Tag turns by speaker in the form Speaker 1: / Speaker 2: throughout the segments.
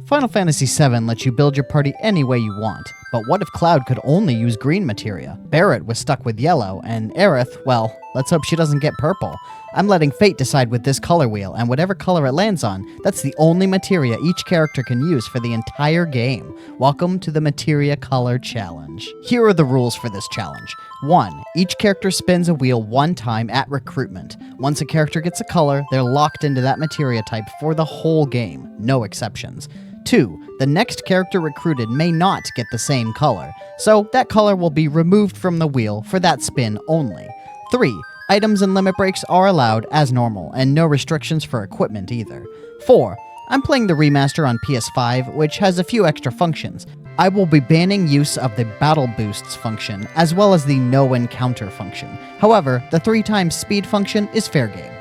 Speaker 1: Final Fantasy VII lets you build your party any way you want, but what if Cloud could only use green materia? Barrett was stuck with yellow, and Aerith, well, let's hope she doesn't get purple. I'm letting fate decide with this color wheel, and whatever color it lands on, that's the only materia each character can use for the entire game. Welcome to the Materia Color Challenge. Here are the rules for this challenge. 1. Each character spins a wheel one time at recruitment. Once a character gets a color, they're locked into that materia type for the whole game, no exceptions. 2. The next character recruited may not get the same color, so that color will be removed from the wheel for that spin only. 3. Items and limit breaks are allowed as normal, and no restrictions for equipment either. 4. I'm playing the remaster on PS5, which has a few extra functions. I will be banning use of the Battle Boosts function, as well as the No Encounter function. However, the 3x speed function is fair game.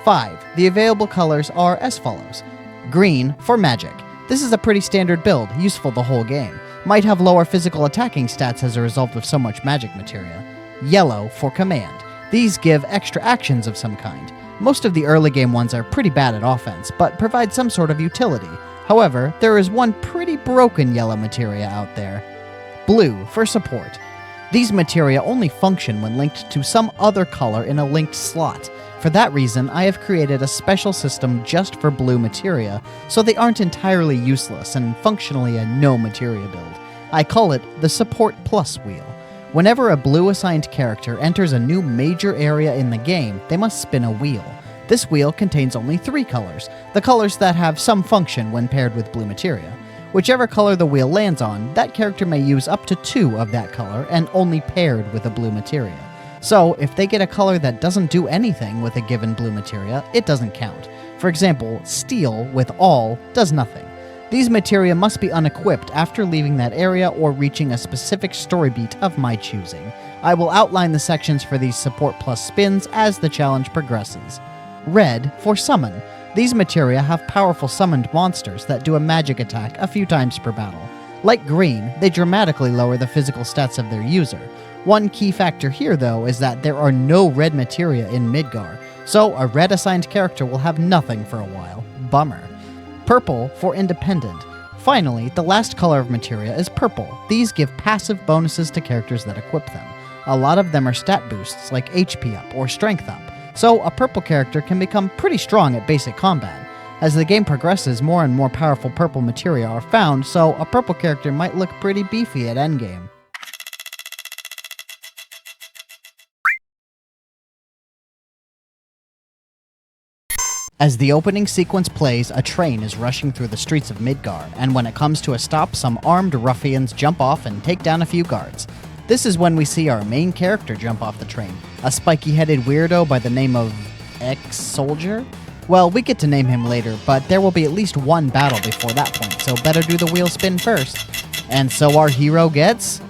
Speaker 1: 5. The available colors are as follows. Green for magic. This is a pretty standard build, useful the whole game. Might have lower physical attacking stats as a result of so much magic materia. Yellow for command. These give extra actions of some kind. Most of the early game ones are pretty bad at offense, but provide some sort of utility. However, there is one pretty broken yellow materia out there. Blue for support. These materia only function when linked to some other color in a linked slot. For that reason, I have created a special system just for blue materia, so they aren't entirely useless and functionally a no materia build. I call it the Support Plus wheel. Whenever a blue assigned character enters a new major area in the game, they must spin a wheel. This wheel contains only 3 colors, the colors that have some function when paired with blue materia. Whichever color the wheel lands on, that character may use up to 2 of that color and only paired with a blue materia. So, if they get a color that doesn't do anything with a given blue materia, it doesn't count. For example, steel with all does nothing. These materia must be unequipped after leaving that area or reaching a specific story beat of my choosing. I will outline the sections for these Support Plus spins as the challenge progresses. Red for summon. These materia have powerful summoned monsters that do a magic attack a few times per battle. Like green, they dramatically lower the physical stats of their user. One key factor here, though, is that there are no red materia in Midgar, so a red assigned character will have nothing for a while. Bummer. Purple for independent. Finally, the last color of materia is purple. These give passive bonuses to characters that equip them. A lot of them are stat boosts like HP up or strength up, so a purple character can become pretty strong at basic combat. As the game progresses, more and more powerful purple materia are found, so a purple character might look pretty beefy at endgame. As the opening sequence plays, a train is rushing through the streets of Midgar, and when it comes to a stop, some armed ruffians jump off and take down a few guards. This is when we see our main character jump off the train, a spiky-headed weirdo by the name of Ex-Soldier? Well, we get to name him later, but there will be at least one battle before that point, so better do the wheel spin first. And so our hero gets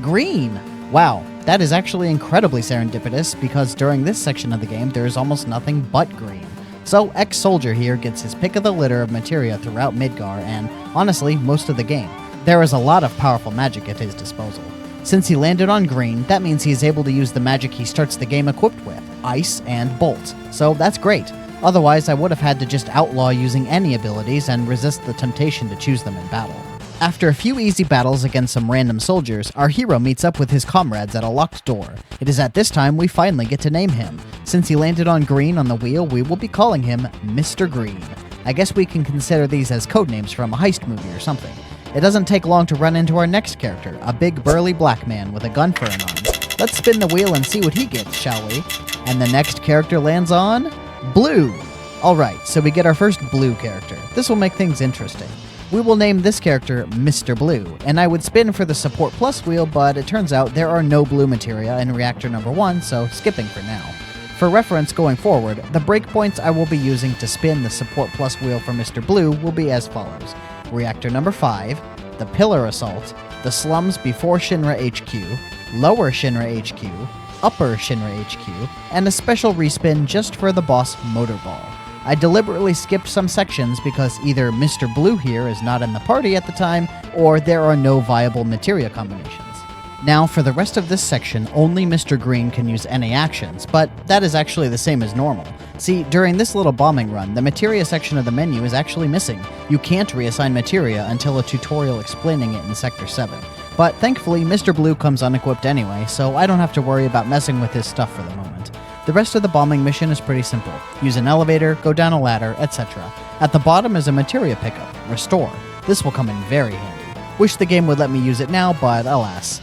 Speaker 1: green. Wow, that is actually incredibly serendipitous, because during this section of the game, there is almost nothing but green. So Ex-Soldier here gets his pick of the litter of materia throughout Midgar and, honestly, most of the game. There is a lot of powerful magic at his disposal. Since he landed on green, that means he is able to use the magic he starts the game equipped with, Ice and Bolt. So that's great. Otherwise, I would have had to just outlaw using any abilities and resist the temptation to choose them in battle. After a few easy battles against some random soldiers, our hero meets up with his comrades at a locked door. It is at this time we finally get to name him. Since he landed on green on the wheel, we will be calling him Mr. Green. I guess we can consider these as codenames from a heist movie or something. It doesn't take long to run into our next character, a big burly black man with a gun for an arm. Let's spin the wheel and see what he gets, shall we? And the next character lands on blue. Alright, so we get our first blue character. This will make things interesting. We will name this character Mr. Blue, and I would spin for the Support Plus wheel, but it turns out there are no blue materia in reactor number 1, so skipping for now. For reference going forward, the breakpoints I will be using to spin the Support Plus wheel for Mr. Blue will be as follows. Reactor number 5, the Pillar Assault, the slums before Shinra HQ, lower Shinra HQ, upper Shinra HQ, and a special respin just for the boss Motorball. I deliberately skipped some sections because either Mr. Blue here is not in the party at the time, or there are no viable materia combinations. Now, for the rest of this section, only Mr. Green can use NA actions, but that is actually the same as normal. See, during this little bombing run, the Materia section of the menu is actually missing. You can't reassign Materia until a tutorial explaining it in Sector 7. But thankfully, Mr. Blue comes unequipped anyway, so I don't have to worry about messing with his stuff for the moment. The rest of the bombing mission is pretty simple. Use an elevator, go down a ladder, etc. At the bottom is a Materia pickup, Restore. This will come in very handy. Wish the game would let me use it now, but alas.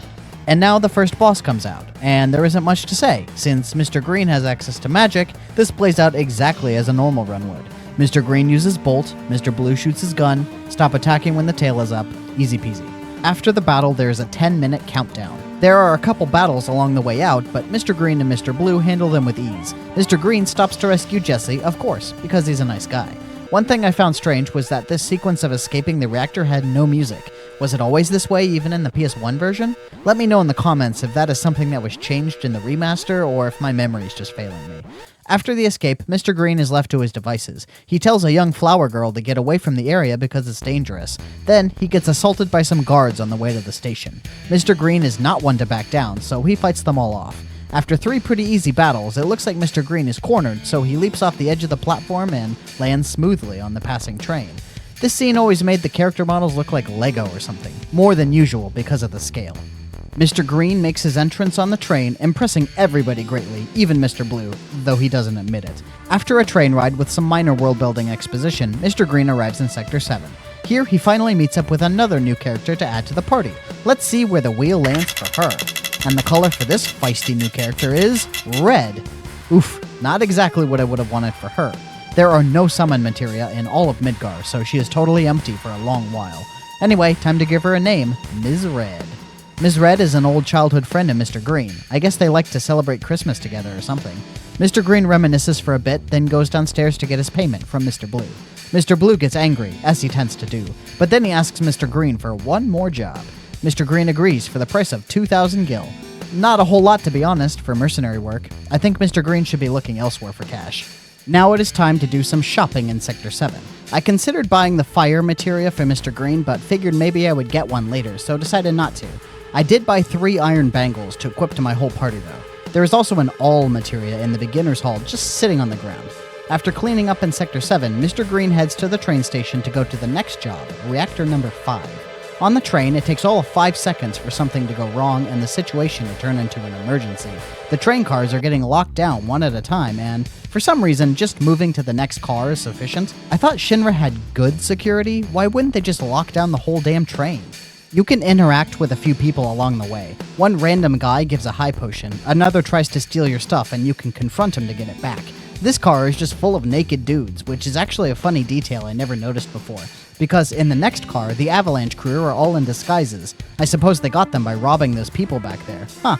Speaker 1: And now the first boss comes out, and there isn't much to say. Since Mr. Green has access to magic, this plays out exactly as a normal run would. Mr. Green uses Bolt, Mr. Blue shoots his gun, stop attacking when the tail is up, easy peasy. After the battle, there is a 10-minute countdown. There are a couple battles along the way out, but Mr. Green and Mr. Blue handle them with ease. Mr. Green stops to rescue Jesse, of course, because he's a nice guy. One thing I found strange was that this sequence of escaping the reactor had no music. Was it always this way even in the PS1 version? Let me know in the comments if that is something that was changed in the remaster or if my memory is just failing me. After the escape, Mr. Green is left to his devices. He tells a young flower girl to get away from the area because it's dangerous. Then, he gets assaulted by some guards on the way to the station. Mr. Green is not one to back down, so he fights them all off. After 3 pretty easy battles, it looks like Mr. Green is cornered, so he leaps off the edge of the platform and lands smoothly on the passing train. This scene always made the character models look like Lego or something, more than usual because of the scale. Mr. Green makes his entrance on the train, impressing everybody greatly, even Mr. Blue, though he doesn't admit it. After a train ride with some minor world-building exposition, Mr. Green arrives in Sector 7. Here, he finally meets up with another new character to add to the party. Let's see where the wheel lands for her. And the color for this feisty new character is red. Oof, not exactly what I would have wanted for her. There are no summon materia in all of Midgar, so she is totally empty for a long while. Anyway, time to give her a name, Ms. Red. Ms. Red is an old childhood friend of Mr. Green. I guess they like to celebrate Christmas together or something. Mr. Green reminisces for a bit, then goes downstairs to get his payment from Mr. Blue. Mr. Blue gets angry, as he tends to do, but then he asks Mr. Green for one more job. Mr. Green agrees for the price of 2,000 gil. Not a whole lot, to be honest, for mercenary work. I think Mr. Green should be looking elsewhere for cash. Now it is time to do some shopping in Sector 7. I considered buying the fire materia for Mr. Green, but figured maybe I would get one later, so decided not to. I did buy 3 iron bangles to equip to my whole party though. There is also an all materia in the beginner's hall just sitting on the ground. After cleaning up in Sector 7, Mr. Green heads to the train station to go to the next job, reactor number 5. On the train, it takes all of 5 seconds for something to go wrong and the situation to turn into an emergency. The train cars are getting locked down one at a time, and for some reason, just moving to the next car is sufficient. I thought Shinra had good security. Why wouldn't they just lock down the whole damn train? You can interact with a few people along the way. One random guy gives a high potion, another tries to steal your stuff, and you can confront him to get it back. This car is just full of naked dudes, which is actually a funny detail I never noticed before. Because in the next car, the Avalanche crew are all in disguises. I suppose they got them by robbing those people back there. Huh.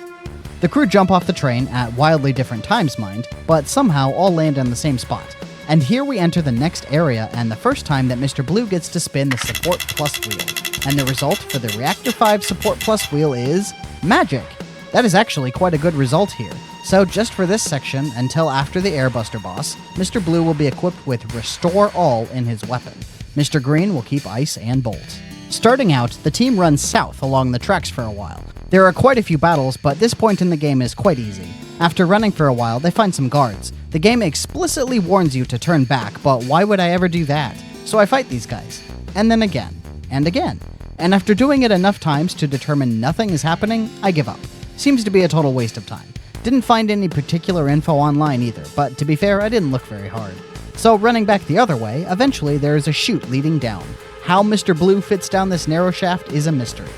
Speaker 1: The crew jump off the train, at wildly different times, mind, but somehow all land on the same spot. And here we enter the next area, and the first time that Mr. Blue gets to spin the Support Plus wheel. And the result for the Reactor 5 Support Plus wheel is magic. That is actually quite a good result here. So just for this section, until after the Airbuster boss, Mr. Blue will be equipped with Restore All in his weapon. Mr. Green will keep Ice and Bolt. Starting out, the team runs south along the tracks for a while. There are quite a few battles, but this point in the game is quite easy. After running for a while, they find some guards. The game explicitly warns you to turn back, but why would I ever do that? So I fight these guys. And then again. And again. And after doing it enough times to determine nothing is happening, I give up. Seems to be a total waste of time. Didn't find any particular info online either, but to be fair, I didn't look very hard. So running back the other way, eventually there is a chute leading down. How Mr. Blue fits down this narrow shaft is a mystery.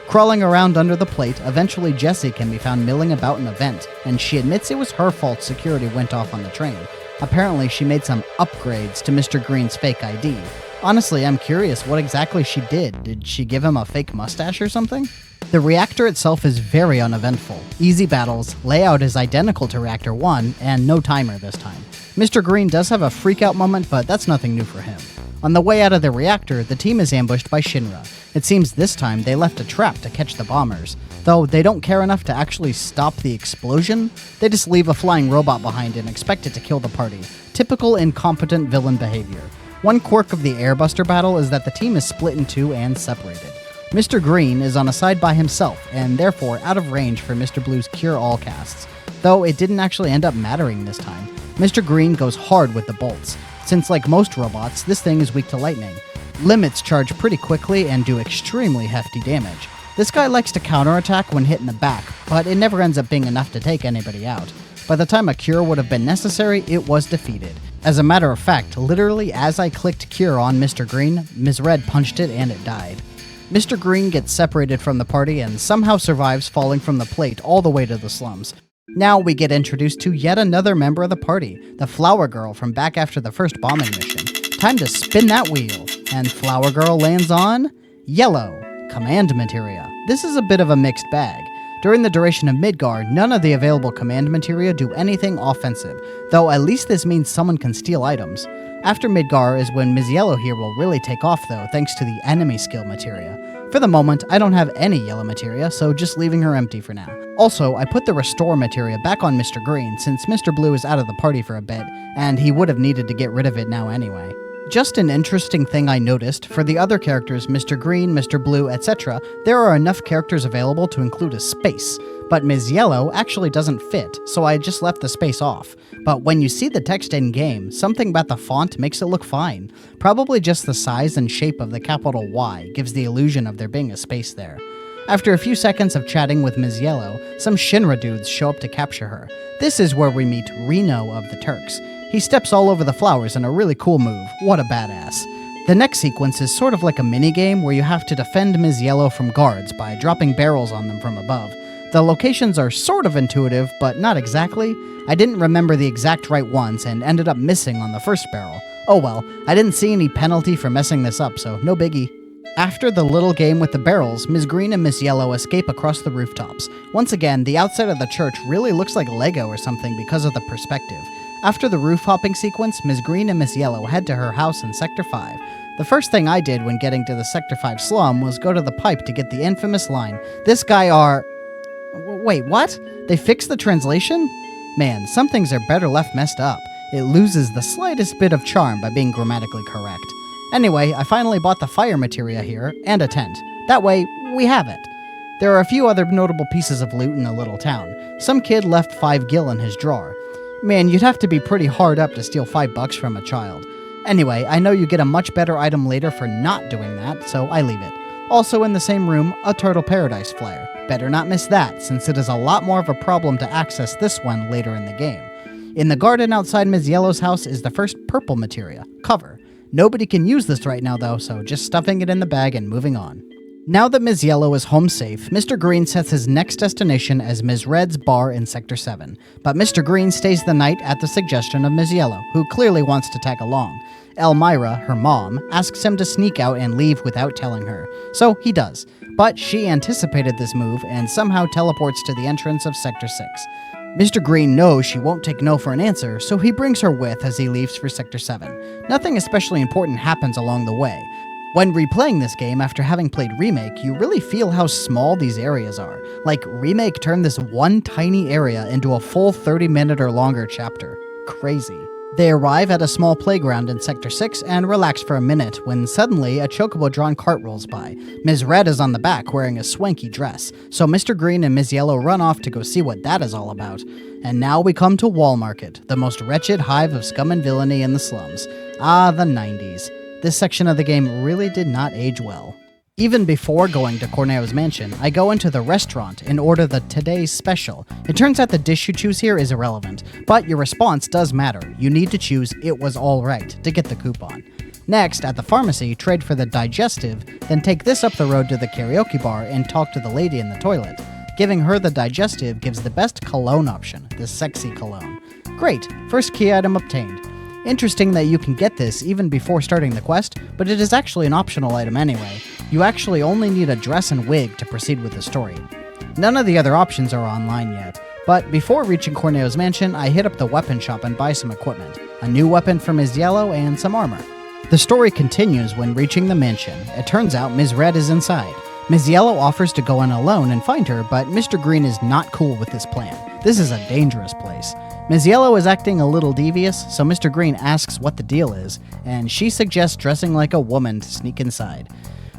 Speaker 1: Crawling around under the plate, eventually Jessie can be found milling about in a vent, and she admits it was her fault security went off on the train. Apparently she made some upgrades to Mr. Green's fake ID. Honestly, I'm curious what exactly she did. Did she give him a fake mustache or something? The reactor itself is very uneventful. Easy battles, layout is identical to Reactor 1, and no timer this time. Mr. Green does have a freak-out moment, but that's nothing new for him. On the way out of the reactor, the team is ambushed by Shinra. It seems this time they left a trap to catch the bombers. Though they don't care enough to actually stop the explosion, they just leave a flying robot behind and expect it to kill the party. Typical incompetent villain behavior. One quirk of the Airbuster battle is that the team is split in two and separated. Mr. Green is on a side by himself, and therefore out of range for Mr. Blue's Cure All casts. Though it didn't actually end up mattering this time. Mr. Green goes hard with the bolts, since like most robots, this thing is weak to lightning. Limits charge pretty quickly and do extremely hefty damage. This guy likes to counterattack when hit in the back, but it never ends up being enough to take anybody out. By the time a cure would have been necessary, it was defeated. As a matter of fact, literally as I clicked cure on Mr. Green, Ms. Red punched it and it died. Mr. Green gets separated from the party and somehow survives falling from the plate all the way to the slums. Now we get introduced to yet another member of the party, the Flower Girl from back after the first bombing mission. Time to spin that wheel, and Flower Girl lands on yellow, Command Materia. This is a bit of a mixed bag. During the duration of Midgar, none of the available Command Materia do anything offensive, though at least this means someone can steal items. After Midgar is when Ms. Yellow here will really take off though, thanks to the enemy skill materia. For the moment, I don't have any yellow materia, so just leaving her empty for now. Also, I put the restore materia back on Mr. Green since Mr. Blue is out of the party for a bit, and he would have needed to get rid of it now anyway. Just an interesting thing I noticed, for the other characters, Mr. Green, Mr. Blue, etc., there are enough characters available to include a space, but Ms. Yellow actually doesn't fit, so I just left the space off. But when you see the text in-game, something about the font makes it look fine. Probably just the size and shape of the capital Y gives the illusion of there being a space there. After a few seconds of chatting with Ms. Yellow, some Shinra dudes show up to capture her. This is where we meet Reno of the Turks. He steps all over the flowers in a really cool move. What a badass. The next sequence is sort of like a minigame where you have to defend Ms. Yellow from guards by dropping barrels on them from above. The locations are sort of intuitive, but not exactly. I didn't remember the exact right ones and ended up missing on the first barrel. Oh well, I didn't see any penalty for messing this up, so no biggie. After the little game with the barrels, Ms. Green and Ms. Yellow escape across the rooftops. Once again, the outside of the church really looks like Lego or something because of the perspective. After the roof hopping sequence, Ms. Green and Ms. Yellow head to her house in Sector 5. The first thing I did when getting to the Sector 5 slum was go to the pipe to get the infamous line, "This guy are..." Wait, what? They fixed the translation? Man, some things are better left messed up. It loses the slightest bit of charm by being grammatically correct. Anyway, I finally bought the fire materia here, and a tent. That way, we have it. There are a few other notable pieces of loot in the little town. Some kid left 5 gil in his drawer. Man, you'd have to be pretty hard up to steal $5 from a child. Anyway, I know you get a much better item later for not doing that, so I leave it. Also in the same room, a Turtle Paradise flare. Better not miss that, since it is a lot more of a problem to access this one later in the game. In the garden outside Ms. Yellow's house is the first purple materia, cover. Nobody can use this right now though, so just stuffing it in the bag and moving on. Now that Ms. Yellow is home safe, Mr. Green sets his next destination as Ms. Red's bar in Sector 7. But Mr. Green stays the night at the suggestion of Ms. Yellow, who clearly wants to tag along. Elmira, her mom, asks him to sneak out and leave without telling her. So he does. But she anticipated this move and somehow teleports to the entrance of Sector 6. Mr. Green knows she won't take no for an answer, so he brings her with as he leaves for Sector 7. Nothing especially important happens along the way. When replaying this game after having played Remake, you really feel how small these areas are. Like, Remake turned this one tiny area into a full 30-minute or longer chapter. Crazy. They arrive at a small playground in Sector 6 and relax for a minute when suddenly a chocobo-drawn cart rolls by. Ms. Red is on the back wearing a swanky dress, so Mr. Green and Ms. Yellow run off to go see what that is all about. And now we come to Wall Market, the most wretched hive of scum and villainy in the slums. Ah, the 90s. This section of the game really did not age well. Even before going to Corneo's mansion, I go into the restaurant and order the Today's Special. It turns out the dish you choose here is irrelevant, but your response does matter. You need to choose "It was alright" to get the coupon. Next, at the pharmacy, trade for the digestive, then take this up the road to the karaoke bar and talk to the lady in the toilet. Giving her the digestive gives the best cologne option, the sexy cologne. Great, first key item obtained. Interesting that you can get this even before starting the quest, but it is actually an optional item anyway. You actually only need a dress and wig to proceed with the story. None of the other options are online yet, but before reaching Corneo's mansion, I hit up the weapon shop and buy some equipment. A new weapon for Ms. Yellow and some armor. The story continues when reaching the mansion. It turns out Ms. Red is inside. Ms. Yellow offers to go in alone and find her, but Mr. Green is not cool with this plan. This is a dangerous place. Ms. Yellow is acting a little devious, so Mr. Green asks what the deal is, and she suggests dressing like a woman to sneak inside.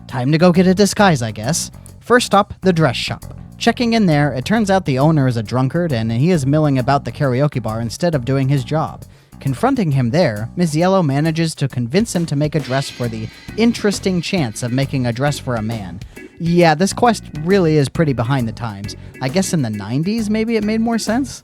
Speaker 1: Time to go get a disguise, I guess. First up, the dress shop. Checking in there, it turns out the owner is a drunkard and he is milling about the karaoke bar instead of doing his job. Confronting him there, Ms. Yellow manages to convince him to make a dress for the interesting chance of making a dress for a man. Yeah, this quest really is pretty behind the times. I guess in the 90s maybe it made more sense?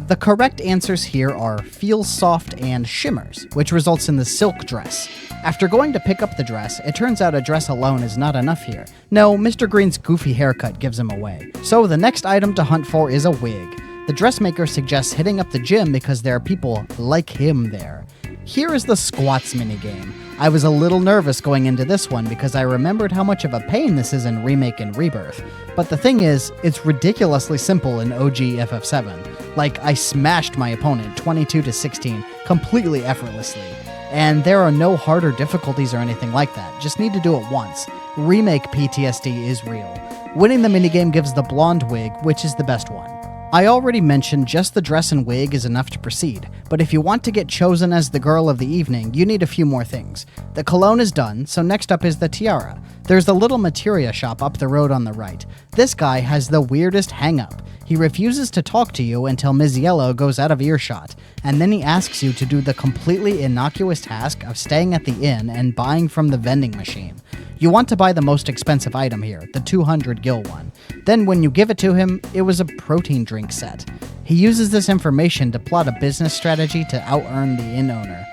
Speaker 1: The correct answers here are Feel Soft and Shimmers, which results in the silk dress. After going to pick up the dress, it turns out a dress alone is not enough here. No, Mr. Green's goofy haircut gives him away. So the next item to hunt for is a wig. The dressmaker suggests hitting up the gym because there are people like him there. Here is the squats minigame. I was a little nervous going into this one because I remembered how much of a pain this is in Remake and Rebirth. But the thing is, it's ridiculously simple in OG FF7. Like, I smashed my opponent 22-16 completely effortlessly. And there are no harder difficulties or anything like that, just need to do it once. Remake PTSD is real. Winning the minigame gives the blonde wig, which is the best one. I already mentioned just the dress and wig is enough to proceed, but if you want to get chosen as the girl of the evening, you need a few more things. The cologne is done, so next up is the tiara. There's the little materia shop up the road on the right. This guy has the weirdest hang-up. He refuses to talk to you until Ms. Yellow goes out of earshot, and then he asks you to do the completely innocuous task of staying at the inn and buying from the vending machine. You want to buy the most expensive item here, the 200 gil one. Then when you give it to him, it was a protein drink set. He uses this information to plot a business strategy to out-earn the inn owner.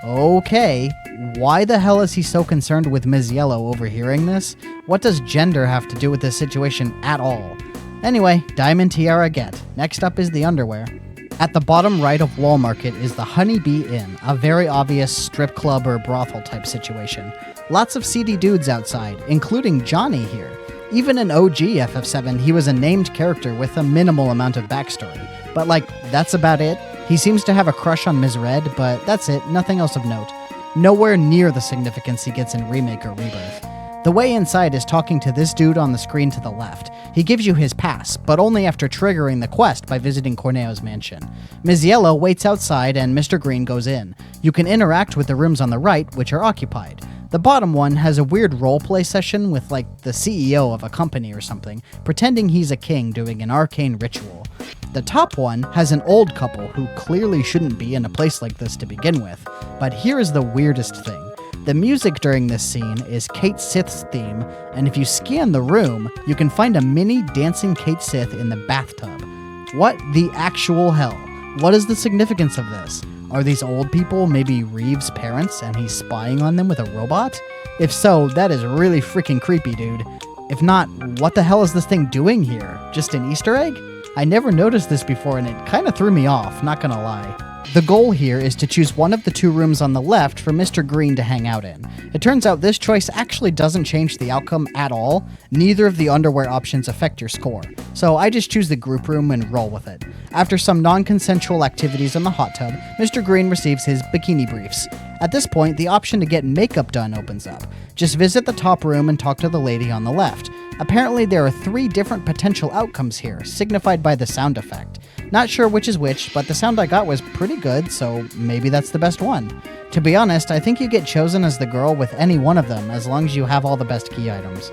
Speaker 1: Okay, why the hell is he so concerned with Ms. Yellow overhearing this? What does gender have to do with this situation at all? Anyway, diamond tiara get. Next up is the underwear. At the bottom right of Wall Market is the Honeybee Inn, a very obvious strip club or brothel type situation. Lots of seedy dudes outside, including Johnny here. Even in OG FF7, he was a named character with a minimal amount of backstory. But that's about it. He seems to have a crush on Ms. Red, but that's it, nothing else of note. Nowhere near the significance he gets in Remake or Rebirth. The way inside is talking to this dude on the screen to the left. He gives you his pass, but only after triggering the quest by visiting Corneo's mansion. Ms. Yellow waits outside and Mr. Green goes in. You can interact with the rooms on the right, which are occupied. The bottom one has a weird roleplay session with the CEO of a company or something, pretending he's a king doing an arcane ritual. The top one has an old couple who clearly shouldn't be in a place like this to begin with, but here is the weirdest thing. The music during this scene is Kate Sith's theme, and if you scan the room, you can find a mini dancing Kate Sith in the bathtub. What the actual hell? What is the significance of this? Are these old people maybe Reeves' parents and he's spying on them with a robot? If so, that is really freaking creepy, dude. If not, what the hell is this thing doing here? Just an Easter egg? I never noticed this before and it kinda threw me off, not gonna lie. The goal here is to choose one of the two rooms on the left for Mr. Green to hang out in. It turns out this choice actually doesn't change the outcome at all. Neither of the underwear options affect your score. So I just choose the group room and roll with it. After some non-consensual activities in the hot tub, Mr. Green receives his bikini briefs. At this point, the option to get makeup done opens up. Just visit the top room and talk to the lady on the left. Apparently there are 3 different potential outcomes here, signified by the sound effect. Not sure which is which, but the sound I got was pretty good, so maybe that's the best one. To be honest, I think you get chosen as the girl with any one of them, as long as you have all the best key items.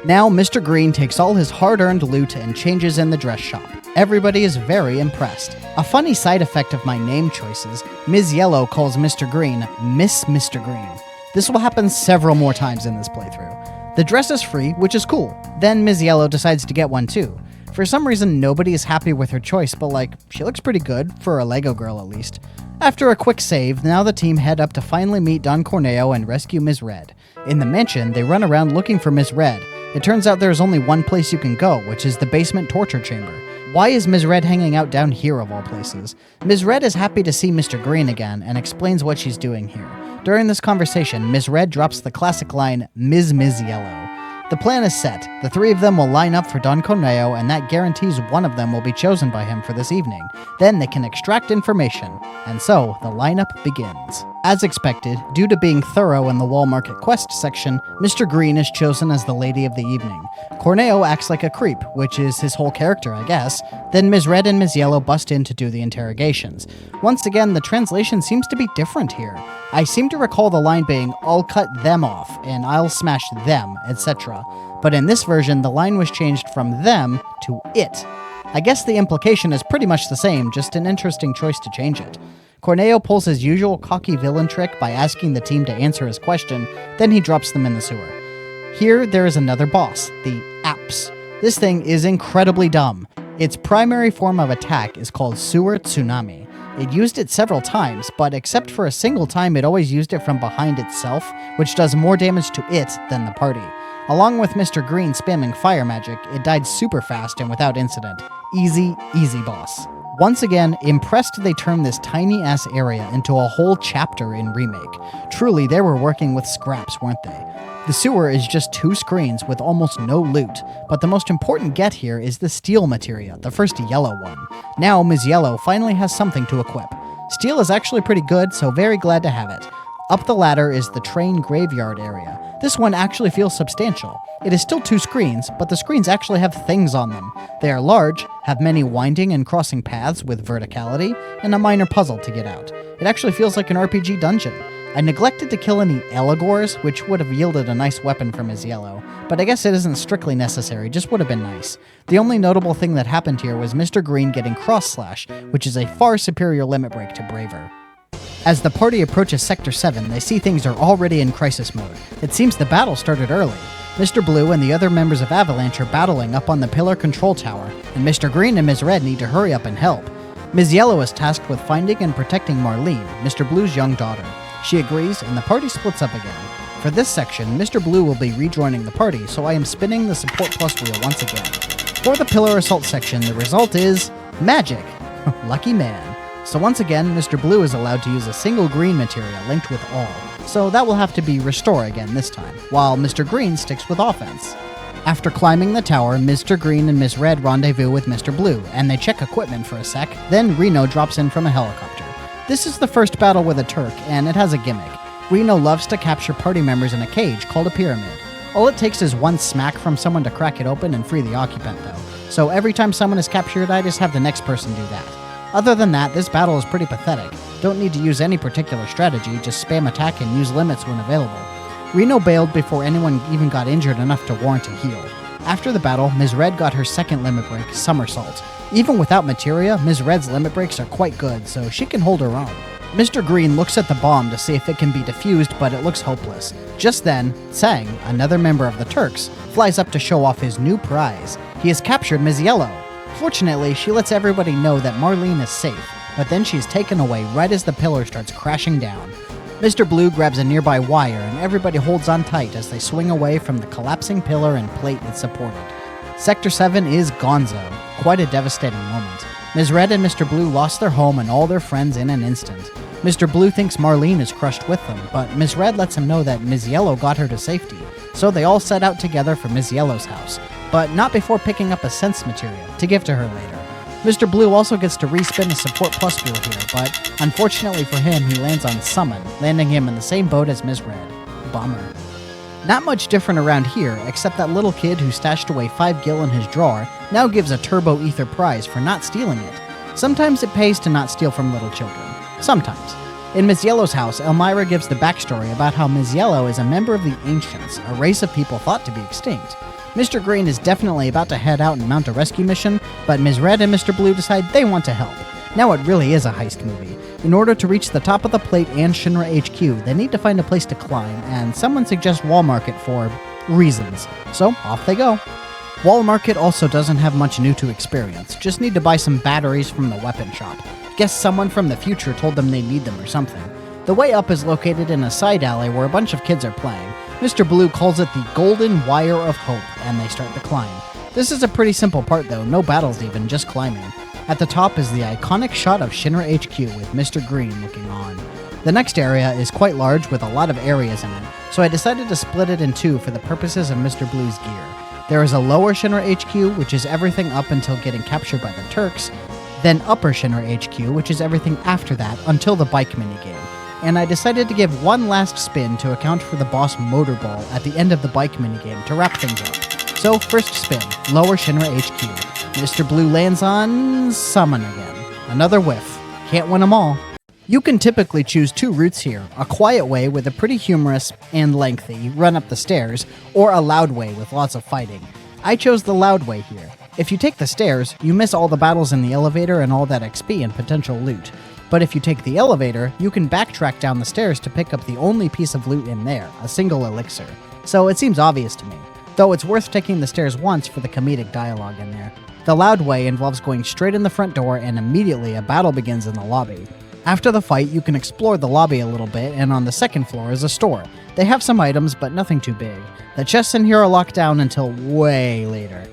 Speaker 1: Now, Mr. Green takes all his hard-earned loot and changes in the dress shop. Everybody is very impressed. A funny side effect of my name choices, Ms. Yellow calls Mr. Green Miss Mr. Green. This will happen several more times in this playthrough. The dress is free, which is cool. Then Ms. Yellow decides to get one too. For some reason, nobody is happy with her choice, but she looks pretty good, for a Lego girl at least. After a quick save, now the team head up to finally meet Don Corneo and rescue Ms. Red. In the mansion, they run around looking for Ms. Red. It turns out there's only one place you can go, which is the basement torture chamber. Why is Ms. Red hanging out down here of all places? Ms. Red is happy to see Mr. Green again and explains what she's doing here. During this conversation, Ms. Red drops the classic line, Ms. Yellow. The plan is set. The 3 of them will line up for Don Corneo, and that guarantees one of them will be chosen by him for this evening. Then they can extract information, and so the lineup begins. As expected, due to being thorough in the Wall Market quest section, Mr. Green is chosen as the lady of the evening. Corneo acts like a creep, which is his whole character, I guess. Then Ms. Red and Ms. Yellow bust in to do the interrogations. Once again, the translation seems to be different here. I seem to recall the line being, "I'll cut them off," and "I'll smash them," etc. But in this version, the line was changed from them to it. I guess the implication is pretty much the same, just an interesting choice to change it. Corneo pulls his usual cocky villain trick by asking the team to answer his question, then he drops them in the sewer. Here, there is another boss, the Apps. This thing is incredibly dumb. Its primary form of attack is called Sewer Tsunami. It used it several times, but except for a single time it always used it from behind itself, which does more damage to it than the party. Along with Mr. Green spamming fire magic, it died super fast and without incident. Easy, easy boss. Once again, impressed they turned this tiny-ass area into a whole chapter in Remake. Truly, they were working with scraps, weren't they? The sewer is just 2 screens with almost no loot, but the most important get here is the Steel Materia, the first yellow one. Now Ms. Yellow finally has something to equip. Steel is actually pretty good, so very glad to have it. Up the ladder is the train graveyard area. This one actually feels substantial. It is still 2 screens, but the screens actually have things on them. They are large, have many winding and crossing paths with verticality, and a minor puzzle to get out. It actually feels like an RPG dungeon. I neglected to kill any Eligors, which would have yielded a nice weapon from his yellow, but I guess it isn't strictly necessary, just would have been nice. The only notable thing that happened here was Mr. Green getting Cross Slash, which is a far superior limit break to Braver. As the party approaches Sector 7, they see things are already in crisis mode. It seems the battle started early. Mr. Blue and the other members of Avalanche are battling up on the Pillar Control Tower, and Mr. Green and Ms. Red need to hurry up and help. Ms. Yellow is tasked with finding and protecting Marlene, Mr. Blue's young daughter. She agrees, and the party splits up again. For this section, Mr. Blue will be rejoining the party, so I am spinning the Support Plus wheel once again. For the Pillar Assault section, the result is magic. Lucky man. So once again, Mr. Blue is allowed to use a single green materia linked with all, so that will have to be Restore again this time, while Mr. Green sticks with offense. After climbing the tower, Mr. Green and Ms. Red rendezvous with Mr. Blue, and they check equipment for a sec, then Reno drops in from a helicopter. This is the first battle with a Turk, and it has a gimmick. Reno loves to capture party members in a cage called a pyramid. All it takes is one smack from someone to crack it open and free the occupant though, so every time someone is captured I just have the next person do that. Other than that, this battle is pretty pathetic. Don't need to use any particular strategy, just spam attack and use limits when available. Reno bailed before anyone even got injured enough to warrant a heal. After the battle, Ms. Red got her second limit break, Somersault. Even without materia, Ms. Red's limit breaks are quite good, so she can hold her own. Mr. Green looks at the bomb to see if it can be defused, but it looks hopeless. Just then, Sang, another member of the Turks, flies up to show off his new prize. He has captured Ms. Yellow. Fortunately, she lets everybody know that Marlene is safe, but then she's taken away right as the pillar starts crashing down. Mr. Blue grabs a nearby wire and everybody holds on tight as they swing away from the collapsing pillar and plate it supported. Sector 7 is gonzo. Quite a devastating moment. Ms. Red and Mr. Blue lost their home and all their friends in an instant. Mr. Blue thinks Marlene is crushed with them, but Ms. Red lets him know that Ms. Yellow got her to safety, so they all set out together for Ms. Yellow's house, but not before picking up a sense materia to give to her later. Mr. Blue also gets to respin the Support Plus wheel here, but unfortunately for him, he lands on Summon, landing him in the same boat as Ms. Red. Bummer. Not much different around here, except that little kid who stashed away 5 gil in his drawer now gives a Turbo Ether prize for not stealing it. Sometimes it pays to not steal from little children. Sometimes. In Ms. Yellow's house, Elmira gives the backstory about how Ms. Yellow is a member of the Ancients, a race of people thought to be extinct. Mr. Green is definitely about to head out and mount a rescue mission, but Ms. Red and Mr. Blue decide they want to help. Now it really is a heist movie. In order to reach the top of the plate and Shinra HQ, they need to find a place to climb, and someone suggests Wall Market for reasons. So off they go. Wall Market also doesn't have much new to experience, just need to buy some batteries from the weapon shop. Guess someone from the future told them they need them or something. The way up is located in a side alley where a bunch of kids are playing. Mr. Blue calls it the Golden Wire of Hope, and they start to climb. This is a pretty simple part though, no battles even, just climbing. At the top is the iconic shot of Shinra HQ with Mr. Green looking on. The next area is quite large with a lot of areas in it, so I decided to split it in two for the purposes of Mr. Blue's gear. There is a lower Shinra HQ, which is everything up until getting captured by the Turks, then upper Shinra HQ, which is everything after that until the bike minigame. And I decided to give one last spin to account for the boss Motorball at the end of the bike minigame to wrap things up. So first spin, lower Shinra HQ. Mr. Blue lands on Summon again. Another whiff. Can't win them all. You can typically choose two routes here, a quiet way with a pretty humorous and lengthy run up the stairs, or a loud way with lots of fighting. I chose the loud way here. If you take the stairs, you miss all the battles in the elevator and all that XP and potential loot. But if you take the elevator, you can backtrack down the stairs to pick up the only piece of loot in there, a single elixir. So it seems obvious to me, though it's worth taking the stairs once for the comedic dialogue in there. The loud way involves going straight in the front door and immediately a battle begins in the lobby. After the fight, you can explore the lobby a little bit, and on the second floor is a store. They have some items, but nothing too big. The chests in here are locked down until way later.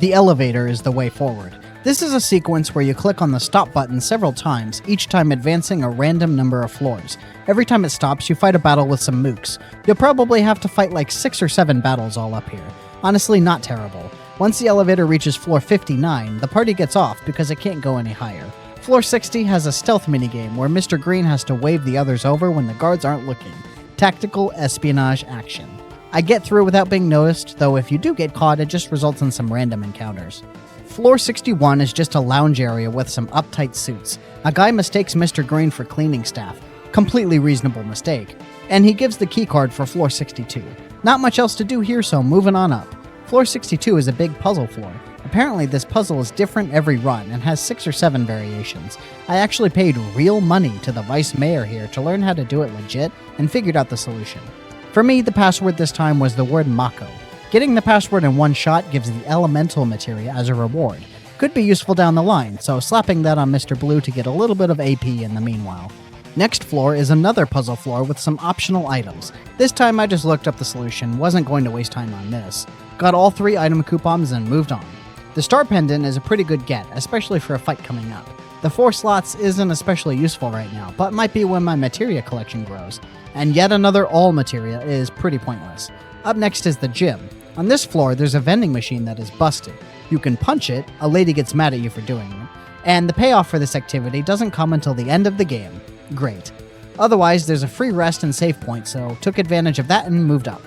Speaker 1: The elevator is the way forward. This is a sequence where you click on the stop button several times, each time advancing a random number of floors. Every time it stops, you fight a battle with some mooks. You'll probably have to fight like 6 or 7 battles all up here. Honestly, not terrible. Once the elevator reaches floor 59, the party gets off because it can't go any higher. Floor 60 has a stealth minigame where Mr. Green has to wave the others over when the guards aren't looking. Tactical espionage action. I get through without being noticed, though if you do get caught, it just results in some random encounters. Floor 61 is just a lounge area with some uptight suits. A guy mistakes Mr. Green for cleaning staff. Completely reasonable mistake. And he gives the keycard for floor 62. Not much else to do here, so moving on up. Floor 62 is a big puzzle floor. Apparently this puzzle is different every run and has 6 or 7 variations. I actually paid real money to the vice mayor here to learn how to do it legit and figured out the solution. For me, the password this time was the word Mako. Getting the password in one shot gives the elemental materia as a reward. Could be useful down the line, so slapping that on Mr. Blue to get a little bit of AP in the meanwhile. Next floor is another puzzle floor with some optional items. This time I just looked up the solution, wasn't going to waste time on this. Got all 3 item coupons and moved on. The star pendant is a pretty good get, especially for a fight coming up. The 4 slots isn't especially useful right now, but might be when my materia collection grows. And yet another all materia is pretty pointless. Up next is the gym. On this floor, there's a vending machine that is busted. You can punch it, a lady gets mad at you for doing it, and the payoff for this activity doesn't come until the end of the game. Great. Otherwise, there's a free rest and save point, so took advantage of that and moved up.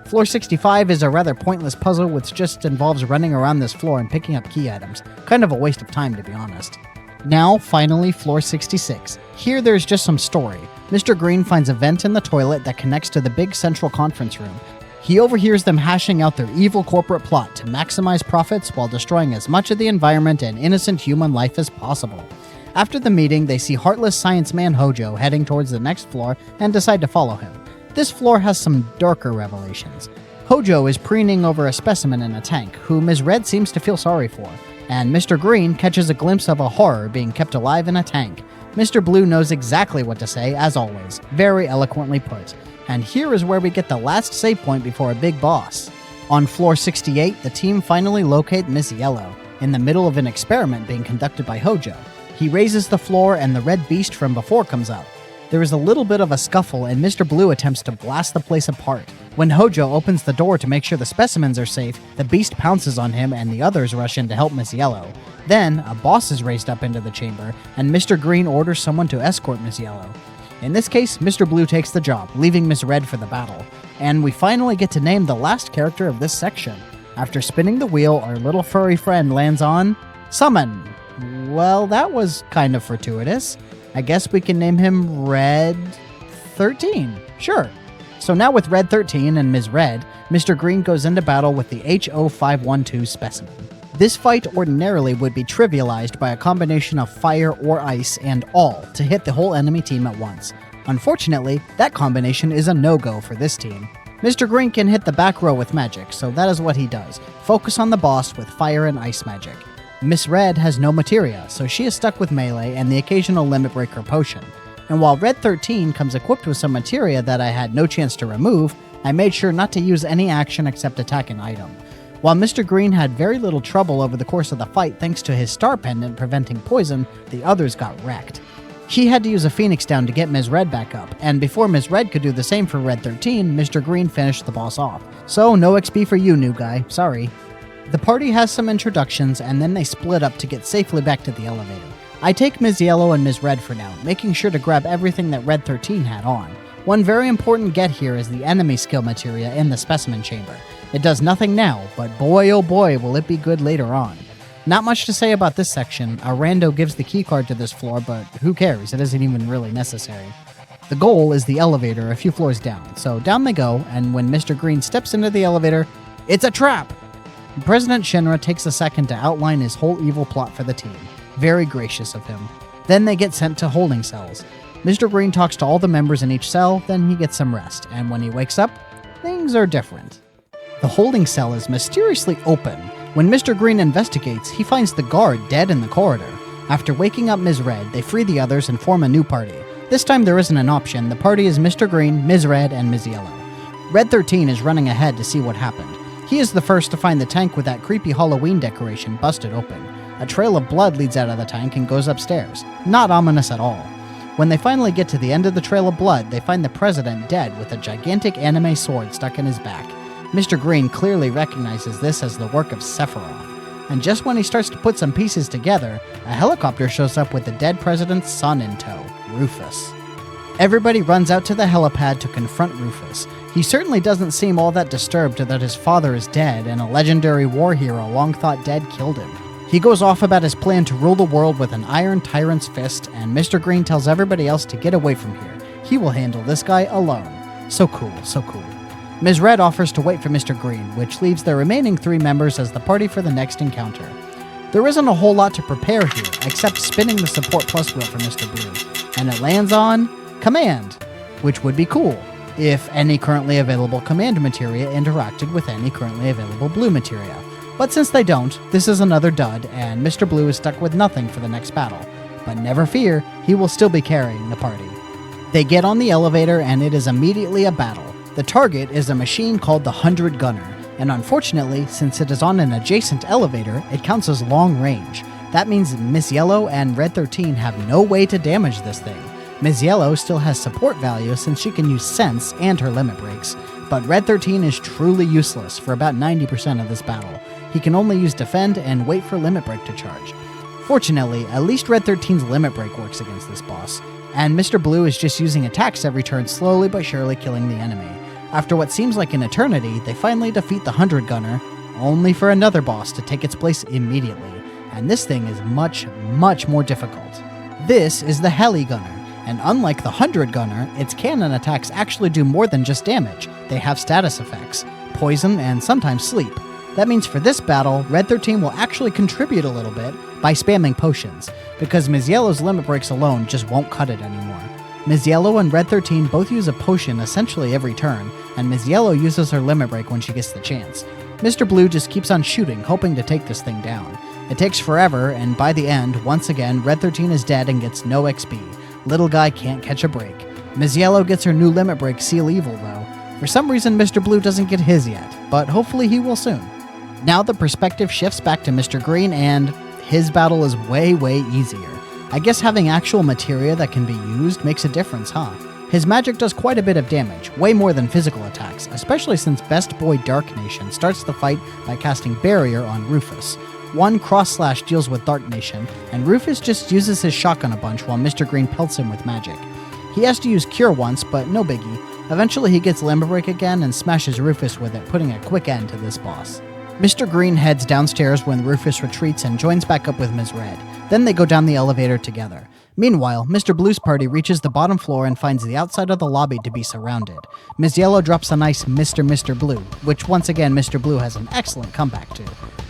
Speaker 1: Floor 65 is a rather pointless puzzle which just involves running around this floor and picking up key items. Kind of a waste of time, to be honest. Now, finally, floor 66. Here there's just some story. Mr. Green finds a vent in the toilet that connects to the big central conference room. He overhears them hashing out their evil corporate plot to maximize profits while destroying as much of the environment and innocent human life as possible. After the meeting, they see heartless science man Hojo heading towards the next floor and decide to follow him. This floor has some darker revelations. Hojo is preening over a specimen in a tank, who Ms. Red seems to feel sorry for, and Mr. Green catches a glimpse of a horror being kept alive in a tank. Mr. Blue knows exactly what to say, as always, very eloquently put. And here is where we get the last save point before a big boss. On floor 68, the team finally locate Miss Yellow, in the middle of an experiment being conducted by Hojo. He raises the floor and the red beast from before comes out. There is a little bit of a scuffle and Mr. Blue attempts to blast the place apart. When Hojo opens the door to make sure the specimens are safe, the beast pounces on him and the others rush in to help Miss Yellow. Then, a boss is raised up into the chamber, and Mr. Green orders someone to escort Miss Yellow. In this case, Mr. Blue takes the job, leaving Miss Red for the battle. And we finally get to name the last character of this section. After spinning the wheel, our little furry friend lands on... Summon! Well, that was kind of fortuitous. I guess we can name him Red 13. Sure. So now with Red 13 and Ms. Red, Mr. Green goes into battle with the HO512 specimen. This fight ordinarily would be trivialized by a combination of fire or ice and all to hit the whole enemy team at once. Unfortunately, that combination is a no-go for this team. Mr. Green can hit the back row with magic, so that is what he does. Focus on the boss with fire and ice magic. Miss Red has no materia, so she is stuck with melee and the occasional limit breaker potion. And while Red 13 comes equipped with some materia that I had no chance to remove, I made sure not to use any action except attack an item. While Mr. Green had very little trouble over the course of the fight thanks to his star pendant preventing poison, the others got wrecked. He had to use a Phoenix down to get Ms. Red back up, and before Ms. Red could do the same for Red 13, Mr. Green finished the boss off. So no XP for you, new guy. Sorry. The party has some introductions, and then they split up to get safely back to the elevator. I take Ms. Yellow and Ms. Red for now, making sure to grab everything that Red 13 had on. One very important get here is the enemy skill materia in the specimen chamber. It does nothing now, but boy oh boy will it be good later on. Not much to say about this section. A rando gives the keycard to this floor, but who cares? It isn't even really necessary. The goal is the elevator a few floors down, so down they go, and when Mr. Green steps into the elevator, it's a trap! President Shinra takes a second to outline his whole evil plot for the team. Very gracious of him. Then they get sent to holding cells. Mr. Green talks to all the members in each cell, then he gets some rest, and when he wakes up, things are different. The holding cell is mysteriously open. When Mr. Green investigates, he finds the guard dead in the corridor. After waking up Ms. Red, they free the others and form a new party. This time there isn't an option. The party is Mr. Green, Ms. Red, and Ms. Yellow. Red 13 is running ahead to see what happened. He is the first to find the tank with that creepy Halloween decoration busted open. A trail of blood leads out of the tank and goes upstairs. Not ominous at all. When they finally get to the end of the trail of blood, they find the president dead with a gigantic anime sword stuck in his back. Mr. Green clearly recognizes this as the work of Sephiroth. And just when he starts to put some pieces together, a helicopter shows up with the dead president's son in tow, Rufus. Everybody runs out to the helipad to confront Rufus. He certainly doesn't seem all that disturbed that his father is dead and a legendary war hero long thought dead killed him. He goes off about his plan to rule the world with an iron tyrant's fist, and Mr. Green tells everybody else to get away from here. He will handle this guy alone. So cool, so cool. Ms. Red offers to wait for Mr. Green, which leaves the remaining 3 members as the party for the next encounter. There isn't a whole lot to prepare here, except spinning the support plus wheel for Mr. Blue, and it lands on Command, which would be cool if any currently available Command Materia interacted with any currently available Blue Materia. But since they don't, this is another dud, and Mr. Blue is stuck with nothing for the next battle. But never fear, he will still be carrying the party. They get on the elevator, and it is immediately a battle. The target is a machine called the 100 Gunner, and unfortunately, since it is on an adjacent elevator, it counts as long range. That means Miss Yellow and Red 13 have no way to damage this thing. Ms. Yellow still has support value since she can use Sense and her limit breaks, but Red 13 is truly useless for about 90% of this battle. He can only use Defend and wait for limit break to charge. Fortunately, at least Red 13's limit break works against this boss, and Mr. Blue is just using attacks every turn, slowly but surely killing the enemy. After what seems like an eternity, they finally defeat the 100 Gunner, only for another boss to take its place immediately, and this thing is much, much more difficult. This is the Heli Gunner, and unlike the 100 Gunner, its cannon attacks actually do more than just damage. They have status effects, poison, and sometimes sleep. That means for this battle, Red 13 will actually contribute a little bit by spamming potions, because Ms. Yellow's limit breaks alone just won't cut it anymore. Ms. Yellow and Red 13 both use a potion essentially every turn, and Ms. Yellow uses her limit break when she gets the chance. Mr. Blue just keeps on shooting, hoping to take this thing down. It takes forever, and by the end, once again, Red 13 is dead and gets no XP. Little guy can't catch a break. Ms. Yellow gets her new limit break, Seal Evil, though. For some reason, Mr. Blue doesn't get his yet, but hopefully he will soon. Now the perspective shifts back to Mr. Green, and his battle is way, way easier. I guess having actual materia that can be used makes a difference, huh? His magic does quite a bit of damage, way more than physical attacks, especially since Best Boy Dark Nation starts the fight by casting Barrier on Rufus. One cross-slash deals with Dark Nation, and Rufus just uses his shotgun a bunch while Mr. Green pelts him with magic. He has to use Cure once, but no biggie. Eventually he gets Limber Break again and smashes Rufus with it, putting a quick end to this boss. Mr. Green heads downstairs when Rufus retreats and joins back up with Ms. Red. Then they go down the elevator together. Meanwhile, Mr. Blue's party reaches the bottom floor and finds the outside of the lobby to be surrounded. Ms. Yellow drops a nice Mr. Blue, which once again Mr. Blue has an excellent comeback to.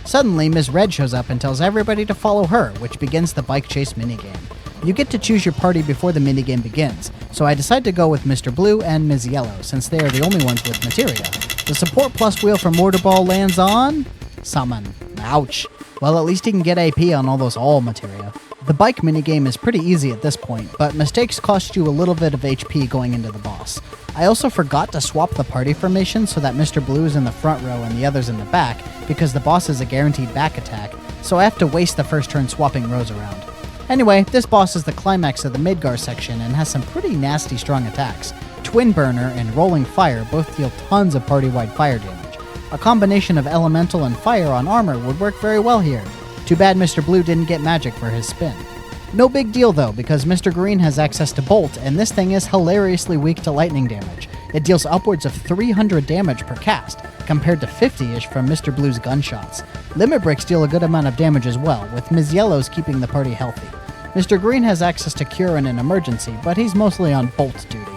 Speaker 1: Suddenly, Ms. Red shows up and tells everybody to follow her, which begins the bike chase minigame. You get to choose your party before the minigame begins, so I decide to go with Mr. Blue and Ms. Yellow, since they are the only ones with materia. The support plus wheel for Mortar Ball lands on Summon. Ouch. Well, at least he can get AP on all those all materia. The bike minigame is pretty easy at this point, but mistakes cost you a little bit of HP going into the boss. I also forgot to swap the party formation so that Mr. Blue is in the front row and the others in the back, because the boss is a guaranteed back attack, so I have to waste the first turn swapping rows around. Anyway, this boss is the climax of the Midgar section and has some pretty nasty strong attacks. Twin Burner and Rolling Fire both deal tons of party-wide fire damage. A combination of elemental and fire on armor would work very well here. Too bad Mr. Blue didn't get magic for his spin. No big deal though, because Mr. Green has access to Bolt, and this thing is hilariously weak to lightning damage. It deals upwards of 300 damage per cast, compared to 50-ish from Mr. Blue's gunshots. Limit Breaks deal a good amount of damage as well, with Ms. Yellow's keeping the party healthy. Mr. Green has access to Cure in an emergency, but he's mostly on bolt duty.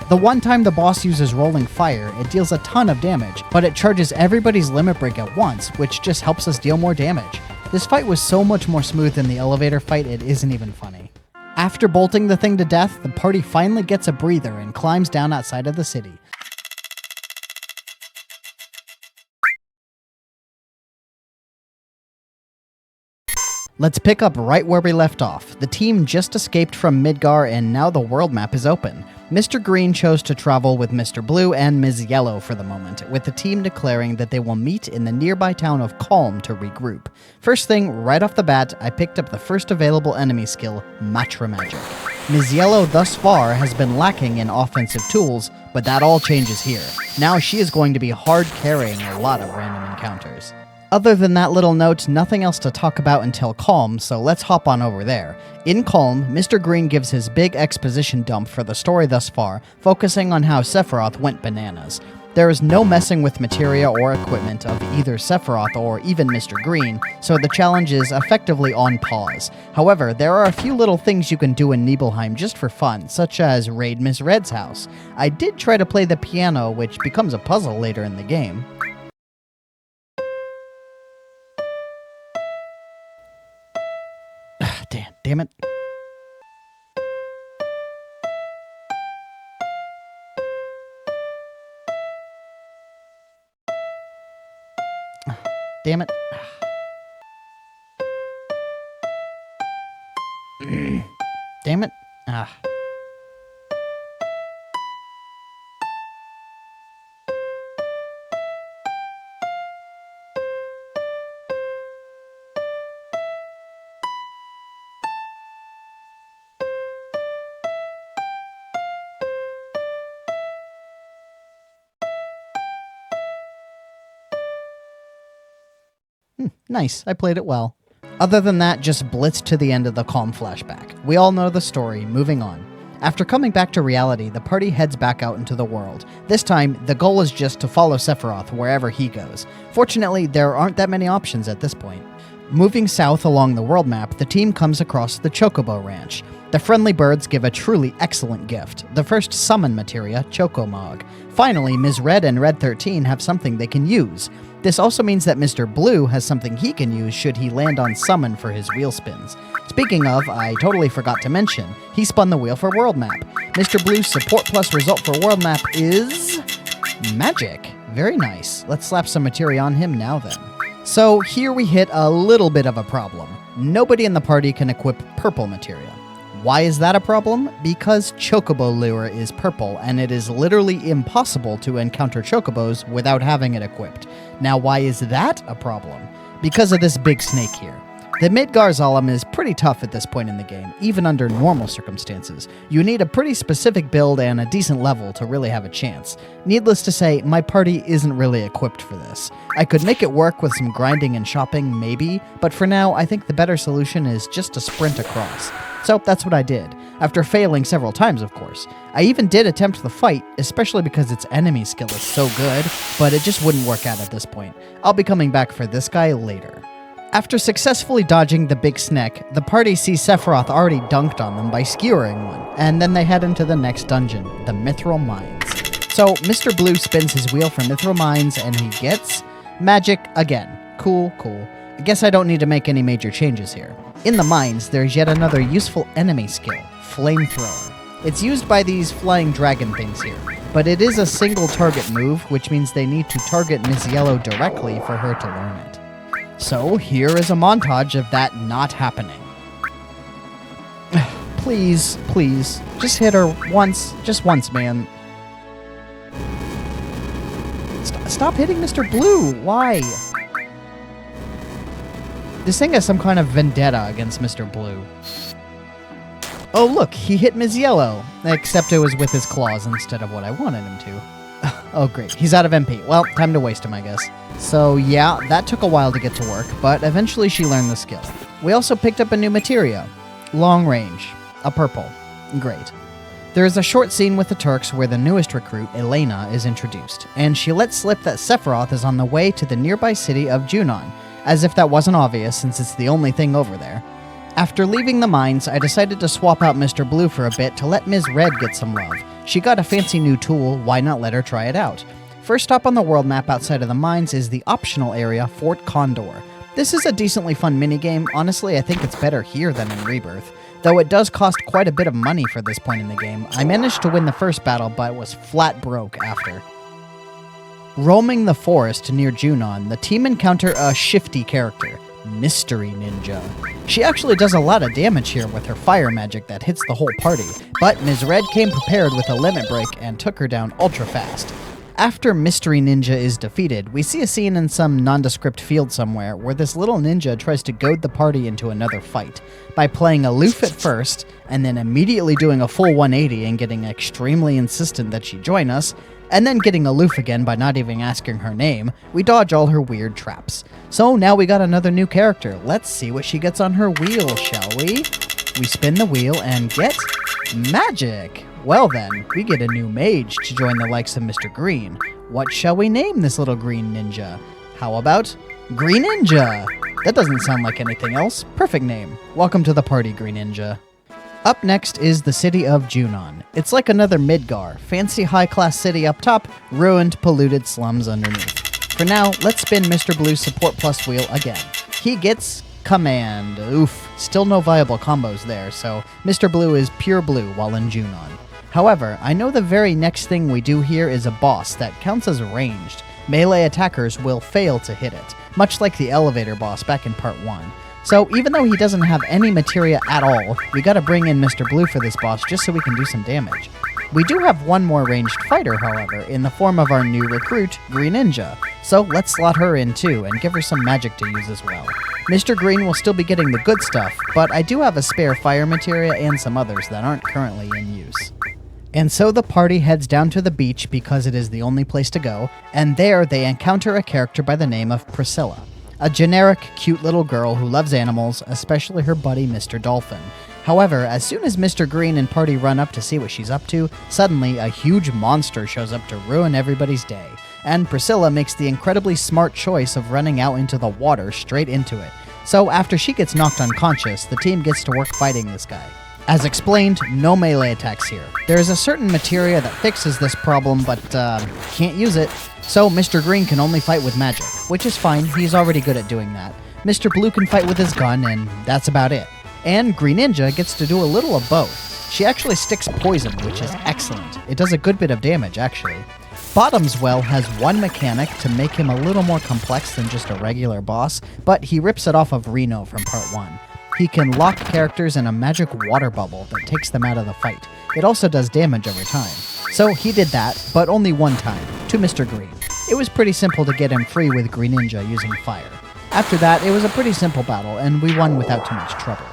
Speaker 1: The one time the boss uses Rolling Fire, it deals a ton of damage, but it charges everybody's Limit Break at once, which just helps us deal more damage. This fight was so much more smooth than the elevator fight, it isn't even funny. After bolting the thing to death, the party finally gets a breather and climbs down outside of the city. Let's pick up right where we left off. The team just escaped from Midgar and now the world map is open. Mr. Green chose to travel with Mr. Blue and Ms. Yellow for the moment, with the team declaring that they will meet in the nearby town of Calm to regroup. First thing, right off the bat, I picked up the first available enemy skill, Matra Magic. Ms. Yellow thus far has been lacking in offensive tools, but that all changes here. Now she is going to be hard carrying a lot of random encounters. Other than that little note, nothing else to talk about until Calm, so let's hop on over there. In Calm, Mr. Green gives his big exposition dump for the story thus far, focusing on how Sephiroth went bananas. There is no messing with materia or equipment of either Sephiroth or even Mr. Green, so the challenge is effectively on pause. However, there are a few little things you can do in Nibelheim just for fun, such as raid Miss Red's house. I did try to play the piano, which becomes a puzzle later in the game. Damn it. Damn it. Damn it. Nice, I played it well. Other than that, just blitz to the end of the Calm flashback. We all know the story, moving on. After coming back to reality, the party heads back out into the world. This time, the goal is just to follow Sephiroth wherever he goes. Fortunately, there aren't that many options at this point. Moving south along the world map, the team comes across the Chocobo Ranch. The friendly birds give a truly excellent gift, the first summon materia, Chocomog. Finally, Ms. Red and Red 13 have something they can use. This also means that Mr. Blue has something he can use should he land on summon for his wheel spins. Speaking of, I totally forgot to mention, he spun the wheel for world map. Mr. Blue's support plus result for world map is magic. Very nice. Let's slap some materia on him now then. So here we hit a little bit of a problem. Nobody in the party can equip purple materia. Why is that a problem? Because Chocobo Lure is purple, and it is literally impossible to encounter Chocobos without having it equipped. Now why is that a problem? Because of this big snake here. The Midgar Zalem is pretty tough at this point in the game, even under normal circumstances. You need a pretty specific build and a decent level to really have a chance. Needless to say, my party isn't really equipped for this. I could make it work with some grinding and shopping, maybe, but for now, I think the better solution is just to sprint across. So that's what I did, after failing several times, of course. I even did attempt the fight, especially because its enemy skill is so good, but it just wouldn't work out at this point. I'll be coming back for this guy later. After successfully dodging the big snake, the party sees Sephiroth already dunked on them by skewering one, and then they head into the next dungeon, the Mithril Mines. So Mr. Blue spins his wheel for Mithril Mines, and he gets magic again. Cool. I guess I don't need to make any major changes here. In the mines, there's yet another useful enemy skill, Flamethrower. It's used by these flying dragon things here, but it is a single target move, which means they need to target Ms. Yellow directly for her to learn it. So here is a montage of that not happening. Please, just hit her once, just once, man. Stop hitting Mr. Blue, why? This thing has some kind of vendetta against Mr. Blue. Oh look, he hit Ms. Yellow, except it was with his claws instead of what I wanted him to. Oh great, he's out of MP. Well, time to waste him, I guess. So yeah, that took a while to get to work, but eventually she learned the skill. We also picked up a new materia. Long range. A purple. Great. There is a short scene with the Turks where the newest recruit, Elena, is introduced, and she lets slip that Sephiroth is on the way to the nearby city of Junon, as if that wasn't obvious since it's the only thing over there. After leaving the mines, I decided to swap out Mr. Blue for a bit to let Ms. Red get some love. She got a fancy new tool, why not let her try it out? First stop on the world map outside of the mines is the optional area, Fort Condor. This is a decently fun minigame. Honestly, I think it's better here than in Rebirth. Though it does cost quite a bit of money for this point in the game. I managed to win the first battle, but was flat broke after. Roaming the forest near Junon, the team encounter a shifty character, Mystery Ninja. She actually does a lot of damage here with her fire magic that hits the whole party, but Ms. Red came prepared with a limit break and took her down ultra fast. After Mystery Ninja is defeated, we see a scene in some nondescript field somewhere where this little ninja tries to goad the party into another fight by playing aloof at first and then immediately doing a full 180 and getting extremely insistent that she join us, and then getting aloof again by not even asking her name. We dodge all her weird traps. So now we got another new character. Let's see what she gets on her wheel, shall we? We spin the wheel and get magic. Well then, we get a new mage to join the likes of Mr. Green. What shall we name this little green ninja? How about Green Ninja? That doesn't sound like anything else. Perfect name. Welcome to the party, Green Ninja. Up next is the city of Junon. It's like another Midgar. Fancy high-class city up top, ruined, polluted slums underneath. For now, let's spin Mr. Blue's support plus wheel again. He gets command. Oof, still no viable combos there, so Mr. Blue is pure blue while in Junon. However, I know the very next thing we do here is a boss that counts as ranged. Melee attackers will fail to hit it, much like the elevator boss back in part 1. So even though he doesn't have any materia at all, we gotta bring in Mr. Blue for this boss just so we can do some damage. We do have one more ranged fighter, however, in the form of our new recruit, Green Ninja. So let's slot her in too and give her some magic to use as well. Mr. Green will still be getting the good stuff, but I do have a spare fire materia and some others that aren't currently in use. And so the party heads down to the beach because it is the only place to go, and there they encounter a character by the name of Priscilla. A generic, cute little girl who loves animals, especially her buddy Mr. Dolphin. However, as soon as Mr. Green and party run up to see what she's up to, suddenly a huge monster shows up to ruin everybody's day. And Priscilla makes the incredibly smart choice of running out into the water straight into it. So after she gets knocked unconscious, the team gets to work fighting this guy. As explained, no melee attacks here. There is a certain materia that fixes this problem, but can't use it. So Mr. Green can only fight with magic, which is fine, he's already good at doing that. Mr. Blue can fight with his gun, and that's about it. And Green Ninja gets to do a little of both. She actually sticks poison, which is excellent. It does a good bit of damage, actually. Bottomswell has one mechanic to make him a little more complex than just a regular boss, but he rips it off of Reno from part 1. He can lock characters in a magic water bubble that takes them out of the fight. It also does damage every time. So he did that, but only one time, to Mr. Green. It was pretty simple to get him free with Green Ninja using fire. After that, it was a pretty simple battle, and we won without too much trouble.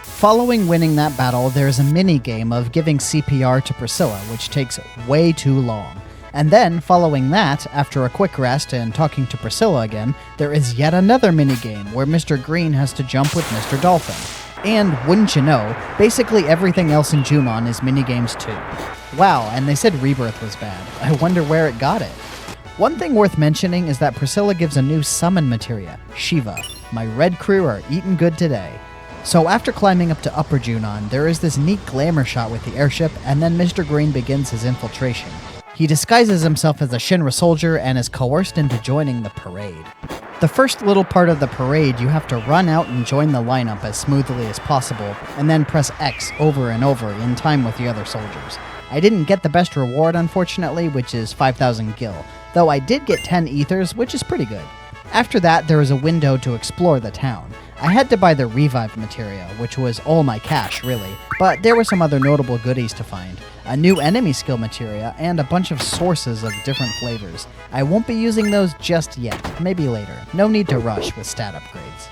Speaker 1: Following winning that battle, there's a mini-game of giving CPR to Priscilla, which takes way too long. And then, following that, after a quick rest and talking to Priscilla again, there is yet another minigame where Mr. Green has to jump with Mr. Dolphin. And, wouldn't you know, basically everything else in Junon is minigames too. Wow, and they said Rebirth was bad. I wonder where it got it. One thing worth mentioning is that Priscilla gives a new summon materia, Shiva. My red crew are eating good today. So after climbing up to Upper Junon, there is this neat glamour shot with the airship, and then Mr. Green begins his infiltration. He disguises himself as a Shinra soldier and is coerced into joining the parade. The first little part of the parade, you have to run out and join the lineup as smoothly as possible, and then press X over and over in time with the other soldiers. I didn't get the best reward, unfortunately, which is 5,000 gil, though I did get 10 ethers, which is pretty good. After that, there was a window to explore the town. I had to buy the Revive materia, which was all my cash, really, but there were some other notable goodies to find. A new enemy skill materia, and a bunch of sources of different flavors. I won't be using those just yet, maybe later. No need to rush with stat upgrades.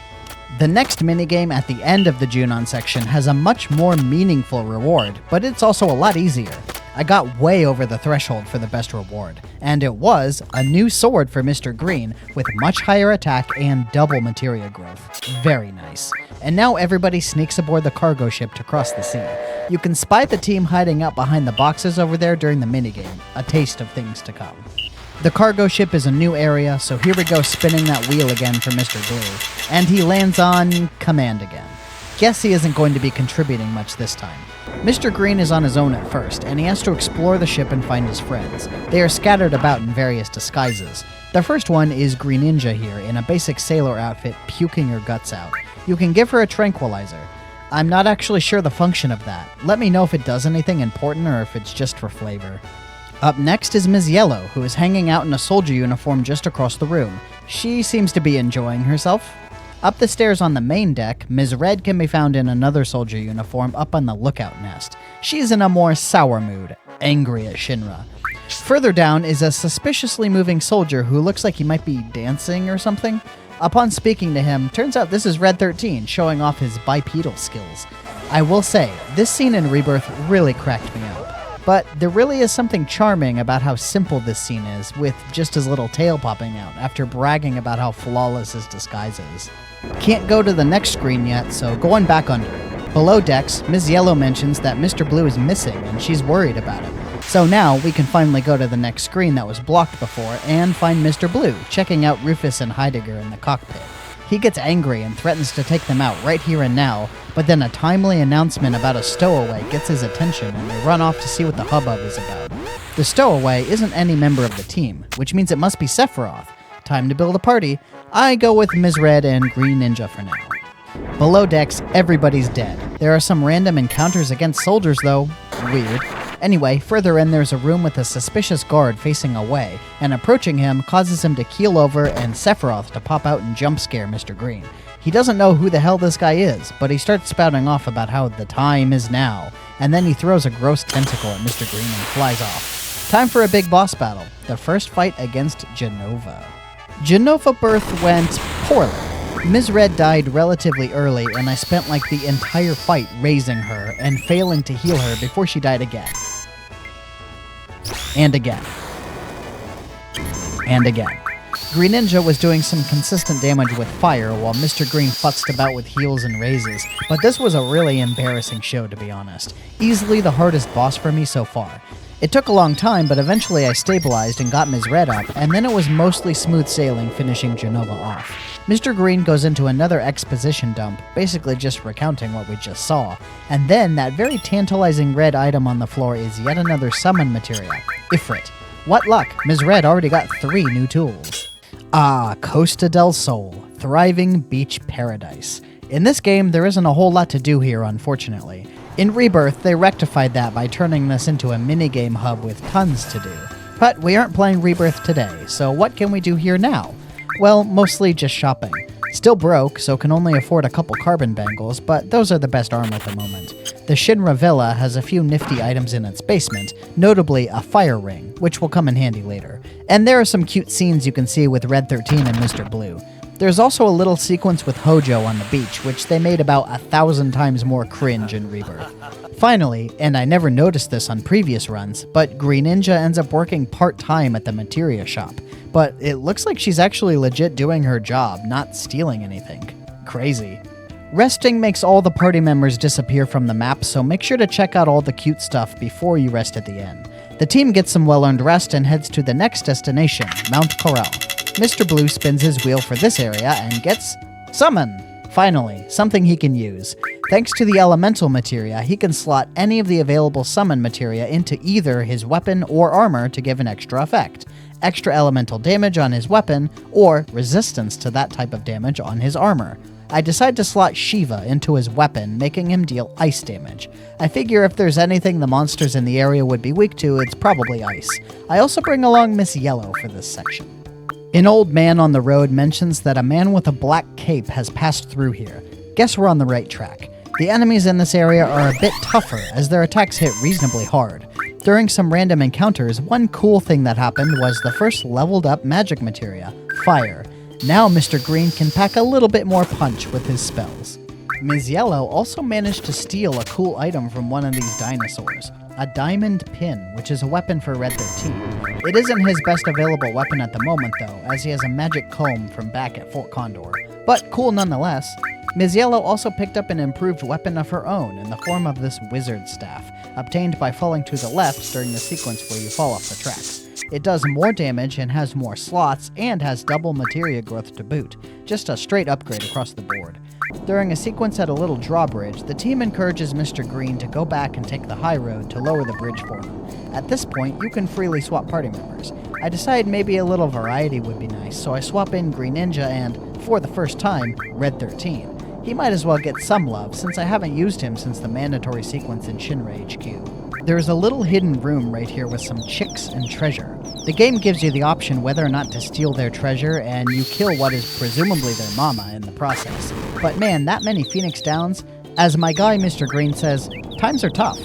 Speaker 1: The next minigame at the end of the Junon section has a much more meaningful reward, but it's also a lot easier. I got way over the threshold for the best reward, and it was a new sword for Mr. Green with much higher attack and double materia growth. Very nice. And now everybody sneaks aboard the cargo ship to cross the sea. You can spy the team hiding out behind the boxes over there during the minigame, a taste of things to come. The cargo ship is a new area, so here we go spinning that wheel again for Mr. Blue, and he lands on command again. Guess he isn't going to be contributing much this time. Mr. Green is on his own at first, and he has to explore the ship and find his friends. They are scattered about in various disguises. The first one is Green Ninja here, in a basic sailor outfit, puking her guts out. You can give her a tranquilizer. I'm not actually sure the function of that. Let me know if it does anything important or if it's just for flavor. Up next is Ms. Yellow, who is hanging out in a soldier uniform just across the room. She seems to be enjoying herself. Up the stairs on the main deck, Ms. Red can be found in another soldier uniform up on the lookout nest. She's in a more sour mood, angry at Shinra. Further down is a suspiciously moving soldier who looks like he might be dancing or something. Upon speaking to him, turns out this is Red 13, showing off his bipedal skills. I will say, this scene in Rebirth really cracked me up. But there really is something charming about how simple this scene is, with just his little tail popping out after bragging about how flawless his disguise is. Can't go to the next screen yet, so going back under. Below decks, Ms. Yellow mentions that Mr. Blue is missing and she's worried about him. So now we can finally go to the next screen that was blocked before and find Mr. Blue checking out Rufus and Heidegger in the cockpit. He gets angry and threatens to take them out right here and now, but then a timely announcement about a stowaway gets his attention and they run off to see what the hubbub is about. The stowaway isn't any member of the team, which means it must be Sephiroth. Time to build a party. I go with Ms. Red and Green Ninja for now. Below decks, everybody's dead. There are some random encounters against soldiers though. Weird. Anyway, further in there's a room with a suspicious guard facing away, and approaching him causes him to keel over and Sephiroth to pop out and jump scare Mr. Green. He doesn't know who the hell this guy is, but he starts spouting off about how the time is now, and then he throws a gross tentacle at Mr. Green and flies off. Time for a big boss battle, the first fight against Genova. Genova birth went poorly. Ms. Red died relatively early, and I spent like the entire fight raising her and failing to heal her before she died again. And again. And again. Green Ninja was doing some consistent damage with fire while Mr. Green futzed about with heals and raises, but this was a really embarrassing show to be honest. Easily the hardest boss for me so far. It took a long time, but eventually I stabilized and got Ms. Red up, and then it was mostly smooth sailing finishing Genova off. Mr. Green goes into another exposition dump, basically just recounting what we just saw, and then that very tantalizing red item on the floor is yet another summon materia, Ifrit. What luck, Ms. Red already got 3 new tools. Ah, Costa del Sol, thriving beach paradise. In this game, there isn't a whole lot to do here, unfortunately. In Rebirth, they rectified that by turning this into a minigame hub with tons to do. But we aren't playing Rebirth today, so what can we do here now? Well, mostly just shopping. Still broke, so can only afford a couple carbon bangles, but those are the best arm at the moment. The Shinra Villa has a few nifty items in its basement, notably a fire ring, which will come in handy later. And there are some cute scenes you can see with Red 13 and Mr. Blue. There's also a little sequence with Hojo on the beach, which they made about 1,000 times more cringe in Rebirth. Finally, and I never noticed this on previous runs, but Green Ninja ends up working part-time at the materia shop. But it looks like she's actually legit doing her job, not stealing anything. Crazy. Resting makes all the party members disappear from the map, so make sure to check out all the cute stuff before you rest at the end. The team gets some well-earned rest and heads to the next destination, Mount Corel. Mr. Blue spins his wheel for this area and gets Summon! Finally, something he can use. Thanks to the elemental materia, he can slot any of the available summon materia into either his weapon or armor to give an extra effect. Extra elemental damage on his weapon, or resistance to that type of damage on his armor. I decide to slot Shiva into his weapon, making him deal ice damage. I figure if there's anything the monsters in the area would be weak to, it's probably ice. I also bring along Miss Yellow for this section. An old man on the road mentions that a man with a black cape has passed through here. Guess we're on the right track. The enemies in this area are a bit tougher, as their attacks hit reasonably hard. During some random encounters, one cool thing that happened was the first leveled up magic materia, Fire. Now Mr. Green can pack a little bit more punch with his spells. Ms. Yellow also managed to steal a cool item from one of these dinosaurs. a diamond pin, which is a weapon for Red 13. It isn't his best available weapon at the moment though, as he has a magic comb from back at Fort Condor. But cool nonetheless. Ms. Yellow also picked up an improved weapon of her own in the form of this wizard staff, obtained by falling to the left during the sequence where you fall off the tracks. It does more damage and has more slots, and has double materia growth to boot. Just a straight upgrade across the board. During a sequence at a little drawbridge, the team encourages Mr. Green to go back and take the high road to lower the bridge for them. At this point, you can freely swap party members. I decide maybe a little variety would be nice, so I swap in Green Ninja and, for the first time, Red 13. He might as well get some love, since I haven't used him since the mandatory sequence in Shinra HQ. There is a little hidden room right here with some chicks and treasure. The game gives you the option whether or not to steal their treasure, and you kill what is presumably their mama in the process. But man, that many Phoenix Downs, as my guy Mr. Green says, times are tough.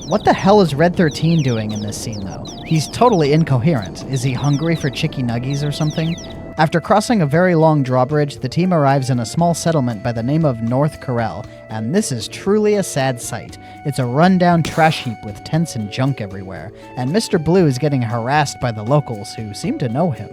Speaker 1: What the hell is Red 13 doing in this scene though? He's totally incoherent. Is he hungry for chicky nuggies or something? After crossing a very long drawbridge, the team arrives in a small settlement by the name of North Corel, and this is truly a sad sight. It's a rundown trash heap with tents and junk everywhere, and Mr. Blue is getting harassed by the locals who seem to know him.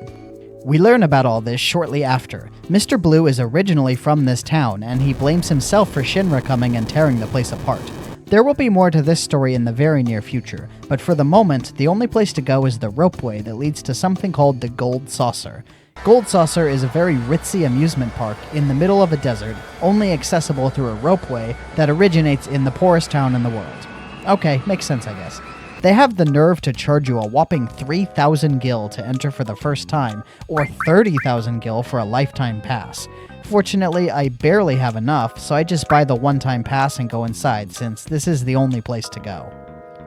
Speaker 1: We learn about all this shortly after. Mr. Blue is originally from this town, and he blames himself for Shinra coming and tearing the place apart. There will be more to this story in the very near future, but for the moment, the only place to go is the ropeway that leads to something called the Gold Saucer. Gold Saucer is a very ritzy amusement park in the middle of a desert, only accessible through a ropeway that originates in the poorest town in the world. Okay, makes sense I guess. They have the nerve to charge you a whopping 3,000 gil to enter for the first time, or 30,000 gil for a lifetime pass. Fortunately, I barely have enough, so I just buy the one-time pass and go inside, since this is the only place to go.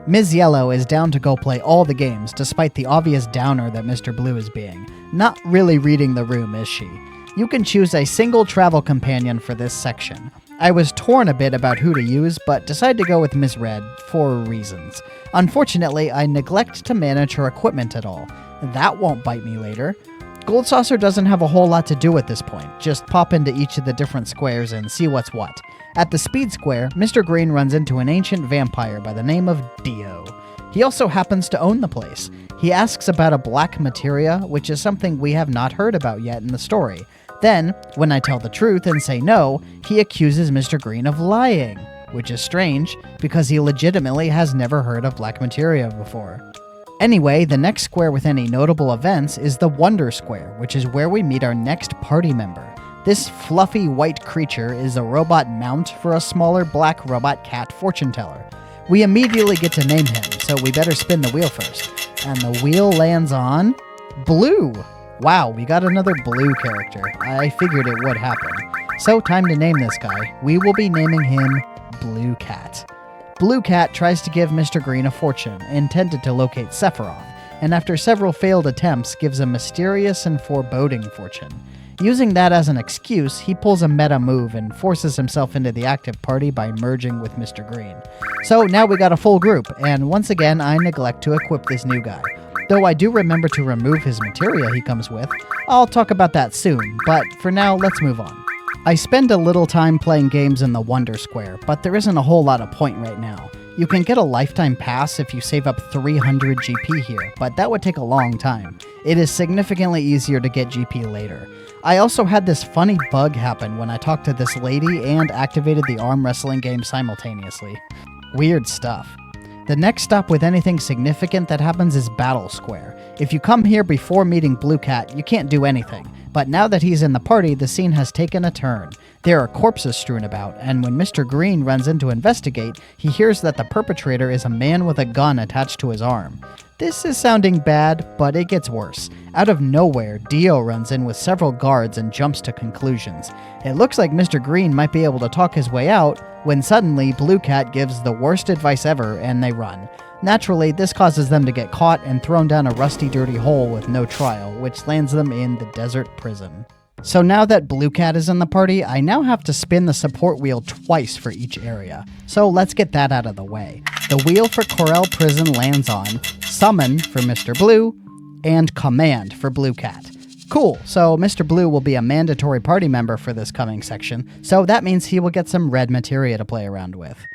Speaker 1: Ms. Yellow is down to go play all the games, despite the obvious downer that Mr. Blue is being. Not really reading the room, is she? You can choose a single travel companion for this section. I was torn a bit about who to use, but decided to go with Ms. Red, for reasons. Unfortunately, I neglect to manage her equipment at all. That won't bite me later. Gold Saucer doesn't have a whole lot to do at this point, just pop into each of the different squares and see what's what. At the Speed Square, Mr. Green runs into an ancient vampire by the name of Dio. He also happens to own the place. He asks about a black materia, which is something we have not heard about yet in the story. Then, when I tell the truth and say no, he accuses Mr. Green of lying, which is strange, because he legitimately has never heard of black materia before. Anyway, the next square with any notable events is the Wonder Square, which is where we meet our next party member. This fluffy white creature is a robot mount for a smaller black robot cat fortune teller. We immediately get to name him, so we better spin the wheel first. And the wheel lands on... Blue! Wow, we got another blue character. I figured it would happen. So time to name this guy. We will be naming him Blue Cat. Blue Cat tries to give Mr. Green a fortune, intended to locate Sephiroth, and after several failed attempts gives a mysterious and foreboding fortune. Using that as an excuse, he pulls a meta move and forces himself into the active party by merging with Mr. Green. So now we got a full group, and once again I neglect to equip this new guy. Though I do remember to remove his materia he comes with. I'll talk about that soon, but for now let's move on. I spend a little time playing games in the Wonder Square, but there isn't a whole lot of point right now. You can get a lifetime pass if you save up 300 GP here, but that would take a long time. It is significantly easier to get GP later. I also had this funny bug happen when I talked to this lady and activated the arm wrestling game simultaneously. Weird stuff. The next stop with anything significant that happens is Battle Square. If you come here before meeting Blue Cat, you can't do anything. But now that he's in the party, the scene has taken a turn. There are corpses strewn about, and when Mr. Green runs in to investigate, he hears that the perpetrator is a man with a gun attached to his arm. This is sounding bad, but it gets worse. Out of nowhere, Dio runs in with several guards and jumps to conclusions. It looks like Mr. Green might be able to talk his way out, when suddenly Blue Cat gives the worst advice ever and they run. Naturally, this causes them to get caught and thrown down a rusty, dirty hole with no trial, which lands them in the desert prison. So now that Blue Cat is in the party, I now have to spin the support wheel twice for each area. So let's get that out of the way. The wheel for Corel Prison lands on Summon for Mr. Blue and Command for Blue Cat. Cool, so Mr. Blue will be a mandatory party member for this coming section, so that means he will get some red materia to play around with.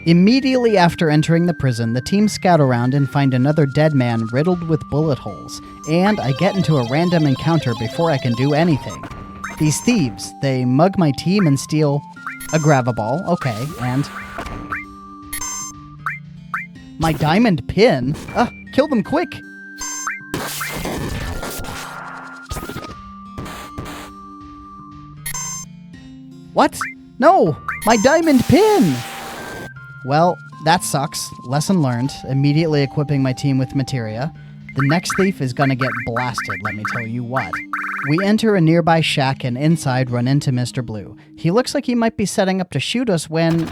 Speaker 1: Immediately after entering the prison, the team scout around and find another dead man riddled with bullet holes, and I get into a random encounter before I can do anything. These thieves, they mug my team and steal a grab-a-ball, okay, and my diamond pin? Kill them quick! What? No! My diamond pin! Well, that sucks. Lesson learned. Immediately equipping my team with materia. The next thief is gonna get blasted, let me tell you what. We enter a nearby shack and inside run into Mr. Blue. He looks like he might be setting up to shoot us when...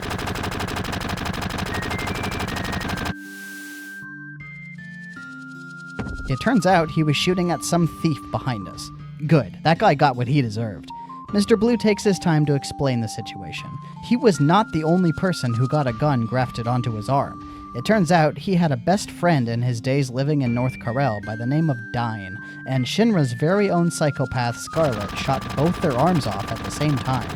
Speaker 1: It turns out he was shooting at some thief behind us. Good, that guy got what he deserved. Mr. Blue takes his time to explain the situation. He was not the only person who got a gun grafted onto his arm. It turns out he had a best friend in his days living in North Karel by the name of Dine, and Shinra's very own psychopath Scarlet shot both their arms off at the same time.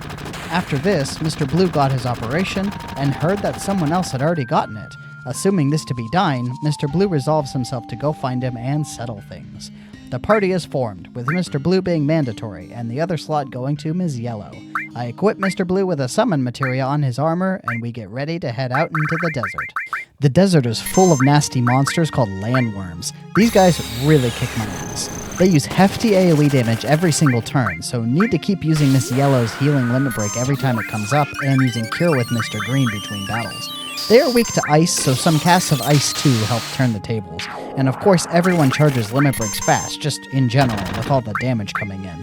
Speaker 1: After this, Mr. Blue got his operation and heard that someone else had already gotten it. Assuming this to be Dine, Mr. Blue resolves himself to go find him and settle things. The party is formed, with Mr. Blue being mandatory, and the other slot going to Ms. Yellow. I equip Mr. Blue with a summon materia on his armor, and we get ready to head out into the desert. The desert is full of nasty monsters called landworms. These guys really kick my ass. They use hefty AoE damage every single turn, so need to keep using Miss Yellow's healing limit break every time it comes up, and using Cure with Mr. Green between battles. They are weak to ice, so some casts of ice too help turn the tables. And of course, everyone charges limit breaks fast, just in general, with all the damage coming in.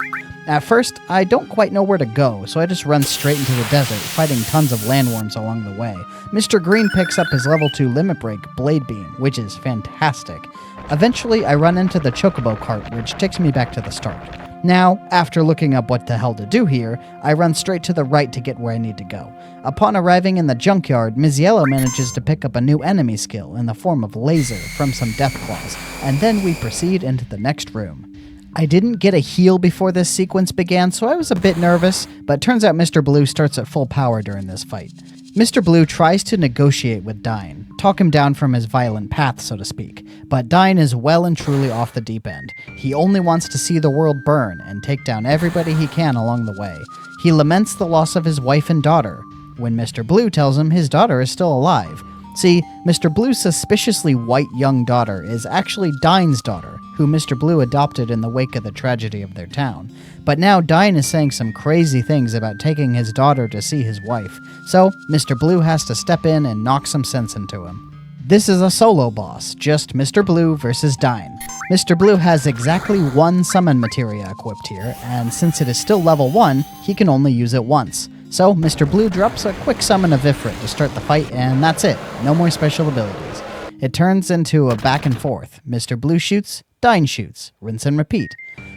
Speaker 1: At first, I don't quite know where to go, so I just run straight into the desert, fighting tons of landworms along the way. Mr. Green picks up his level 2 limit break, Blade Beam, which is fantastic. Eventually, I run into the Chocobo cart, which takes me back to the start. Now, after looking up what the hell to do here, I run straight to the right to get where I need to go. Upon arriving in the junkyard, Ms. Yellow manages to pick up a new enemy skill in the form of laser from some death claws, and then we proceed into the next room. I didn't get a heal before this sequence began, so I was a bit nervous, but turns out Mr. Blue starts at full power during this fight. Mr. Blue tries to negotiate with Dine, talk him down from his violent path, so to speak, but Dine is well and truly off the deep end. He only wants to see the world burn and take down everybody he can along the way. He laments the loss of his wife and daughter, when Mr. Blue tells him his daughter is still alive. See, Mr. Blue's suspiciously white young daughter is actually Dine's daughter, who Mr. Blue adopted in the wake of the tragedy of their town. But now Dine is saying some crazy things about taking his daughter to see his wife, so Mr. Blue has to step in and knock some sense into him. This is a solo boss, just Mr. Blue versus Dine. Mr. Blue has exactly one summon materia equipped here, and since it is still level 1, he can only use it once. So Mr. Blue drops a quick summon of Ifrit to start the fight, and that's it. No more special abilities. It turns into a back and forth. Mr. Blue shoots, Dine shoots, rinse and repeat.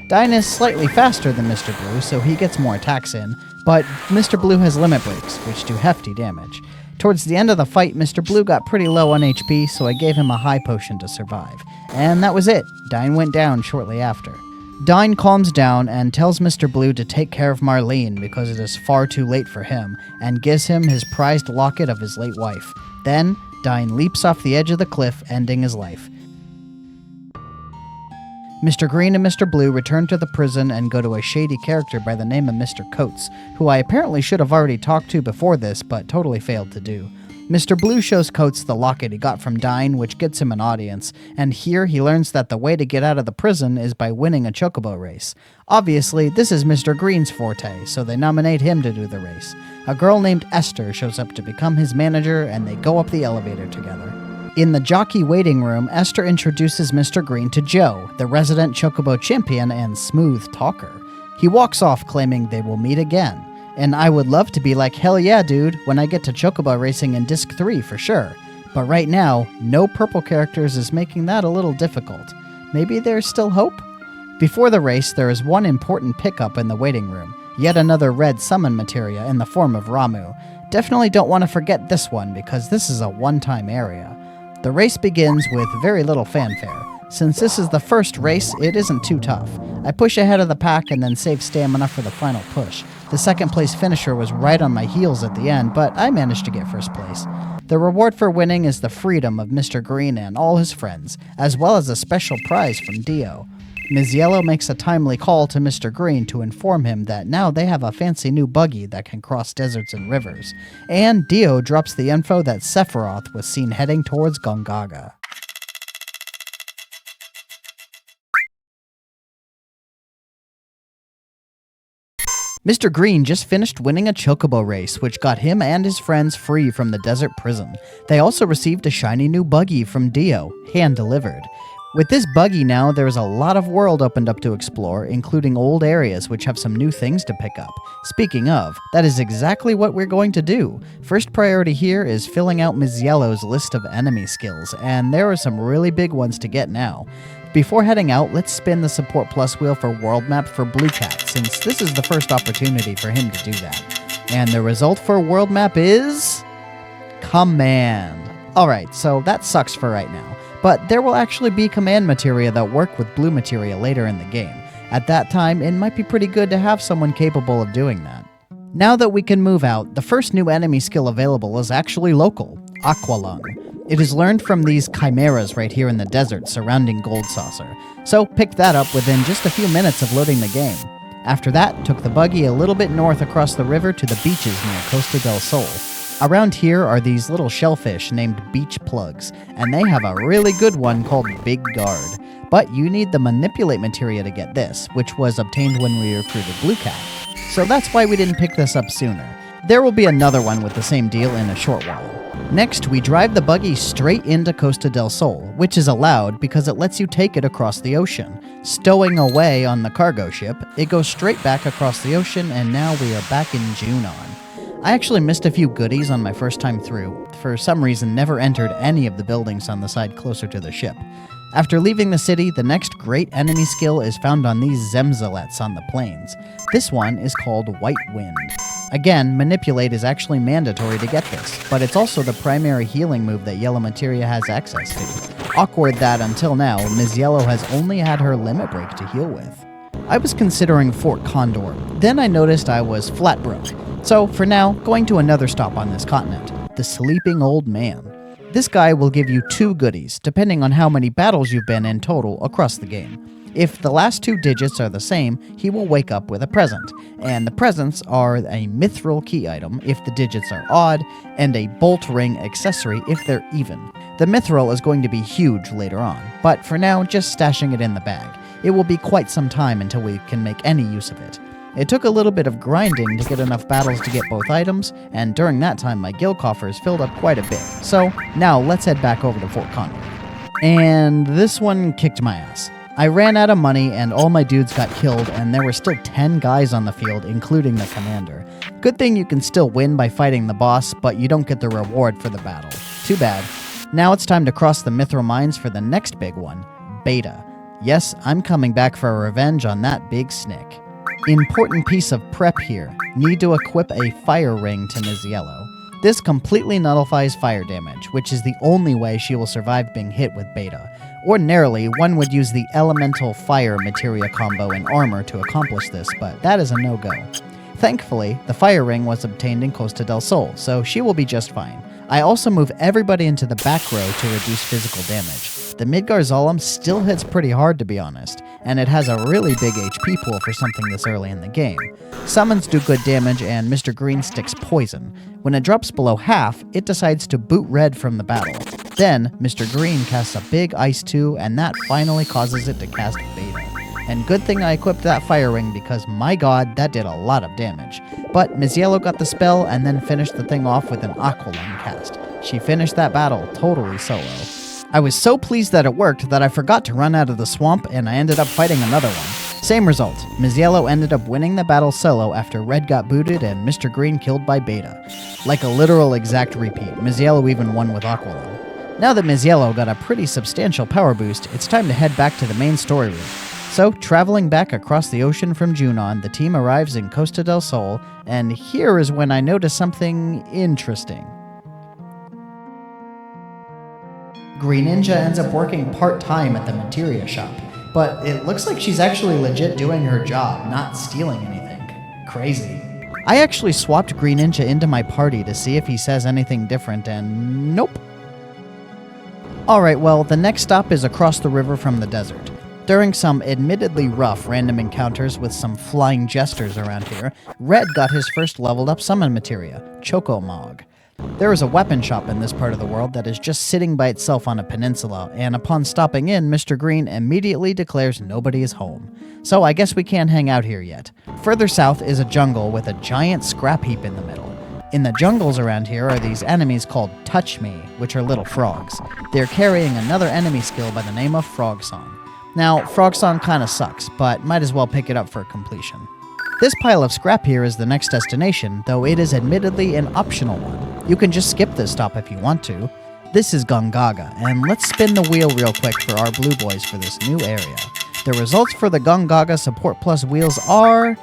Speaker 1: Dine is slightly faster than Mr. Blue, so he gets more attacks in, but Mr. Blue has limit breaks, which do hefty damage. Towards the end of the fight, Mr. Blue got pretty low on HP, so I gave him a high potion to survive. And that was it. Dine went down shortly after. Dine calms down and tells Mr. Blue to take care of Marlene because it is far too late for him, and gives him his prized locket of his late wife. Then, Dine leaps off the edge of the cliff, ending his life. Mr. Green and Mr. Blue return to the prison and go to a shady character by the name of Mr. Coates, who I apparently should have already talked to before this, but totally failed to do. Mr. Blue shows Coates the locket he got from Dine, which gets him an audience, and here he learns that the way to get out of the prison is by winning a chocobo race. Obviously, this is Mr. Green's forte, so they nominate him to do the race. A girl named Esther shows up to become his manager, and they go up the elevator together. In the jockey waiting room, Esther introduces Mr. Green to Joe, the resident chocobo champion and smooth talker. He walks off claiming they will meet again. And I would love to be like, hell yeah, dude, when I get to chocobo racing in Disc 3 for sure. But right now, no purple characters is making that a little difficult. Maybe there's still hope? Before the race, there is one important pickup in the waiting room. Yet another red summon materia in the form of Ramu. Definitely don't want to forget this one because this is a one-time area. The race begins with very little fanfare. Since this is the first race, it isn't too tough. I push ahead of the pack and then save stamina for the final push. The second place finisher was right on my heels at the end, but I managed to get first place. The reward for winning is the freedom of Mr. Green and all his friends, as well as a special prize from Dio. Ms. Yellow makes a timely call to Mr. Green to inform him that now they have a fancy new buggy that can cross deserts and rivers. And Dio drops the info that Sephiroth was seen heading towards Gongaga. Mr. Green just finished winning a chocobo race, which got him and his friends free from the desert prison. They also received a shiny new buggy from Dio, hand-delivered. With this buggy now, there is a lot of world opened up to explore, including old areas which have some new things to pick up. Speaking of, that is exactly what we're going to do. First priority here is filling out Ms. Yellow's list of enemy skills, and there are some really big ones to get now. Before heading out, let's spin the Support Plus wheel for World Map for Blue Cat, since this is the first opportunity for him to do that. And the result for World Map is... Command. Alright, so that sucks for right now. But there will actually be command materia that work with blue materia later in the game. At that time, it might be pretty good to have someone capable of doing that. Now that we can move out, the first new enemy skill available is actually local, Aqualung. It is learned from these chimeras right here in the desert surrounding Gold Saucer, so picked that up within just a few minutes of loading the game. After that, took the buggy a little bit north across the river to the beaches near Costa del Sol. Around here are these little shellfish named beach plugs, and they have a really good one called Big Guard. But you need the manipulate materia to get this, which was obtained when we recruited Blue Cat. So that's why we didn't pick this up sooner. There will be another one with the same deal in a short while. Next, we drive the buggy straight into Costa del Sol, which is allowed because it lets you take it across the ocean. Stowing away on the cargo ship, it goes straight back across the ocean, and now we are back in Junon. I actually missed a few goodies on my first time through. For some reason, never entered any of the buildings on the side closer to the ship. After leaving the city, the next great enemy skill is found on these Zemzalets on the plains. This one is called White Wind. Again, Manipulate is actually mandatory to get this, but it's also the primary healing move that Yellow Materia has access to. Awkward that until now, Ms. Yellow has only had her limit break to heal with. I was considering Fort Condor, then I noticed I was flat broke. So, for now, going to another stop on this continent, the Sleeping Old Man. This guy will give you 2 goodies, depending on how many battles you've been in total across the game. If the last 2 digits are the same, he will wake up with a present, and the presents are a mithril key item if the digits are odd, and a bolt ring accessory if they're even. The mithril is going to be huge later on, but for now, just stashing it in the bag. It will be quite some time until we can make any use of it. It took a little bit of grinding to get enough battles to get both items, and during that time my guild coffers filled up quite a bit. So now let's head back over to Fort Condor. And this one kicked my ass. I ran out of money and all my dudes got killed, and there were still 10 guys on the field, including the commander. Good thing you can still win by fighting the boss, but you don't get the reward for the battle. Too bad. Now it's time to cross the Mithril Mines for the next big one, Beta. Yes, I'm coming back for a revenge on that big snick. Important piece of prep here. Need to equip a fire ring to Ms. Yellow. This completely nullifies fire damage, which is the only way she will survive being hit with Beta. Ordinarily, one would use the elemental fire materia combo in armor to accomplish this, but that is a no-go. Thankfully, the fire ring was obtained in Costa del Sol, so she will be just fine. I also move everybody into the back row to reduce physical damage. The Midgar Zolom still hits pretty hard, to be honest, and it has a really big HP pool for something this early in the game. Summons do good damage, and Mr. Green sticks poison. When it drops below half, it decides to boot red from the battle. Then, Mr. Green casts a big Ice 2, and that finally causes it to cast Beta. And good thing I equipped that fire ring because, my god, that did a lot of damage. But Ms. Yellow got the spell and then finished the thing off with an Aqualung cast. She finished that battle totally solo. I was so pleased that it worked that I forgot to run out of the swamp and I ended up fighting another one. Same result. Ms. Yellow ended up winning the battle solo after Red got booted and Mr. Green killed by Beta. Like a literal exact repeat, Ms. Yellow even won with Aqualung. Now that Ms. Yellow got a pretty substantial power boost, it's time to head back to the main story route. So, traveling back across the ocean from Junon, the team arrives in Costa del Sol, and here is when I notice something interesting. Green Ninja ends up working part-time at the materia shop, but it looks like she's actually legit doing her job, not stealing anything. Crazy. I actually swapped Green Ninja into my party to see if he says anything different, and nope. Alright, well, the next stop is across the river from the desert. During some admittedly rough random encounters with some flying jesters around here, Red got his first leveled up summon materia, Chocomog. There is a weapon shop in this part of the world that is just sitting by itself on a peninsula, and upon stopping in, Mr. Green immediately declares nobody is home. So I guess we can't hang out here yet. Further south is a jungle with a giant scrap heap in the middle. In the jungles around here are these enemies called Touch Me, which are little frogs. They're carrying another enemy skill by the name of Frog Song. Now, Frog Song kinda sucks, but might as well pick it up for completion. This pile of scrap here is the next destination, though it is admittedly an optional one. You can just skip this stop if you want to. This is Gungaga, and let's spin the wheel real quick for our blue boys for this new area. The results for the Gungaga Support Plus wheels are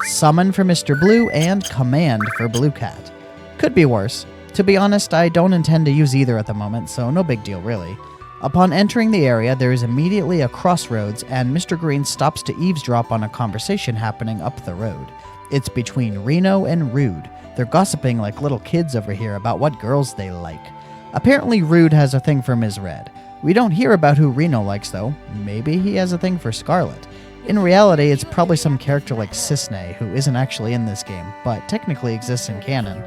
Speaker 1: Summon for Mr. Blue and Command for Blue Cat. Could be worse. To be honest, I don't intend to use either at the moment, so no big deal really. Upon entering the area, there is immediately a crossroads, and Mr. Green stops to eavesdrop on a conversation happening up the road. It's between Reno and Rude. They're gossiping like little kids over here about what girls they like. Apparently Rude has a thing for Ms. Red. We don't hear about who Reno likes though. Maybe he has a thing for Scarlet. In reality, it's probably some character like Cisne, who isn't actually in this game, but technically exists in canon.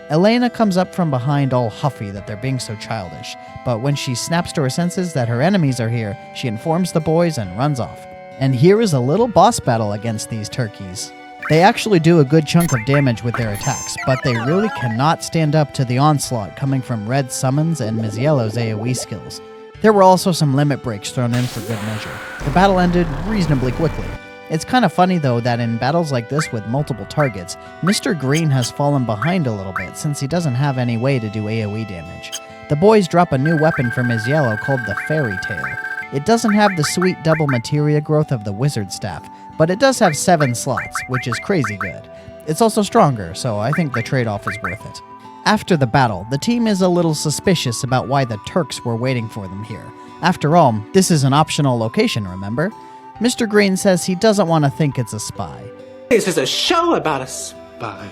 Speaker 1: Elena comes up from behind all huffy that they're being so childish, but when she snaps to her senses that her enemies are here, she informs the boys and runs off. And here is a little boss battle against these turkeys. They actually do a good chunk of damage with their attacks, but they really cannot stand up to the onslaught coming from Red's summons and Ms. Yellow's AoE skills. There were also some limit breaks thrown in for good measure. The battle ended reasonably quickly. It's kind of funny though that in battles like this with multiple targets, Mr. Green has fallen behind a little bit since he doesn't have any way to do AoE damage. The boys drop a new weapon for Ms. Yellow called the Fairy Tail. It doesn't have the sweet double materia growth of the Wizard Staff, but it does have 7 slots, which is crazy good. It's also stronger, so I think the trade-off is worth it. After the battle, the team is a little suspicious about why the Turks were waiting for them here. After all, this is an optional location, remember? Mr. Green says he doesn't want to think it's a spy.
Speaker 2: This is a show about a spy.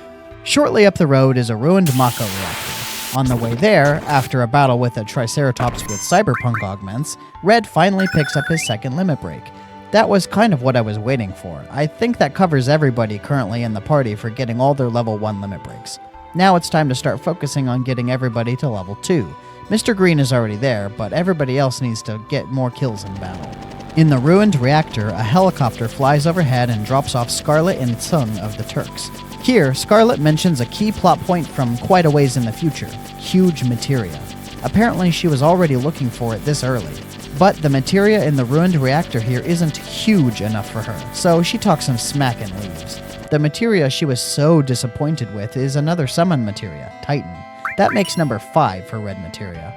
Speaker 1: Shortly up the road is a ruined Mako reactor. On the way there, after a battle with a Triceratops with cyberpunk augments, Red finally picks up his second limit break. That was kind of what I was waiting for. I think that covers everybody currently in the party for getting all their level 1 limit breaks. Now it's time to start focusing on getting everybody to level 2. Mr. Green is already there, but everybody else needs to get more kills in battle. In the ruined reactor, a helicopter flies overhead and drops off Scarlet and Tsung of the Turks. Here, Scarlet mentions a key plot point from quite a ways in the future, huge materia. Apparently she was already looking for it this early. But the materia in the ruined reactor here isn't huge enough for her, so she talks some smack and leaves. The materia she was so disappointed with is another summon materia, Titan. That makes number 5 for red materia.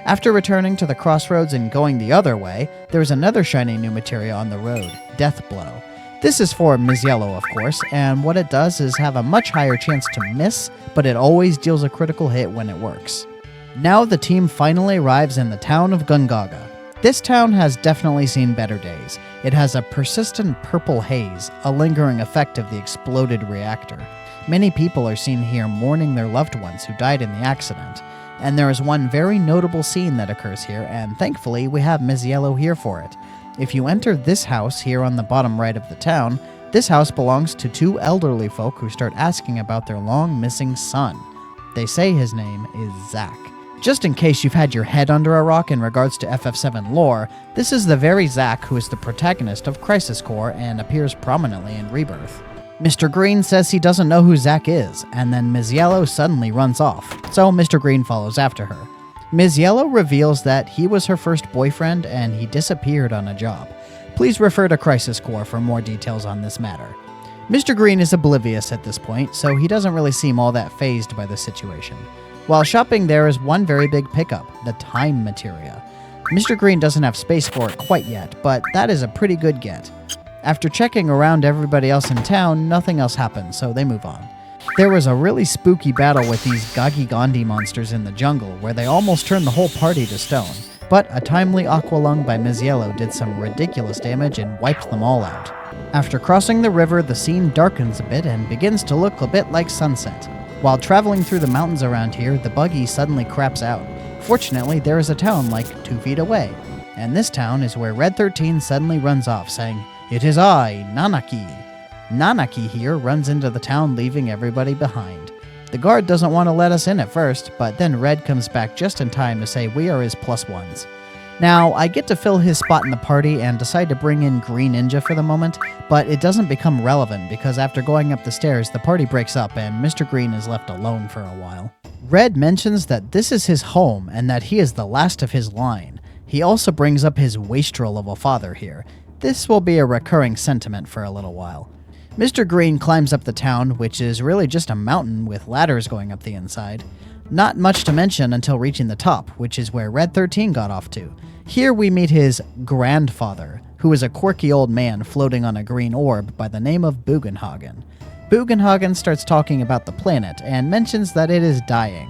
Speaker 1: After returning to the crossroads and going the other way, there's another shiny new materia on the road, Death Blow. This is for Ms. Yellow, of course, and what it does is have a much higher chance to miss, but it always deals a critical hit when it works. Now the team finally arrives in the town of Gungaga. This town has definitely seen better days. It has a persistent purple haze, a lingering effect of the exploded reactor. Many people are seen here mourning their loved ones who died in the accident. And there is one very notable scene that occurs here, and thankfully we have Ms. Yellow here for it. If you enter this house here on the bottom right of the town, this house belongs to 2 elderly folk who start asking about their long missing son. They say his name is Zack. Just in case you've had your head under a rock in regards to FF7 lore, this is the very Zack who is the protagonist of Crisis Core and appears prominently in Rebirth. Mr. Green says he doesn't know who Zack is, and then Ms. Yellow suddenly runs off, so Mr. Green follows after her. Ms. Yellow reveals that he was her first boyfriend and he disappeared on a job. Please refer to Crisis Core for more details on this matter. Mr. Green is oblivious at this point, so he doesn't really seem all that fazed by the situation. While shopping, there is one very big pickup, the Time Materia. Mr. Green doesn't have space for it quite yet, but that is a pretty good get. After checking around everybody else in town, nothing else happens, so they move on. There was a really spooky battle with these Gagi Gandhi monsters in the jungle where they almost turned the whole party to stone, but a timely Aqualung by Ms. Yellow did some ridiculous damage and wiped them all out. After crossing the river, the scene darkens a bit and begins to look a bit like sunset. While traveling through the mountains around here, the buggy suddenly craps out. Fortunately, there is a town like 2 feet away, and this town is where Red 13 suddenly runs off, saying, "It is I, Nanaki." Nanaki here runs into the town, leaving everybody behind. The guard doesn't want to let us in at first, but then Red comes back just in time to say we are his +1s. Now, I get to fill his spot in the party and decide to bring in Green Ninja for the moment, but it doesn't become relevant because after going up the stairs, the party breaks up and Mr. Green is left alone for a while. Red mentions that this is his home and that he is the last of his line. He also brings up his wastrel of a father here. This will be a recurring sentiment for a little while. Mr. Green climbs up the town, which is really just a mountain with ladders going up the inside. Not much to mention until reaching the top, which is where Red 13 got off to. Here we meet his grandfather, who is a quirky old man floating on a green orb by the name of Bugenhagen. Bugenhagen starts talking about the planet and mentions that it is dying.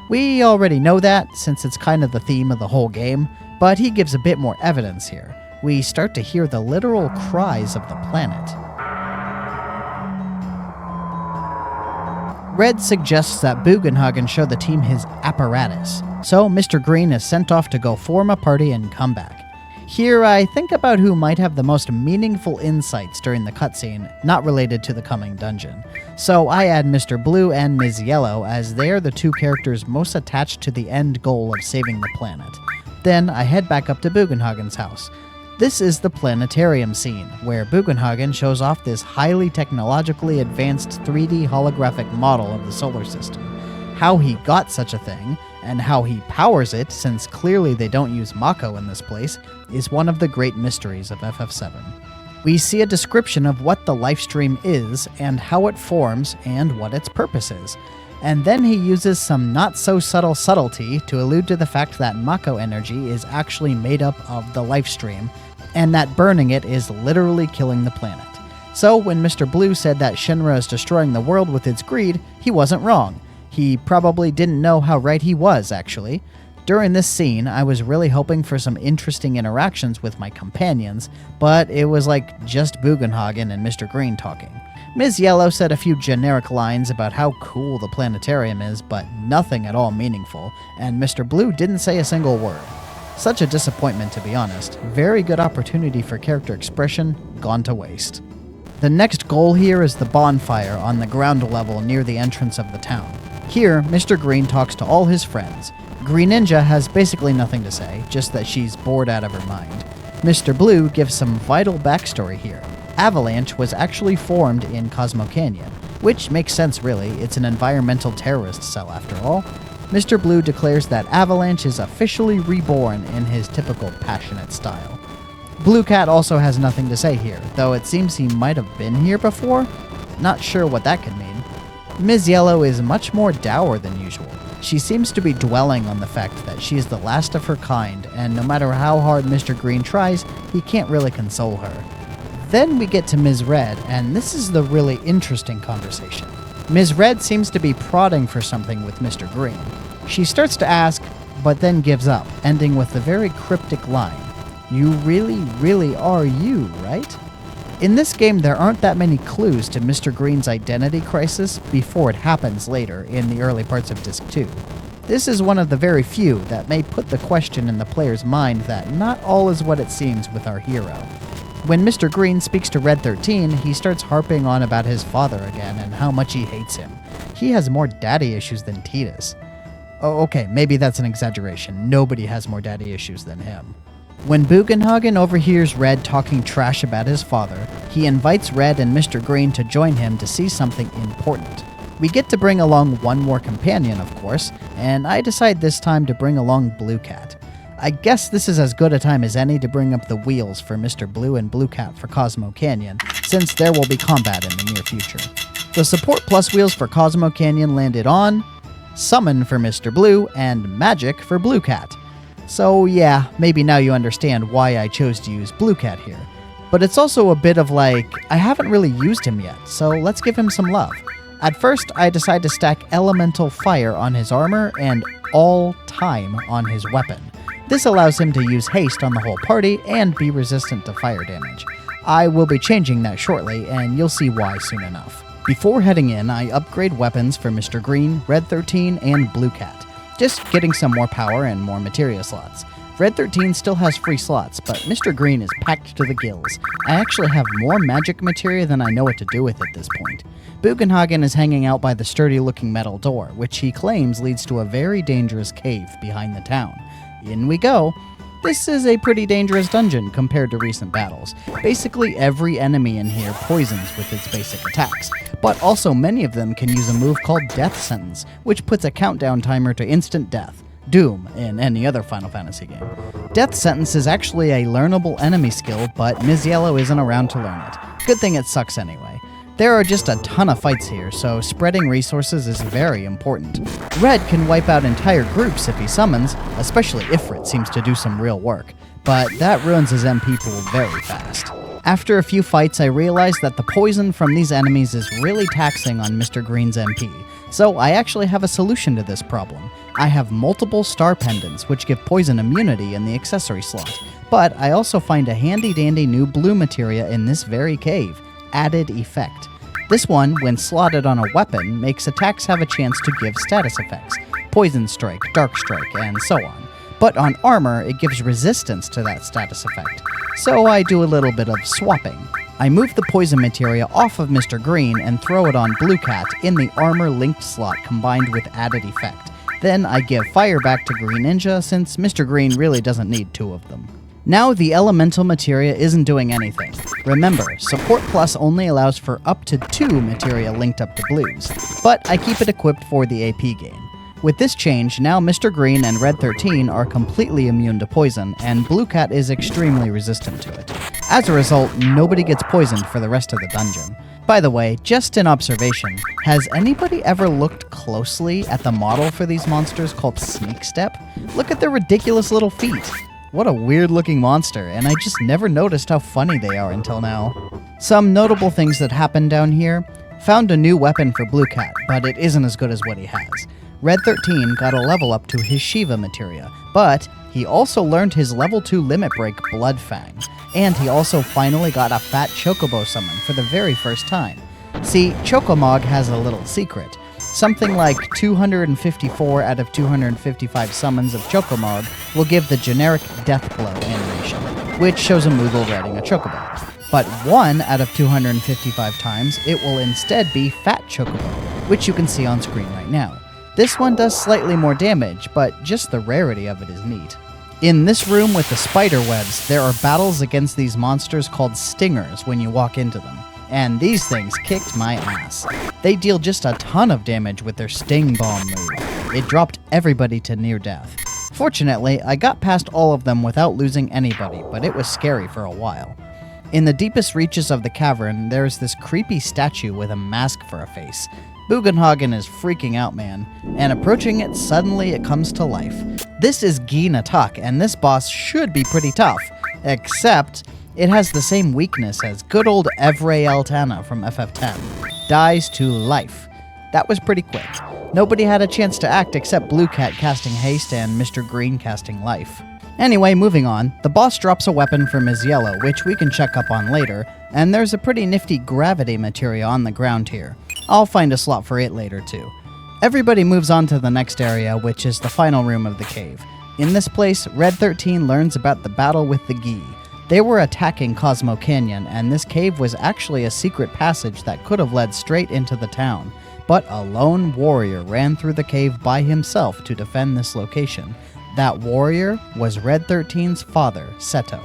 Speaker 1: We already know that, since it's kind of the theme of the whole game, but he gives a bit more evidence here. We start to hear the literal cries of the planet. Red suggests that Bugenhagen show the team his apparatus, so Mr. Green is sent off to go form a party and come back. Here I think about who might have the most meaningful insights during the cutscene, not related to the coming dungeon. So I add Mr. Blue and Ms. Yellow as they are the 2 characters most attached to the end goal of saving the planet. Then I head back up to Bugenhagen's house. This is the planetarium scene, where Bugenhagen shows off this highly technologically advanced 3D holographic model of the solar system. How he got such a thing, and how he powers it, since clearly they don't use Mako in this place, is one of the great mysteries of FF7. We see a description of what the lifestream is, and how it forms, and what its purpose is. And then he uses some not-so-subtle subtlety to allude to the fact that Mako energy is actually made up of the lifestream, and that burning it is literally killing the planet. So when Mr. Blue said that Shinra is destroying the world with its greed, he wasn't wrong. He probably didn't know how right he was, actually. During this scene, I was really hoping for some interesting interactions with my companions, but it was like just Bugenhagen and Mr. Green talking. Ms. Yellow said a few generic lines about how cool the planetarium is, but nothing at all meaningful, and Mr. Blue didn't say a single word. Such a disappointment, to be honest. Very good opportunity for character expression, gone to waste. The next goal here is the bonfire on the ground level near the entrance of the town. Here, Mr. Green talks to all his friends. Green Ninja has basically nothing to say, just that she's bored out of her mind. Mr. Blue gives some vital backstory here. Avalanche was actually formed in Cosmo Canyon, which makes sense really, it's an environmental terrorist cell after all. Mr. Blue declares that Avalanche is officially reborn in his typical passionate style. Blue Cat also has nothing to say here, though it seems he might have been here before. Not sure what that could mean. Ms. Yellow is much more dour than usual. She seems to be dwelling on the fact that she is the last of her kind, and no matter how hard Mr. Green tries, he can't really console her. Then we get to Ms. Red, and this is the really interesting conversation. Ms. Red seems to be prodding for something with Mr. Green. She starts to ask, but then gives up, ending with the very cryptic line, "You really, really are you, right?" In this game, there aren't that many clues to Mr. Green's identity crisis before it happens later in the early parts of Disc 2. This is one of the very few that may put the question in the player's mind that not all is what it seems with our hero. When Mr. Green speaks to Red 13, he starts harping on about his father again and how much he hates him. He has more daddy issues than Tidus. Oh, okay, maybe that's an exaggeration. Nobody has more daddy issues than him. When Bugenhagen overhears Red talking trash about his father, he invites Red and Mr. Green to join him to see something important. We get to bring along one more companion, of course, and I decide this time to bring along Blue Cat. I guess this is as good a time as any to bring up the wheels for Mr. Blue and Blue Cat for Cosmo Canyon, since there will be combat in the near future. The Support Plus wheels for Cosmo Canyon landed on Summon for Mr. Blue and Magic for Blue Cat. So yeah, maybe now you understand why I chose to use Blue Cat here. But it's also a bit of like, I haven't really used him yet, so let's give him some love. At first, I decide to stack Elemental Fire on his armor and All Time on his weapon. This allows him to use haste on the whole party and be resistant to fire damage. I will be changing that shortly, and you'll see why soon enough. Before heading in, I upgrade weapons for Mr. Green, Red 13, and Blue Cat, just getting some more power and more materia slots. Red 13 still has free slots, but Mr. Green is packed to the gills. I actually have more magic materia than I know what to do with at this point. Bugenhagen is hanging out by the sturdy-looking metal door, which he claims leads to a very dangerous cave behind the town. In we go. This is a pretty dangerous dungeon compared to recent battles. Basically every enemy in here poisons with its basic attacks, but also many of them can use a move called Death Sentence, which puts a countdown timer to instant death. Doom in any other Final Fantasy game. Death Sentence is actually a learnable enemy skill, but Ms. Yellow isn't around to learn it. Good thing it sucks anyway. There are just a ton of fights here, so spreading resources is very important. Red can wipe out entire groups if he summons, especially Ifrit seems to do some real work, but that ruins his MP pool very fast. After a few fights, I realized that the poison from these enemies is really taxing on Mr. Green's MP, so I actually have a solution to this problem. I have multiple star pendants which give poison immunity in the accessory slot, but I also find a handy-dandy new blue materia in this very cave, Added Effect. This one, when slotted on a weapon, makes attacks have a chance to give status effects, Poison Strike, Dark Strike, and so on. But on armor, it gives resistance to that status effect, so I do a little bit of swapping. I move the poison materia off of Mr. Green and throw it on Blue Cat in the armor linked slot combined with Added Effect. Then I give fire back to Green Ninja since Mr. Green really doesn't need two of them. Now the elemental materia isn't doing anything. Remember, Support Plus only allows for up to 2 materia linked up to blues, but I keep it equipped for the AP gain. With this change, now Mr. Green and Red 13 are completely immune to poison, and Blue Cat is extremely resistant to it. As a result, nobody gets poisoned for the rest of the dungeon. By the way, just an observation, has anybody ever looked closely at the model for these monsters called Sneak Step? Look at their ridiculous little feet. What a weird looking monster, and I just never noticed how funny they are until now. Some notable things that happened down here. Found a new weapon for Blue Cat, but it isn't as good as what he has. Red 13 got a level up to his Shiva materia, but he also learned his level 2 limit break Blood Fang, and he also finally got a fat Chocobo summon for the very first time. See, Chocomog has a little secret. Something like 254 out of 255 summons of Chocomog will give the generic Death Blow animation, which shows a Moogle riding a Chocobo. But 1 out of 255 times, it will instead be Fat Chocobo, which you can see on screen right now. This one does slightly more damage, but just the rarity of it is neat. In this room with the spider webs, there are battles against these monsters called Stingers when you walk into them. And these things kicked my ass. They deal just a ton of damage with their Sting Bomb move. It dropped everybody to near death. Fortunately, I got past all of them without losing anybody, but it was scary for a while. In the deepest reaches of the cavern, there's this creepy statue with a mask for a face. Bugenhagen is freaking out, man, and approaching it, suddenly it comes to life. This is Gina Tuck, and this boss should be pretty tough, except it has the same weakness as good old Evray Altana from FF10. Dies to life. That was pretty quick. Nobody had a chance to act except Blue Cat casting haste and Mr. Green casting life. Anyway, moving on, the boss drops a weapon for Ms. Yellow, which we can check up on later, and there's a pretty nifty gravity materia on the ground here. I'll find a slot for it later too. Everybody moves on to the next area, which is the final room of the cave. In this place, Red 13 learns about the battle with the Gi. They were attacking Cosmo Canyon, and this cave was actually a secret passage that could have led straight into the town. But a lone warrior ran through the cave by himself to defend this location. That warrior was Red 13's father, Seto.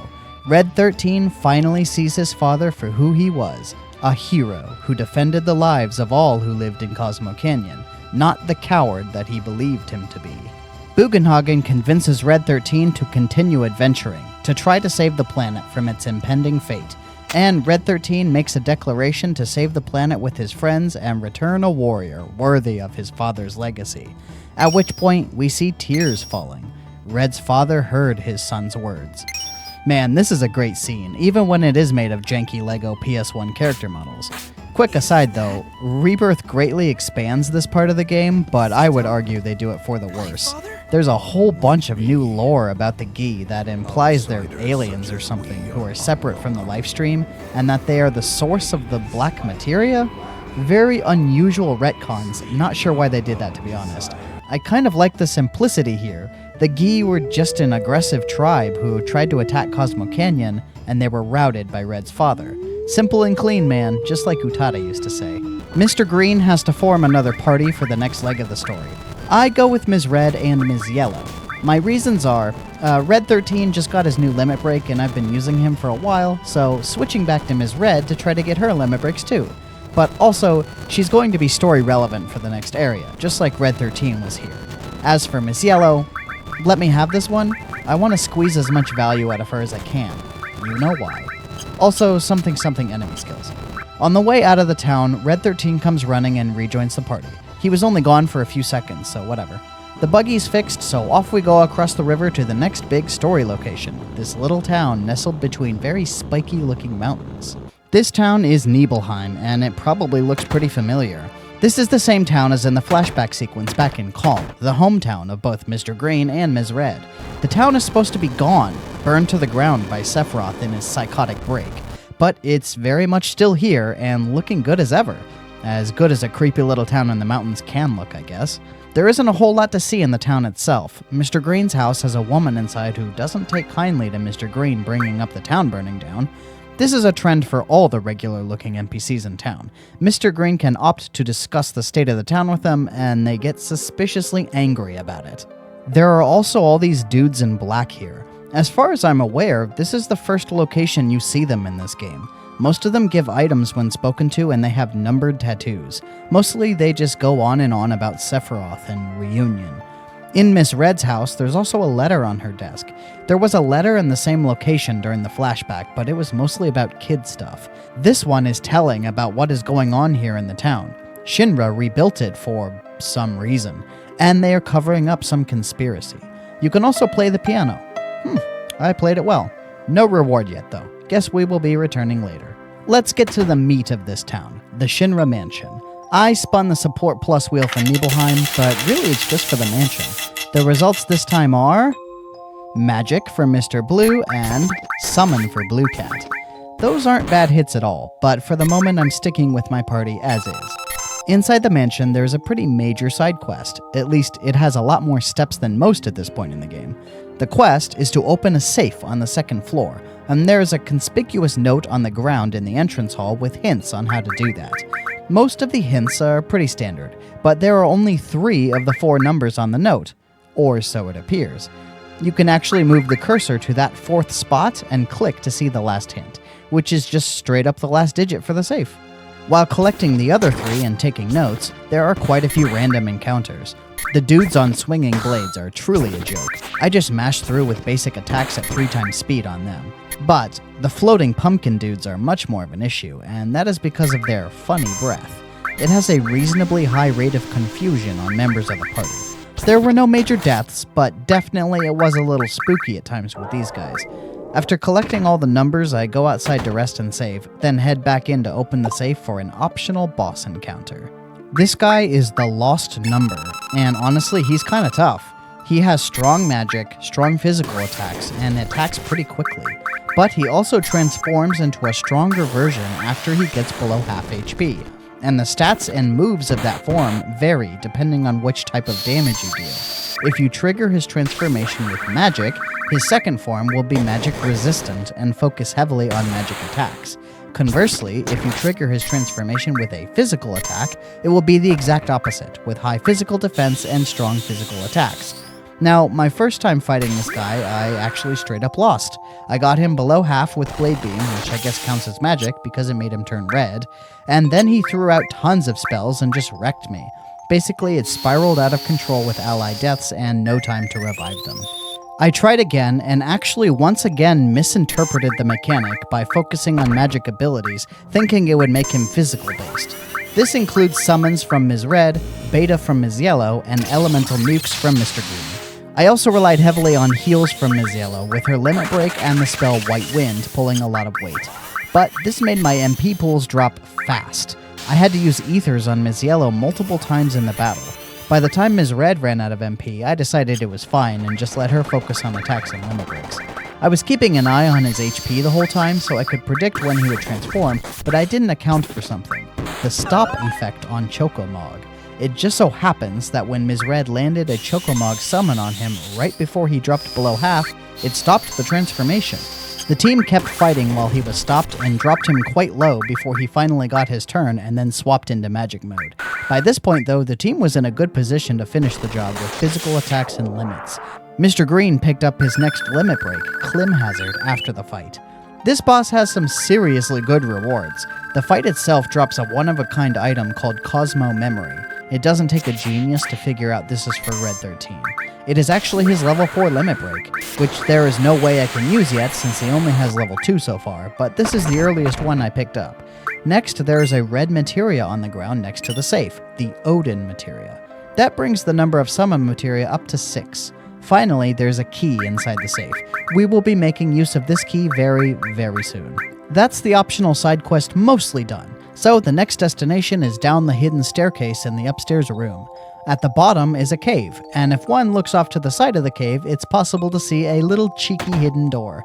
Speaker 1: Red 13 finally sees his father for who he was, a hero who defended the lives of all who lived in Cosmo Canyon, not the coward that he believed him to be. Bugenhagen convinces Red 13 to continue adventuring, to try to save the planet from its impending fate, and Red 13 makes a declaration to save the planet with his friends and return a warrior worthy of his father's legacy, at which point we see tears falling. Red's father heard his son's words. Man, this is a great scene, even when it is made of janky LEGO PS1 character models. Quick aside though, Rebirth greatly expands this part of the game, but I would argue they do it for the worse. There's a whole bunch of new lore about the Gi that implies they're aliens or something who are separate from the lifestream, and that they are the source of the Black Materia? Very unusual retcons, not sure why they did that, to be honest. I kind of like the simplicity here. The Gi were just an aggressive tribe who tried to attack Cosmo Canyon, and they were routed by Red's father. Simple and clean, man, just like Utada used to say. Mr. Green has to form another party for the next leg of the story. I go with Ms. Red and Ms. Yellow. My reasons are, Red 13 just got his new limit break and I've been using him for a while, so switching back to Ms. Red to try to get her limit breaks too. But also, she's going to be story relevant for the next area, just like Red 13 was here. As for Ms. Yellow, let me have this one. I want to squeeze as much value out of her as I can. You know why. Also, something enemy skills. On the way out of the town, Red 13 comes running and rejoins the party. He was only gone for a few seconds, so whatever. The buggy's fixed, so off we go across the river to the next big story location, this little town nestled between very spiky-looking mountains. This town is Nibelheim, and it probably looks pretty familiar. This is the same town as in the flashback sequence back in Calm, the hometown of both Mr. Green and Ms. Red. The town is supposed to be gone, burned to the ground by Sephiroth in his psychotic break. But it's very much still here and looking good as ever. As good as a creepy little town in the mountains can look, I guess. There isn't a whole lot to see in the town itself. Mr. Green's house has a woman inside who doesn't take kindly to Mr. Green bringing up the town burning down. This is a trend for all the regular-looking NPCs in town. Mr. Green can opt to discuss the state of the town with them, and they get suspiciously angry about it. There are also all these dudes in black here. As far as I'm aware, this is the first location you see them in this game. Most of them give items when spoken to, and they have numbered tattoos. Mostly they just go on and on about Sephiroth and Reunion. In Miss Red's house, there's also a letter on her desk. There was a letter in the same location during the flashback, but it was mostly about kid stuff. This one is telling about what is going on here in the town. Shinra rebuilt it for some reason, and they are covering up some conspiracy. You can also play the piano. I played it well. No reward yet, though. Guess we will be returning later. Let's get to the meat of this town, the Shinra Mansion. I spun the support plus wheel for Nibelheim, but really it's just for the mansion. The results this time are Magic for Mr. Blue and Summon for Blue Cat. Those aren't bad hits at all, but for the moment I'm sticking with my party as is. Inside the mansion, there's a pretty major side quest. At least it has a lot more steps than most at this point in the game. The quest is to open a safe on the second floor, and there is a conspicuous note on the ground in the entrance hall with hints on how to do that. Most of the hints are pretty standard, but there are only 3 of the 4 numbers on the note, or so it appears. You can actually move the cursor to that 4th spot and click to see the last hint, which is just straight up the last digit for the safe. While collecting the other 3 and taking notes, there are quite a few random encounters. The dudes on swinging blades are truly a joke. I just mashed through with basic attacks at 3 times speed on them. But the floating pumpkin dudes are much more of an issue, and that is because of their funny breath. It has a reasonably high rate of confusion on members of the party. There were no major deaths, but definitely it was a little spooky at times with these guys. After collecting all the numbers, I go outside to rest and save, then head back in to open the safe for an optional boss encounter. This guy is the Lost Number, and honestly, he's kinda tough. He has strong magic, strong physical attacks, and attacks pretty quickly. But he also transforms into a stronger version after he gets below half HP. And the stats and moves of that form vary depending on which type of damage you deal. If you trigger his transformation with magic, his second form will be magic resistant and focus heavily on magic attacks. Conversely, if you trigger his transformation with a physical attack, it will be the exact opposite, with high physical defense and strong physical attacks. Now, my first time fighting this guy, I actually straight up lost. I got him below half with Blade Beam, which I guess counts as magic because it made him turn red, and then he threw out tons of spells and just wrecked me. Basically, it spiraled out of control with ally deaths and no time to revive them. I tried again, and actually once again misinterpreted the mechanic by focusing on magic abilities, thinking it would make him physical-based. This includes summons from Ms. Red, beta from Ms. Yellow, and elemental nukes from Mr. Green. I also relied heavily on heals from Ms. Yellow, with her limit break and the spell White Wind pulling a lot of weight. But this made my MP pools drop fast. I had to use ethers on Ms. Yellow multiple times in the battle. By the time Ms. Red ran out of MP, I decided it was fine and just let her focus on attacks and limit breaks. I was keeping an eye on his HP the whole time so I could predict when he would transform, but I didn't account for something: the stop effect on Chocomog. It just so happens that when Ms. Red landed a Chocomog summon on him right before he dropped below half, it stopped the transformation. The team kept fighting while he was stopped and dropped him quite low before he finally got his turn and then swapped into magic mode. By this point though, the team was in a good position to finish the job with physical attacks and limits. Mr. Green picked up his next limit break, Clim Hazard, after the fight. This boss has some seriously good rewards. The fight itself drops a one-of-a-kind item called Cosmo Memory. It doesn't take a genius to figure out this is for Red 13. It is actually his level 4 limit break, which there is no way I can use yet since he only has level 2 so far, but this is the earliest one I picked up. Next, there is a red materia on the ground next to the safe, the ONE Materia. That brings the number of summon materia up to 6. Finally, there's a key inside the safe. We will be making use of this key very, very soon. That's the optional side quest mostly done, so the next destination is down the hidden staircase in the upstairs room. At the bottom is a cave, and if one looks off to the side of the cave, it's possible to see a little cheeky hidden door.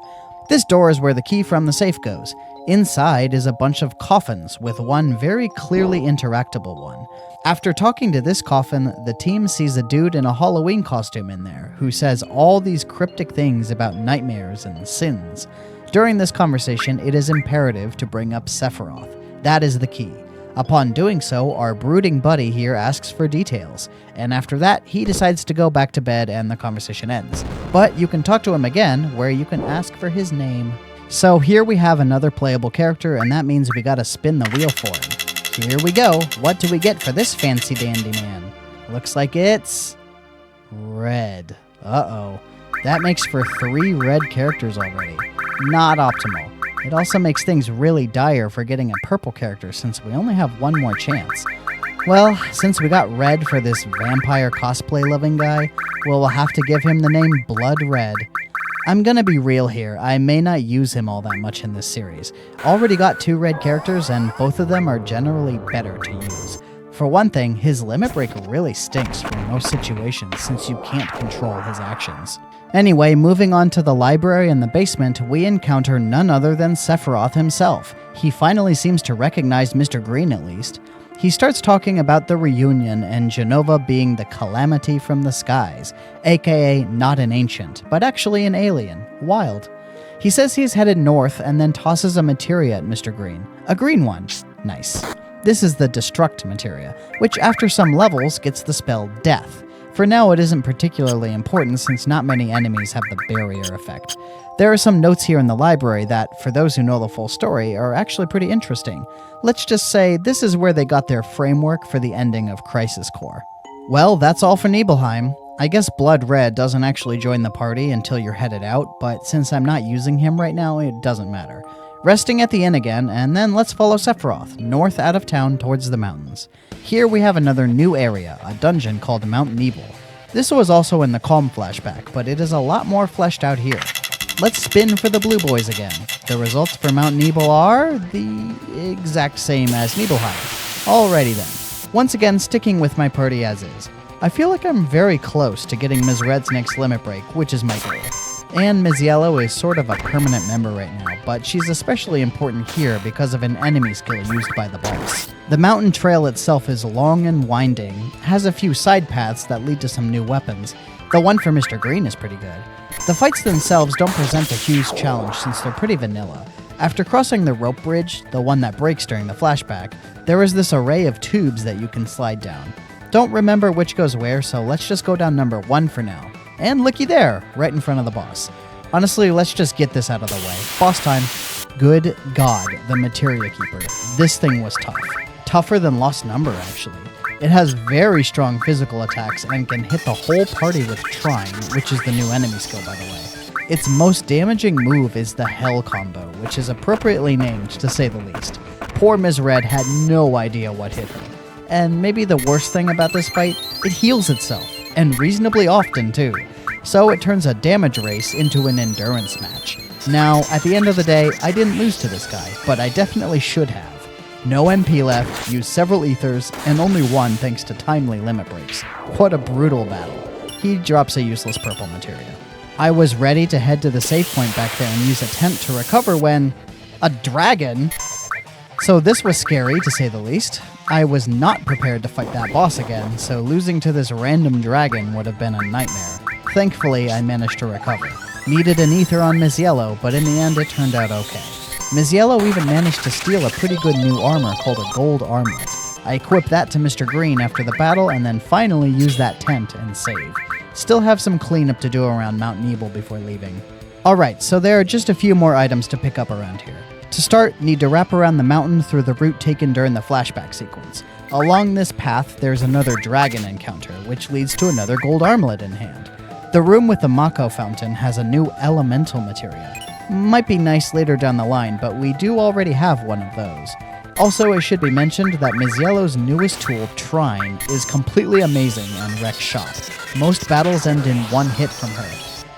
Speaker 1: This door is where the key from the safe goes. Inside is a bunch of coffins, with one very clearly interactable one. After talking to this coffin, the team sees a dude in a Halloween costume in there, who says all these cryptic things about nightmares and sins. During this conversation, it is imperative to bring up Sephiroth. That is the key. Upon doing so, our brooding buddy here asks for details, and after that, he decides to go back to bed and the conversation ends. But you can talk to him again, where you can ask for his name. So here we have another playable character, and that means we gotta spin the wheel for him. Here we go. What do we get for this fancy dandy man? Looks like it's red. Uh-oh. That makes for 3 red characters already. Not optimal. It also makes things really dire for getting a purple character since we only have one more chance. Well, since we got red for this vampire cosplay loving guy, we'll have to give him the name Blood Red. I'm gonna be real here, I may not use him all that much in this series. Already got 2 red characters and both of them are generally better to use. For one thing, his limit break really stinks for most situations since you can't control his actions. Anyway, moving on to the library in the basement, we encounter none other than Sephiroth himself. He finally seems to recognize Mr. Green at least. He starts talking about the reunion and Jenova being the calamity from the skies, aka not an ancient, but actually an alien. Wild. He says he's headed north and then tosses a materia at Mr. Green. A green one. Nice. This is the Destruct Materia, which after some levels gets the spell Death. For now, it isn't particularly important since not many enemies have the barrier effect. There are some notes here in the library that, for those who know the full story, are actually pretty interesting. Let's just say this is where they got their framework for the ending of Crisis Core. Well, that's all for Nibelheim. I guess Blood Red doesn't actually join the party until you're headed out, but since I'm not using him right now, it doesn't matter. Resting at the inn again, and then let's follow Sephiroth, north out of town towards the mountains. Here we have another new area, a dungeon called Mount Nebel. This was also in the Calm flashback, but it is a lot more fleshed out here. Let's spin for the blue boys again. The results for Mount Nebel are the exact same as Nibelheim. Alrighty then. Once again, sticking with my party as is. I feel like I'm very close to getting Ms. Red's next limit break, which is my goal. And Ms. Yellow is sort of a permanent member right now, but she's especially important here because of an enemy skill used by the boss. The mountain trail itself is long and winding, has a few side paths that lead to some new weapons. The one for Mr. Green is pretty good. The fights themselves don't present a huge challenge since they're pretty vanilla. After crossing the rope bridge, the one that breaks during the flashback, there is this array of tubes that you can slide down. Don't remember which goes where, so let's just go down number 1 for now. And looky there, right in front of the boss. Honestly, let's just get this out of the way. Boss time. Good God, the Materia Keeper. This thing was tough. Tougher than Lost Number, actually. It has very strong physical attacks and can hit the whole party with Trine, which is the new enemy skill, by the way. Its most damaging move is the Hell combo, which is appropriately named, to say the least. Poor Ms. Red had no idea what hit her. And maybe the worst thing about this fight, it heals itself. And reasonably often, too. So it turns a damage race into an endurance match. Now, at the end of the day, I didn't lose to this guy, but I definitely should have. No MP left, used several ethers, and only one thanks to timely limit breaks. What a brutal battle. He drops a useless purple materia. I was ready to head to the save point back there and use a tent to recover when... a dragon? So this was scary, to say the least. I was not prepared to fight that boss again, so losing to this random dragon would have been a nightmare. Thankfully, I managed to recover. Needed an ether on Ms. Yellow, but in the end it turned out okay. Ms. Yellow even managed to steal a pretty good new armor called a gold armlet. I equipped that to Mr. Green after the battle and then finally used that tent and save. Still have some cleanup to do around Mount Nebel before leaving. Alright, so there are just a few more items to pick up around here. To start, need to wrap around the mountain through the route taken during the flashback sequence. Along this path, there's another dragon encounter, which leads to another gold armlet in hand. The room with the Mako fountain has a new elemental materia. Might be nice later down the line, but we do already have one of those. Also, it should be mentioned that Ms. Yellow's newest tool, Trine, is completely amazing and wrecks shop. Most battles end in one hit from her.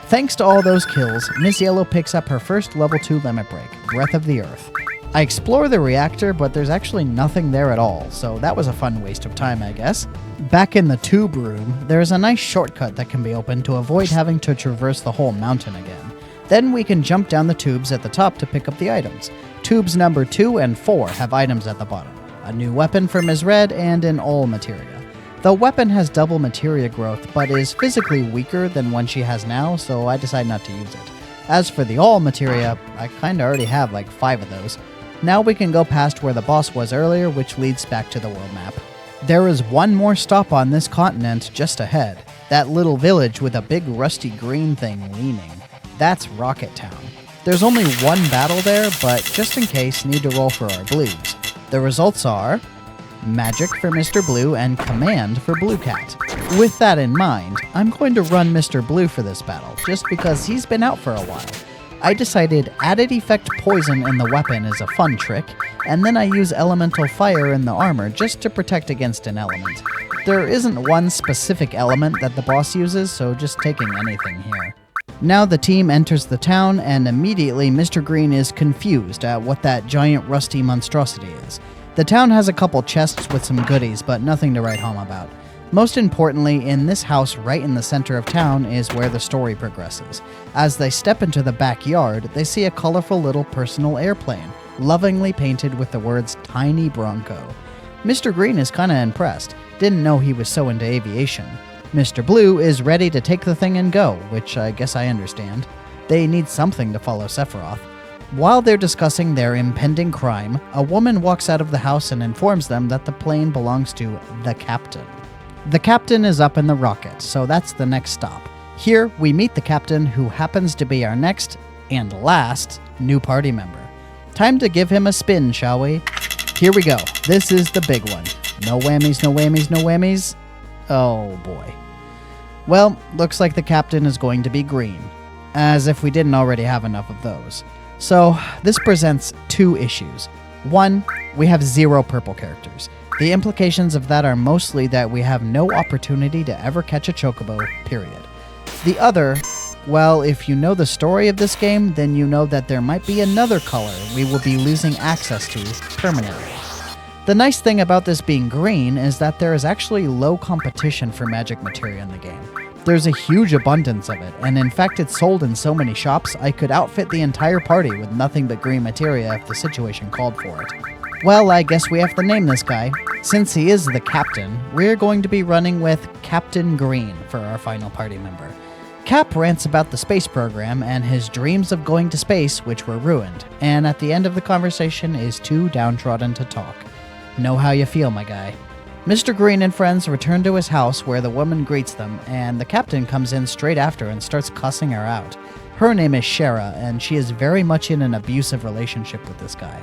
Speaker 1: Thanks to all those kills, Ms. Yellow picks up her first level 2 limit break, Breath of the Earth. I explore the reactor, but there's actually nothing there at all, so that was a fun waste of time, I guess. Back in the tube room, there's a nice shortcut that can be opened to avoid having to traverse the whole mountain again. Then we can jump down the tubes at the top to pick up the items. Tubes number 2 and 4 have items at the bottom. A new weapon for Ms. Red and an ONE Materia. The weapon has double materia growth, but is physically weaker than one she has now, so I decide not to use it. As for the ONE Materia, I kinda already have like 5 of those. Now we can go past where the boss was earlier, which leads back to the world map. There is one more stop on this continent just ahead. That little village with a big rusty green thing leaning. That's Rocket Town. There's only one battle there, but just in case, need to roll for our blues. The results are... Magic for Mr. Blue and Command for Blue Cat. With that in mind, I'm going to run Mr. Blue for this battle, just because he's been out for a while. I decided added effect poison in the weapon is a fun trick, and then I use elemental fire in the armor just to protect against an element. There isn't one specific element that the boss uses, so just taking anything here. Now the team enters the town, and immediately Mr. Green is confused at what that giant rusty monstrosity is. The town has a couple chests with some goodies, but nothing to write home about. Most importantly, in this house right in the center of town is where the story progresses. As they step into the backyard, they see a colorful little personal airplane, lovingly painted with the words Tiny Bronco. Mr. Green is kinda impressed, didn't know he was so into aviation. Mr. Blue is ready to take the thing and go, which I guess I understand. They need something to follow Sephiroth. While they're discussing their impending crime, a woman walks out of the house and informs them that the plane belongs to the captain. The captain is up in the rocket, so that's the next stop. Here, we meet the captain, who happens to be our next, and last, new party member. Time to give him a spin, shall we? Here we go. This is the big one. No whammies, no whammies, no whammies. Oh boy. Well, looks like the captain is going to be green. As if we didn't already have enough of those. So, this presents 2 issues. 1, we have 0 purple characters. The implications of that are mostly that we have no opportunity to ever catch a chocobo, period. The other, well, if you know the story of this game, then you know that there might be another color we will be losing access to permanently. The nice thing about this being green is that there is actually low competition for magic materia in the game. There's a huge abundance of it, and in fact it's sold in so many shops I could outfit the entire party with nothing but green materia if the situation called for it. Well, I guess we have to name this guy. Since he is the captain, we're going to be running with Captain Green for our final party member. Cap rants about the space program and his dreams of going to space, which were ruined, and at the end of the conversation is too downtrodden to talk. Know how you feel, my guy. Mr. Green and friends return to his house where the woman greets them, and the captain comes in straight after and starts cussing her out. Her name is Shara, and she is very much in an abusive relationship with this guy.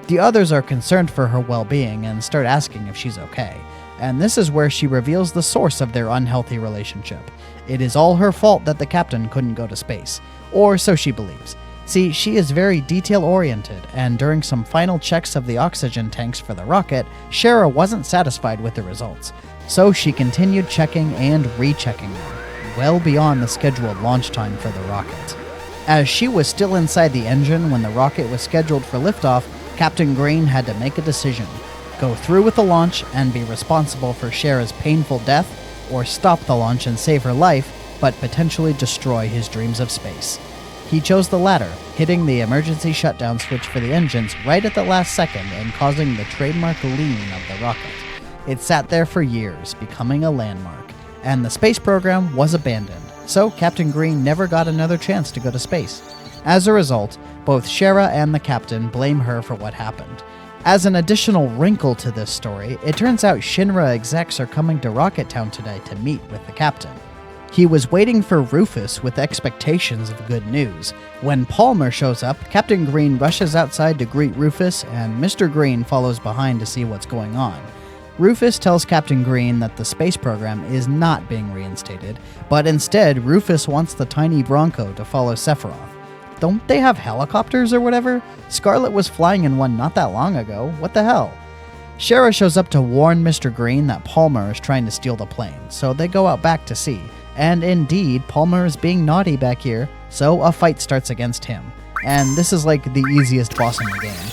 Speaker 1: The others are concerned for her well-being and start asking if she's okay. And this is where she reveals the source of their unhealthy relationship. It is all her fault that the captain couldn't go to space. Or so she believes. See, she is very detail-oriented, and during some final checks of the oxygen tanks for the rocket, Shara wasn't satisfied with the results. So she continued checking and rechecking them, well beyond the scheduled launch time for the rocket. As she was still inside the engine when the rocket was scheduled for liftoff, Captain Green had to make a decision: go through with the launch and be responsible for Shera's painful death, or stop the launch and save her life, but potentially destroy his dreams of space. He chose the latter, hitting the emergency shutdown switch for the engines right at the last second and causing the trademark lean of the rocket. It sat there for years, becoming a landmark, and the space program was abandoned, so Captain Green never got another chance to go to space. As a result, both Shera and the captain blame her for what happened. As an additional wrinkle to this story, it turns out Shinra execs are coming to Rocket Town today to meet with the captain. He was waiting for Rufus with expectations of good news. When Palmer shows up, Captain Green rushes outside to greet Rufus, and Mr. Green follows behind to see what's going on. Rufus tells Captain Green that the space program is not being reinstated, but instead Rufus wants the tiny Bronco to follow Sephiroth. Don't they have helicopters or whatever? Scarlet was flying in one not that long ago. What the hell? Shera shows up to warn Mr. Green that Palmer is trying to steal the plane, so they go out back to see. And indeed, Palmer is being naughty back here, so a fight starts against him. And this is like the easiest boss in the game.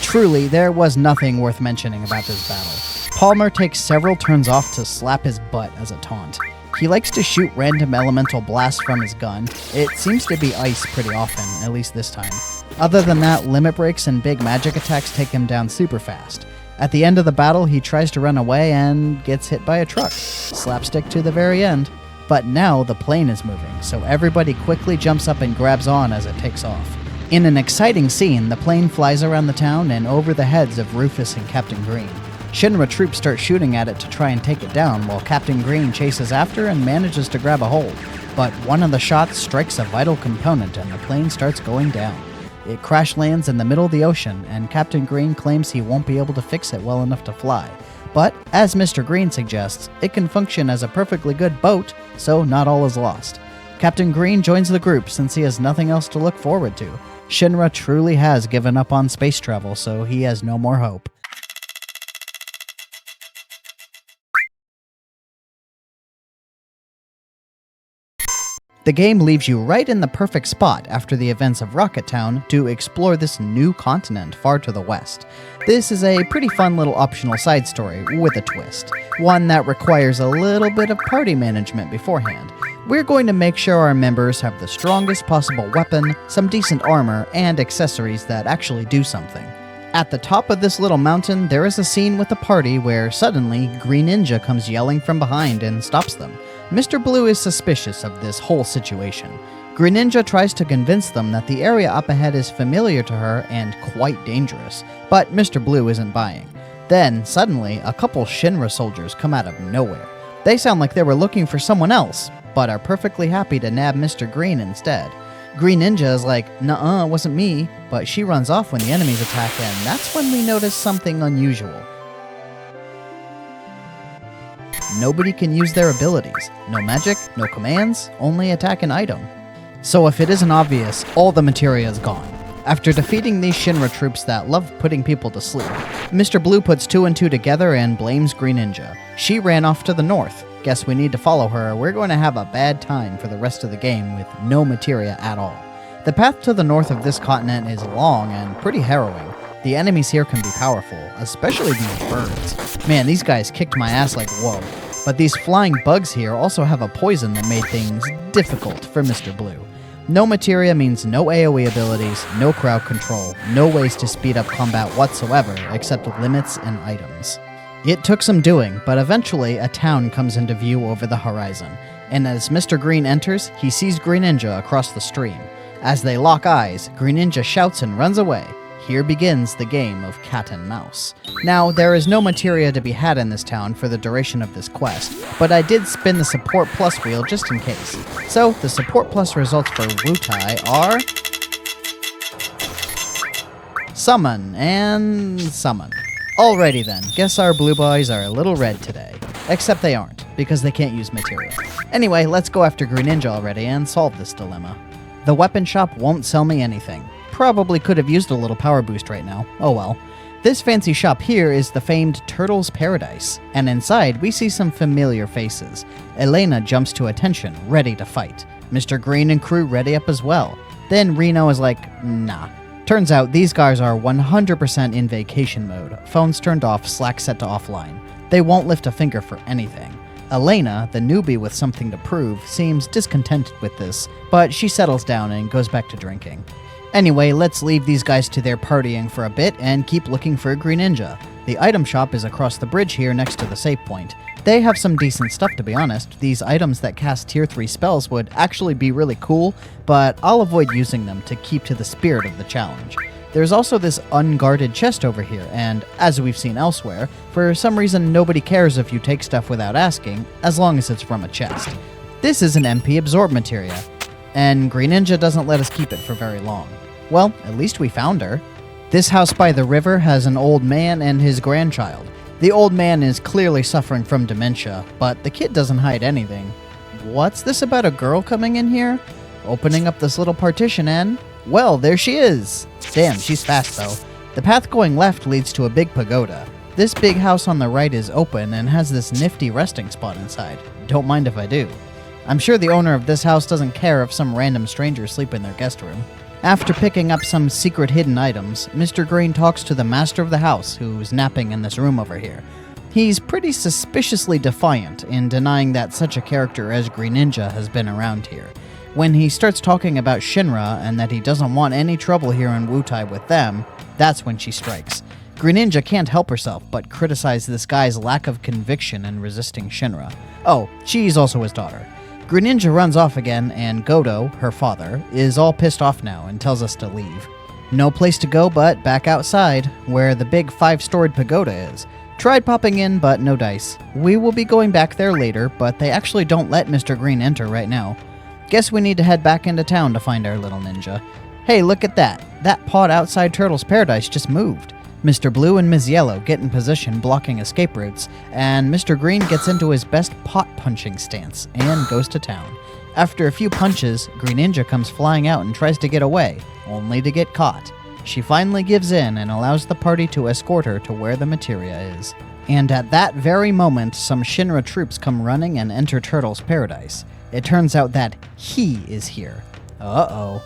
Speaker 1: Truly, there was nothing worth mentioning about this battle. Palmer takes several turns off to slap his butt as a taunt. He likes to shoot random elemental blasts from his gun. It seems to be ice pretty often, at least this time. Other than that, limit breaks and big magic attacks take him down super fast. At the end of the battle, he tries to run away and gets hit by a truck. Slapstick to the very end. But now the plane is moving, so everybody quickly jumps up and grabs on as it takes off. In an exciting scene, the plane flies around the town and over the heads of Rufus and Captain Green. Shinra troops start shooting at it to try and take it down, while Captain Green chases after and manages to grab a hold. But one of the shots strikes a vital component and the plane starts going down. It crash lands in the middle of the ocean, and Captain Green claims he won't be able to fix it well enough to fly. But, as Mr. Green suggests, it can function as a perfectly good boat, so not all is lost. Captain Green joins the group since he has nothing else to look forward to. Shinra truly has given up on space travel, so he has no more hope. The game leaves you right in the perfect spot after the events of Rocket Town to explore this new continent far to the west. This is a pretty fun little optional side story with a twist, one that requires a little bit of party management beforehand. We're going to make sure our members have the strongest possible weapon, some decent armor, and accessories that actually do something. At the top of this little mountain, there is a scene with a party where suddenly Green Ninja comes yelling from behind and stops them. Mr. Blue is suspicious of this whole situation. Green Ninja tries to convince them that the area up ahead is familiar to her and quite dangerous, but Mr. Blue isn't buying. Then, suddenly, a couple Shinra soldiers come out of nowhere. They sound like they were looking for someone else, but are perfectly happy to nab Mr. Green instead. Green Ninja is like, "Nuh-uh, it wasn't me," but she runs off when the enemies attack, and that's when we notice something unusual. Nobody can use their abilities. No magic, no commands, only attack an item. So if it isn't obvious, all the materia is gone. After defeating these Shinra troops that love putting people to sleep, Mr. Blue puts 2 and 2 together and blames Green Ninja. She ran off to the north. Guess we need to follow her. We're going to have a bad time for the rest of the game with no materia at all. The path to the north of this continent is long and pretty harrowing. The enemies here can be powerful, especially these birds. Man, these guys kicked my ass like whoa. But these flying bugs here also have a poison that made things difficult for Mr. Blue. No materia means no AoE abilities, no crowd control, no ways to speed up combat whatsoever except limits and items. It took some doing, but eventually a town comes into view over the horizon, and as Mr. Green enters, he sees Green Ninja across the stream. As they lock eyes, Green Ninja shouts and runs away. Here begins the game of cat and mouse. Now, there is no materia to be had in this town for the duration of this quest, but I did spin the Support Plus wheel just in case. So, the Support Plus results for Wutai are... Summon and Summon. Alrighty then, guess our blue boys are a little red today. Except they aren't, because they can't use materia. Anyway, let's go after Green Ninja already and solve this dilemma. The weapon shop won't sell me anything. Probably could have used a little power boost right now. Oh well. This fancy shop here is the famed Turtle's Paradise, and inside we see some familiar faces. Elena jumps to attention, ready to fight. Mr. Green and crew ready up as well. Then Reno is like, nah. Turns out these guys are 100% in vacation mode, phones turned off, Slack set to offline. They won't lift a finger for anything. Elena, the newbie with something to prove, seems discontented with this, but she settles down and goes back to drinking. Anyway, let's leave these guys to their partying for a bit and keep looking for a Green Ninja. The item shop is across the bridge here next to the save point. They have some decent stuff, to be honest. These items that cast tier 3 spells would actually be really cool, but I'll avoid using them to keep to the spirit of the challenge. There's also this unguarded chest over here, and as we've seen elsewhere, for some reason nobody cares if you take stuff without asking, as long as it's from a chest. This is an MP Absorb Materia, and Green Ninja doesn't let us keep it for very long. Well, at least we found her. This house by the river has an old man and his grandchild. The old man is clearly suffering from dementia, but the kid doesn't hide anything. What's this about a girl coming in here? Opening up this little partition and... well, there she is! Damn, she's fast though. The path going left leads to a big pagoda. This big house on the right is open and has this nifty resting spot inside. Don't mind if I do. I'm sure the owner of this house doesn't care if some random strangers sleep in their guest room. After picking up some secret hidden items, Mr. Green talks to the master of the house, who's napping in this room over here. He's pretty suspiciously defiant in denying that such a character as Green Ninja has been around here. When he starts talking about Shinra and that he doesn't want any trouble here in Wutai with them, that's when she strikes. Green Ninja can't help herself but criticize this guy's lack of conviction in resisting Shinra. Oh, she's also his daughter. Green Ninja runs off again, and Godo, her father, is all pissed off now and tells us to leave. No place to go but back outside, where the big 5-storied pagoda is. Tried popping in, but no dice. We will be going back there later, but they actually don't let Mr. Green enter right now. Guess we need to head back into town to find our little ninja. Hey, look at that. That pod outside Turtle's Paradise just moved. Mr. Blue and Ms. Yellow get in position blocking escape routes, and Mr. Green gets into his best pot-punching stance and goes to town. After a few punches, Green Ninja comes flying out and tries to get away, only to get caught. She finally gives in and allows the party to escort her to where the materia is. And at that very moment, some Shinra troops come running and enter Turtle's Paradise. It turns out that he is here. Uh-oh.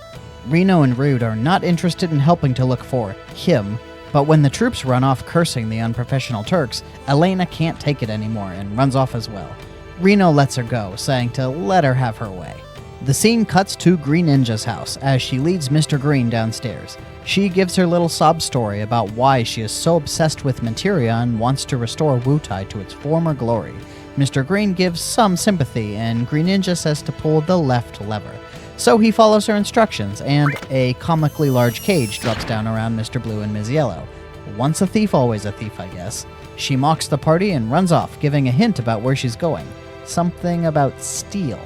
Speaker 1: Reno and Rude are not interested in helping to look for him, but when the troops run off cursing the unprofessional Turks, Elena can't take it anymore and runs off as well. Reno lets her go, saying to let her have her way. The scene cuts to Green Ninja's house as she leads Mr. Green downstairs. She gives her little sob story about why she is so obsessed with materia and wants to restore Wutai to its former glory. Mr. Green gives some sympathy, and Green Ninja says to pull the left lever. So he follows her instructions, and a comically large cage drops down around Mr. Blue and Ms. Yellow. Once a thief, always a thief, I guess. She mocks the party and runs off, giving a hint about where she's going. Something about steel.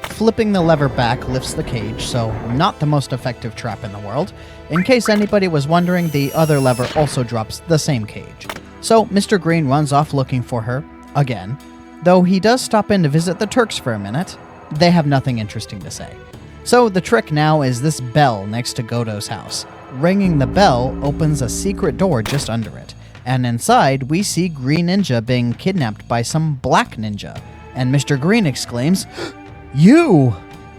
Speaker 1: Flipping the lever back lifts the cage, so not the most effective trap in the world. In case anybody was wondering, the other lever also drops the same cage. So Mr. Green runs off looking for her, again. Though he does stop in to visit the Turks for a minute, they have nothing interesting to say. So the trick now is this bell next to Godo's house. Ringing the bell opens a secret door just under it, and inside we see Green Ninja being kidnapped by some black ninja, and Mr. Green exclaims, "You!"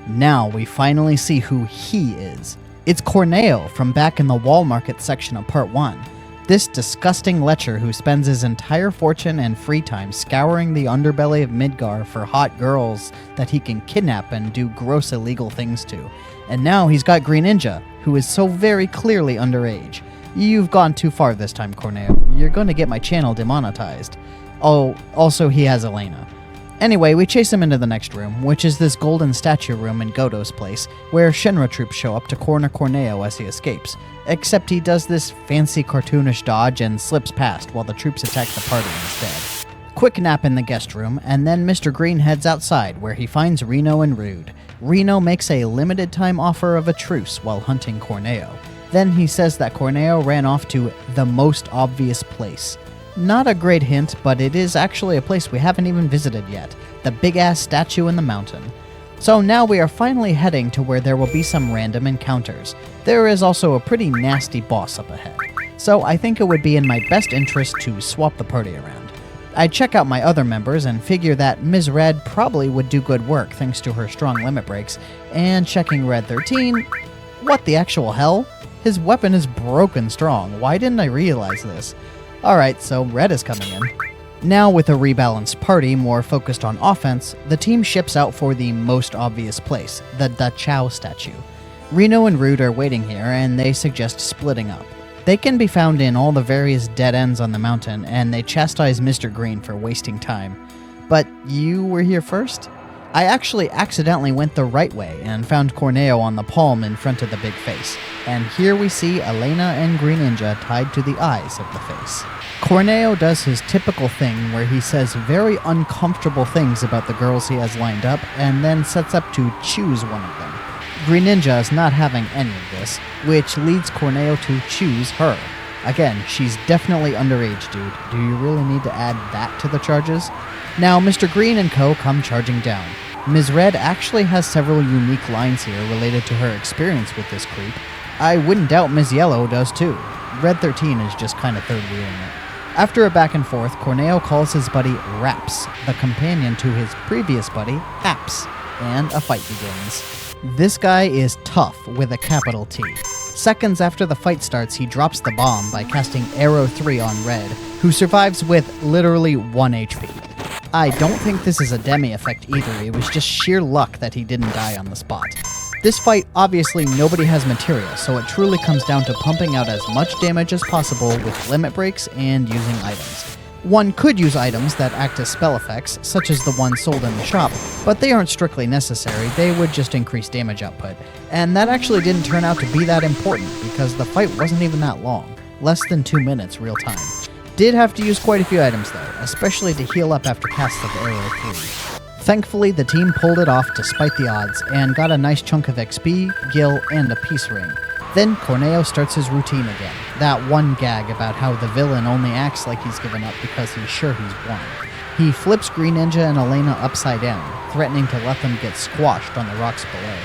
Speaker 1: Now we finally see who he is. It's Corneo from back in the Wall Market section of Part 1. This disgusting lecher who spends his entire fortune and free time scouring the underbelly of Midgar for hot girls that he can kidnap and do gross illegal things to. And now he's got Green Ninja, who is so very clearly underage. You've gone too far this time, Corneo. You're going to get my channel demonetized. Oh, also he has Elena. Anyway, we chase him into the next room, which is this golden statue room in Godo's place, where Shinra troops show up to corner Corneo as he escapes. Except he does this fancy cartoonish dodge and slips past while the troops attack the party instead. Quick nap in the guest room, and then Mr. Green heads outside, where he finds Reno and Rude. Reno makes a limited time offer of a truce while hunting Corneo. Then he says that Corneo ran off to the most obvious place. Not a great hint, but it is actually a place we haven't even visited yet, the big-ass statue in the mountain. So now we are finally heading to where there will be some random encounters. There is also a pretty nasty boss up ahead, so I think it would be in my best interest to swap the party around. I'd check out my other members and figure that Ms. Red probably would do good work thanks to her strong limit breaks, and checking Red 13, what the actual hell? His weapon is broken strong. Why didn't I realize this? Alright, so red is coming in. Now with a rebalanced party more focused on offense, the team ships out for the most obvious place, the Da Chao statue. Reno and Rude are waiting here, and they suggest splitting up. They can be found in all the various dead ends on the mountain, and they chastise Mr. Green for wasting time. But you were here first? I actually accidentally went the right way and found Corneo on the palm in front of the big face. And here we see Elena and Green Ninja tied to the eyes of the face. Corneo does his typical thing where he says very uncomfortable things about the girls he has lined up and then sets up to choose one of them. Green Ninja is not having any of this, which leads Corneo to choose her. Again, she's definitely underage, dude. Do you really need to add that to the charges? Now, Mr. Green and co. come charging down. Ms. Red actually has several unique lines here related to her experience with this creep. I wouldn't doubt Ms. Yellow does too. Red 13 is just kind of third-wheeling it. After a back and forth, Corneo calls his buddy Raps, the companion to his previous buddy, Apps, and a fight begins. This guy is tough with a capital T. Seconds after the fight starts, he drops the bomb by casting Arrow 3 on Red, who survives with literally 1 HP. I don't think this is a demi effect either, it was just sheer luck that he didn't die on the spot. This fight, obviously nobody has materia, so it truly comes down to pumping out as much damage as possible with limit breaks and using items. One could use items that act as spell effects, such as the ones sold in the shop, but they aren't strictly necessary, they would just increase damage output. And that actually didn't turn out to be that important, because the fight wasn't even that long, less than 2 minutes real time. Did have to use quite a few items though, especially to heal up after casts of Arrow 3. Thankfully, the team pulled it off despite the odds, and got a nice chunk of XP, gil, and a peace ring. Then Corneo starts his routine again, that one gag about how the villain only acts like he's given up because he's sure he's won. He flips Green Ninja and Elena upside down, threatening to let them get squashed on the rocks below.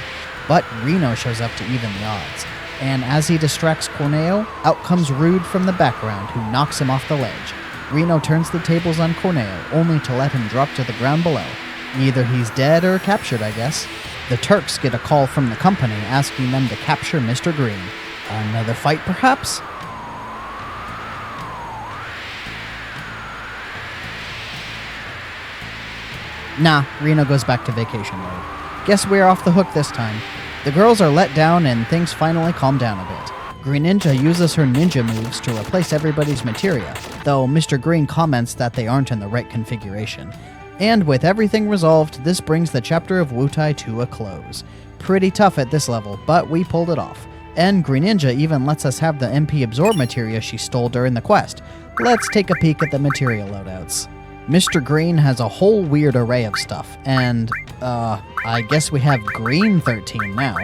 Speaker 1: But Reno shows up to even the odds, and as he distracts Corneo, out comes Rude from the background who knocks him off the ledge. Reno turns the tables on Corneo, only to let him drop to the ground below. Either he's dead or captured, I guess. The Turks get a call from the company asking them to capture Mr. Green. Another fight, perhaps? Nah, Reno goes back to vacation mode. Guess we're off the hook this time. The girls are let down and things finally calm down a bit. Green Ninja uses her ninja moves to replace everybody's materia, though Mr. Green comments that they aren't in the right configuration. And with everything resolved, this brings the chapter of Wutai to a close. Pretty tough at this level, but we pulled it off. And Green Ninja even lets us have the MP Absorb materia she stole during the quest. Let's take a peek at the materia loadouts. Mr. Green has a whole weird array of stuff, and, I guess we have Green 13 now.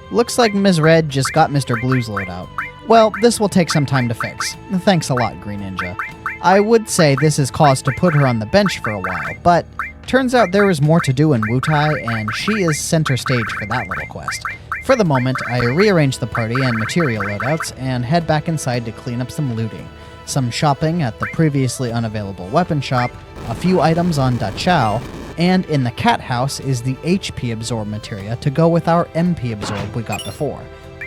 Speaker 1: Looks like Ms. Red just got Mr. Blue's loadout. Well, this will take some time to fix. Thanks a lot, Green Ninja. I would say this is cause to put her on the bench for a while, but turns out there is more to do in Wutai, and she is center stage for that little quest. For the moment, I rearrange the party and material loadouts and head back inside to clean up some looting, some shopping at the previously unavailable weapon shop, a few items on Da Chao, and in the cat house is the HP Absorb materia to go with our MP Absorb we got before.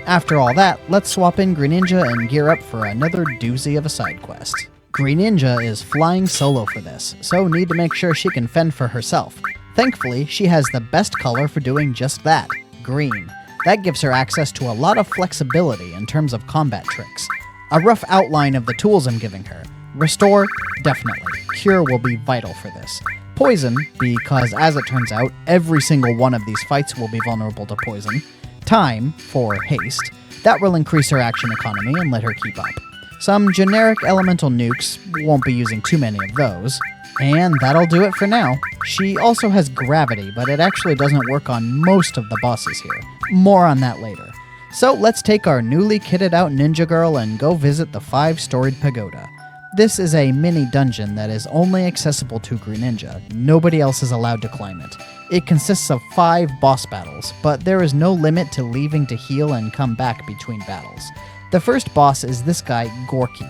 Speaker 1: After all that, let's swap in Green Ninja and gear up for another doozy of a side quest. Green Ninja is flying solo for this, so need to make sure she can fend for herself. Thankfully, she has the best color for doing just that, green. That gives her access to a lot of flexibility in terms of combat tricks. A rough outline of the tools I'm giving her. Restore, definitely. Cure will be vital for this. Poison, because as it turns out, every single one of these fights will be vulnerable to poison. Time, for haste. That will increase her action economy and let her keep up. Some generic elemental nukes, won't be using too many of those. And that'll do it for now. She also has gravity, but it actually doesn't work on most of the bosses here. More on that later. So let's take our newly kitted out ninja girl and go visit the 5-storied pagoda. This is a mini dungeon that is only accessible to Green Ninja. Nobody else is allowed to climb it. It consists of 5 boss battles, but there is no limit to leaving to heal and come back between battles. The first boss is this guy, Gorky.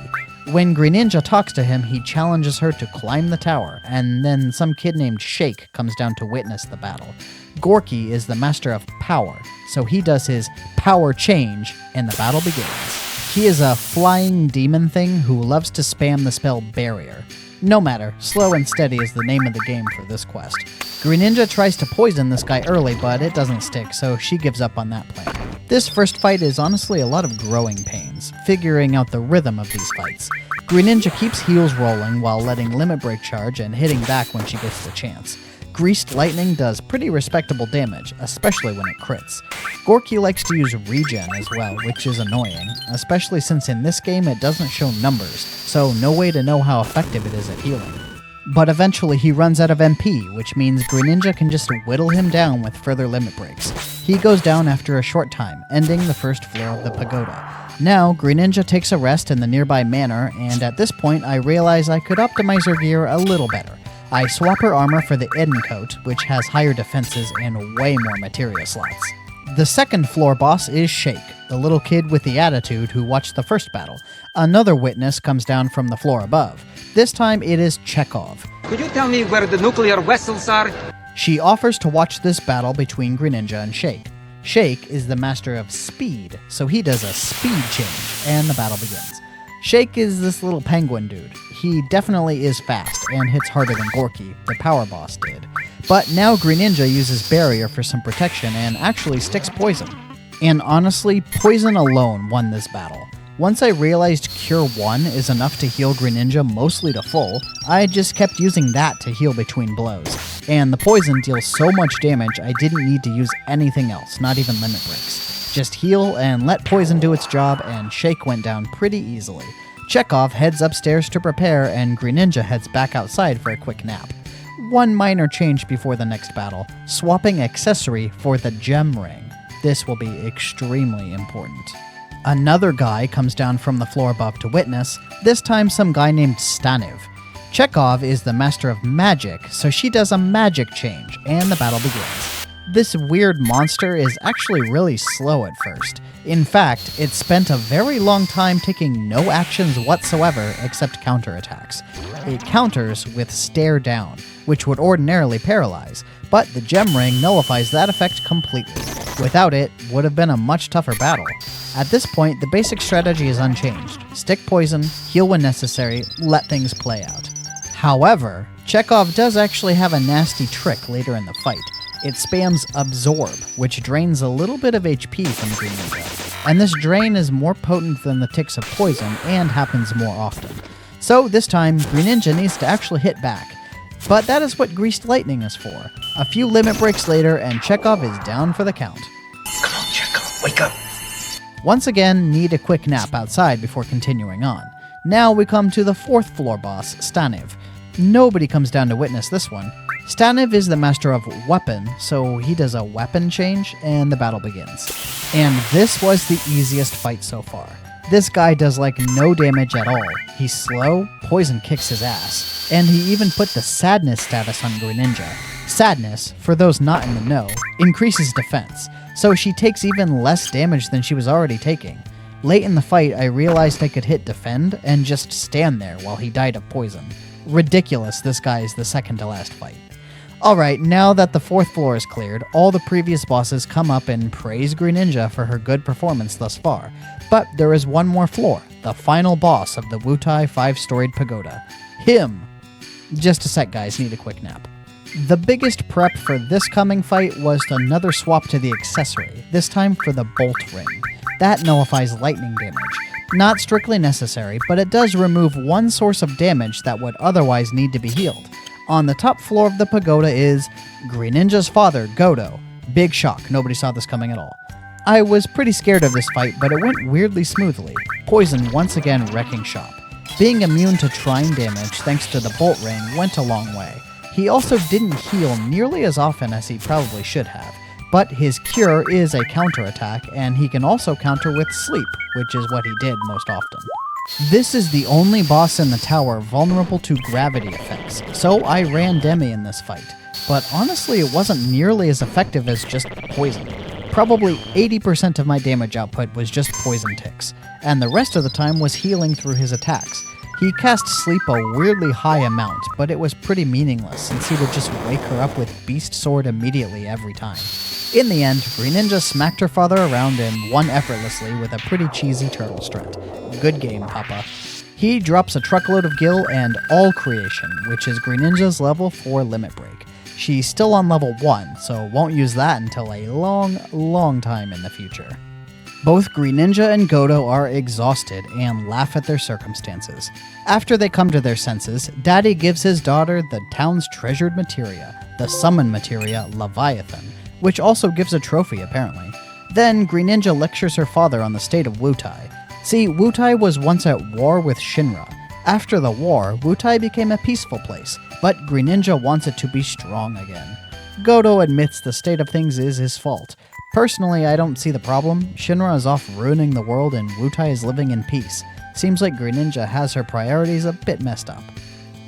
Speaker 1: When Greninja talks to him, he challenges her to climb the tower, and then some kid named Shake comes down to witness the battle. Gorky is the master of power, so he does his power change, and the battle begins. He is a flying demon thing who loves to spam the spell barrier. No matter, slow and steady is the name of the game for this quest. Greninja tries to poison this guy early, but it doesn't stick, so she gives up on that plan. This first fight is honestly a lot of growing pains, figuring out the rhythm of these fights. Greninja keeps heals rolling while letting Limit Break charge and hitting back when she gets the chance. Greased Lightning does pretty respectable damage, especially when it crits. Gorky likes to use regen as well, which is annoying, especially since in this game it doesn't show numbers, so no way to know how effective it is at healing. But eventually he runs out of MP, which means Greninja can just whittle him down with further limit breaks. He goes down after a short time, ending the first floor of the pagoda. Now, Greninja takes a rest in the nearby manor, and at this point I realize I could optimize her gear a little better. I swap her armor for the Eden coat, which has higher defenses and way more materia slots. The second floor boss is Shake, the little kid with the attitude who watched the first battle. Another witness comes down from the floor above. This time it is Chekhov.
Speaker 3: Could you tell me where the nuclear vessels are?
Speaker 1: She offers to watch this battle between Greninja and Shake. Shake is the master of speed, so he does a speed change, and the battle begins. Shake is this little penguin dude. He definitely is fast, and hits harder than Gorky, the power boss, did. But now Greninja uses barrier for some protection and actually sticks poison. And honestly, poison alone won this battle. Once I realized Cure 1 is enough to heal Greninja mostly to full, I just kept using that to heal between blows. And the poison deals so much damage I didn't need to use anything else, not even limit breaks. Just heal and let poison do its job, and Shake went down pretty easily. Chekhov heads upstairs to prepare, and Greninja heads back outside for a quick nap. One minor change before the next battle, swapping accessory for the gem ring. This will be extremely important. Another guy comes down from the floor above to witness, this time some guy named Staniv. Chekhov is the master of magic, so she does a magic change, and the battle begins. This weird monster is actually really slow at first. In fact, it spent a very long time taking no actions whatsoever except counterattacks. It counters with Stare Down, which would ordinarily paralyze, but the gem ring nullifies that effect completely. Without it, would have been a much tougher battle. At this point, the basic strategy is unchanged. Stick poison, heal when necessary, let things play out. However, Chekhov does actually have a nasty trick later in the fight. It spams Absorb, which drains a little bit of HP from Greninja, and this drain is more potent than the ticks of poison and happens more often. So this time, Greninja needs to actually hit back. But that is what Greased Lightning is for. A few limit breaks later, and Chekhov is down for the count.
Speaker 2: Come on, Chekhov, wake up.
Speaker 1: Once again, need a quick nap outside before continuing on. Now we come to the fourth floor boss, Staniv. Nobody comes down to witness this one. Staniv is the master of weapon, so he does a weapon change, and the battle begins. And this was the easiest fight so far. This guy does like no damage at all. He's slow, poison kicks his ass, and he even put the sadness status on Greninja. Sadness, for those not in the know, increases defense, so she takes even less damage than she was already taking. Late in the fight, I realized I could hit defend and just stand there while he died of poison. Ridiculous this guy is the second to last fight. Alright, now that the fourth floor is cleared, all the previous bosses come up and praise Greninja for her good performance thus far. But there is one more floor, the final boss of the Wutai 5-storied pagoda. Him! Just a sec guys, need a quick nap. The biggest prep for this coming fight was another swap to the accessory, this time for the Bolt Ring. That nullifies lightning damage. Not strictly necessary, but it does remove one source of damage that would otherwise need to be healed. On the top floor of the pagoda is Greninja's father, Godo. Big shock, nobody saw this coming at all. I was pretty scared of this fight, but it went weirdly smoothly. Poison once again wrecking shop. Being immune to trine damage thanks to the Bolt Ring went a long way. He also didn't heal nearly as often as he probably should have, but his cure is a counterattack, and he can also counter with sleep, which is what he did most often. This is the only boss in the tower vulnerable to gravity effects, so I ran Demi in this fight, but honestly it wasn't nearly as effective as just poison. Probably 80% of my damage output was just poison ticks, and the rest of the time was healing through his attacks. He cast sleep a weirdly high amount, but it was pretty meaningless since he would just wake her up with Beast Sword immediately every time. In the end, Green Ninja smacked her father around and won effortlessly with a pretty cheesy turtle strat. Good game, Papa. He drops a truckload of gil and all creation, which is Green Ninja's level 4 limit break. She's still on level 1, so won't use that until a long time in the future. Both Green Ninja and Godo are exhausted and laugh at their circumstances. After they come to their senses, Daddy gives his daughter the town's treasured materia, the summon materia Leviathan, which also gives a trophy apparently. Then Green Ninja lectures her father on the state of Wutai. See, Wutai was once at war with Shinra. After the war, Wutai became a peaceful place, but Green Ninja wants it to be strong again. Godo admits the state of things is his fault. Personally, I don't see the problem. Shinra is off ruining the world and Wutai is living in peace. Seems like Green Ninja has her priorities a bit messed up.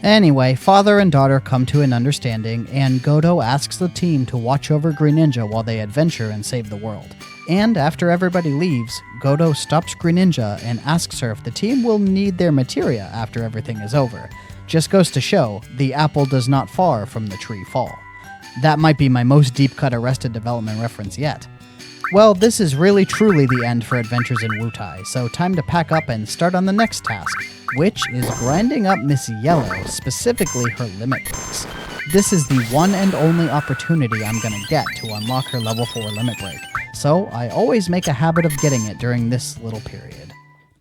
Speaker 1: Anyway, father and daughter come to an understanding, and Godo asks the team to watch over Green Ninja while they adventure and save the world. And after everybody leaves, Godo stops Green Ninja and asks her if the team will need their materia after everything is over. Just goes to show, the apple does not far from the tree fall. That might be my most deep-cut Arrested Development reference yet. Well, this is really truly the end for Adventures in Wutai, so time to pack up and start on the next task, which is grinding up Miss Yellow, specifically her limit breaks. This is the one and only opportunity I'm gonna get to unlock her level 4 limit break, so I always make a habit of getting it during this little period.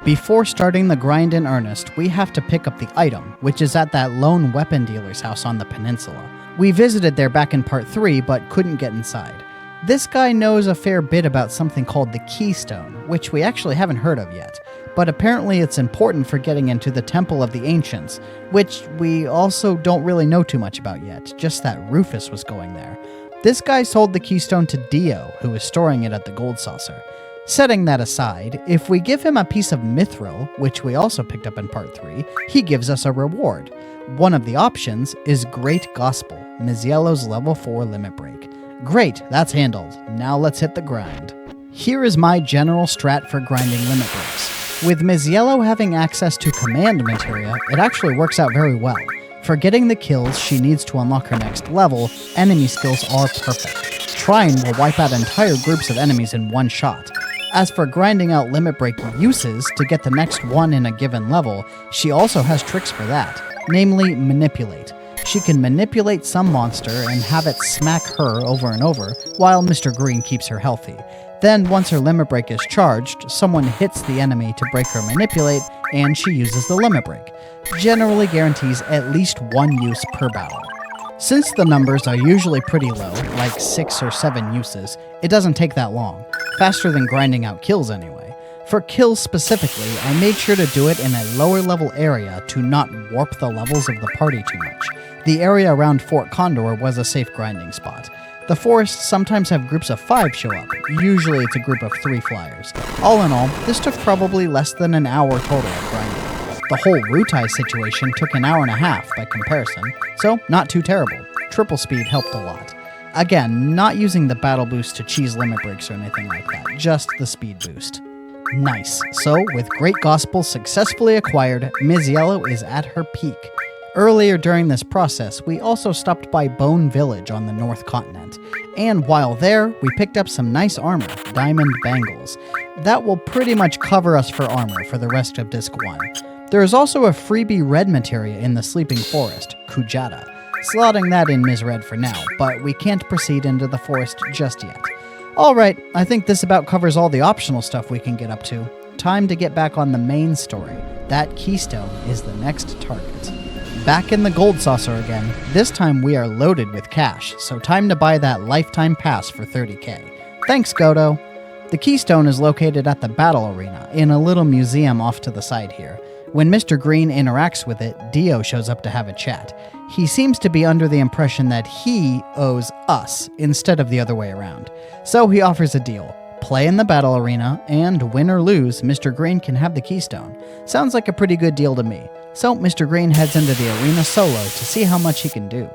Speaker 1: Before starting the grind in earnest, we have to pick up the item, which is at that lone weapon dealer's house on the peninsula. We visited there back in part 3, but couldn't get inside. This guy knows a fair bit about something called the Keystone, which we actually haven't heard of yet, but apparently it's important for getting into the Temple of the Ancients, which we also don't really know too much about yet, just that Rufus was going there. This guy sold the Keystone to Dio, who was storing it at the Gold Saucer. Setting that aside, if we give him a piece of Mithril, which we also picked up in part 3, he gives us a reward. One of the options is Great Gospel, Ms. Yellow's level 4 limit break. Great, that's handled. Now let's hit the grind. Here is my general strat for grinding limit breaks. With Ms. Yellow having access to command materia, it actually works out very well. For getting the kills she needs to unlock her next level, enemy skills are perfect. Trine will wipe out entire groups of enemies in one shot. As for grinding out limit break uses to get the next one in a given level, she also has tricks for that, namely Manipulate. She can manipulate some monster and have it smack her over and over, while Mr. Green keeps her healthy. Then, once her limit break is charged, someone hits the enemy to break her manipulate, and she uses the limit break. Generally guarantees at least one use per battle. Since the numbers are usually pretty low, like 6 or 7 uses, it doesn't take that long. Faster than grinding out kills anyway. For kills specifically, I made sure to do it in a lower level area to not warp the levels of the party too much. The area around Fort Condor was a safe grinding spot. The forests sometimes have groups of 5 show up, usually it's a group of 3 flyers. All in all, this took probably less than an hour total of grinding. The whole Wutai situation took an hour and a half by comparison, so not too terrible. Triple speed helped a lot. Again, not using the battle boost to cheese limit breaks or anything like that, just the speed boost. Nice. So, with Great Gospel successfully acquired, Ms. Yellow is at her peak. Earlier during this process, we also stopped by Bone Village on the North Continent. And while there, we picked up some nice armor, diamond bangles. That will pretty much cover us for armor for the rest of Disc 1. There is also a freebie red materia in the Sleeping Forest, Kujata. Slotting that in Ms. Red for now, but we can't proceed into the forest just yet. Alright, I think this about covers all the optional stuff we can get up to. Time to get back on the main story. That Keystone is the next target. Back in the Gold Saucer again, this time we are loaded with cash, so time to buy that lifetime pass for 30k. Thanks, Godo! The Keystone is located at the Battle Arena, in a little museum off to the side here. When Mr. Green interacts with it, Dio shows up to have a chat. He seems to be under the impression that he owes us, instead of the other way around. So he offers a deal. Play in the battle arena, and win or lose, Mr. Green can have the Keystone. Sounds like a pretty good deal to me. So Mr. Green heads into the arena solo to see how much he can do.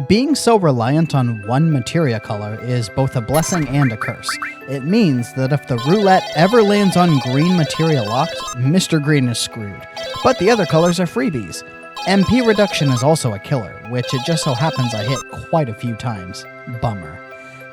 Speaker 1: Being so reliant on one materia color is both a blessing and a curse. It means that if the roulette ever lands on green materia locked, Mr. Green is screwed. But the other colors are freebies. MP reduction is also a killer, which it just so happens I hit quite a few times. Bummer.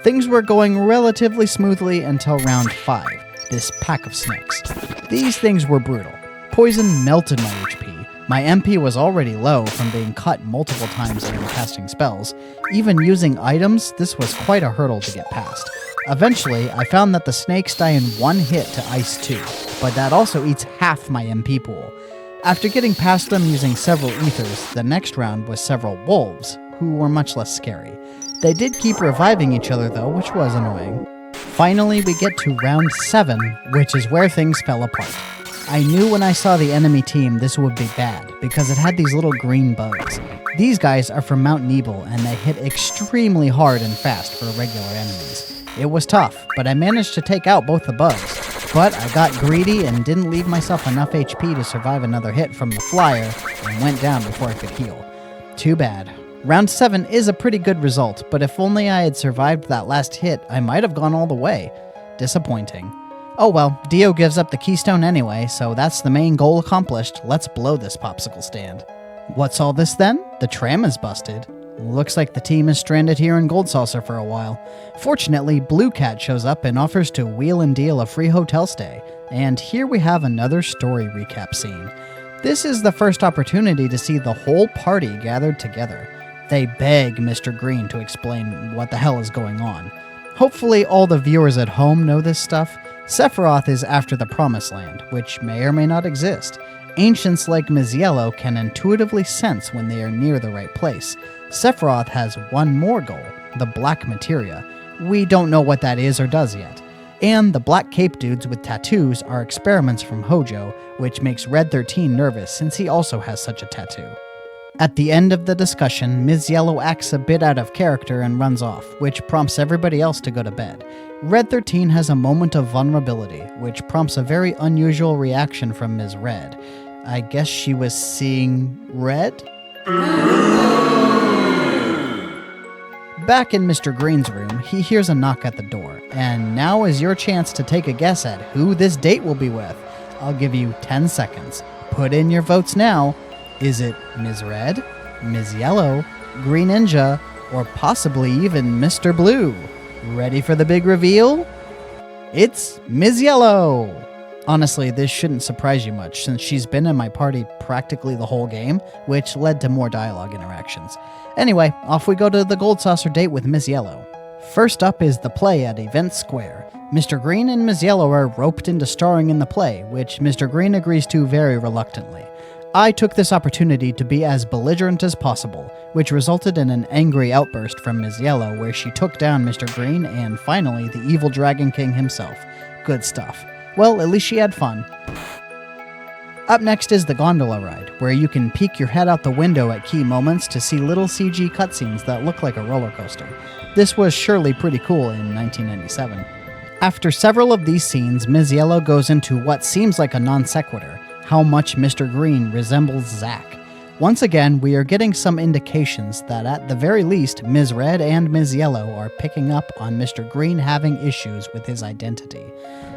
Speaker 1: Things were going relatively smoothly until round 5, this pack of snakes. These things were brutal. Poison melted my HP. My MP was already low from being cut multiple times and casting spells. Even using items, this was quite a hurdle to get past. Eventually, I found that the snakes die in one hit to Ice 2, but that also eats half my MP pool. After getting past them using several ethers, the next round was several wolves, who were much less scary. They did keep reviving each other though, which was annoying. Finally, we get to round 7, which is where things fell apart. I knew when I saw the enemy team this would be bad, because it had these little green bugs. These guys are from Mount Nebel, and they hit extremely hard and fast for regular enemies. It was tough, but I managed to take out both the bugs. But I got greedy and didn't leave myself enough HP to survive another hit from the flyer, and went down before I could heal. Too bad. Round 7 is a pretty good result, but if only I had survived that last hit, I might have gone all the way. Disappointing. Oh well, Dio gives up the keystone anyway, so that's the main goal accomplished. Let's blow this popsicle stand. What's all this then? The tram is busted. Looks like the team is stranded here in Gold Saucer for a while. Fortunately, Blue Cat shows up and offers to wheel and deal a free hotel stay. And here we have another story recap scene. This is the first opportunity to see the whole party gathered together. They beg Mr. Green to explain what the hell is going on. Hopefully all the viewers at home know this stuff. Sephiroth is after the Promised Land, which may or may not exist. Ancients like Ms. Yellow can intuitively sense when they are near the right place. Sephiroth has one more goal, the Black Materia. We don't know what that is or does yet. And the black cape dudes with tattoos are experiments from Hojo, which makes Red 13 nervous since he also has such a tattoo. At the end of the discussion, Ms. Yellow acts a bit out of character and runs off, which prompts everybody else to go to bed. Red 13 has a moment of vulnerability, which prompts a very unusual reaction from Ms. Red. I guess she was seeing red? Back in Mr. Green's room, he hears a knock at the door, and now is your chance to take a guess at who this date will be with. I'll give you 10 seconds. Put in your votes now. Is it Ms. Red, Ms. Yellow, Green Ninja, or possibly even Mr. Blue? Ready for the big reveal? It's Ms. Yellow! Honestly, this shouldn't surprise you much, since she's been in my party practically the whole game, which led to more dialogue interactions. Anyway, off we go to the Gold Saucer date with Ms. Yellow. First up is the play at Event Square. Mr. Green and Ms. Yellow are roped into starring in the play, which Mr. Green agrees to very reluctantly. I took this opportunity to be as belligerent as possible, which resulted in an angry outburst from Ms. Yellow where she took down Mr. Green and finally the evil Dragon King himself. Good stuff. Well, at least she had fun. Up next is the gondola ride, where you can peek your head out the window at key moments to see little CG cutscenes that look like a roller coaster. This was surely pretty cool in 1997. After several of these scenes, Ms. Yellow goes into what seems like a non sequitur, how much Mr. Green resembles Zack. Once again, we are getting some indications that at the very least, Ms. Red and Ms. Yellow are picking up on Mr. Green having issues with his identity.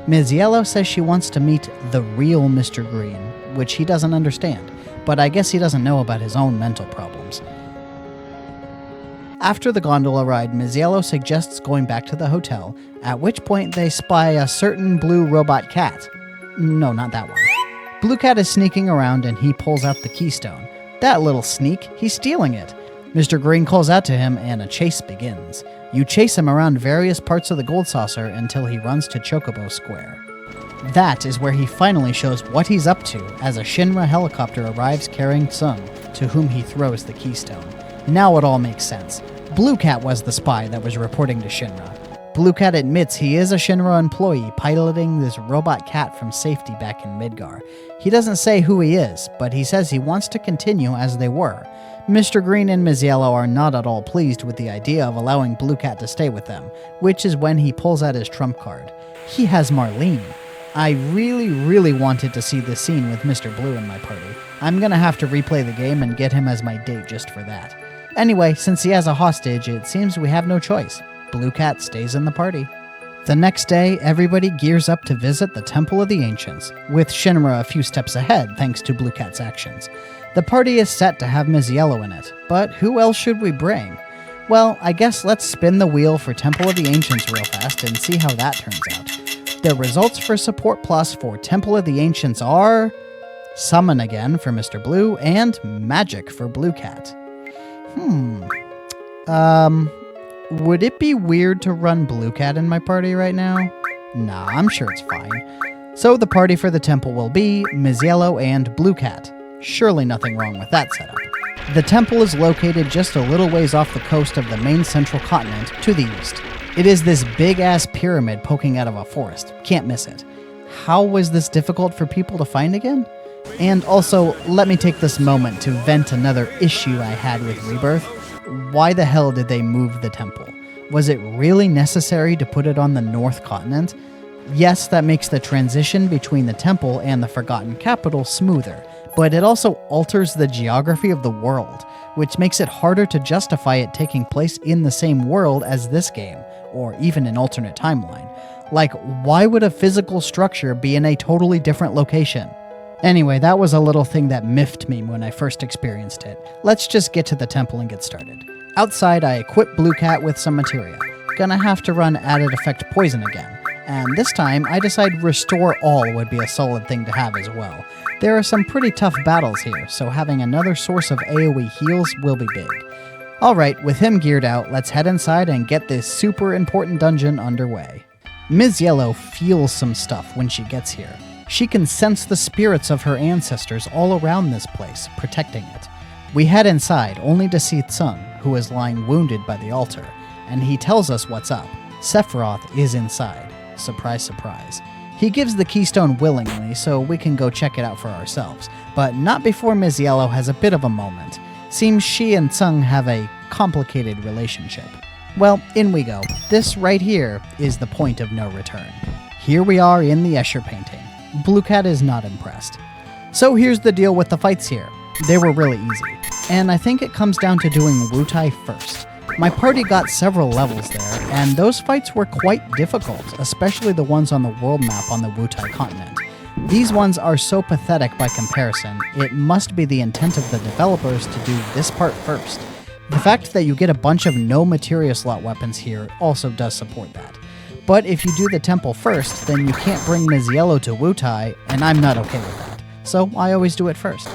Speaker 1: Ms. Yellow says she wants to meet the real Mr. Green, which he doesn't understand, but I guess he doesn't know about his own mental problems. After the gondola ride, Ms. Yellow suggests going back to the hotel, at which point they spy a certain blue robot cat. No, not that one. Blue Cat is sneaking around and he pulls out the keystone. That little sneak, he's stealing it. Mr. Green calls out to him and a chase begins. You chase him around various parts of the Gold Saucer until he runs to Chocobo Square. That is where he finally shows what he's up to as a Shinra helicopter arrives carrying Tsum, to whom he throws the keystone. Now it all makes sense. Blue Cat was the spy that was reporting to Shinra. Blue Cat admits he is a Shinra employee piloting this robot cat from safety back in Midgar. He doesn't say who he is, but he says he wants to continue as they were. Mr. Green and Ms. Yellow are not at all pleased with the idea of allowing Blue Cat to stay with them, which is when he pulls out his trump card. He has Marlene. I really wanted to see this scene with Mr. Blue in my party. I'm gonna have to replay the game and get him as my date just for that. Anyway, since he has a hostage, it seems we have no choice. Blue Cat stays in the party. The next day, everybody gears up to visit the Temple of the Ancients, with Shinra a few steps ahead thanks to Blue Cat's actions. The party is set to have Ms. Yellow in it, but who else should we bring? Well, I guess let's spin the wheel for Temple of the Ancients real fast and see how that turns out. The results for Support Plus for Temple of the Ancients are... Summon again for Mr. Blue, and Magic for Blue Cat. Would it be weird to run Blue Cat in my party right now? Nah, I'm sure it's fine. So the party for the temple will be Ms. Yellow and Blue Cat. Surely nothing wrong with that setup. The temple is located just a little ways off the coast of the main central continent to the east. It is this big-ass pyramid poking out of a forest. Can't miss it. How was this difficult for people to find again? And also, let me take this moment to vent another issue I had with Rebirth. Why the hell did they move the temple? Was it really necessary to put it on the North Continent? Yes, that makes the transition between the temple and the Forgotten Capital smoother, but it also alters the geography of the world, which makes it harder to justify it taking place in the same world as this game, or even an alternate timeline. Like, why would a physical structure be in a totally different location? Anyway, that was a little thing that miffed me when I first experienced it. Let's just get to the temple and get started. Outside, I equip Blue Cat with some materia. Gonna have to run added effect poison again. And this time, I decide Restore All would be a solid thing to have as well. There are some pretty tough battles here, so having another source of AoE heals will be big. Alright, with him geared out, let's head inside and get this super important dungeon underway. Ms. Yellow feels some stuff when she gets here. She can sense the spirits of her ancestors all around this place, protecting it. We head inside, only to see Tsung, who is lying wounded by the altar, and he tells us what's up. Sephiroth is inside. Surprise, surprise. He gives the keystone willingly, so we can go check it out for ourselves, but not before Ms. Yellow has a bit of a moment. Seems she and Tsung have a complicated relationship. Well, in we go. This right here is the point of no return. Here we are in the Escher painting. Blue Cat is not impressed. So here's the deal with the fights here. They were really easy, and I think it comes down to doing Wutai first. My party got several levels there, and those fights were quite difficult, especially the ones on the world map on the Wutai continent. These ones are so pathetic by comparison, it must be the intent of the developers to do this part first. The fact that you get a bunch of no materia slot weapons here also does support that. But if you do the temple first, then you can't bring Ms. Yellow to Wutai, and I'm not okay with that. So I always do it first.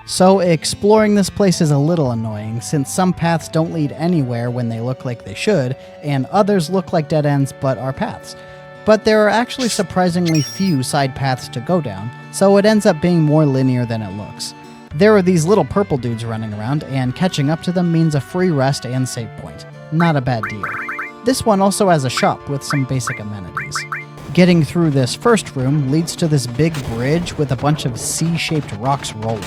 Speaker 1: So exploring this place is a little annoying, since some paths don't lead anywhere when they look like they should, and others look like dead ends but are paths. But there are actually surprisingly few side paths to go down, so it ends up being more linear than it looks. There are these little purple dudes running around, and catching up to them means a free rest and save point. Not a bad deal. This one also has a shop with some basic amenities. Getting through this first room leads to this big bridge with a bunch of C-shaped rocks rolling.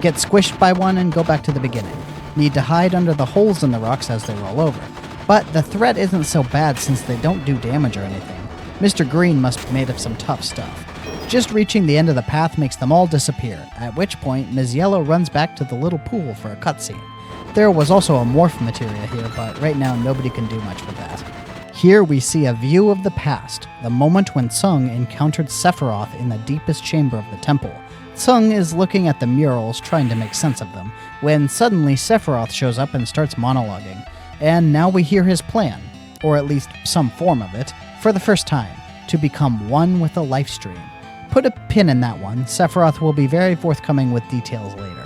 Speaker 1: Get squished by one and go back to the beginning. Need to hide under the holes in the rocks as they roll over. But the threat isn't so bad since they don't do damage or anything. Mr. Green must be made of some tough stuff. Just reaching the end of the path makes them all disappear, at which point Ms. Yellow runs back to the little pool for a cutscene. There was also a morph materia here, but right now nobody can do much with that. Here we see a view of the past, the moment when Tsung encountered Sephiroth in the deepest chamber of the temple. Tsung is looking at the murals, trying to make sense of them, when suddenly Sephiroth shows up and starts monologuing. And now we hear his plan, or at least some form of it, for the first time, to become one with the lifestream. Put a pin in that one, Sephiroth will be very forthcoming with details later.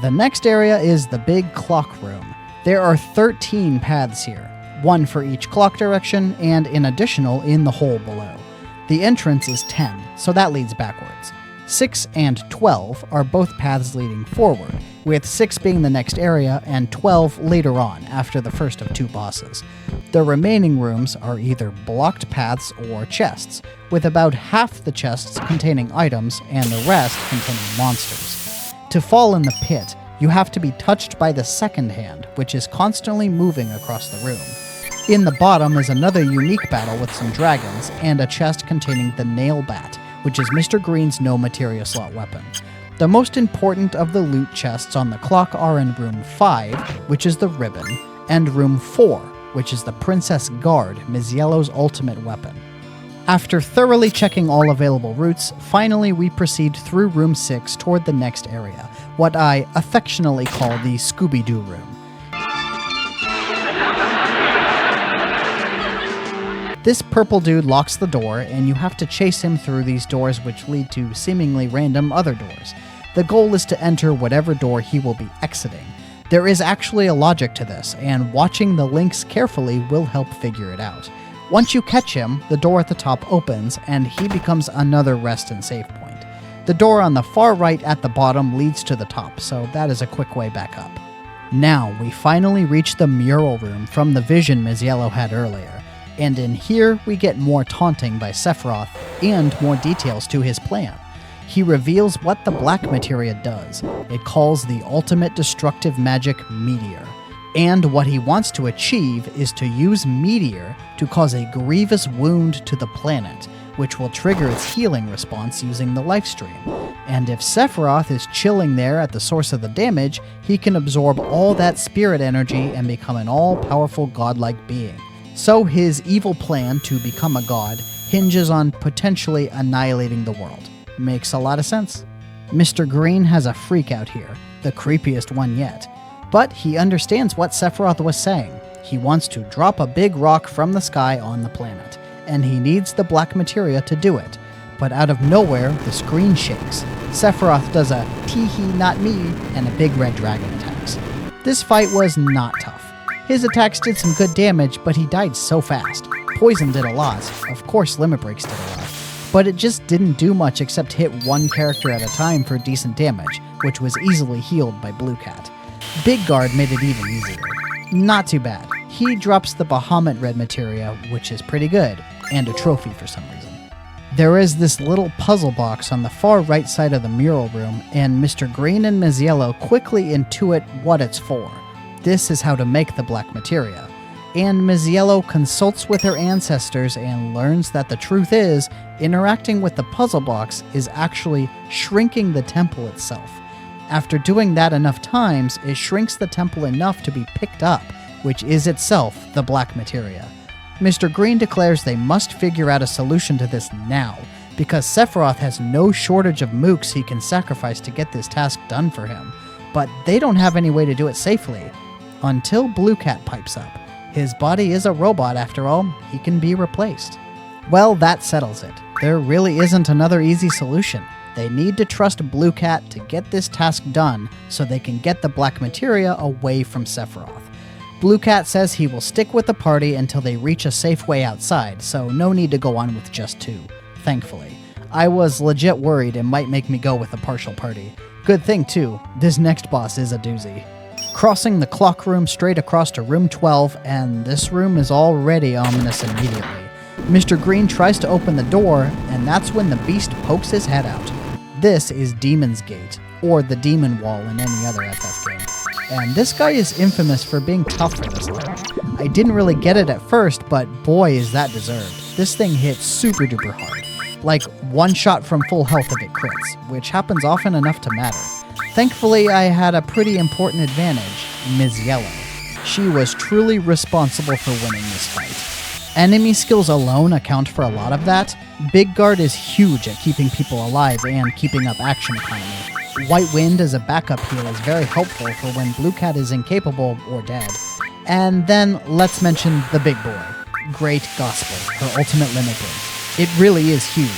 Speaker 1: The next area is the big clock room. There are 13 paths here, one for each clock direction, and an additional in the hole below. The entrance is 10, so that leads backwards. 6 and 12 are both paths leading forward, with 6 being the next area and 12 later on, after the first of 2 bosses. The remaining rooms are either blocked paths or chests, with about half the chests containing items and the rest containing monsters. To fall in the pit, you have to be touched by the second hand, which is constantly moving across the room. In the bottom is another unique battle with some dragons, and a chest containing the Nail Bat, which is Mr. Green's no materia slot weapon. The most important of the loot chests on the clock are in Room 5, which is the ribbon, and Room 4, which is the Princess Guard, Ms. Yellow's ultimate weapon. After thoroughly checking all available routes, finally we proceed through Room 6 toward the next area, what I affectionately call the Scooby-Doo room. This purple dude locks the door, and you have to chase him through these doors which lead to seemingly random other doors. The goal is to enter whatever door he will be exiting. There is actually a logic to this, and watching the links carefully will help figure it out. Once you catch him, the door at the top opens, and he becomes another rest and save point. The door on the far right at the bottom leads to the top, so that is a quick way back up. Now, we finally reach the mural room from the vision Ms. Yellow had earlier. And in here, we get more taunting by Sephiroth and more details to his plan. He reveals what the Black Materia does. It calls the ultimate destructive magic Meteor. And what he wants to achieve is to use Meteor to cause a grievous wound to the planet, which will trigger its healing response using the lifestream. And if Sephiroth is chilling there at the source of the damage, he can absorb all that spirit energy and become an all-powerful godlike being. So his evil plan to become a god hinges on potentially annihilating the world. Makes a lot of sense. Mr. Green has a freak out here, the creepiest one yet. But he understands what Sephiroth was saying. He wants to drop a big rock from the sky on the planet, and he needs the Black Materia to do it. But out of nowhere, the screen shakes. Sephiroth does a tee-hee not me, and a big red dragon attacks. This fight was not tough. His attacks did some good damage, but he died so fast. Poison did a lot. Of course, limit breaks did a lot. But it just didn't do much except hit one character at a time for decent damage, which was easily healed by Blue Cat. Big Guard made it even easier. Not too bad. He drops the Bahamut Red Materia, which is pretty good, and a trophy for some reason. There is this little puzzle box on the far right side of the mural room, and Mr. Green and Ms. Yellow quickly intuit what it's for. This is how to make the Black Materia. And Ms. Yellow consults with her ancestors and learns that the truth is, interacting with the puzzle box is actually shrinking the temple itself. After doing that enough times, it shrinks the temple enough to be picked up, which is itself the Black Materia. Mr. Green declares they must figure out a solution to this now, because Sephiroth has no shortage of mooks he can sacrifice to get this task done for him. But they don't have any way to do it safely. Until Blue Cat pipes up. His body is a robot after all, he can be replaced. Well, that settles it. There really isn't another easy solution. They need to trust Blue Cat to get this task done so they can get the Black Materia away from Sephiroth. Blue Cat says he will stick with the party until they reach a safe way outside, so no need to go on with just two, thankfully. I was legit worried it might make me go with a partial party. Good thing too, this next boss is a doozy. Crossing the clock room straight across to room 12, and this room is already ominous immediately. Mr. Green tries to open the door, and that's when the beast pokes his head out. This is Demon's Gate, or the Demon Wall in any other FF game. And this guy is infamous for being tough for this level. I didn't really get it at first, but boy is that deserved. This thing hits super duper hard. Like one shot from full health if it crits, which happens often enough to matter. Thankfully, I had a pretty important advantage, Ms. Yellow. She was truly responsible for winning this fight. Enemy skills alone account for a lot of that. Big Guard is huge at keeping people alive and keeping up action economy. White Wind as a backup heal is very helpful for when Blue Cat is incapable or dead. And then let's mention the big boy, Great Gospel, her ultimate limit break. It really is huge.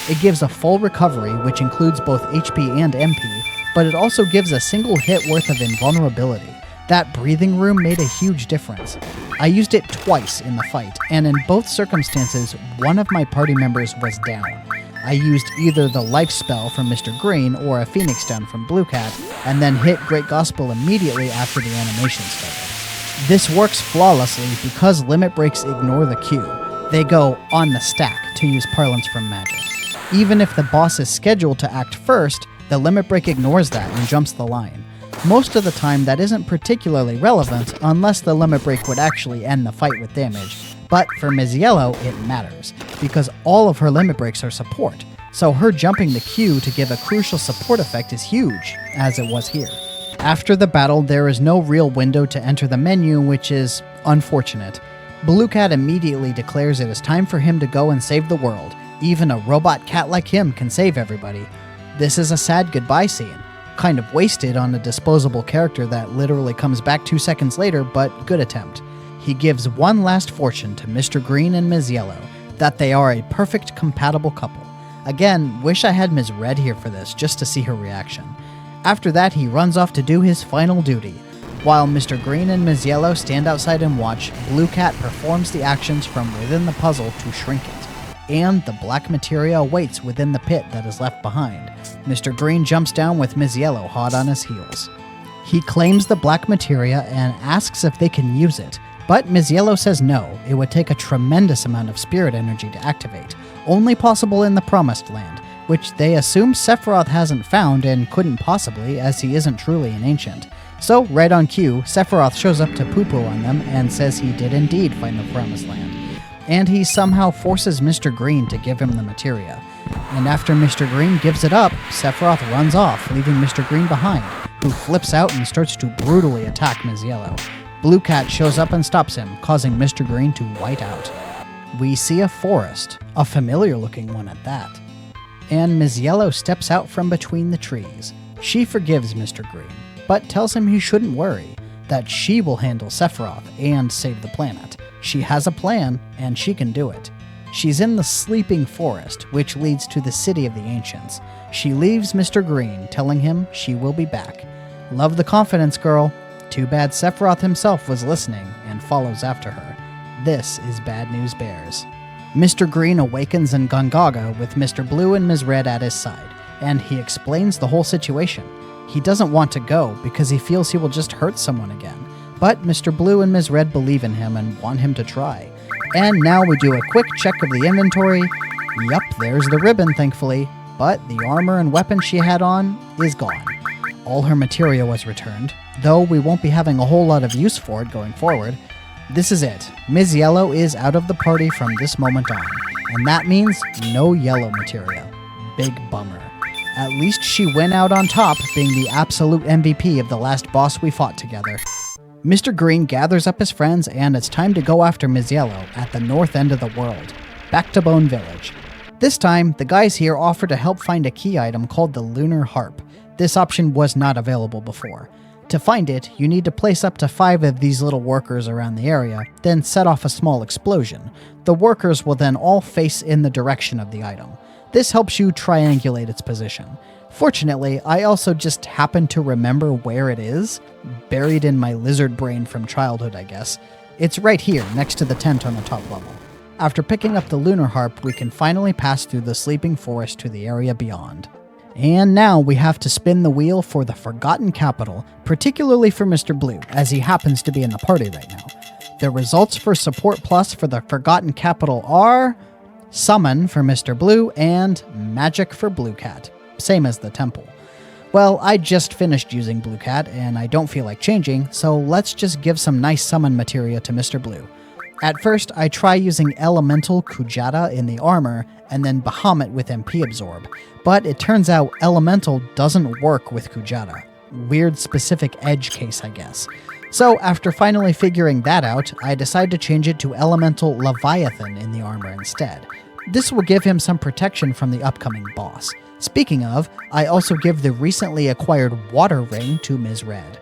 Speaker 1: It gives a full recovery, which includes both HP and MP, but it also gives a single hit worth of invulnerability. That breathing room made a huge difference. I used it twice in the fight, and in both circumstances, one of my party members was down. I used either the life spell from Mr. Green or a Phoenix down from Blue Cat, and then hit Great Gospel immediately after the animation started. This works flawlessly because limit breaks ignore the queue. They go on the stack, to use parlance from Magic. Even if the boss is scheduled to act first, the limit break ignores that and jumps the line. Most of the time that isn't particularly relevant unless the limit break would actually end the fight with damage, but for Ms. Yellow it matters, because all of her limit breaks are support. so her jumping the queue to give a crucial support effect is huge, as it was here. After the battle, there is no real window to enter the menu, which is unfortunate. Blue Cat immediately declares it is time for him to go and save the world. Even a robot cat like him can save everybody. This is a sad goodbye scene. Kind of wasted on a disposable character that literally comes back 2 seconds later, but good attempt. He gives one last fortune to Mr. Green and Ms. Yellow, that they are a perfect compatible couple. Again, wish I had Ms. Red here for this, just to see her reaction. After that, he runs off to do his final duty. While Mr. Green and Ms. Yellow stand outside and watch, Blue Cat performs the actions from within the puzzle to shrink it. And the black materia awaits within the pit that is left behind. Mr. Green jumps down with Ms. Yellow hot on his heels. He claims the black materia and asks if they can use it, but Ms. Yellow says no, it would take a tremendous amount of spirit energy to activate, only possible in the Promised Land, which they assume Sephiroth hasn't found and couldn't possibly, as he isn't truly an ancient. So, right on cue, Sephiroth shows up to poo-poo on them and says he did indeed find the Promised Land. And he somehow forces Mr. Green to give him the materia. And after Mr. Green gives it up, Sephiroth runs off, leaving Mr. Green behind, who flips out and starts to brutally attack Ms. Yellow. Blue Cat shows up and stops him, causing Mr. Green to white out. We see a forest, a familiar-looking one at that. And Ms. Yellow steps out from between the trees. She forgives Mr. Green, but tells him he shouldn't worry, that she will handle Sephiroth and save the planet. She has a plan, and she can do it. She's in the Sleeping Forest, which leads to the City of the Ancients. She leaves Mr. Green, telling him she will be back. Love the confidence, girl. Too bad Sephiroth himself was listening and follows after her. This is Bad News Bears. Mr. Green awakens in Gongaga with Mr. Blue and Ms. Red at his side, and he explains the whole situation. He doesn't want to go because he feels he will just hurt someone again. But Mr. Blue and Ms. Red believe in him and want him to try. And now we do a quick check of the inventory. Yup, there's the ribbon, thankfully, but the armor and weapon she had on is gone. All her materia was returned, though we won't be having a whole lot of use for it going forward. This is it. Ms. Yellow is out of the party from this moment on, and that means no yellow materia. Big bummer. At least she went out on top, being the absolute MVP of the last boss we fought together. Mr. Green gathers up his friends, and it's time to go after Ms. Yellow at the north end of the world, back to Bone Village. This time, the guys here offer to help find a key item called the Lunar Harp. This option was not available before. To find it, you need to place up to 5 of these little workers around the area, then set off a small explosion. The workers will then all face in the direction of the item. This helps you triangulate its position. Fortunately, I also just happen to remember where it is, buried in my lizard brain from childhood, I guess. It's right here, next to the tent on the top level. After picking up the Lunar Harp, we can finally pass through the Sleeping Forest to the area beyond. And now we have to spin the wheel for the Forgotten Capital, particularly for Mr. Blue, as he happens to be in the party right now. The results for Support Plus for the Forgotten Capital are Summon for Mr. Blue and Magic for Blue Cat, same as the temple. Well, I just finished using Blue Cat and I don't feel like changing, so let's just give some nice summon materia to Mr. Blue. At first, I try using Elemental Kujata in the armor, and then Bahamut with MP Absorb, but it turns out Elemental doesn't work with Kujata. Weird specific edge case, I guess. So after finally figuring that out, I decide to change it to Elemental Leviathan in the armor instead. This will give him some protection from the upcoming boss. Speaking of, I also give the recently acquired Water Ring to Ms. Red.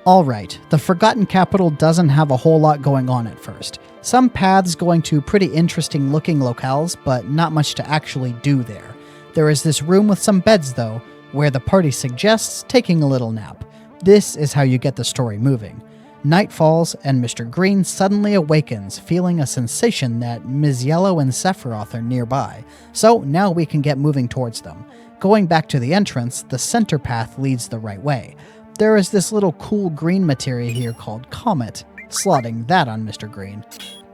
Speaker 1: Alright, the Forgotten Capital doesn't have a whole lot going on at first. Some paths going to pretty interesting looking locales, but not much to actually do there. There is this room with some beds though, where the party suggests taking a little nap. This is how you get the story moving. Night falls, and Mr. Green suddenly awakens, feeling a sensation that Ms. Yellow and Sephiroth are nearby, so now we can get moving towards them. Going back to the entrance, the center path leads the right way. There is this little cool green materia here called Comet, slotting that on Mr. Green.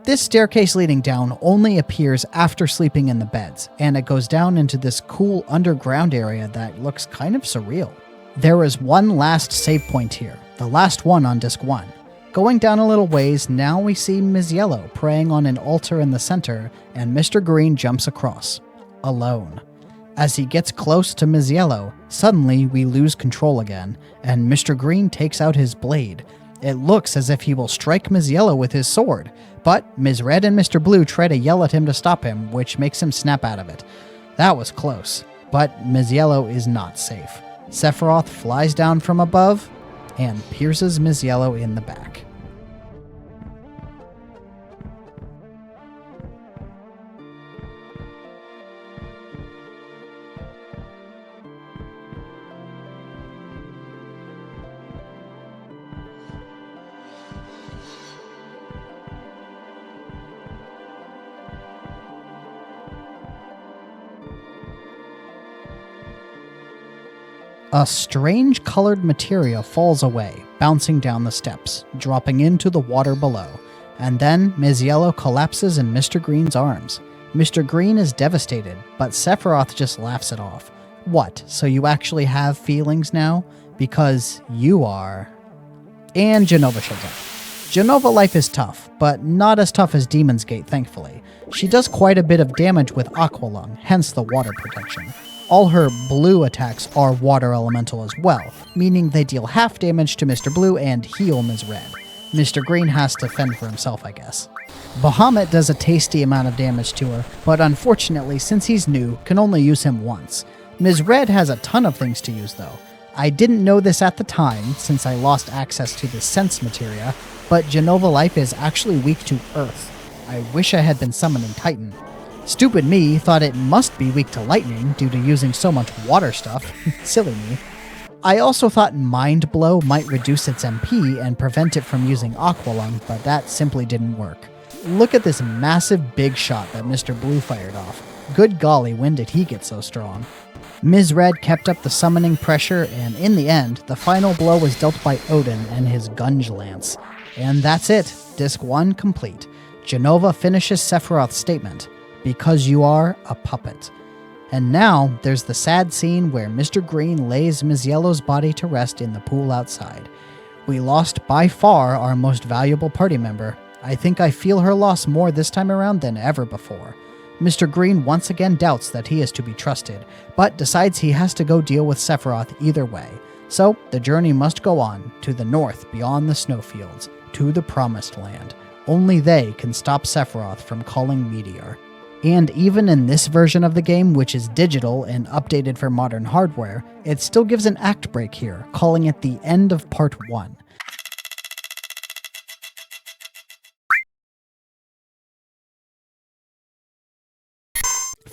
Speaker 1: This staircase leading down only appears after sleeping in the beds, and it goes down into this cool underground area that looks kind of surreal. There is one last save point here, the last one on Disc 1. Going down a little ways, now we see Ms. Yellow praying on an altar in the center, and Mr. Green jumps across. Alone. As he gets close to Ms. Yellow, suddenly we lose control again, and Mr. Green takes out his blade. It looks as if he will strike Ms. Yellow with his sword, but Ms. Red and Mr. Blue try to yell at him to stop him, which makes him snap out of it. That was close, but Ms. Yellow is not safe. Sephiroth flies down from above and pierces Ms. Yellow in the back. A strange colored materia falls away, bouncing down the steps, dropping into the water below. And then Ms. Yellow collapses in Mr. Green's arms. Mr. Green is devastated, but Sephiroth just laughs it off. What, so you actually have feelings now? Because you are... And Jenova shows up. Jenova life is tough, but not as tough as Demon's Gate, thankfully. She does quite a bit of damage with Aqua Lung, hence the water protection. All her blue attacks are water elemental as well, meaning they deal half damage to Mr. Blue and heal Ms. Red. Mr. Green has to fend for himself, I guess. Bahamut does a tasty amount of damage to her, but unfortunately, since he's new, can only use him once. Ms. Red has a ton of things to use though. I didn't know this at the time, since I lost access to the Sense Materia, but Jenova Life is actually weak to Earth. I wish I had been summoning Titan. Stupid me thought it must be weak to lightning due to using so much water stuff. Silly me. I also thought Mind Blow might reduce its MP and prevent it from using Aqua Lung, but that simply didn't work. Look at this massive big shot that Mr. Blue fired off. Good golly, when did he get so strong? Ms. Red kept up the summoning pressure, and in the end, the final blow was dealt by Odin and his Gunge Lance. And that's it. Disc 1 complete. Jenova finishes Sephiroth's statement. Because you are a puppet. And now, there's the sad scene where Mr. Green lays Ms. Yellow's body to rest in the pool outside. We lost by far our most valuable party member. I think I feel her loss more this time around than ever before. Mr. Green once again doubts that he is to be trusted, but decides he has to go deal with Sephiroth either way. So, the journey must go on, to the north beyond the snowfields, to the Promised Land. Only they can stop Sephiroth from calling Meteor. And even in this version of the game, which is digital and updated for modern hardware, it still gives an act break here, calling it the end of Part 1.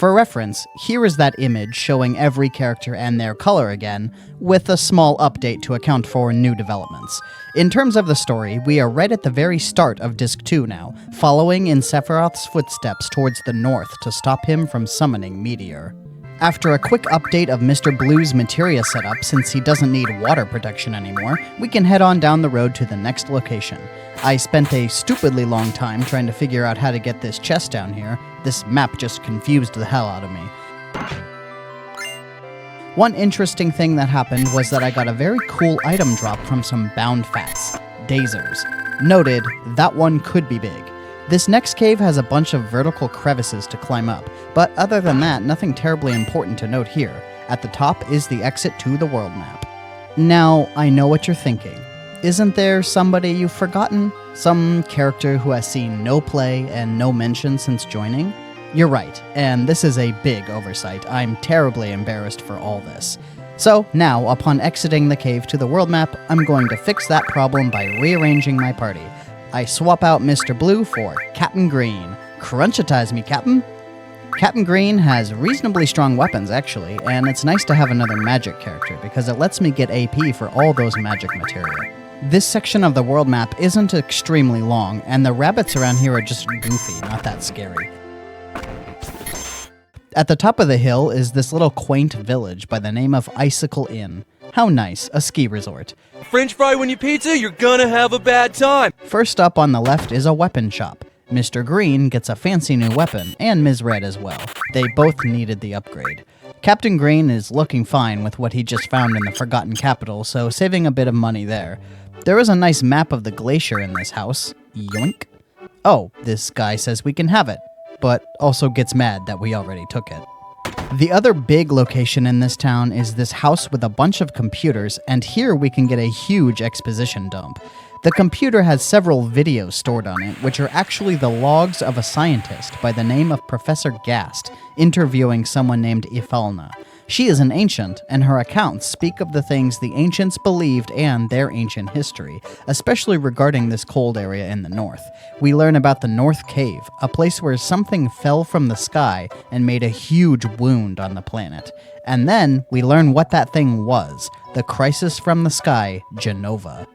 Speaker 1: For reference, here is that image showing every character and their color again, with a small update to account for new developments. In terms of the story, we are right at the very start of Disc 2 now, following in Sephiroth's footsteps towards the north to stop him from summoning Meteor. After a quick update of Mr. Blue's materia setup, since he doesn't need water protection anymore, we can head on down the road to the next location. I spent a stupidly long time trying to figure out how to get this chest down here. This map just confused the hell out of me. One interesting thing that happened was that I got a very cool item drop from some bound fats. Dazers. Noted, that one could be big. This next cave has a bunch of vertical crevices to climb up, but other than that, nothing terribly important to note here. At the top is the exit to the world map. Now, I know what you're thinking. Isn't there somebody you've forgotten? Some character who has seen no play and no mention since joining? You're right, and this is a big oversight. I'm terribly embarrassed for all this. So, now, upon exiting the cave to the world map, I'm going to fix that problem by rearranging my party. I swap out Mr. Blue for Captain Green. Crunchitize me, Captain! Captain Green has reasonably strong weapons, actually, and it's nice to have another magic character, because it lets me get AP for all those magic materia. This section of the world map isn't extremely long, and the rabbits around here are just goofy, not that scary. At the top of the hill is this little quaint village by the name of Icicle Inn. How nice, a ski resort.
Speaker 4: French fry when you pizza, you're gonna have a bad time.
Speaker 1: First up on the left is a weapon shop. Mr. Green gets a fancy new weapon, and Ms. Red as well. They both needed the upgrade. Captain Green is looking fine with what he just found in the Forgotten Capital, so saving a bit of money there. There is a nice map of the glacier in this house. Yoink. Oh, this guy says we can have it, but also gets mad that we already took it. The other big location in this town is this house with a bunch of computers, and here we can get a huge exposition dump. The computer has several videos stored on it, which are actually the logs of a scientist by the name of Professor Gast, interviewing someone named Ifalna. She is an ancient, and her accounts speak of the things the ancients believed and their ancient history, especially regarding this cold area in the north. We learn about the North Cave, a place where something fell from the sky and made a huge wound on the planet. And then we learn what that thing was, the Crisis from the Sky, Genova.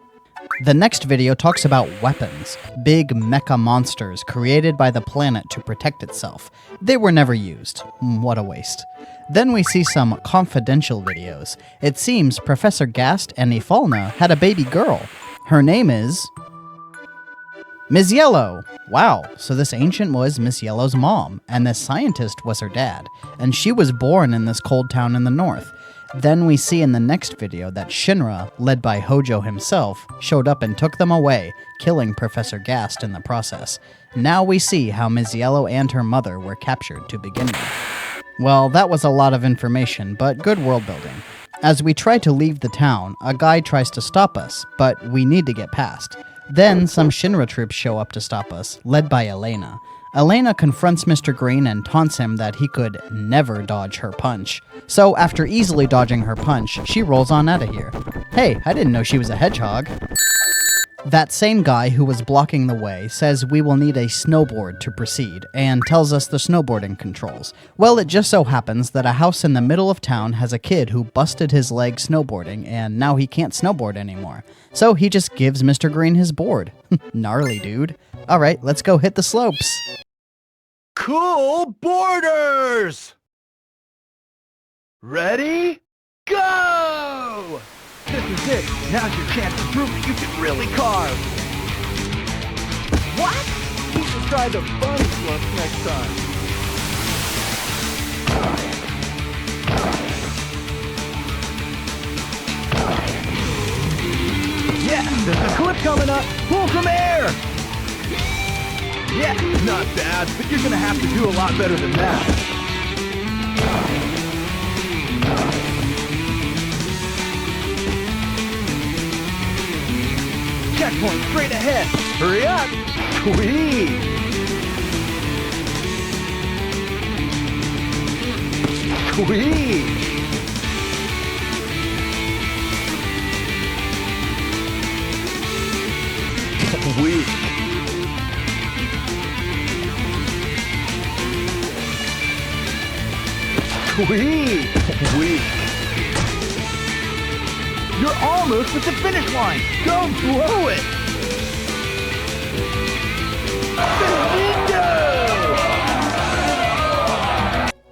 Speaker 1: The next video talks about weapons, big mecha monsters created by the planet to protect itself. They were never used. What a waste. Then we see some confidential videos. It seems Professor Gast and Ifalna had a baby girl. Her name is Ms. Yellow. Wow, so this ancient was Miss Yellow's mom, and this scientist was her dad, and she was born in this cold town in the north. Then we see in the next video that Shinra, led by Hojo himself, showed up and took them away, killing Professor Gast in the process. Now we see how Ms. Yellow and her mother were captured to begin with. Well, that was a lot of information, but good world building. As we try to leave the town, a guy tries to stop us, but we need to get past. Then some Shinra troops show up to stop us, led by Elena. Elena confronts Mr. Green and taunts him that he could never dodge her punch. So after easily dodging her punch, she rolls on out of here. Hey, I didn't know she was a hedgehog. That same guy who was blocking the way says we will need a snowboard to proceed, and tells us the snowboarding controls. Well, it just so happens that a house in the middle of town has a kid who busted his leg snowboarding, and now he can't snowboard anymore. So he just gives Mr. Green his board. Gnarly, dude. Alright, let's go hit the slopes.
Speaker 5: Cool borders! Ready? Go! This is it. Now's your chance to prove that you can really carve. What? You should try the bunny slopes next time. Yeah, there's a clip coming up. Pull some air! Yeah, not bad, but you're gonna have to do a lot better than that. Checkpoint straight ahead. Hurry up! Sweet! Sweet! Sweet! Sweet! Sweet! You're almost at the finish line! Go blow it! Finito!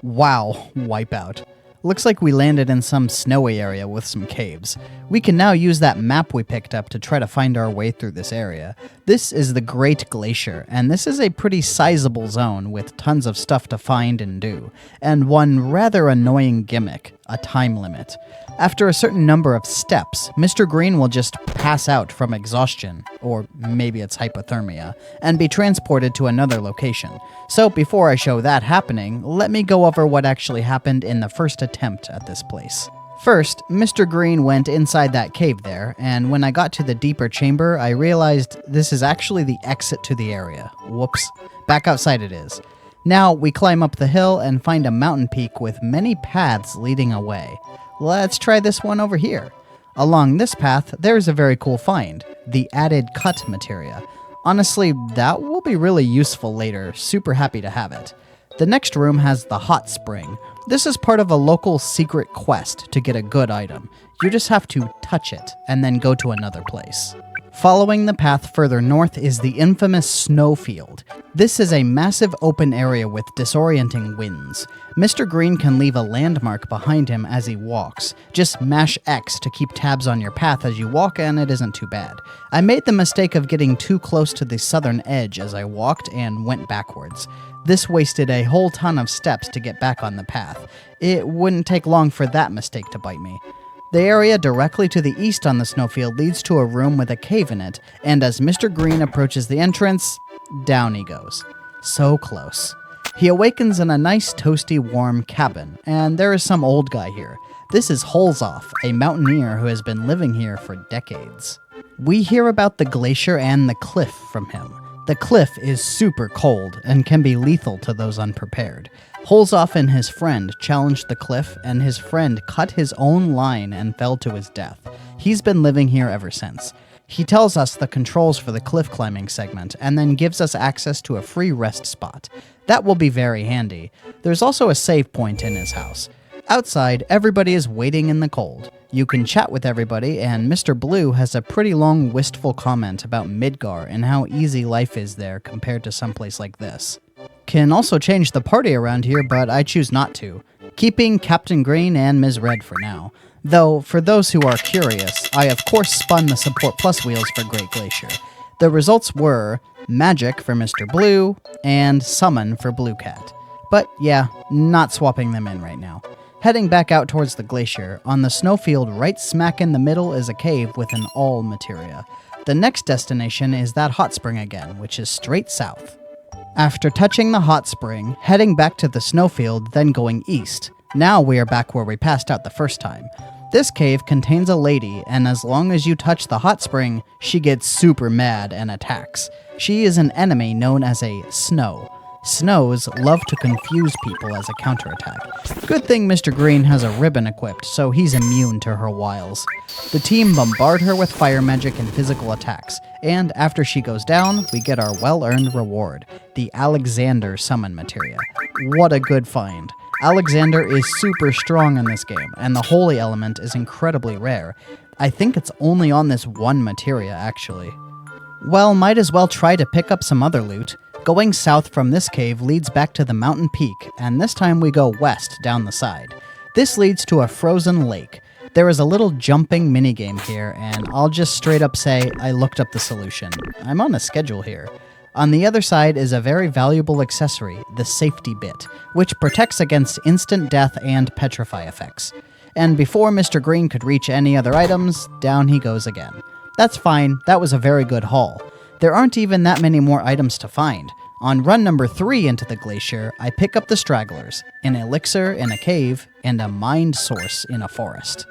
Speaker 1: Wow, wipeout. Looks like we landed in some snowy area with some caves. We can now use that map we picked up to try to find our way through this area. This is the Great Glacier, and this is a pretty sizable zone with tons of stuff to find and do, and one rather annoying gimmick, a time limit. After a certain number of steps, Mr. Green will just pass out from exhaustion, or maybe it's hypothermia, and be transported to another location. So before I show that happening, let me go over what actually happened in the first attempt at this place. First, Mr. Green went inside that cave there, and when I got to the deeper chamber, I realized this is actually the exit to the area. Whoops. Back outside it is. Now, we climb up the hill and find a mountain peak with many paths leading away. Let's try this one over here. Along this path, there's a very cool find, the added cut materia. Honestly, that will be really useful later, super happy to have it. The next room has the hot spring. This is part of a local secret quest to get a good item. You just have to touch it, and then go to another place. Following the path further north is the infamous snowfield. This is a massive open area with disorienting winds. Mr. Green can leave a landmark behind him as he walks. Just mash X to keep tabs on your path as you walk and it isn't too bad. I made the mistake of getting too close to the southern edge as I walked and went backwards. This wasted a whole ton of steps to get back on the path. It wouldn't take long for that mistake to bite me. The area directly to the east on the snowfield leads to a room with a cave in it, and as Mr. Green approaches the entrance, down he goes. So close. He awakens in a nice, toasty, warm cabin, and there is some old guy here. This is Holzoff, a mountaineer who has been living here for decades. We hear about the glacier and the cliff from him. The cliff is super cold and can be lethal to those unprepared. Holzoff and his friend challenged the cliff, and his friend cut his own line and fell to his death. He's been living here ever since. He tells us the controls for the cliff climbing segment, and then gives us access to a free rest spot. That will be very handy. There's also a save point in his house. Outside, everybody is waiting in the cold. You can chat with everybody, and Mr. Blue has a pretty long, wistful comment about Midgar and how easy life is there compared to someplace like this. Can also change the party around here, but I choose not to, keeping Captain Green and Ms. Red for now. Though, for those who are curious, I of course spun the Support Plus wheels for Great Glacier. The results were Magic for Mr. Blue and Summon for Blue Cat. But yeah, not swapping them in right now. Heading back out towards the glacier, on the snowfield right smack in the middle is a cave with an all materia. The next destination is that hot spring again, which is straight south. After touching the hot spring, heading back to the snowfield, then going east. Now we are back where we passed out the first time. This cave contains a lady, and as long as you touch the hot spring, she gets super mad and attacks. She is an enemy known as a Snow. Snows love to confuse people as a counterattack. Good thing Mr. Green has a ribbon equipped, so he's immune to her wiles. The team bombard her with fire magic and physical attacks, and after she goes down, we get our well-earned reward, the Alexander Summon Materia. What a good find. Alexander is super strong in this game, and the holy element is incredibly rare. I think it's only on this one materia, actually. Well, might as well try to pick up some other loot. Going south from this cave leads back to the mountain peak, and this time we go west down the side. This leads to a frozen lake. There is a little jumping minigame here, and I'll just straight up say I looked up the solution. I'm on a schedule here. On the other side is a very valuable accessory, the safety bit, which protects against instant death and petrify effects. And before Mr. Green could reach any other items, down he goes again. That's fine, that was a very good haul. There aren't even that many more items to find. On run number 3 into the glacier, I pick up the stragglers, an elixir in a cave, and a mind source in a forest.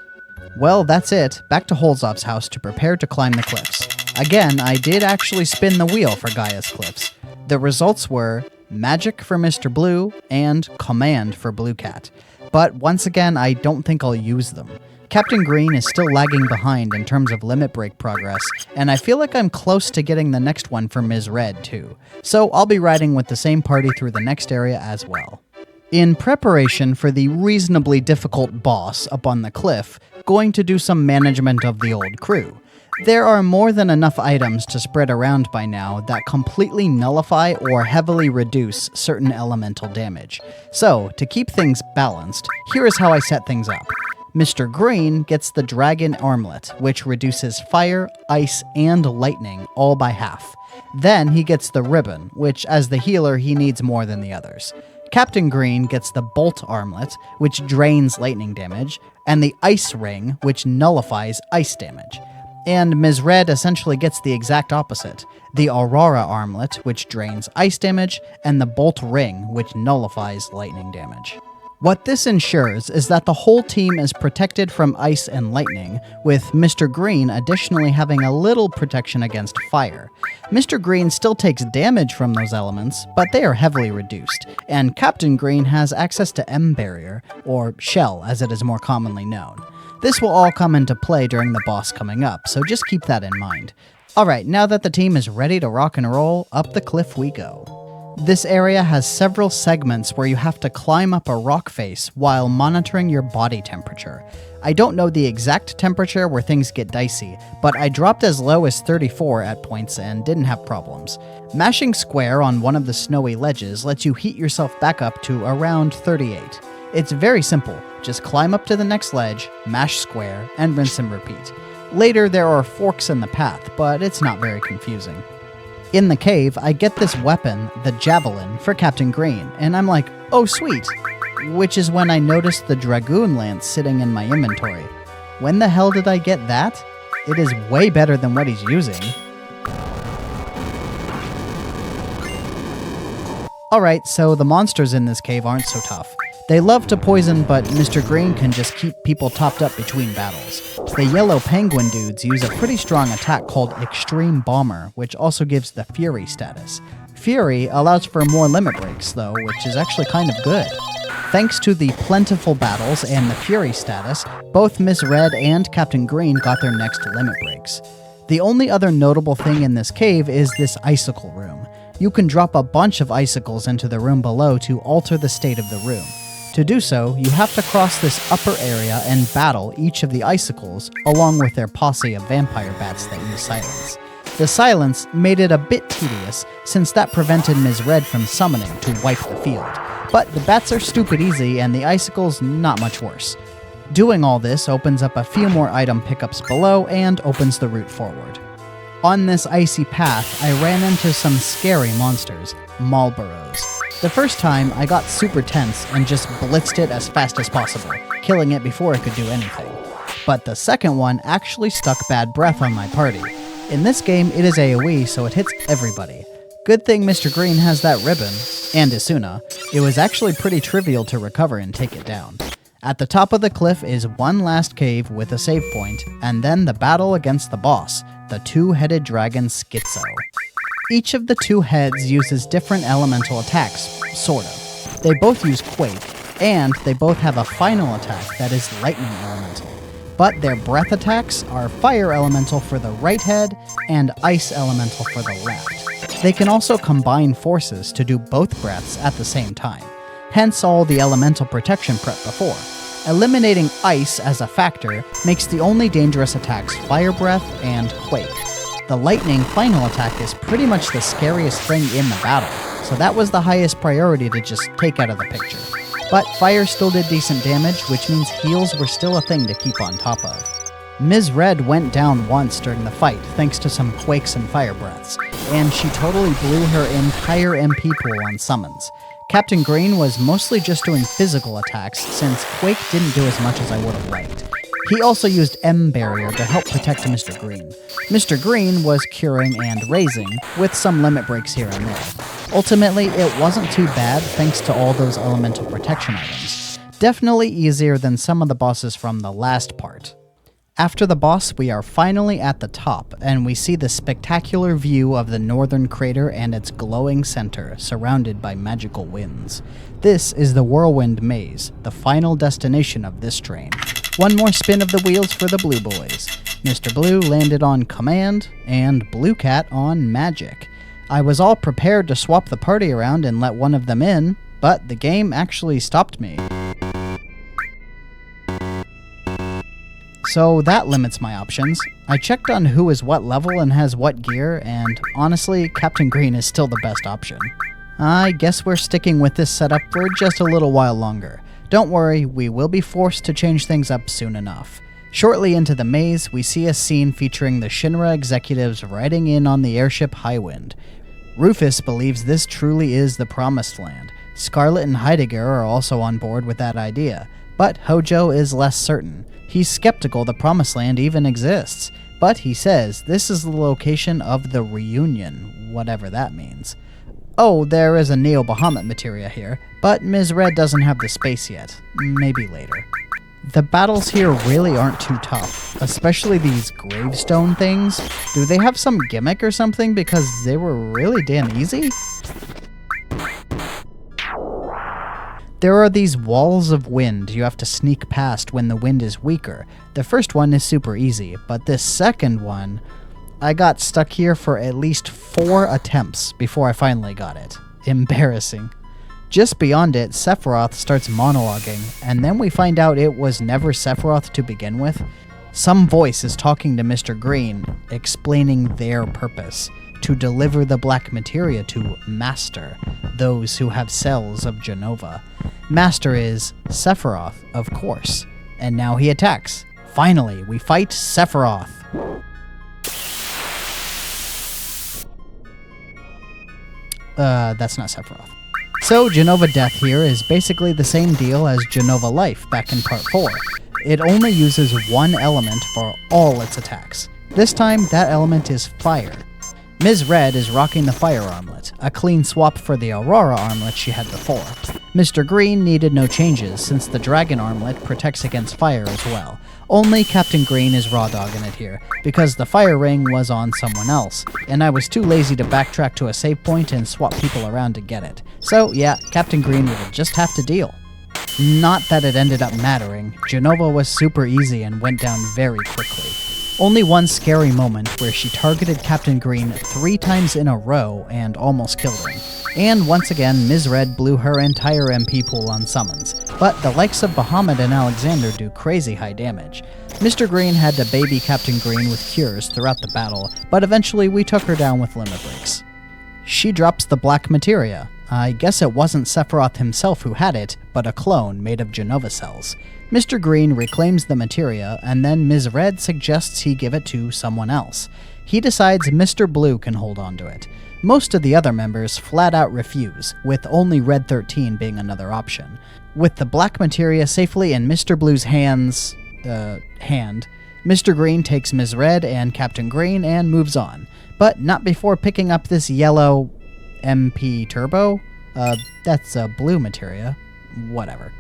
Speaker 1: Well, that's it. Back to Holzoff's house to prepare to climb the cliffs. Again, I did actually spin the wheel for Gaia's Cliffs. The results were Magic for Mr. Blue and Command for Blue Cat. But once again, I don't think I'll use them. Captain Green is still lagging behind in terms of limit break progress, and I feel like I'm close to getting the next one for Ms. Red too. So I'll be riding with the same party through the next area as well. In preparation for the reasonably difficult boss up on the cliff, going to do some management of the old crew. There are more than enough items to spread around by now that completely nullify or heavily reduce certain elemental damage. So, to keep things balanced, here is how I set things up. Mr. Green gets the Dragon Armlet, which reduces fire, ice, and lightning all by half. Then he gets the Ribbon, which as the healer he needs more than the others. Captain Green gets the Bolt Armlet, which drains lightning damage, and the Ice Ring, which nullifies ice damage. And Ms. Red essentially gets the exact opposite, the Aurora Armlet, which drains ice damage, and the Bolt Ring, which nullifies lightning damage. What this ensures is that the whole team is protected from ice and lightning, with Mr. Green additionally having a little protection against fire. Mr. Green still takes damage from those elements, but they are heavily reduced, and Captain Green has access to M-Barrier, or Shell as it is more commonly known. This will all come into play during the boss coming up, so just keep that in mind. Alright, now that the team is ready to rock and roll, up the cliff we go. This area has several segments where you have to climb up a rock face while monitoring your body temperature. I don't know the exact temperature where things get dicey, but I dropped as low as 34 at points and didn't have problems. Mashing square on one of the snowy ledges lets you heat yourself back up to around 38. It's very simple, just climb up to the next ledge, mash square, and rinse and repeat. Later there are forks in the path, but it's not very confusing. In the cave, I get this weapon, the Javelin, for Captain Green, and I'm like, oh sweet, which is when I noticed the Dragoon Lance sitting in my inventory. When the hell did I get that? It is way better than what he's using. Alright, so the monsters in this cave aren't so tough. They love to poison, but Mr. Green can just keep people topped up between battles. The yellow penguin dudes use a pretty strong attack called Extreme Bomber, which also gives the Fury status. Fury allows for more limit breaks, though, which is actually kind of good. Thanks to the plentiful battles and the Fury status, both Ms. Red and Captain Green got their next limit breaks. The only other notable thing in this cave is this icicle room. You can drop a bunch of icicles into the room below to alter the state of the room. To do so, you have to cross this upper area and battle each of the icicles, along with their posse of vampire bats that use silence. The silence made it a bit tedious, since that prevented Ms. Red from summoning to wipe the field. But the bats are stupid easy, and the icicles not much worse. Doing all this opens up a few more item pickups below and opens the route forward. On this icy path, I ran into some scary monsters, Marlboros. The first time, I got super tense and just blitzed it as fast as possible, killing it before it could do anything. But the second one actually stuck bad breath on my party. In this game, it is AoE, so it hits everybody. Good thing Mr. Green has that ribbon, and Isuna. It was actually pretty trivial to recover and take it down. At the top of the cliff is one last cave with a save point, and then the battle against the boss, the two-headed dragon Schizo. Each of the two heads uses different elemental attacks, sort of. They both use Quake, and they both have a final attack that is lightning elemental. But their breath attacks are fire elemental for the right head and ice elemental for the left. They can also combine forces to do both breaths at the same time, hence all the elemental protection prep before. Eliminating ice as a factor makes the only dangerous attacks fire breath and quake. The lightning final attack is pretty much the scariest thing in the battle, so that was the highest priority to just take out of the picture. But fire still did decent damage, which means heals were still a thing to keep on top of. Ms. Red went down once during the fight thanks to some quakes and fire breaths, and she totally blew her entire MP pool on summons. Captain Green was mostly just doing physical attacks since Quake didn't do as much as I would have liked. He also used M Barrier to help protect Mr. Green. Mr. Green was curing and raising, with some limit breaks here and there. Ultimately, it wasn't too bad thanks to all those elemental protection items. Definitely easier than some of the bosses from the last part. After the boss, we are finally at the top, and we see the spectacular view of the northern crater and its glowing center, surrounded by magical winds. This is the Whirlwind Maze, the final destination of this train. One more spin of the wheels for the Blue Boys. Mr. Blue landed on Command, and Blue Cat on Magic. I was all prepared to swap the party around and let one of them in, but the game actually stopped me. So that limits my options. I checked on who is what level and has what gear, and honestly, Captain Green is still the best option. I guess we're sticking with this setup for just a little while longer. Don't worry, we will be forced to change things up soon enough. Shortly into the maze, we see a scene featuring the Shinra executives riding in on the airship Highwind. Rufus believes this truly is the Promised Land. Scarlet and Heidegger are also on board with that idea, but Hojo is less certain. He's skeptical the Promised Land even exists, but he says this is the location of the reunion, whatever that means. Oh, there is a Neo-Bahamut Materia here, but Ms. Red doesn't have the space yet. Maybe later. The battles here really aren't too tough, especially these gravestone things. Do they have some gimmick or something because they were really damn easy? There are these walls of wind you have to sneak past when the wind is weaker. The first one is super easy, but this second one, I got stuck here for at least 4 attempts before I finally got it. Embarrassing. Just beyond it, Sephiroth starts monologuing, and then we find out it was never Sephiroth to begin with. Some voice is talking to Mr. Green, explaining their purpose. To deliver the Black Materia to Master, those who have cells of Genova. Master is Sephiroth, of course. And now he attacks. Finally, we fight Sephiroth. That's not Sephiroth. So, Genova Death here is basically the same deal as Genova Life back in Part 4. It only uses one element for all its attacks. This time, that element is fire. Ms. Red is rocking the fire armlet, a clean swap for the Aurora armlet she had before. Mr. Green needed no changes since the dragon armlet protects against fire as well. Only Captain Green is raw dogging it here, because the fire ring was on someone else, and I was too lazy to backtrack to a save point and swap people around to get it. So yeah, Captain Green would just have to deal. Not that it ended up mattering. Jenova was super easy and went down very quickly. Only one scary moment where she targeted Captain Green 3 times in a row and almost killed him. And once again, Ms. Red blew her entire MP pool on summons, but the likes of Bahamut and Alexander do crazy high damage. Mr. Green had to baby Captain Green with cures throughout the battle, but eventually we took her down with limit breaks. She drops the black materia. I guess it wasn't Sephiroth himself who had it, but a clone made of Jenova cells. Mr. Green reclaims the materia, and then Ms. Red suggests he give it to someone else. He decides Mr. Blue can hold on to it. Most of the other members flat out refuse, with only Red 13 being another option. With the black materia safely in Mr. Blue's hand, Mr. Green takes Ms. Red and Captain Green and moves on, but not before picking up this yellow MP Turbo? That's a blue materia. Whatever.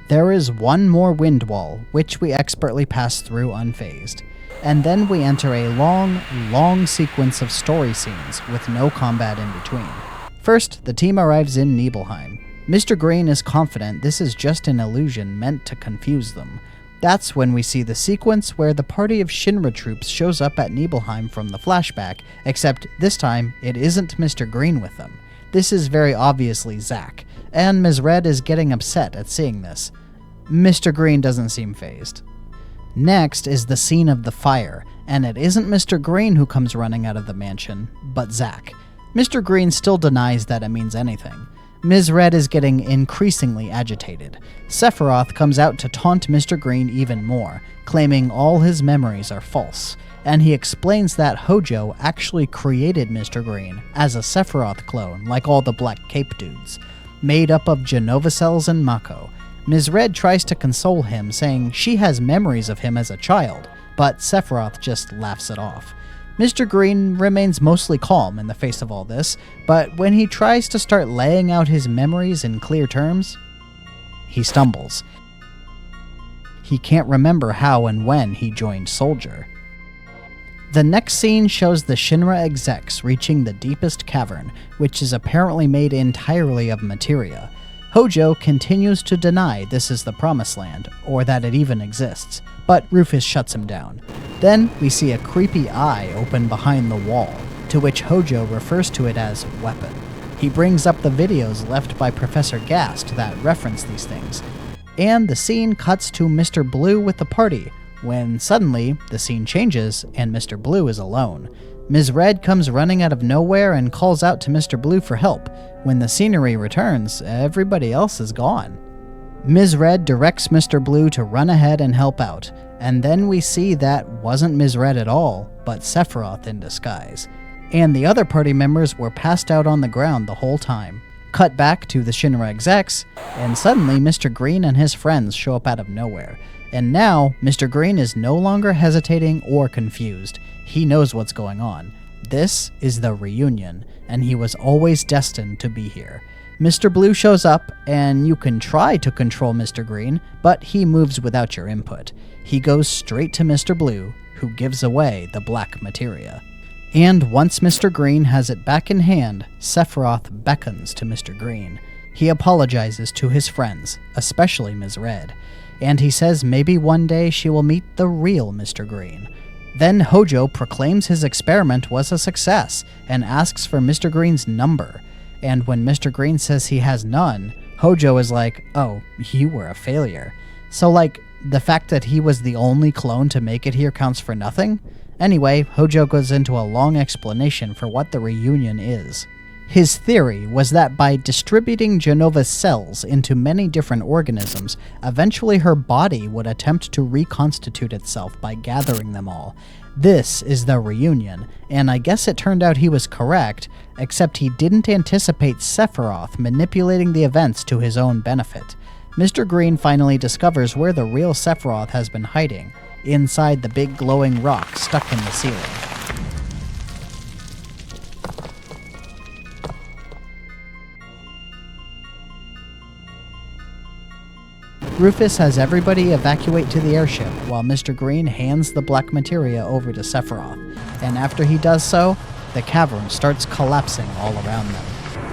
Speaker 1: There is one more wind wall, which we expertly pass through unfazed. And then we enter a long sequence of story scenes with no combat in between. First, the team arrives in Nibelheim. Mr. Green is confident this is just an illusion meant to confuse them. That's when we see the sequence where the party of Shinra troops shows up at Nibelheim from the flashback, except this time it isn't Mr. Green with them. This is very obviously Zack, and Ms. Red is getting upset at seeing this. Mr. Green doesn't seem fazed. Next is the scene of the fire, and it isn't Mr. Green who comes running out of the mansion, but Zack. Mr. Green still denies that it means anything. Ms. Red is getting increasingly agitated. Sephiroth comes out to taunt Mr. Green even more, claiming all his memories are false, and he explains that Hojo actually created Mr. Green as a Sephiroth clone like all the Black Cape dudes, made up of Jenova cells and Mako. Ms. Red tries to console him, saying she has memories of him as a child, but Sephiroth just laughs it off. Mr. Green remains mostly calm in the face of all this, but when he tries to start laying out his memories in clear terms, he stumbles. He can't remember how and when he joined Soldier. The next scene shows the Shinra execs reaching the deepest cavern, which is apparently made entirely of materia. Hojo continues to deny this is the Promised Land, or that it even exists, but Rufus shuts him down. Then we see a creepy eye open behind the wall, to which Hojo refers to it as weapon. He brings up the videos left by Professor Gast that reference these things, and the scene cuts to Mr. Blue with the party, when suddenly the scene changes and Mr. Blue is alone. Ms. Red comes running out of nowhere and calls out to Mr. Blue for help. When the scenery returns, everybody else is gone. Ms. Red directs Mr. Blue to run ahead and help out, and then we see that wasn't Ms. Red at all, but Sephiroth in disguise. And the other party members were passed out on the ground the whole time. Cut back to the Shinra execs, and suddenly Mr. Green and his friends show up out of nowhere. And now, Mr. Green is no longer hesitating or confused. He knows what's going on. This is the reunion, and he was always destined to be here. Mr. Blue shows up, and you can try to control Mr. Green, but he moves without your input. He goes straight to Mr. Blue, who gives away the black materia. And once Mr. Green has it back in hand, Sephiroth beckons to Mr. Green. He apologizes to his friends, especially Ms. Red, and he says maybe one day she will meet the real Mr. Green. Then Hojo proclaims his experiment was a success and asks for Mr. Green's number. And when Mr. Green says he has none, Hojo is like, oh, you were a failure. So the fact that he was the only clone to make it here counts for nothing? Anyway, Hojo goes into a long explanation for what the reunion is. His theory was that by distributing Jenova's cells into many different organisms, eventually her body would attempt to reconstitute itself by gathering them all. This is the reunion, and I guess it turned out he was correct, except he didn't anticipate Sephiroth manipulating the events to his own benefit. Mr. Green finally discovers where the real Sephiroth has been hiding, inside the big glowing rock stuck in the ceiling. Rufus has everybody evacuate to the airship while Mr. Green hands the black materia over to Sephiroth, and after he does so, the cavern starts collapsing all around them.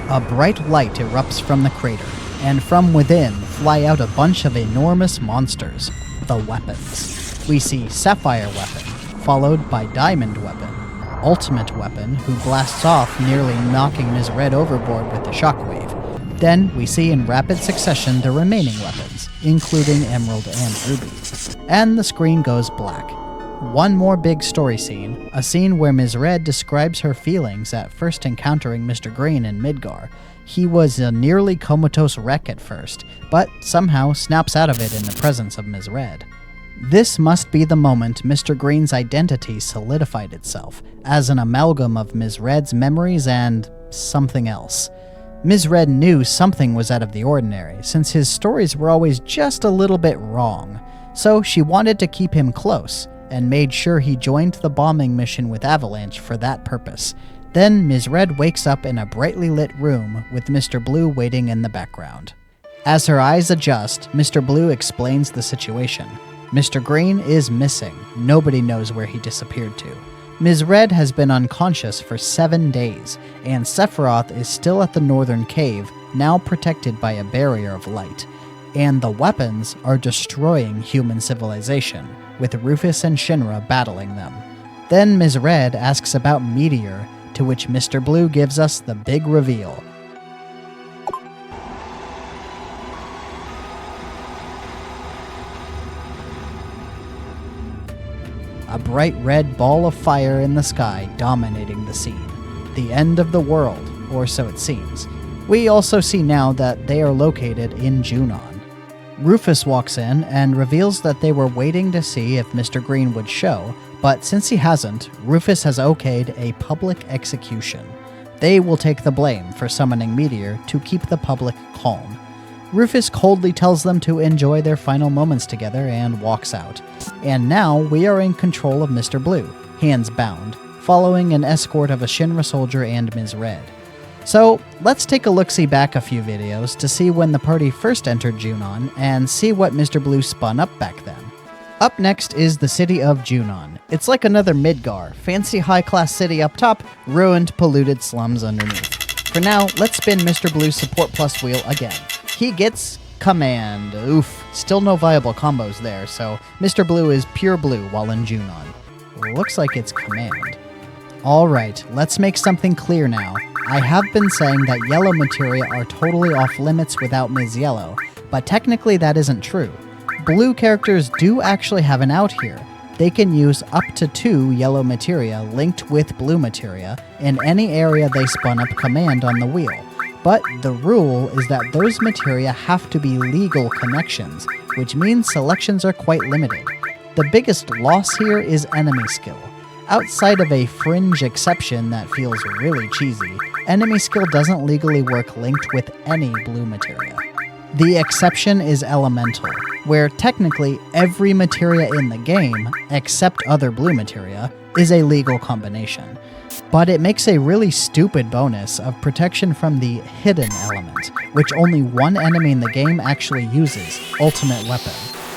Speaker 1: A bright light erupts from the crater, and from within fly out a bunch of enormous monsters, the weapons. We see Sapphire Weapon, followed by Diamond Weapon, Ultimate Weapon, who blasts off, nearly knocking Ms. Red overboard with the shockwave. Then we see in rapid succession the remaining weapons, including Emerald and Ruby. And the screen goes black. One more big story scene, a scene where Ms. Red describes her feelings at first encountering Mr. Green in Midgar. He was a nearly comatose wreck at first, but somehow snaps out of it in the presence of Ms. Red. This must be the moment Mr. Green's identity solidified itself, as an amalgam of Ms. Red's memories and something else. Ms. Red knew something was out of the ordinary, since his stories were always just a little bit wrong, so she wanted to keep him close, and made sure he joined the bombing mission with Avalanche for that purpose. Then Ms. Red wakes up in a brightly lit room with Mr. Blue waiting in the background. As her eyes adjust, Mr. Blue explains the situation. Mr. Green is missing. Nobody knows where he disappeared to. Ms. Red has been unconscious for 7 days, and Sephiroth is still at the northern cave, now protected by a barrier of light. And the weapons are destroying human civilization, with Rufus and Shinra battling them. Then Ms. Red asks about Meteor, to which Mr. Blue gives us the big reveal. A bright red ball of fire in the sky dominating the scene. The end of the world, or so it seems. We also see now that they are located in Junon. Rufus walks in and reveals that they were waiting to see if Mr. Green would show, but since he hasn't, Rufus has okayed a public execution. They will take the blame for summoning Meteor to keep the public calm. Rufus coldly tells them to enjoy their final moments together and walks out. And now we are in control of Mr. Blue, hands bound, following an escort of a Shinra soldier and Ms. Red. So let's take a look-see back a few videos to see when the party first entered Junon and see what Mr. Blue spun up back then. Up next is the city of Junon. It's like another Midgar, fancy high-class city up top, ruined, polluted slums underneath. For now, let's spin Mr. Blue's support plus wheel again. He gets command. Oof, still no viable combos there, so Mr. Blue is pure blue while in Junon. Looks like it's command. Alright, let's make something clear now. I have been saying that yellow materia are totally off limits without Ms. Yellow, but technically that isn't true. Blue characters do actually have an out here. They can use up to 2 yellow materia linked with blue materia in any area they spun up command on the wheel. But the rule is that those materia have to be legal connections, which means selections are quite limited. The biggest loss here is enemy skill. Outside of a fringe exception that feels really cheesy, enemy skill doesn't legally work linked with any blue materia. The exception is elemental, where technically every materia in the game, except other blue materia, is a legal combination. But it makes a really stupid bonus of protection from the hidden element, which only one enemy in the game actually uses, Ultimate Weapon.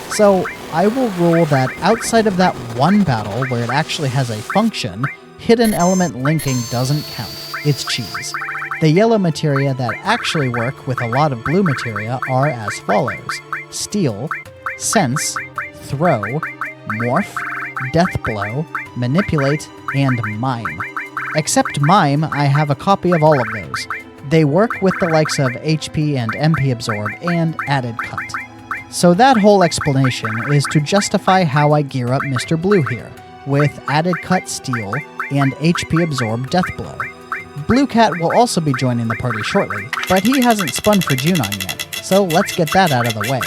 Speaker 1: So I will rule that outside of that one battle where it actually has a function, hidden element linking doesn't count. It's cheese. The yellow materia that actually work with a lot of blue materia are as follows: Steal, Sense, Throw, Morph, Death Blow, Manipulate, and Mime. Except Mime, I have a copy of all of those. They work with the likes of HP and MP Absorb and Added Cut. So that whole explanation is to justify how I gear up Mr. Blue here, with Added Cut Steal and HP Absorb Death Blow. Blue Cat will also be joining the party shortly, but he hasn't spun for Junon yet, so let's get that out of the way.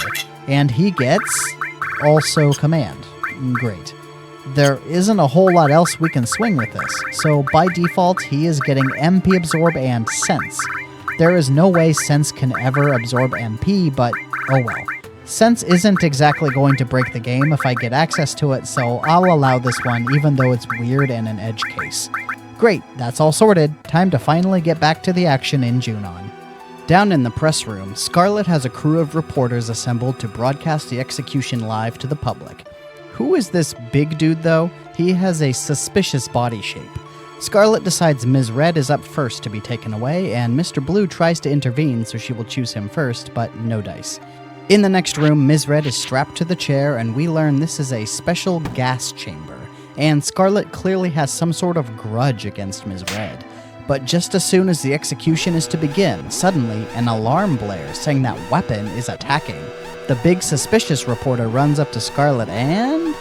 Speaker 1: And he gets also Command. Great. There isn't a whole lot else we can swing with this, so by default he is getting MP Absorb and Sense. There is no way Sense can ever absorb MP, but oh well. Sense isn't exactly going to break the game if I get access to it, so I'll allow this one even though it's weird and an edge case. Great, that's all sorted. Time to finally get back to the action in Junon. Down in the press room, Scarlet has a crew of reporters assembled to broadcast the execution live to the public. Who is this big dude, though? He has a suspicious body shape. Scarlet decides Ms. Red is up first to be taken away, and Mr. Blue tries to intervene so she will choose him first, but no dice. In the next room, Ms. Red is strapped to the chair, and we learn this is a special gas chamber, and Scarlet clearly has some sort of grudge against Ms. Red. But just as soon as the execution is to begin, suddenly an alarm blares saying that Weapon is attacking. The big suspicious reporter runs up to Scarlet and...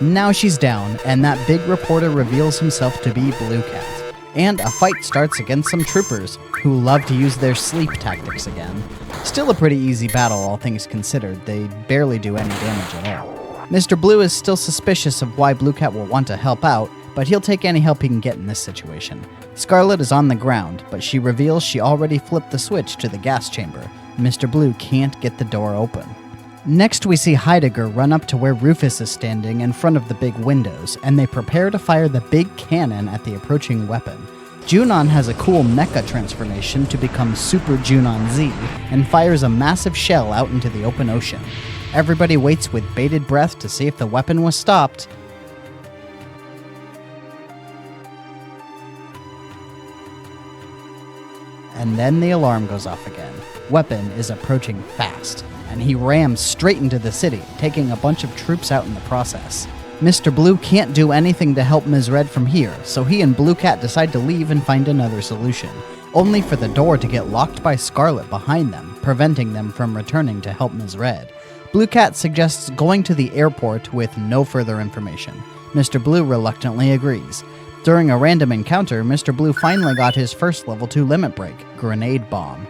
Speaker 1: now she's down, and that big reporter reveals himself to be Blue Cat. And a fight starts against some troopers, who love to use their sleep tactics again. Still a pretty easy battle, all things considered. They barely do any damage at all. Mr. Blue is still suspicious of why Blue Cat will want to help out, but he'll take any help he can get in this situation. Scarlet is on the ground, but she reveals she already flipped the switch to the gas chamber. Mr. Blue can't get the door open. Next, we see Heidegger run up to where Rufus is standing in front of the big windows, and they prepare to fire the big cannon at the approaching Weapon. Junon has a cool mecha transformation to become Super Junon Z, and fires a massive shell out into the open ocean. Everybody waits with bated breath to see if the Weapon was stopped. And then the alarm goes off again. Weapon is approaching fast, and he rams straight into the city, taking a bunch of troops out in the process. Mr. Blue can't do anything to help Ms. Red from here, so he and Blue Cat decide to leave and find another solution, only for the door to get locked by Scarlet behind them, preventing them from returning to help Ms. Red. Blue Cat suggests going to the airport with no further information. Mr. Blue reluctantly agrees. During a random encounter, Mr. Blue finally got his first level 2 limit break, Grenade Bomb.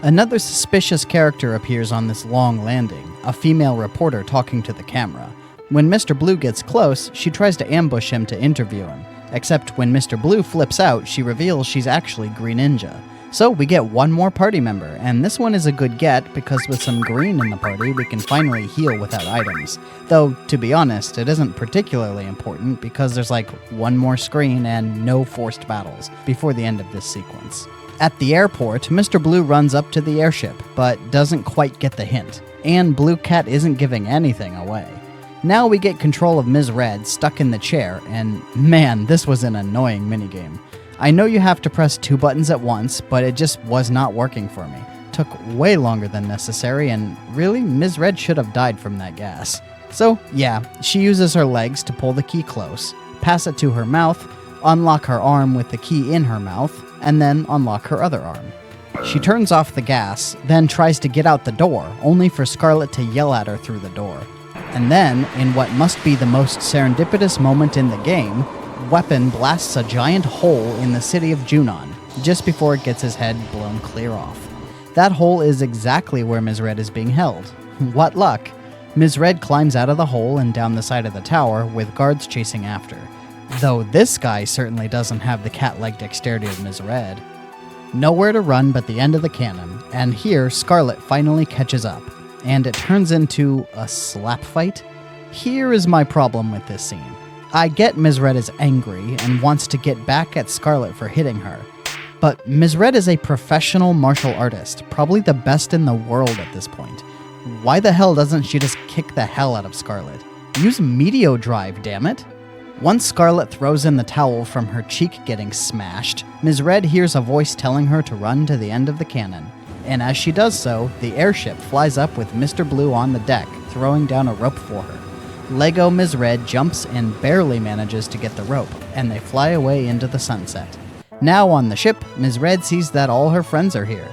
Speaker 1: Another suspicious character appears on this long landing, a female reporter talking to the camera. When Mr. Blue gets close, she tries to ambush him to interview him, except when Mr. Blue flips out, she reveals she's actually Green Ninja. So we get one more party member, and this one is a good get because with some green in the party, we can finally heal without items. Though, to be honest, it isn't particularly important because there's like one more screen and no forced battles before the end of this sequence. At the airport, Mr. Blue runs up to the airship, but doesn't quite get the hint, and Blue Cat isn't giving anything away. Now we get control of Ms. Red stuck in the chair, and man, this was an annoying minigame. I know you have to press 2 buttons at once, but it just was not working for me. Took way longer than necessary, and really, Ms. Red should have died from that gas. So yeah, she uses her legs to pull the key close, pass it to her mouth, unlock her arm with the key in her mouth, and then unlock her other arm. She turns off the gas, then tries to get out the door, only for Scarlet to yell at her through the door. And then, in what must be the most serendipitous moment in the game, Weapon blasts a giant hole in the city of Junon, just before it gets his head blown clear off. That hole is exactly where Ms. Red is being held. What luck! Ms. Red climbs out of the hole and down the side of the tower, with guards chasing after. Though this guy certainly doesn't have the cat-like dexterity of Ms. Red. Nowhere to run but the end of the cannon, and here Scarlet finally catches up, and it turns into a slap fight? Here is my problem with this scene. I get Ms. Red is angry and wants to get back at Scarlet for hitting her, but Ms. Red is a professional martial artist, probably the best in the world at this point. Why the hell doesn't she just kick the hell out of Scarlet? Use Meteor Drive, damn it! Once Scarlet throws in the towel from her cheek getting smashed, Ms. Red hears a voice telling her to run to the end of the cannon. And as she does so, the airship flies up with Mr. Blue on the deck, throwing down a rope for her. Lego Ms. Red jumps and barely manages to get the rope, and they fly away into the sunset. Now on the ship, Ms. Red sees that all her friends are here.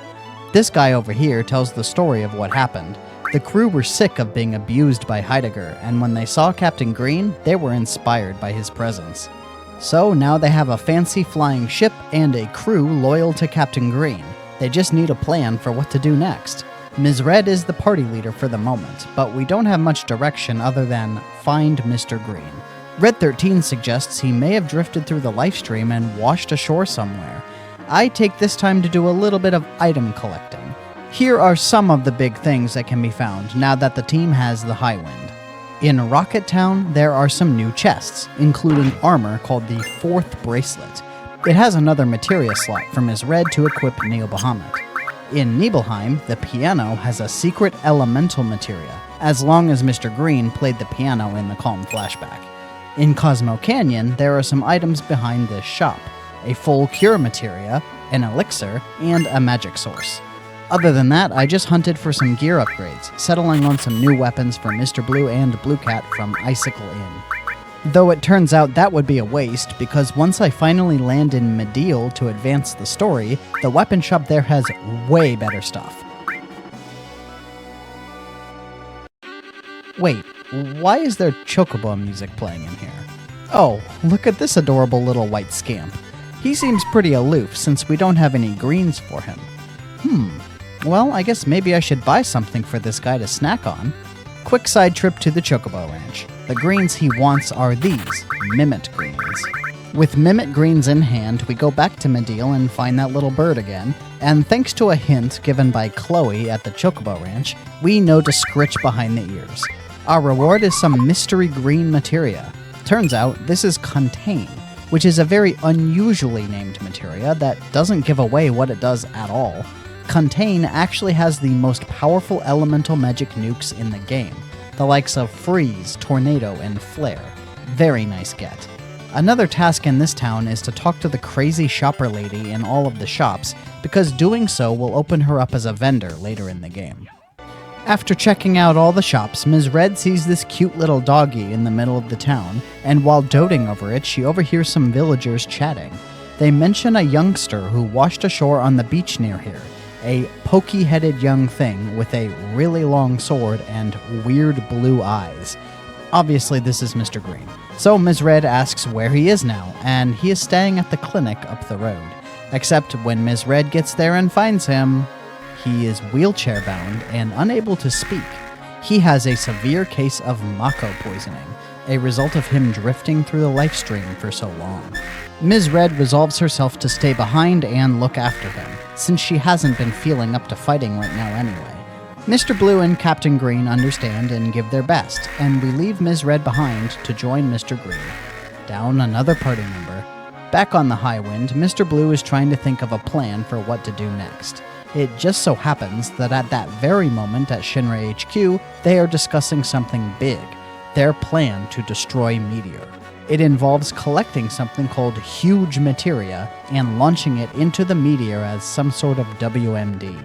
Speaker 1: This guy over here tells the story of what happened. The crew were sick of being abused by Heidegger, and when they saw Captain Green, they were inspired by his presence. So now they have a fancy flying ship and a crew loyal to Captain Green. They just need a plan for what to do next. Ms. Red is the party leader for the moment, but we don't have much direction other than find Mr. Green. Red 13 suggests he may have drifted through the lifestream and washed ashore somewhere. I take this time to do a little bit of item collecting. Here are some of the big things that can be found now that the team has the high wind. In Rocket Town, there are some new chests, including armor called the 4th Bracelet. It has another materia slot for Ms. Red to equip Neo Bahamut. In Nibelheim, the piano has a secret elemental materia, as long as Mr. Green played the piano in the Calm flashback. In Cosmo Canyon, there are some items behind this shop: a full cure materia, an elixir, and a magic source. Other than that, I just hunted for some gear upgrades, settling on some new weapons for Mr. Blue and Blue Cat from Icicle Inn. Though it turns out that would be a waste, because once I finally land in Mediel to advance the story, the weapon shop there has way better stuff. Wait, why is there chocobo music playing in here? Oh, look at this adorable little white scamp. He seems pretty aloof since we don't have any greens for him. Well, I guess maybe I should buy something for this guy to snack on. Quick side trip to the Chocobo Ranch. The greens he wants are these, Mimit greens. With Mimit greens in hand, we go back to Mediel and find that little bird again, and thanks to a hint given by Chloe at the Chocobo Ranch, we know to scritch behind the ears. Our reward is some mystery green materia. Turns out, this is Contain, which is a very unusually named materia that doesn't give away what it does at all. Contain actually has the most powerful elemental magic nukes in the game, the likes of Freeze, Tornado, and Flare. Very nice get. Another task in this town is to talk to the crazy shopper lady in all of the shops, because doing so will open her up as a vendor later in the game. After checking out all the shops, Ms. Red sees this cute little doggy in the middle of the town, and while doting over it, she overhears some villagers chatting. They mention a youngster who washed ashore on the beach near here, a pokey-headed young thing with a really long sword and weird blue eyes. Obviously, this is Mr. Green. So Ms. Red asks where he is now, and he is staying at the clinic up the road. Except when Ms. Red gets there and finds him, he is wheelchair-bound and unable to speak. He has a severe case of Mako poisoning, a result of him drifting through the life stream for so long. Ms. Red resolves herself to stay behind and look after him, since she hasn't been feeling up to fighting right now anyway. Mr. Blue and Captain Green understand and give their best, and we leave Ms. Red behind to join Mr. Green. Down another party member. Back on the High Wind, Mr. Blue is trying to think of a plan for what to do next. It just so happens that at that very moment at Shinra HQ, they are discussing something big, their plan to destroy Meteor. It involves collecting something called Huge Materia and launching it into the meteor as some sort of WMD.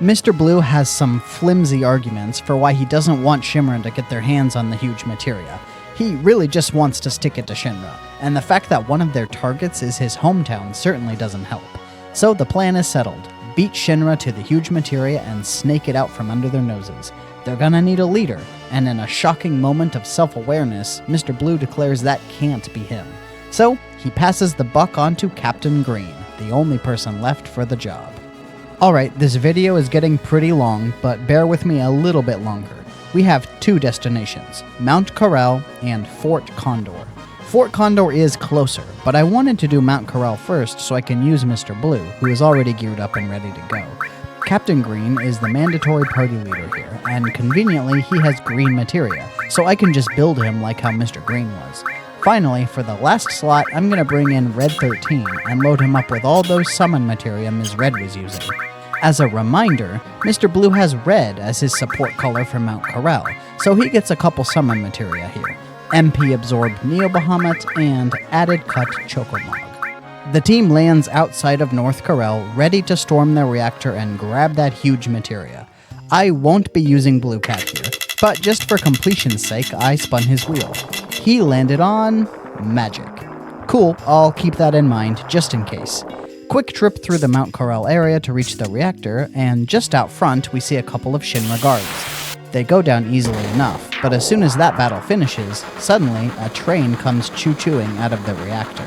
Speaker 1: Mr. Blue has some flimsy arguments for why he doesn't want Shinra to get their hands on the Huge Materia. He really just wants to stick it to Shinra, and the fact that one of their targets is his hometown certainly doesn't help. So the plan is settled. Beat Shinra to the Huge Materia and snake it out from under their noses. They're gonna need a leader, and in a shocking moment of self-awareness, Mr. Blue declares that can't be him. So, he passes the buck on to Captain Green, the only person left for the job. Alright, this video is getting pretty long, but bear with me a little bit longer. We have two destinations, Mount Corel and Fort Condor. Fort Condor is closer, but I wanted to do Mount Corel first so I can use Mr. Blue, who is already geared up and ready to go. Captain Green is the mandatory party leader here, and conveniently he has green materia, so I can just build him like how Mr. Green was. Finally, for the last slot, I'm going to bring in Red 13 and load him up with all those summon materia Ms. Red was using. As a reminder, Mr. Blue has red as his support color for Mount Corel, so he gets a couple summon materia here. MP absorbed Neo Bahamut and added cut Chocomog. The team lands outside of North Corel, ready to storm the reactor and grab that huge materia. I won't be using Blue Cat here, but just for completion's sake, I spun his wheel. He landed on magic. Cool, I'll keep that in mind, just in case. Quick trip through the Mount Corel area to reach the reactor, and just out front we see a couple of Shinra guards. They go down easily enough, but as soon as that battle finishes, suddenly a train comes choo-chooing out of the reactor.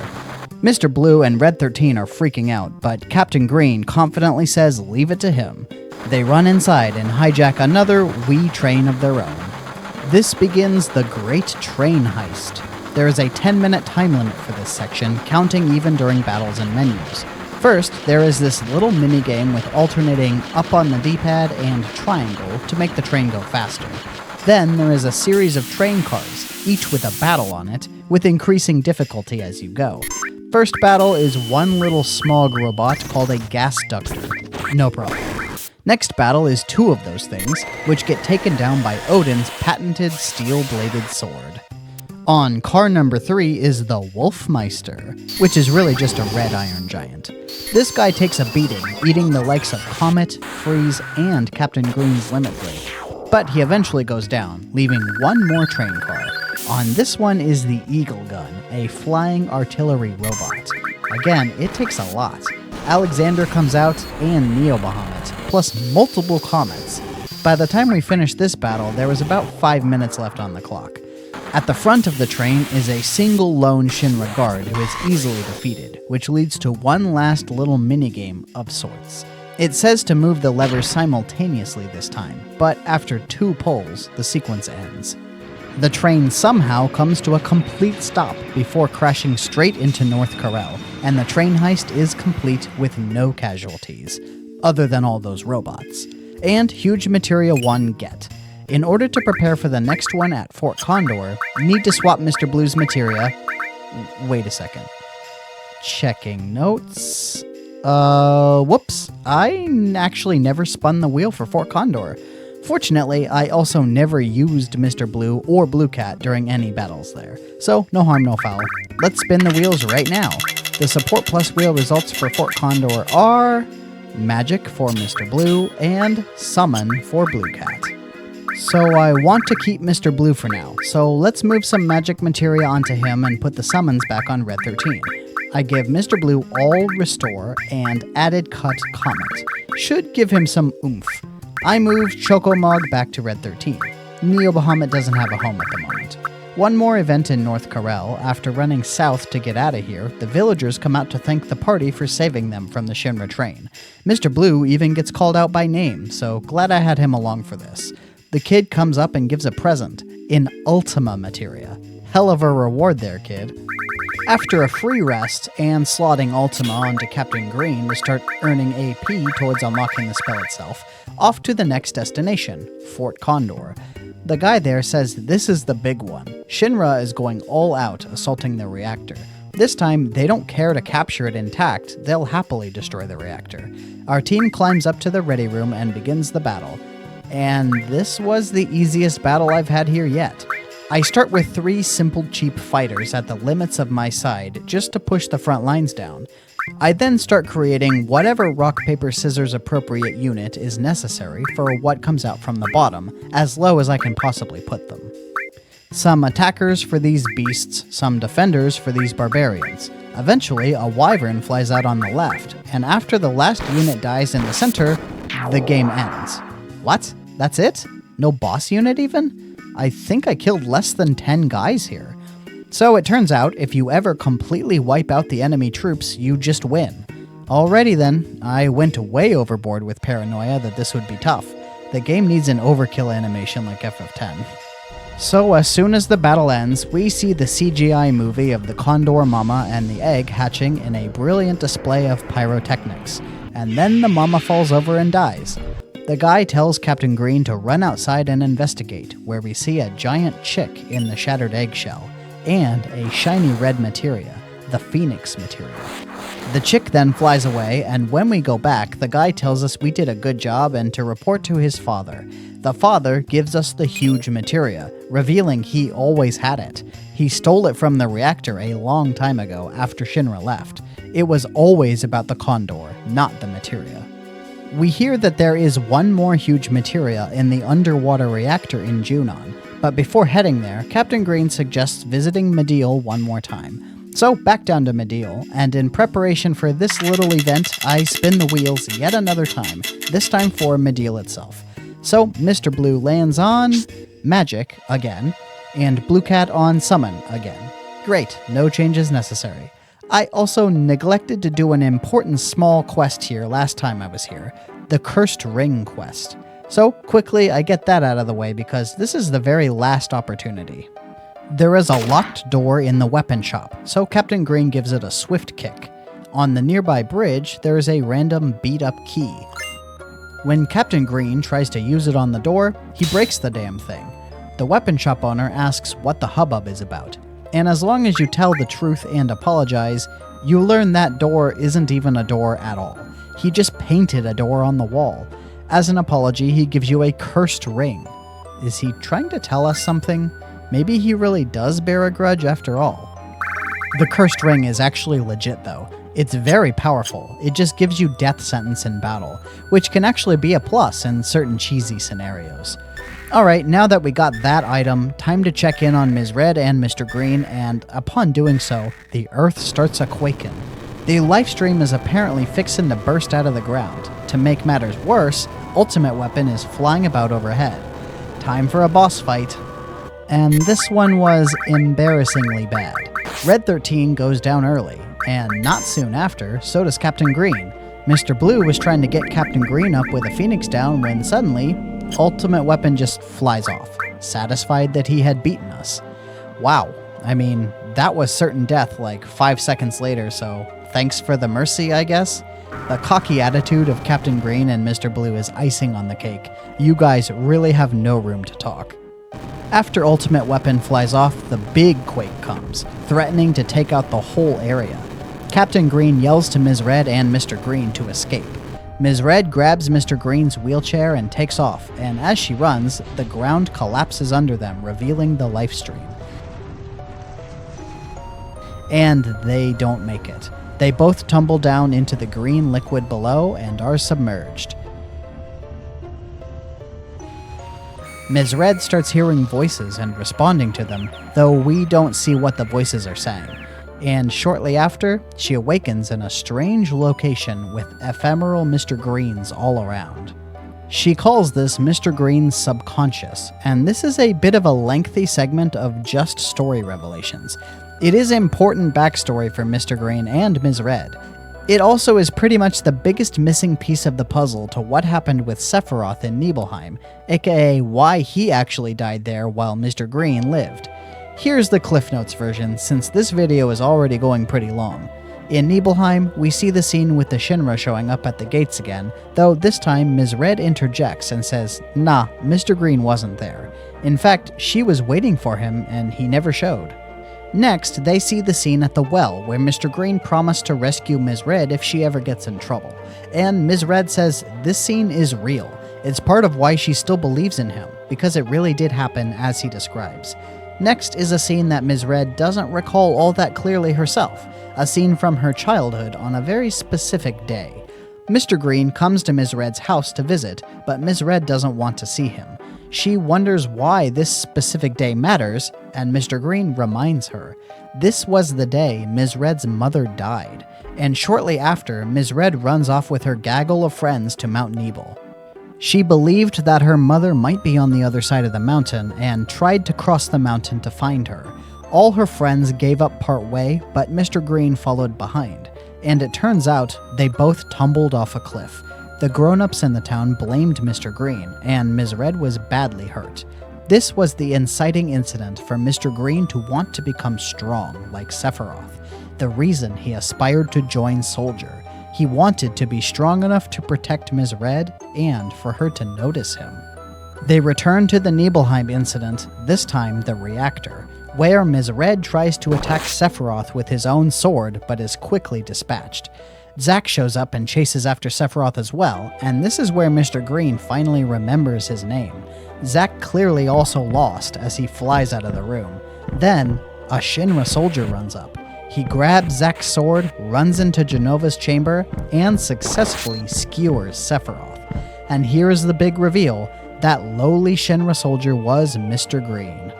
Speaker 1: Mr. Blue and Red 13 are freaking out, but Captain Green confidently says leave it to him. They run inside and hijack another wee train of their own. This begins the Great Train Heist. There is a 10-minute time limit for this section, counting even during battles and menus. First, there is this little minigame with alternating up on the D-pad and triangle to make the train go faster. Then there is a series of train cars, each with a battle on it, with increasing difficulty as you go. First battle is one little smog robot called a gas ductor. No problem. Next battle is two of those things, which get taken down by Odin's patented steel-bladed sword. On car number 3 is the Wolfmeister, which is really just a red iron giant. This guy takes a beating, eating the likes of Comet, Freeze, and Captain Green's Limit Break. But he eventually goes down, leaving one more train car. On this one is the Eagle Gun, a flying artillery robot. Again, it takes a lot. Alexander comes out, and Neo Bahamut, plus multiple comets. By the time we finished this battle, there was about 5 minutes left on the clock. At the front of the train is a single lone Shinra guard who is easily defeated, which leads to one last little minigame of sorts. It says to move the levers simultaneously this time, but after 2 pulls, the sequence ends. The train somehow comes to a complete stop before crashing straight into North Corel, and the train heist is complete with no casualties, other than all those robots. And Huge Materia 1 get. In order to prepare for the next one at Fort Condor, need to swap Mr. Blue's materia. Wait a second. Checking notes. Whoops. I actually never spun the wheel for Fort Condor. Fortunately, I also never used Mr. Blue or Blue Cat during any battles there. So, no harm, no foul. Let's spin the wheels right now. The Support Plus wheel results for Fort Condor are Magic for Mr. Blue and Summon for Blue Cat. So I want to keep Mr. Blue for now, so let's move some magic materia onto him and put the summons back on Red 13. I give Mr. Blue all Restore and Added Cut Comet. Should give him some oomph. I move Chocomog back to Red 13. Neo Bahamut doesn't have a home at the moment. One more event in North Corel. After running south to get out of here, the villagers come out to thank the party for saving them from the Shinra train. Mr. Blue even gets called out by name, so glad I had him along for this. The kid comes up and gives a present, in Ultima Materia. Hell of a reward there, kid. After a free rest and slotting Ultima onto Captain Green to start earning AP towards unlocking the spell itself, off to the next destination, Fort Condor. The guy there says this is the big one. Shinra is going all out assaulting the reactor. This time, they don't care to capture it intact, they'll happily destroy the reactor. Our team climbs up to the ready room and begins the battle. And this was the easiest battle I've had here yet. I start with 3 simple cheap fighters at the limits of my side just to push the front lines down. I then start creating whatever rock, paper, scissors appropriate unit is necessary for what comes out from the bottom, as low as I can possibly put them. Some attackers for these beasts, some defenders for these barbarians. Eventually, a wyvern flies out on the left, and after the last unit dies in the center, the game ends. What? That's it? No boss unit even? I think I killed less than 10 guys here. So it turns out, if you ever completely wipe out the enemy troops, you just win. Alrighty then, I went way overboard with paranoia that this would be tough. The game needs an overkill animation like FF10. So as soon as the battle ends, we see the CGI movie of the Condor Mama and the egg hatching in a brilliant display of pyrotechnics. And then the mama falls over and dies. The guy tells Captain Green to run outside and investigate, where we see a giant chick in the shattered eggshell, and a shiny red materia, the Phoenix Materia. The chick then flies away, and when we go back, the guy tells us we did a good job and to report to his father. The father gives us the huge materia, revealing he always had it. He stole it from the reactor a long time ago after Shinra left. It was always about the Condor, not the materia. We hear that there is one more huge materia in the underwater reactor in Junon, but before heading there, Captain Green suggests visiting Medial one more time. So back down to Medial, and in preparation for this little event, I spin the wheels yet another time, this time for Medial itself. So Mr. Blue lands on Magic again, and Blue Cat on Summon again. Great, no changes necessary. I also neglected to do an important small quest here last time I was here, the Cursed Ring quest. So quickly I get that out of the way because this is the very last opportunity. There is a locked door in the weapon shop, so Captain Green gives it a swift kick. On the nearby bridge, there is a random beat-up key. When Captain Green tries to use it on the door, he breaks the damn thing. The weapon shop owner asks what the hubbub is about. And as long as you tell the truth and apologize, You learn that door isn't even a door at all. He just painted a door on the wall. As an apology, he gives you a cursed ring. Is he trying to tell us something? Maybe he really does bear a grudge after all. The cursed ring is actually legit though. It's very powerful. It just gives you death sentence in battle, which can actually be a plus in certain cheesy scenarios. Alright, now that we got that item, time to check in on Ms. Red and Mr. Green, and upon doing so, the earth starts a-quakin'. The lifestream is apparently fixin' to burst out of the ground. To make matters worse, Ultimate Weapon is flying about overhead. Time for a boss fight. And this one was embarrassingly bad. Red 13 goes down early, and not soon after, so does Captain Green. Mr. Blue was trying to get Captain Green up with a Phoenix down when suddenly, Ultimate Weapon just flies off, satisfied that he had beaten us. Wow, I mean, that was certain death like 5 seconds later, so thanks for the mercy, I guess? The cocky attitude of Captain Green and Mr. Blue is icing on the cake. You guys really have no room to talk. After Ultimate Weapon flies off, the big quake comes, threatening to take out the whole area. Captain Green yells to Ms. Red and Mr. Green to escape. Ms. Red grabs Mr. Green's wheelchair and takes off, and as she runs, the ground collapses under them, revealing the life stream. And they don't make it. They both tumble down into the green liquid below and are submerged. Ms. Red starts hearing voices and responding to them, though we don't see what the voices are saying. And shortly after, she awakens in a strange location with ephemeral Mr. Greens all around. She calls this Mr. Green's subconscious, and this is a bit of a lengthy segment of just story revelations. It is important backstory for Mr. Green and Ms. Red. It also is pretty much the biggest missing piece of the puzzle to what happened with Sephiroth in Nibelheim, aka why he actually died there while Mr. Green lived. Here's the Cliff Notes version, since this video is already going pretty long. In Nibelheim, we see the scene with the Shinra showing up at the gates again, though this time Ms. Red interjects and says, nah, Mr. Green wasn't there. In fact, she was waiting for him and he never showed. Next, they see the scene at the well, where Mr. Green promised to rescue Ms. Red if she ever gets in trouble. And Ms. Red says this scene is real. It's part of why she still believes in him, because it really did happen as he describes. Next is a scene that Ms. Red doesn't recall all that clearly herself, a scene from her childhood on a very specific day. Mr. Green comes to Ms. Red's house to visit, but Ms. Red doesn't want to see him. She wonders why this specific day matters, and Mr. Green reminds her. This was the day Ms. Red's mother died, and shortly after, Ms. Red runs off with her gaggle of friends to Mount Nebel. She believed that her mother might be on the other side of the mountain and tried to cross the mountain to find her. All her friends gave up part way, but Mr. Green followed behind, and it turns out they both tumbled off a cliff. The grown-ups in the town blamed Mr. Green, and Ms. Red was badly hurt. This was the inciting incident for Mr. Green to want to become strong, like Sephiroth, the reason he aspired to join Soldier. He wanted to be strong enough to protect Ms. Red, and for her to notice him. They return to the Nibelheim incident, this time the reactor, where Ms. Red tries to attack Sephiroth with his own sword, but is quickly dispatched. Zack shows up and chases after Sephiroth as well, and this is where Mr. Green finally remembers his name. Zack clearly also lost as he flies out of the room. Then, a Shinra soldier runs up. He grabs Zack's sword, runs into Jenova's chamber, and successfully skewers Sephiroth. And here's the big reveal, that lowly Shinra soldier was Mr. Green.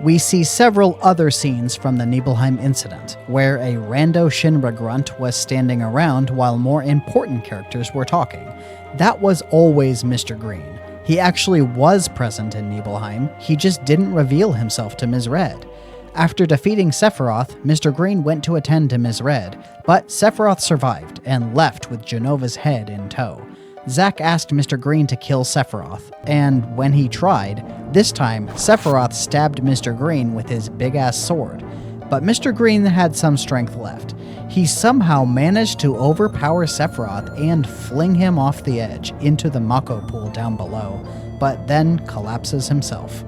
Speaker 1: We see several other scenes from the Nibelheim incident, where a rando Shinra grunt was standing around while more important characters were talking. That was always Mr. Green. He actually was present in Nibelheim, he just didn't reveal himself to Ms. Red. After defeating Sephiroth, Mr. Green went to attend to Ms. Red, but Sephiroth survived and left with Jenova's head in tow. Zack asked Mr. Green to kill Sephiroth, and when he tried, this time Sephiroth stabbed Mr. Green with his big-ass sword. But Mr. Green had some strength left. He somehow managed to overpower Sephiroth and fling him off the edge into the Mako pool down below, but then collapses himself.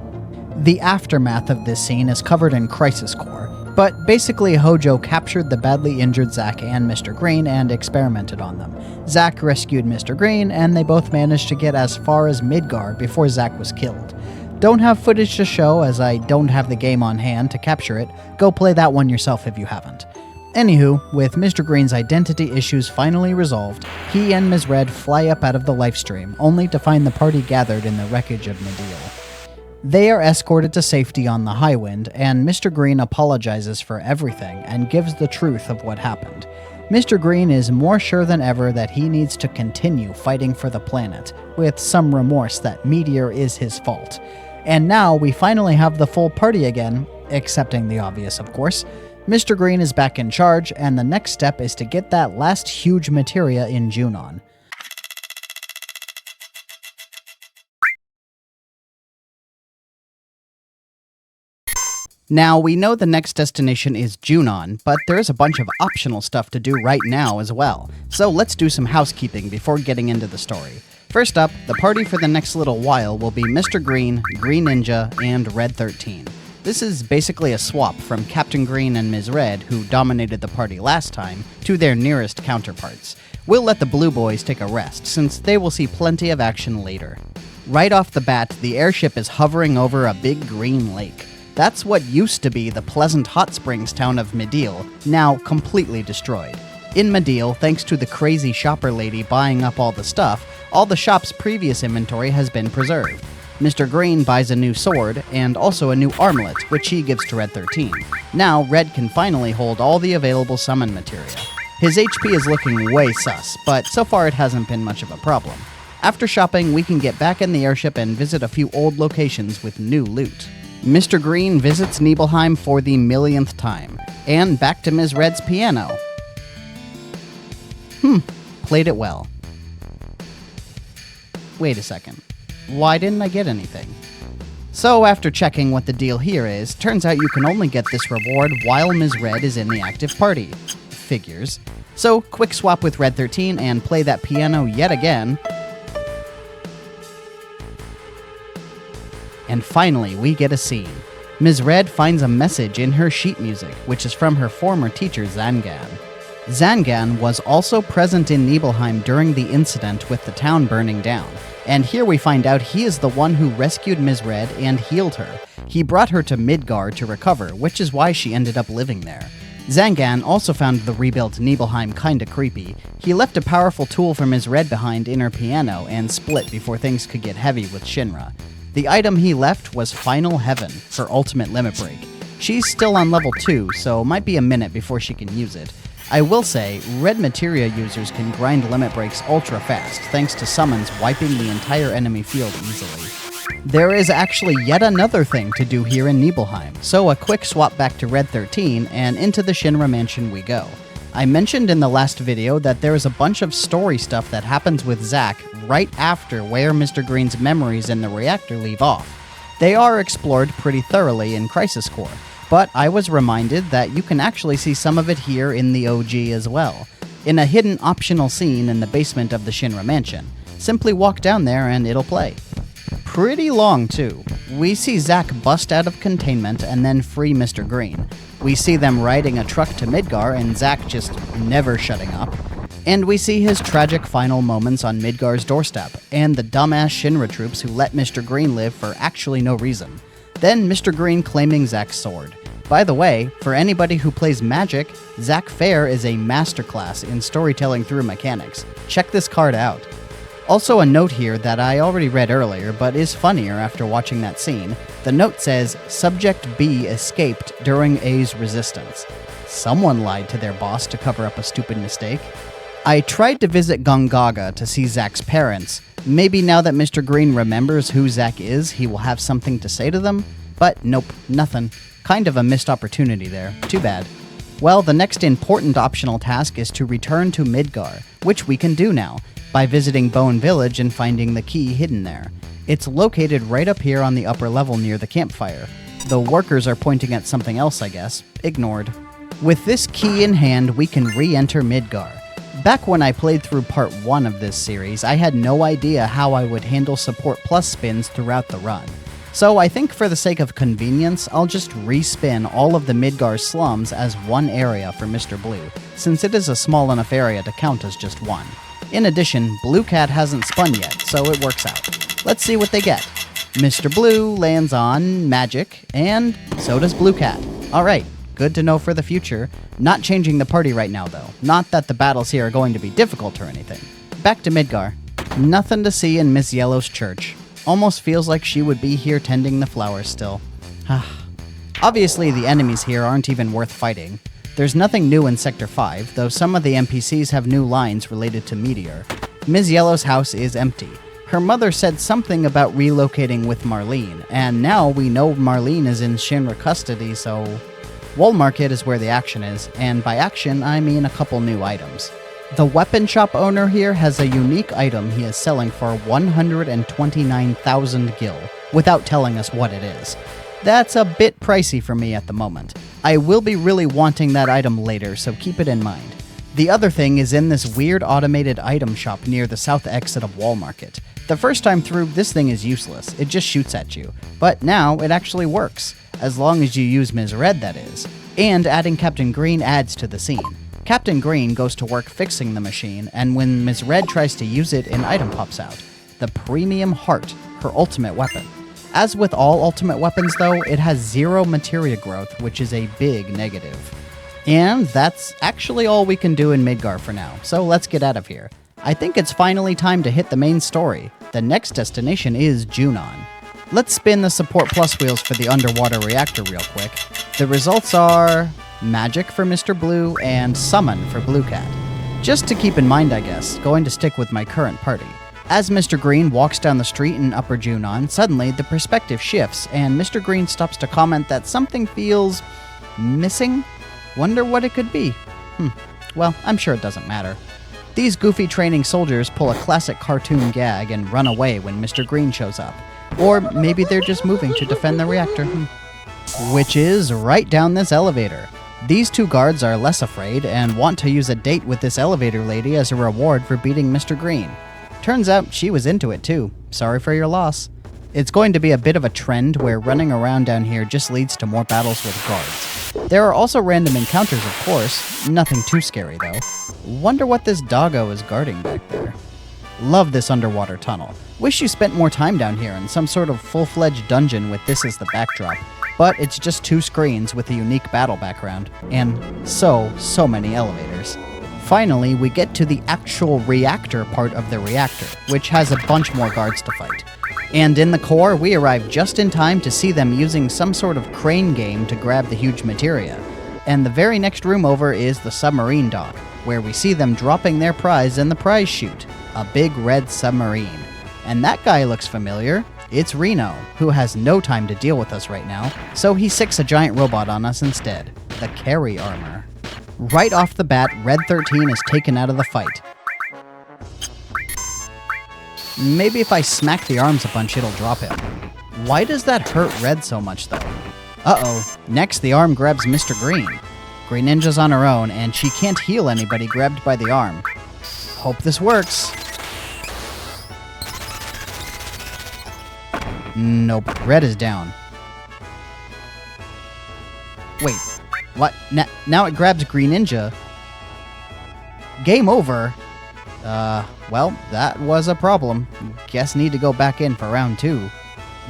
Speaker 1: The aftermath of this scene is covered in Crisis Core. But basically, Hojo captured the badly injured Zack and Mr. Green and experimented on them. Zack rescued Mr. Green, and they both managed to get as far as Midgar before Zack was killed. Don't have footage to show, as I don't have the game on hand to capture it. Go play that one yourself if you haven't. Anywho, with Mr. Green's identity issues finally resolved, he and Ms. Red fly up out of the livestream, only to find the party gathered in the wreckage of Medeal. They are escorted to safety on the Highwind, and Mr. Green apologizes for everything and gives the truth of what happened. Mr. Green is more sure than ever that he needs to continue fighting for the planet, with some remorse that Meteor is his fault. And now we finally have the full party again, accepting the obvious, of course. Mr. Green is back in charge, and the next step is to get that last huge materia in Junon. Now, we know the next destination is Junon, but there is a bunch of optional stuff to do right now as well. So let's do some housekeeping before getting into the story. First up, the party for the next little while will be Mr. Green, Green Ninja, and Red 13. This is basically a swap from Captain Green and Ms. Red, who dominated the party last time, to their nearest counterparts. We'll let the Blue Boys take a rest, since they will see plenty of action later. Right off the bat, the airship is hovering over a big green lake. That's what used to be the pleasant hot springs town of Medeal, now completely destroyed. In Medeal, thanks to the crazy shopper lady buying up all the stuff, all the shop's previous inventory has been preserved. Mr. Green buys a new sword, and also a new armlet, which he gives to Red 13. Now, Red can finally hold all the available summon materia. His HP is looking way sus, but so far it hasn't been much of a problem. After shopping, we can get back in the airship and visit a few old locations with new loot. Mr. Green visits Nibelheim for the millionth time, and back to Ms. Red's piano. Played it well. Wait a second. Why didn't I get anything? So after checking what the deal here is, turns out you can only get this reward while Ms. Red is in the active party. Figures. So quick swap with Red 13 and play that piano yet again. And finally, we get a scene. Ms. Red finds a message in her sheet music, which is from her former teacher Zangan. Zangan was also present in Nibelheim during the incident with the town burning down, and here we find out he is the one who rescued Ms. Red and healed her. He brought her to Midgar to recover, which is why she ended up living there. Zangan also found the rebuilt Nibelheim kinda creepy. He left a powerful tool for Ms. Red behind in her piano and split before things could get heavy with Shinra. The item he left was Final Heaven for Ultimate Limit Break. She's still on level 2, so might be a minute before she can use it. I will say, Red Materia users can grind limit breaks ultra fast thanks to summons wiping the entire enemy field easily. There is actually yet another thing to do here in Nibelheim, so a quick swap back to Red 13 and into the Shinra Mansion we go. I mentioned in the last video that there is a bunch of story stuff that happens with Zack right after where Mr. Green's memories in the reactor leave off. They are explored pretty thoroughly in Crisis Core, but I was reminded that you can actually see some of it here in the OG as well, in a hidden optional scene in the basement of the Shinra Mansion. Simply walk down there and it'll play. Pretty long, too. We see Zack bust out of containment and then free Mr. Green. We see them riding a truck to Midgar and Zack just never shutting up. And we see his tragic final moments on Midgar's doorstep, and the dumbass Shinra troops who let Mr. Green live for actually no reason. Then Mr. Green claiming Zack's sword. By the way, for anybody who plays Magic, Zack Fair is a masterclass in storytelling through mechanics. Check this card out. Also a note here that I already read earlier, but is funnier after watching that scene. The note says, Subject B escaped during A's resistance. Someone lied to their boss to cover up a stupid mistake. I tried to visit Gongaga to see Zack's parents. Maybe now that Mr. Green remembers who Zack is, he will have something to say to them? But nope, nothing. Kind of a missed opportunity there. Too bad. Well, the next important optional task is to return to Midgar, which we can do now, by visiting Bone Village and finding the key hidden there. It's located right up here on the upper level near the campfire. The workers are pointing at something else, I guess. Ignored. With this key in hand, we can re-enter Midgar. Back when I played through part 1 of this series, I had no idea how I would handle Support Plus spins throughout the run. So I think for the sake of convenience, I'll just respin all of the Midgar slums as one area for Mr. Blue, since it is a small enough area to count as just one. In addition, Blue Cat hasn't spun yet, so it works out. Let's see what they get. Mr. Blue lands on Magic, and so does Blue Cat. Alright, good to know for the future. Not changing the party right now though. Not that the battles here are going to be difficult or anything. Back to Midgar. Nothing to see in Miss Yellow's church. Almost feels like she would be here tending the flowers still. Obviously, the enemies here aren't even worth fighting. There's nothing new in Sector 5, though some of the NPCs have new lines related to Meteor. Ms. Yellow's house is empty. Her mother said something about relocating with Marlene, and now we know Marlene is in Shinra custody, so... Wall Market is where the action is, and by action, I mean a couple new items. The weapon shop owner here has a unique item he is selling for 129,000 gil, without telling us what it is. That's a bit pricey for me at the moment. I will be really wanting that item later, so keep it in mind. The other thing is in this weird automated item shop near the south exit of Wall Market. The first time through, this thing is useless. It just shoots at you. But now, it actually works. As long as you use Ms. Red, that is. And adding Captain Green adds to the scene. Captain Green goes to work fixing the machine, and when Ms. Red tries to use it, an item pops out. The Premium Heart, her ultimate weapon. As with all ultimate weapons though, it has 0 materia growth, which is a big negative. And that's actually all we can do in Midgar for now, so let's get out of here. I think it's finally time to hit the main story. The next destination is Junon. Let's spin the Support Plus wheels for the underwater reactor real quick. The results are... Magic for Mr. Blue, and Summon for Blue Cat. Just to keep in mind, I guess, going to stick with my current party. As Mr. Green walks down the street in Upper Junon, suddenly the perspective shifts, and Mr. Green stops to comment that something feels... missing? Wonder what it could be. Well, I'm sure it doesn't matter. These goofy training soldiers pull a classic cartoon gag and run away when Mr. Green shows up. Or maybe they're just moving to defend the reactor. Which is right down this elevator. These two guards are less afraid and want to use a date with this elevator lady as a reward for beating Mr. Green. Turns out she was into it too. Sorry for your loss. It's going to be a bit of a trend where running around down here just leads to more battles with guards. There are also random encounters, of course. Nothing too scary though. Wonder what this doggo is guarding back there. Love this underwater tunnel. Wish you spent more time down here in some sort of full-fledged dungeon with this as the backdrop. But it's just 2 screens with a unique battle background, and so many elevators. Finally, we get to the actual reactor part of the reactor, which has a bunch more guards to fight. And in the core, we arrive just in time to see them using some sort of crane game to grab the huge materia. And the very next room over is the submarine dock, where we see them dropping their prize in the prize chute, a big red submarine. And that guy looks familiar. It's Reno, who has no time to deal with us right now, so he sicks a giant robot on us instead, the Carry Armor. Right off the bat, Red 13 is taken out of the fight. Maybe if I smack the arms a bunch, it'll drop him. Why does that hurt Red so much, though? Uh-oh, next the arm grabs Mr. Green. Green Ninja's on her own, and she can't heal anybody grabbed by the arm. Hope this works. Nope, Red is down. Wait, what? Now it grabs Green Ninja. Game over. Well, that was a problem. Guess need to go back in for round 2.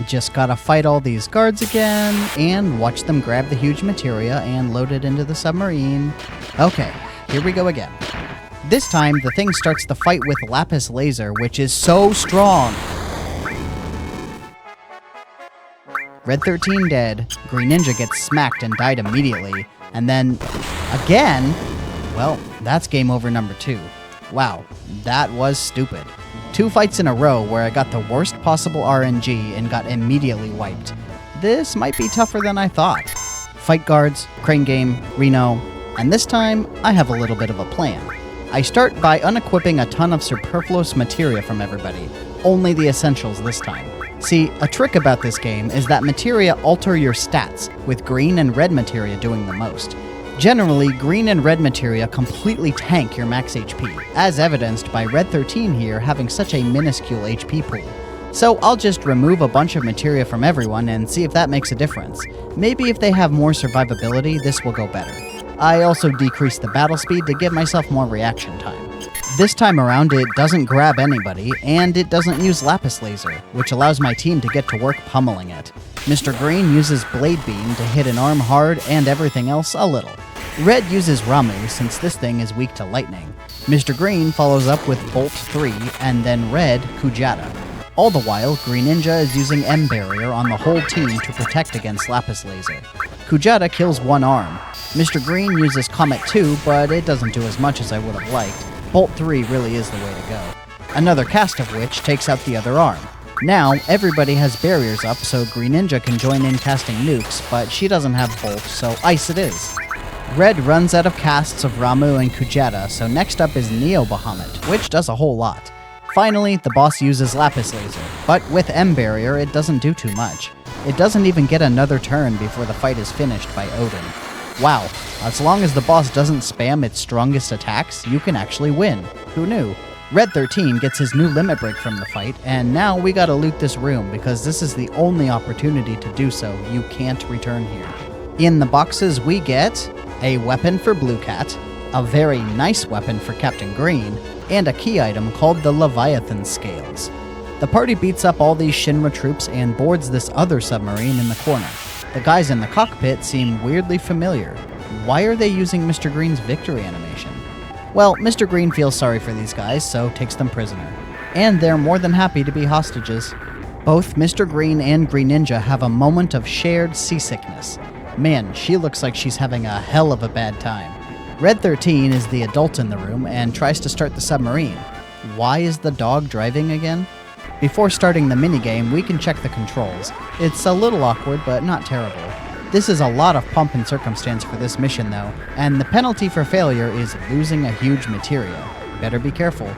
Speaker 1: Just gotta fight all these guards again, and watch them grab the huge materia and load it into the submarine. Okay, here we go again. This time, the thing starts the fight with Lapis Laser, which is so strong. Red 13 dead, Green Ninja gets smacked and died immediately, and then, again, well, that's game over number 2. Wow, that was stupid. 2 fights in a row where I got the worst possible RNG and got immediately wiped. This might be tougher than I thought. Fight guards, crane game, Reno, and this time, I have a little bit of a plan. I start by unequipping a ton of superfluous materia from everybody, only the essentials this time. See, a trick about this game is that materia alter your stats, with green and red materia doing the most. Generally, green and red materia completely tank your max HP, as evidenced by Red 13 here having such a minuscule HP pool. So I'll just remove a bunch of materia from everyone and see if that makes a difference. Maybe if they have more survivability, this will go better. I also decreased the battle speed to give myself more reaction time. This time around, it doesn't grab anybody, and it doesn't use lapis laser, which allows my team to get to work pummeling it. Mr. Green uses Blade Beam to hit an arm hard and everything else a little. Red uses Ramu since this thing is weak to lightning. Mr. Green follows up with Bolt 3, and then Red, Kujata. All the while, Green Ninja is using M Barrier on the whole team to protect against lapis laser. Kujata kills one arm. Mr. Green uses Comet 2, but it doesn't do as much as I would have liked. Bolt 3 really is the way to go. Another cast of which takes out the other arm. Now, everybody has barriers up, so Green Ninja can join in casting nukes, but she doesn't have Bolt, so ice it is. Red runs out of casts of Ramu and Kujata, so next up is Neo Bahamut, which does a whole lot. Finally, the boss uses Lapis Laser, but with M Barrier, it doesn't do too much. It doesn't even get another turn before the fight is finished by Odin. Wow, as long as the boss doesn't spam its strongest attacks, you can actually win. Who knew? Red 13 gets his new limit break from the fight, and now we gotta loot this room because this is the only opportunity to do so. You can't return here. In the boxes we get a weapon for Blue Cat, a very nice weapon for Captain Green, and a key item called the Leviathan Scales. The party beats up all these Shinra troops and boards this other submarine in the corner. The guys in the cockpit seem weirdly familiar. Why are they using Mr. Green's victory animation? Well, Mr. Green feels sorry for these guys, so takes them prisoner. And they're more than happy to be hostages. Both Mr. Green and Green Ninja have a moment of shared seasickness. Man, she looks like she's having a hell of a bad time. Red 13 is the adult in the room and tries to start the submarine. Why is the dog driving again? Before starting the minigame, we can check the controls. It's a little awkward, but not terrible. This is a lot of pomp and circumstance for this mission though, and the penalty for failure is losing a huge materia. Better be careful.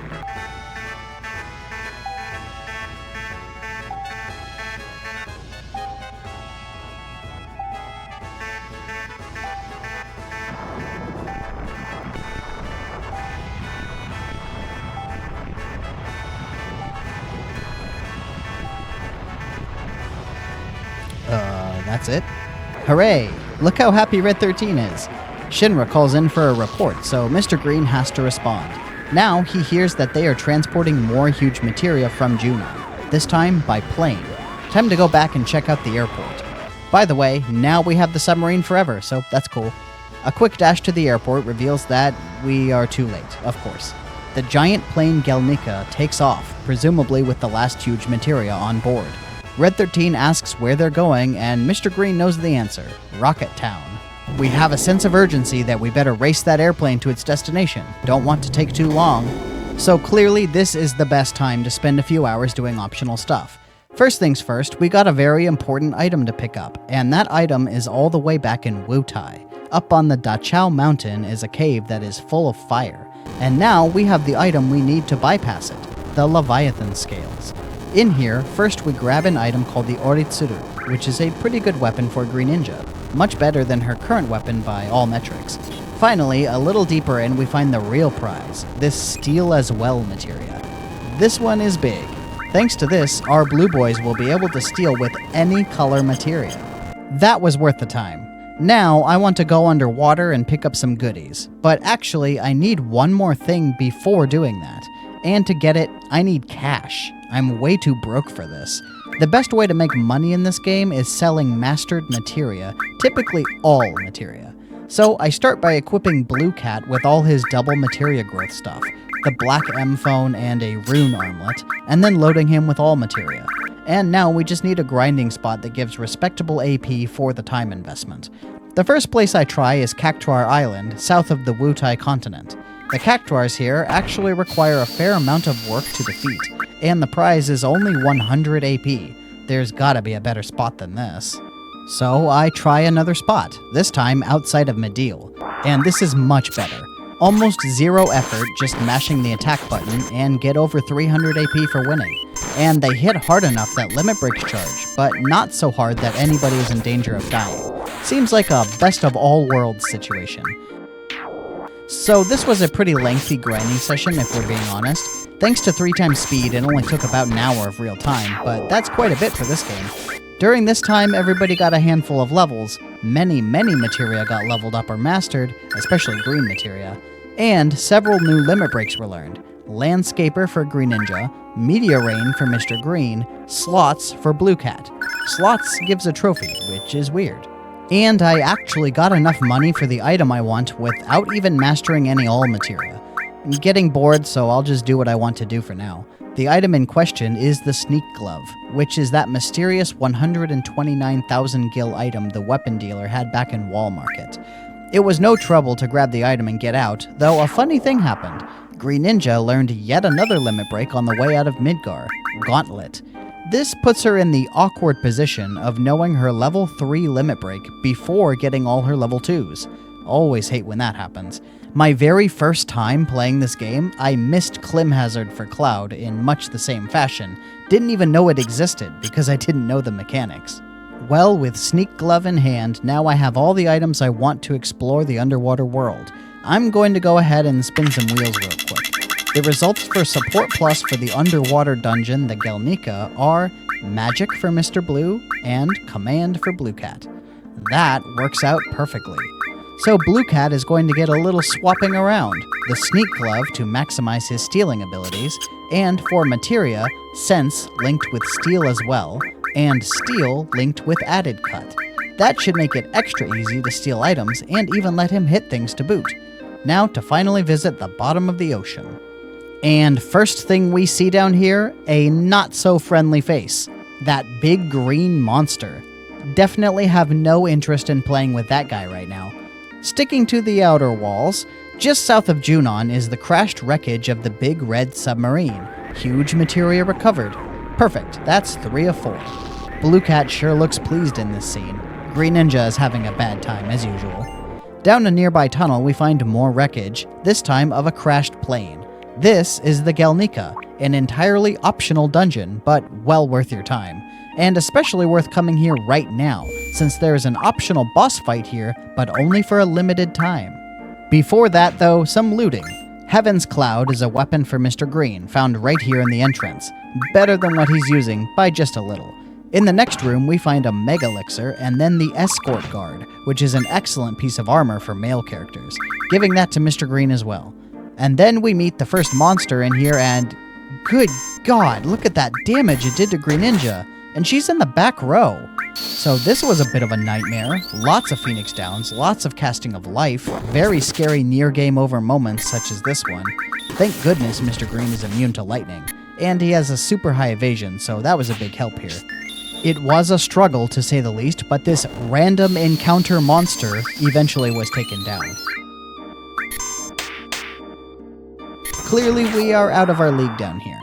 Speaker 1: That's it? Hooray! Look how happy Red 13 is. Shinra calls in for a report, so Mr. Green has to respond. Now he hears that they are transporting more huge materia from Junon, this time by plane. Time to go back and check out the airport. By the way, now we have the submarine forever, so that's cool. A quick dash to the airport reveals that we are too late, of course. The giant plane Gelnica takes off, presumably with the last huge materia on board. Red 13 asks where they're going, and Mr. Green knows the answer, Rocket Town. We have a sense of urgency that we better race that airplane to its destination. Don't want to take too long. So clearly this is the best time to spend a few hours doing optional stuff. First things first, we got a very important item to pick up, and that item is all the way back in Wutai. Up on the Dachau mountain is a cave that is full of fire, and now we have the item we need to bypass it, the Leviathan Scales. In here, first we grab an item called the Oritsuru, which is a pretty good weapon for Green Ninja, much better than her current weapon by all metrics. Finally, a little deeper in we find the real prize, this Steel as Well materia. This one is big. Thanks to this, our blue boys will be able to steal with any color materia. That was worth the time. Now, I want to go underwater and pick up some goodies, but actually I need one more thing before doing that. And to get it, I need cash. I'm way too broke for this. The best way to make money in this game is selling mastered materia, typically all materia. So I start by equipping Blue Cat with all his double materia growth stuff, the black M phone and a rune armlet, and then loading him with all materia. And now we just need a grinding spot that gives respectable AP for the time investment. The first place I try is Cactuar Island, south of the Wutai continent. The Cactuars here actually require a fair amount of work to defeat, and the prize is only 100 AP. There's gotta be a better spot than this. So I try another spot, this time outside of Medeal, and this is much better. Almost zero effort just mashing the attack button and get over 300 AP for winning. And they hit hard enough that limit breaks charge, but not so hard that anybody is in danger of dying. Seems like a best of all worlds situation. So this was a pretty lengthy grinding session if we're being honest. Thanks to 3 times speed, it only took about an hour of real time, but that's quite a bit for this game. During this time, everybody got a handful of levels, many materia got leveled up or mastered, especially green materia, and several new limit breaks were learned. Landscaper for Green Ninja, Meteor Rain for Mr. Green, Slots for Blue Cat. Slots gives a trophy, which is weird. And I actually got enough money for the item I want without even mastering any all materia. I'm getting bored, so I'll just do what I want to do for now. The item in question is the Sneak Glove, which is that mysterious 129,000 gil item the weapon dealer had back in Wall Market. It was no trouble to grab the item and get out, though a funny thing happened. Green Ninja learned yet another limit break on the way out of Midgar, Gauntlet. This puts her in the awkward position of knowing her level 3 limit break before getting all her level 2s. Always hate when that happens. My very first time playing this game, I missed Clim Hazard for Cloud in much the same fashion. Didn't even know it existed because I didn't know the mechanics. Well, with Sneak Glove in hand, now I have all the items I want to explore the underwater world. I'm going to go ahead and spin some wheels real quick. The results for Support Plus for the underwater dungeon, the Gelnika, are Magic for Mr. Blue and Command for Blue Cat. That works out perfectly. So Blue Cat is going to get a little swapping around, the Sneak Glove to maximize his stealing abilities, and for Materia, Sense linked with Steal as well, and Steal linked with Added Cut. That should make it extra easy to steal items and even let him hit things to boot. Now to finally visit the bottom of the ocean. And first thing we see down here, a not-so-friendly face. That big green monster. Definitely have no interest in playing with that guy right now. Sticking to the outer walls, just south of Junon is the crashed wreckage of the big red submarine. Huge materia recovered. Perfect, that's 3 of 4. Blue Cat sure looks pleased in this scene. Green Ninja is having a bad time as usual. Down a nearby tunnel we find more wreckage, this time of a crashed plane. This is the Gelnika, an entirely optional dungeon, but well worth your time. And especially worth coming here right now, since there is an optional boss fight here, but only for a limited time. Before that though, some looting. Heaven's Cloud is a weapon for Mr. Green, found right here in the entrance. Better than what he's using, by just a little. In the next room we find a Mega Elixir and then the Escort Guard, which is an excellent piece of armor for male characters, giving that to Mr. Green as well. And then we meet the first monster in here and... good God, look at that damage it did to Green Ninja! And she's in the back row. So this was a bit of a nightmare. Lots of Phoenix Downs, lots of casting of life, very scary near game over moments such as this one. Thank goodness Mr. Green is immune to lightning. And he has a super high evasion, so that was a big help here. It was a struggle to say the least, but this random encounter monster eventually was taken down. Clearly we are out of our league down here.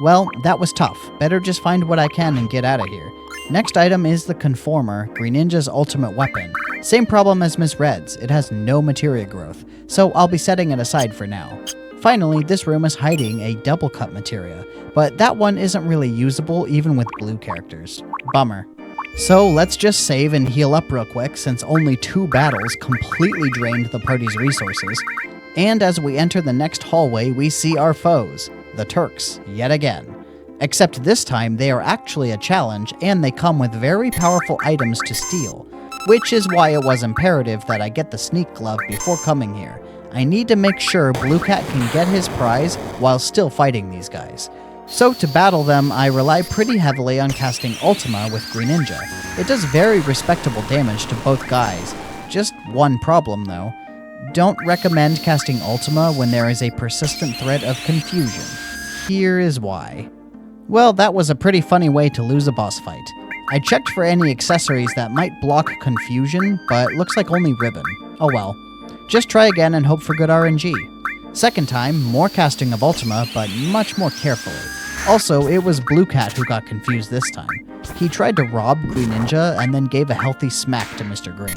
Speaker 1: Well, that was tough. Better just find what I can and get out of here. Next item is the Conformer, Green Ninja's ultimate weapon. Same problem as Miss Red's, it has no materia growth, so I'll be setting it aside for now. Finally, this room is hiding a double cut materia, but that one isn't really usable even with blue characters. Bummer. So let's just save and heal up real quick since only 2 battles completely drained the party's resources. And as we enter the next hallway, we see our foes, the Turks, yet again. Except this time they are actually a challenge and they come with very powerful items to steal, which is why it was imperative that I get the Sneak Glove before coming here. I need to make sure Blue Cat can get his prize while still fighting these guys. So to battle them, I rely pretty heavily on casting Ultima with Green Ninja. It does very respectable damage to both guys. Just one problem though. Don't recommend casting Ultima when there is a persistent threat of confusion. Here is why. Well, that was a pretty funny way to lose a boss fight. I checked for any accessories that might block confusion, but looks like only ribbon. Oh well. Just try again and hope for good RNG. Second time, more casting of Ultima, but much more carefully. Also, it was Blue Cat who got confused this time. He tried to rob Green Ninja and then gave a healthy smack to Mr. Green.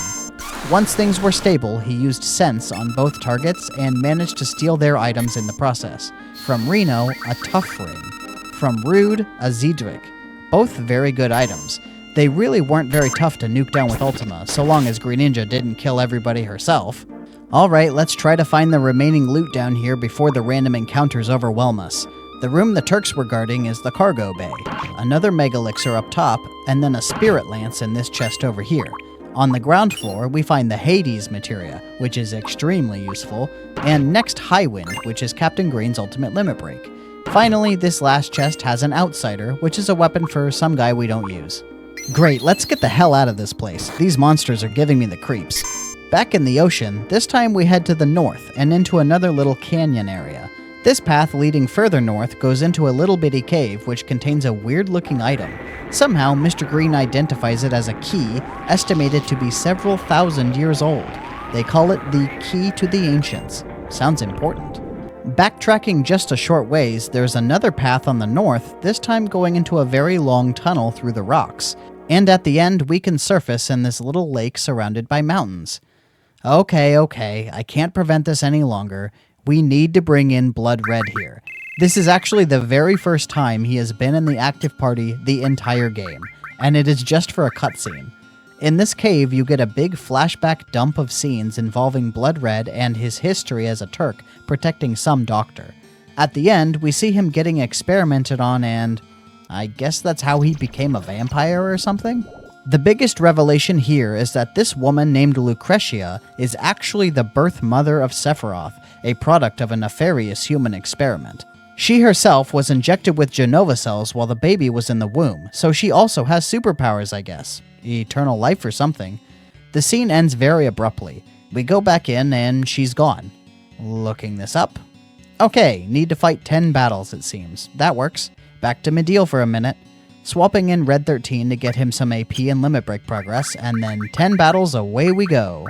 Speaker 1: Once things were stable, he used Sense on both targets and managed to steal their items in the process. From Reno, a Tough Ring. From Rude, a Zedric. Both very good items. They really weren't very tough to nuke down with Ultima, so long as Green Ninja didn't kill everybody herself. Alright, let's try to find the remaining loot down here before the random encounters overwhelm us. The room the Turks were guarding is the cargo bay, another mega elixir up top, and then a spirit lance in this chest over here. On the ground floor, we find the Hades materia, which is extremely useful, and next Highwind, which is Captain Green's ultimate limit break. Finally, this last chest has an outsider, which is a weapon for some guy we don't use. Great, let's get the hell out of this place. These monsters are giving me the creeps. Back in the ocean, this time we head to the north and into another little canyon area. This path leading further north goes into a little bitty cave which contains a weird looking item. Somehow, Mr. Green identifies it as a key estimated to be several thousand years old. They call it the Key to the Ancients. Sounds important. Backtracking just a short ways, there's another path on the north, this time going into a very long tunnel through the rocks. And at the end, we can surface in this little lake surrounded by mountains. Okay, I can't prevent this any longer. We need to bring in Blood Red here. This is actually the very first time he has been in the active party the entire game, and it is just for a cutscene. In this cave, you get a big flashback dump of scenes involving Blood Red and his history as a Turk protecting some doctor. At the end, we see him getting experimented on and I guess that's how he became a vampire or something? The biggest revelation here is that this woman named Lucretia is actually the birth mother of Sephiroth, a product of a nefarious human experiment. She herself was injected with Genova cells while the baby was in the womb, so she also has superpowers, I guess. Eternal life or something. The scene ends very abruptly. We go back in and she's gone. Looking this up. Okay, need to fight 10 battles it seems. That works. Back to Mideel for a minute, swapping in Red 13 to get him some AP and limit break progress, and then 10 battles away we go.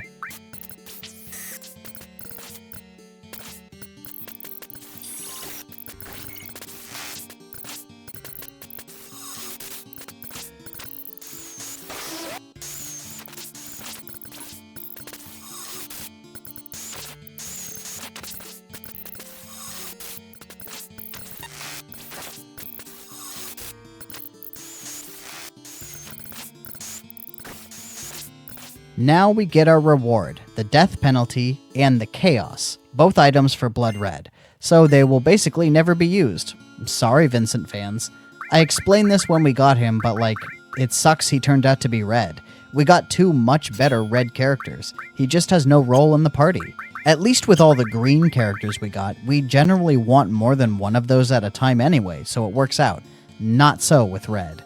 Speaker 1: Now we get our reward, the death penalty and the chaos, both items for Blood Red, so they will basically never be used. Sorry, Vincent fans. I explained this when we got him, but it sucks he turned out to be red. We got two much better red characters. He just has no role in the party. At least with all the green characters we got, we generally want more than one of those at a time anyway, so it works out. Not so with red.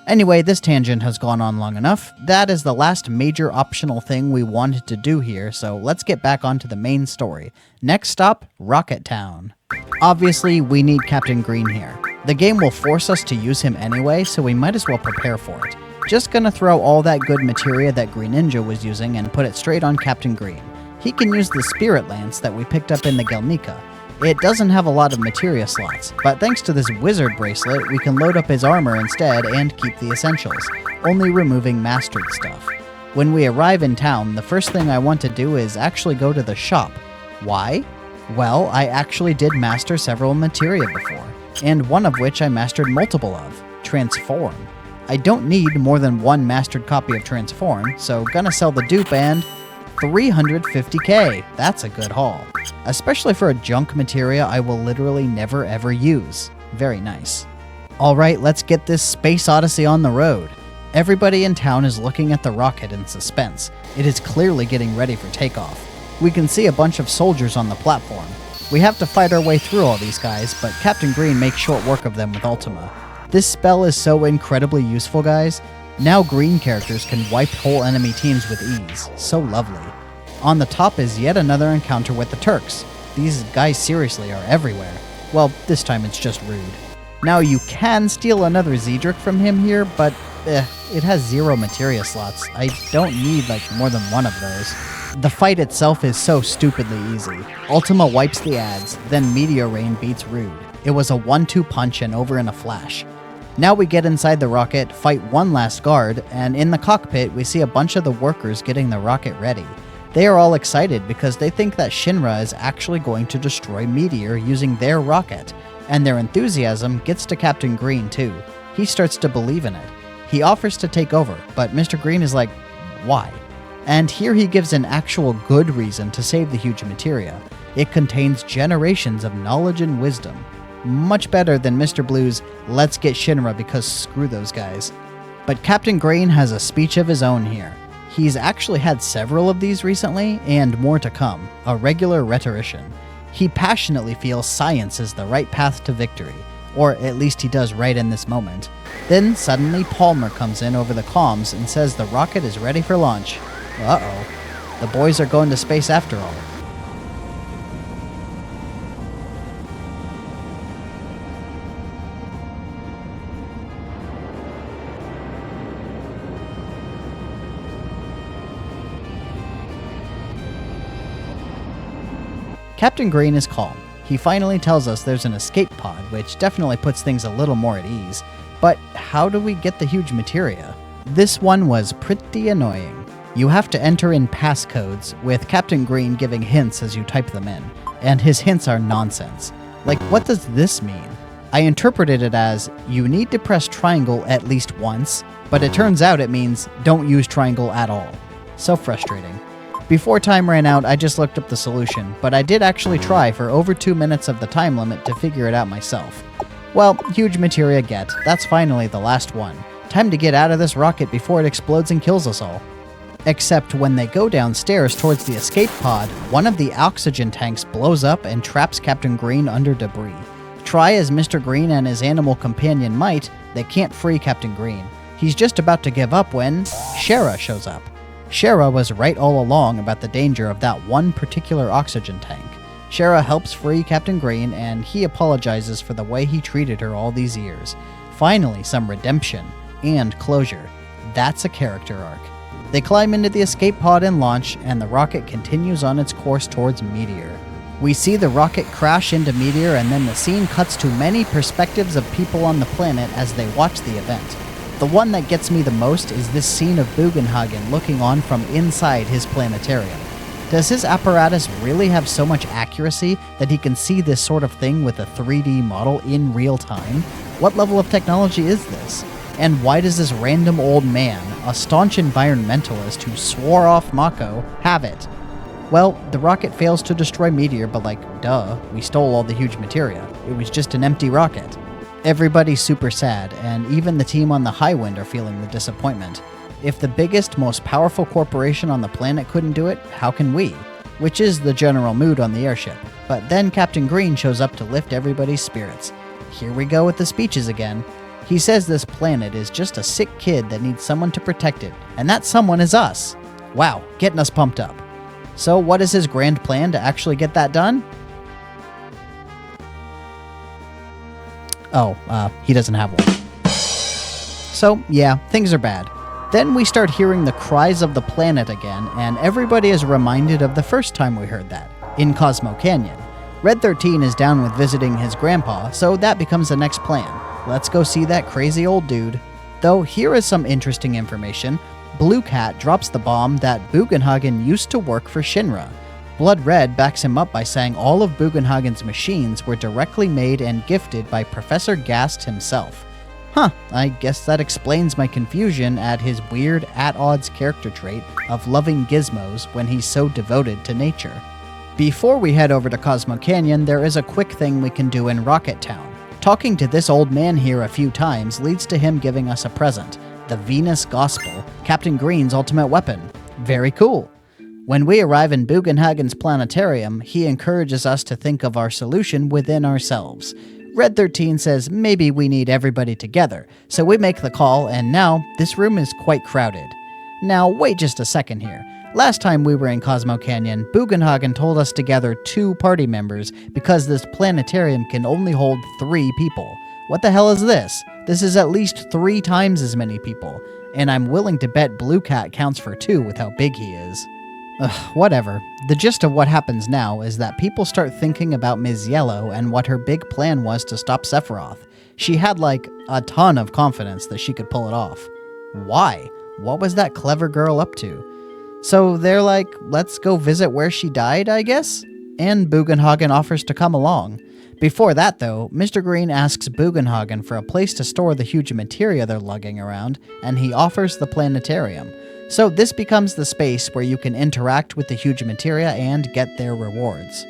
Speaker 1: Anyway, this tangent has gone on long enough. That is the last major optional thing we wanted to do here, so let's get back onto the main story. Next stop, Rocket Town. Obviously, we need Captain Green here. The game will force us to use him anyway, so we might as well prepare for it. Just gonna throw all that good materia that Green Ninja was using and put it straight on Captain Green. He can use the Spirit Lance that we picked up in the Gelnika. It doesn't have a lot of materia slots, but thanks to this wizard bracelet, we can load up his armor instead and keep the essentials, only removing mastered stuff. When we arrive in town, the first thing I want to do is actually go to the shop. Why? Well, I actually did master several materia before, and one of which I mastered multiple of, Transform. I don't need more than one mastered copy of Transform, so gonna sell the dupe and 350k, that's a good haul. Especially for a junk materia I will literally never ever use. Very nice. Alright, let's get this Space Odyssey on the road. Everybody in town is looking at the rocket in suspense. It is clearly getting ready for takeoff. We can see a bunch of soldiers on the platform. We have to fight our way through all these guys, but Captain Green makes short work of them with Ultima. This spell is so incredibly useful, guys. Now green characters can wipe whole enemy teams with ease. So lovely. On the top is yet another encounter with the Turks. These guys seriously are everywhere. Well, this time it's just rude. Now you can steal another Zedric from him here, but it has 0 materia slots. I don't need more than one of those. The fight itself is so stupidly easy. Ultima wipes the ads, then Meteor Rain beats Rude. It was a 1-2 punch and over in a flash. Now we get inside the rocket, fight one last guard, and in the cockpit we see a bunch of the workers getting the rocket ready. They are all excited because they think that Shinra is actually going to destroy Meteor using their rocket, and their enthusiasm gets to Captain Green too. He starts to believe in it. He offers to take over, but Mr. Green is like, why? And here he gives an actual good reason to save the huge materia. It contains generations of knowledge and wisdom. Much better than Mr. Blue's "let's get Shinra because screw those guys." But Captain Green has a speech of his own here. He's actually had several of these recently, and more to come, a regular rhetorician. He passionately feels science is the right path to victory, or at least he does right in this moment. Then suddenly Palmer comes in over the comms and says the rocket is ready for launch. Uh-oh. The boys are going to space after all. Captain Green is calm. He finally tells us there's an escape pod, which definitely puts things a little more at ease. But how do we get the huge materia? This one was pretty annoying. You have to enter in passcodes, with Captain Green giving hints as you type them in. And his hints are nonsense. Like, what does this mean? I interpreted it as, you need to press triangle at least once, but it turns out it means, don't use triangle at all. So frustrating. Before time ran out, I just looked up the solution, but I did actually try for over 2 minutes of the time limit to figure it out myself. Well, huge materia get, that's finally the last one. Time to get out of this rocket before it explodes and kills us all. Except when they go downstairs towards the escape pod, one of the oxygen tanks blows up and traps Captain Green under debris. Try as Mr. Green and his animal companion might, they can't free Captain Green. He's just about to give up when Shara shows up. Shara was right all along about the danger of that one particular oxygen tank. Shara helps free Captain Green, and he apologizes for the way he treated her all these years. Finally, some redemption and closure. That's a character arc. They climb into the escape pod and launch, and the rocket continues on its course towards Meteor. We see the rocket crash into Meteor, and then the scene cuts to many perspectives of people on the planet as they watch the event. The one that gets me the most is this scene of Bugenhagen looking on from inside his planetarium. Does his apparatus really have so much accuracy that he can see this sort of thing with a 3D model in real time? What level of technology is this? And why does this random old man, a staunch environmentalist who swore off Mako, have it? Well, the rocket fails to destroy Meteor, but duh, we stole all the huge materia. It was just an empty rocket. Everybody's super sad, and even the team on the Highwind are feeling the disappointment. If the biggest, most powerful corporation on the planet couldn't do it, how can we? Which is the general mood on the airship. But then Captain Green shows up to lift everybody's spirits. Here we go with the speeches again. He says this planet is just a sick kid that needs someone to protect it, and that someone is us. Wow, getting us pumped up. So what is his grand plan to actually get that done? Oh, he doesn't have one. So, yeah, things are bad. Then we start hearing the cries of the planet again, and everybody is reminded of the first time we heard that, in Cosmo Canyon. Red 13 is down with visiting his grandpa, so that becomes the next plan. Let's go see that crazy old dude. Though here is some interesting information. Blue Cat drops the bomb that Bugenhagen used to work for Shinra. Blood Red backs him up by saying all of Bugenhagen's machines were directly made and gifted by Professor Gast himself. Huh, I guess that explains my confusion at his weird at-odds character trait of loving gizmos when he's so devoted to nature. Before we head over to Cosmo Canyon, there is a quick thing we can do in Rocket Town. Talking to this old man here a few times leads to him giving us a present, the Venus Gospel, Captain Green's ultimate weapon. Very cool. When we arrive in Bugenhagen's planetarium, he encourages us to think of our solution within ourselves. Red 13 says maybe we need everybody together, so we make the call, and now this room is quite crowded. Now wait just a second here. Last time we were in Cosmo Canyon, Bugenhagen told us to gather 2 party members because this planetarium can only hold 3 people. What the hell is this? This is at least 3 times as many people, and I'm willing to bet Blue Cat counts for 2 with how big he is. Whatever. The gist of what happens now is that people start thinking about Ms. Yellow and what her big plan was to stop Sephiroth. She had, a ton of confidence that she could pull it off. Why? What was that clever girl up to? So they're like, let's go visit where she died, I guess? And Bugenhagen offers to come along. Before that, though, Mr. Green asks Bugenhagen for a place to store the huge materia they're lugging around, and he offers the planetarium. So this becomes the space where you can interact with the huge materia and get their rewards.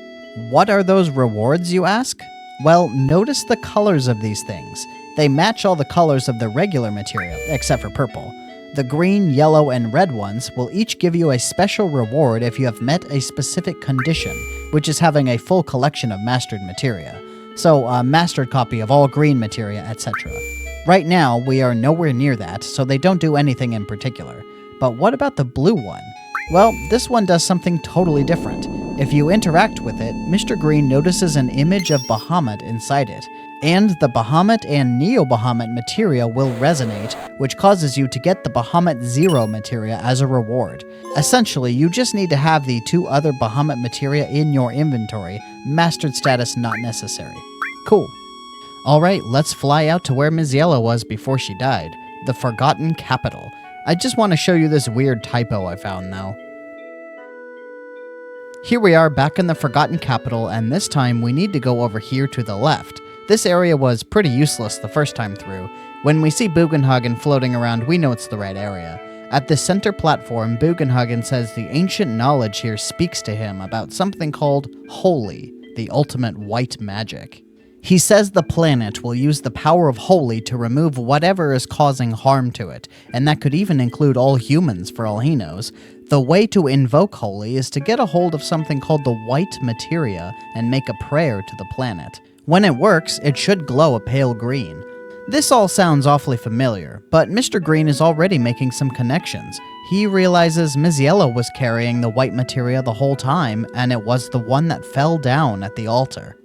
Speaker 1: What are those rewards, you ask? Well, notice the colors of these things. They match all the colors of the regular materia, except for purple. The green, yellow, and red ones will each give you a special reward if you have met a specific condition, which is having a full collection of mastered materia. So, a mastered copy of all green materia, etc. Right now, we are nowhere near that, so they don't do anything in particular. But what about the blue one? Well, this one does something totally different. If you interact with it, Mr. Green notices an image of Bahamut inside it, and the Bahamut and Neo-Bahamut materia will resonate, which causes you to get the Bahamut Zero materia as a reward. Essentially, you just need to have the 2 other Bahamut materia in your inventory, mastered status not necessary. Cool. Alright, let's fly out to where Ms. Yellow was before she died, the Forgotten Capital. I just want to show you this weird typo I found though. Here we are back in the Forgotten Capital, and this time we need to go over here to the left. This area was pretty useless the first time through. When we see Bugenhagen floating around, we know it's the right area. At the center platform, Bugenhagen says the ancient knowledge here speaks to him about something called Holy, the ultimate white magic. He says the planet will use the power of Holy to remove whatever is causing harm to it, and that could even include all humans for all he knows. The way to invoke Holy is to get a hold of something called the White Materia and make a prayer to the planet. When it works, it should glow a pale green. This all sounds awfully familiar, but Mr. Green is already making some connections. He realizes Ms. Yellow was carrying the White Materia the whole time, and it was the one that fell down at the altar.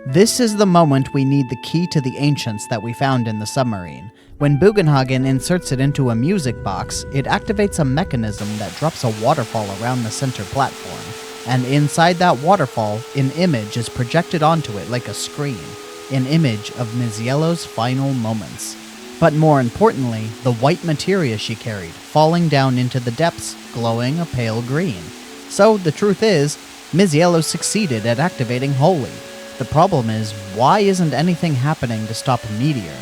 Speaker 1: This is the moment we need the key to the ancients that we found in the submarine. When Bugenhagen inserts it into a music box, it activates a mechanism that drops a waterfall around the center platform, and inside that waterfall, an image is projected onto it like a screen, an image of Ms. Yellow's final moments. But more importantly, the white materia she carried, falling down into the depths, glowing a pale green. So the truth is, Ms. Yellow succeeded at activating Holy. The problem is, why isn't anything happening to stop Meteor?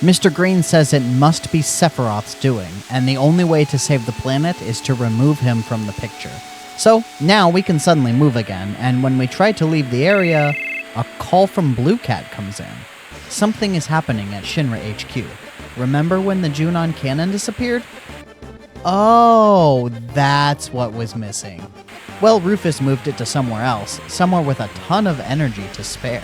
Speaker 1: Mr. Green says it must be Sephiroth's doing, and the only way to save the planet is to remove him from the picture. So, now we can suddenly move again, and when we try to leave the area, a call from Blue Cat comes in. Something is happening at Shinra HQ. Remember when the Junon cannon disappeared? Oh, that's what was missing. Well, Rufus moved it to somewhere else, somewhere with a ton of energy to spare.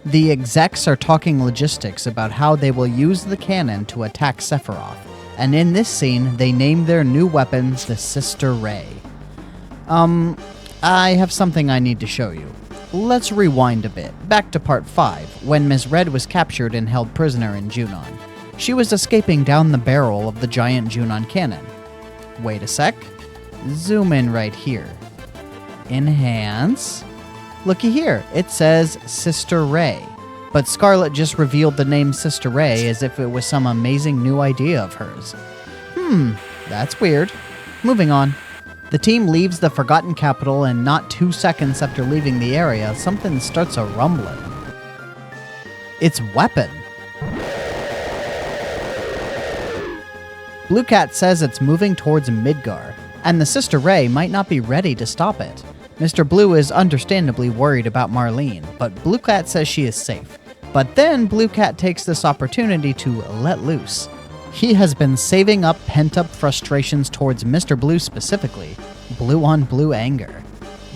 Speaker 1: The execs are talking logistics about how they will use the cannon to attack Sephiroth, and in this scene, they name their new weapon the Sister Ray. I have something I need to show you. Let's rewind a bit, back to part 5, when Ms. Red was captured and held prisoner in Junon. She was escaping down the barrel of the giant Junon cannon. Wait a sec. Zoom in right here. Enhance. Looky here, it says Sister Ray. But Scarlet just revealed the name Sister Ray as if it was some amazing new idea of hers. That's weird. Moving on. The team leaves the Forgotten Capital, and not 2 seconds after leaving the area, something starts a rumbling. It's Weapon. Blue Cat says it's moving towards Midgar, and the Sister Ray might not be ready to stop it. Mr. Blue is understandably worried about Marlene, but Blue Cat says she is safe. But then Blue Cat takes this opportunity to let loose. He has been saving up pent-up frustrations towards Mr. Blue specifically, blue-on-blue anger.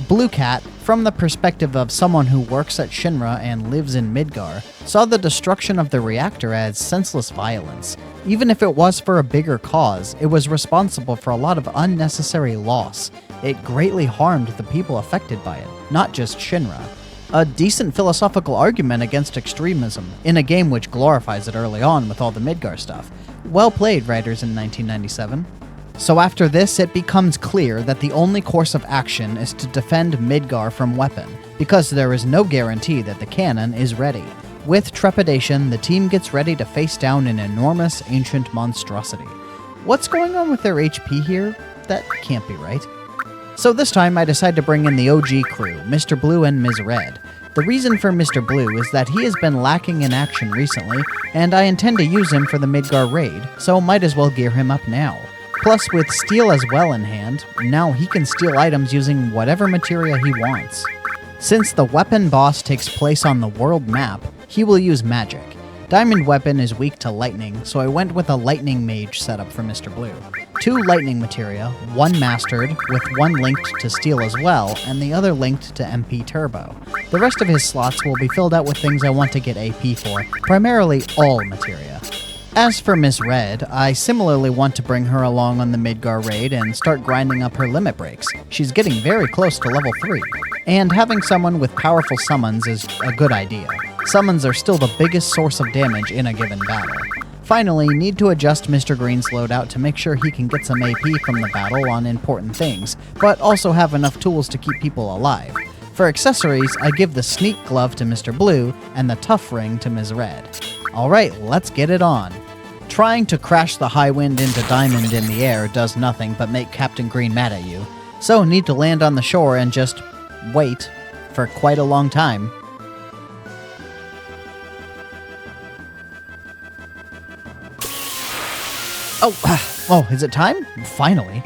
Speaker 1: Blue Cat, from the perspective of someone who works at Shinra and lives in Midgar, saw the destruction of the reactor as senseless violence. Even if it was for a bigger cause, it was responsible for a lot of unnecessary loss. It greatly harmed the people affected by it, not just Shinra. A decent philosophical argument against extremism, in a game which glorifies it early on with all the Midgar stuff. Well played, writers in 1997. So after this, it becomes clear that the only course of action is to defend Midgar from Weapon, because there is no guarantee that the cannon is ready. With trepidation, the team gets ready to face down an enormous ancient monstrosity. What's going on with their HP here? That can't be right. So this time I decide to bring in the OG crew, Mr. Blue and Ms. Red. The reason for Mr. Blue is that he has been lacking in action recently, and I intend to use him for the Midgar raid, so might as well gear him up now. Plus, with Steel as well in hand, now he can steal items using whatever materia he wants. Since the weapon boss takes place on the world map, he will use magic. Diamond Weapon is weak to lightning, so I went with a lightning mage setup for Mr. Blue. 2 lightning materia, 1 mastered, with 1 linked to Steel as well, and the other linked to MP Turbo. The rest of his slots will be filled out with things I want to get AP for, primarily all materia. As for Ms. Red, I similarly want to bring her along on the Midgar raid and start grinding up her limit breaks. She's getting very close to level 3. And having someone with powerful summons is a good idea. Summons are still the biggest source of damage in a given battle. Finally, need to adjust Mr. Green's loadout to make sure he can get some AP from the battle on important things, but also have enough tools to keep people alive. For accessories, I give the Sneak Glove to Mr. Blue and the Tough Ring to Ms. Red. Alright, let's get it on. Trying to crash the High Wind into Diamond in the air does nothing but make Captain Green mad at you, so need to land on the shore and just wait for quite a long time. Oh, is it time? Finally.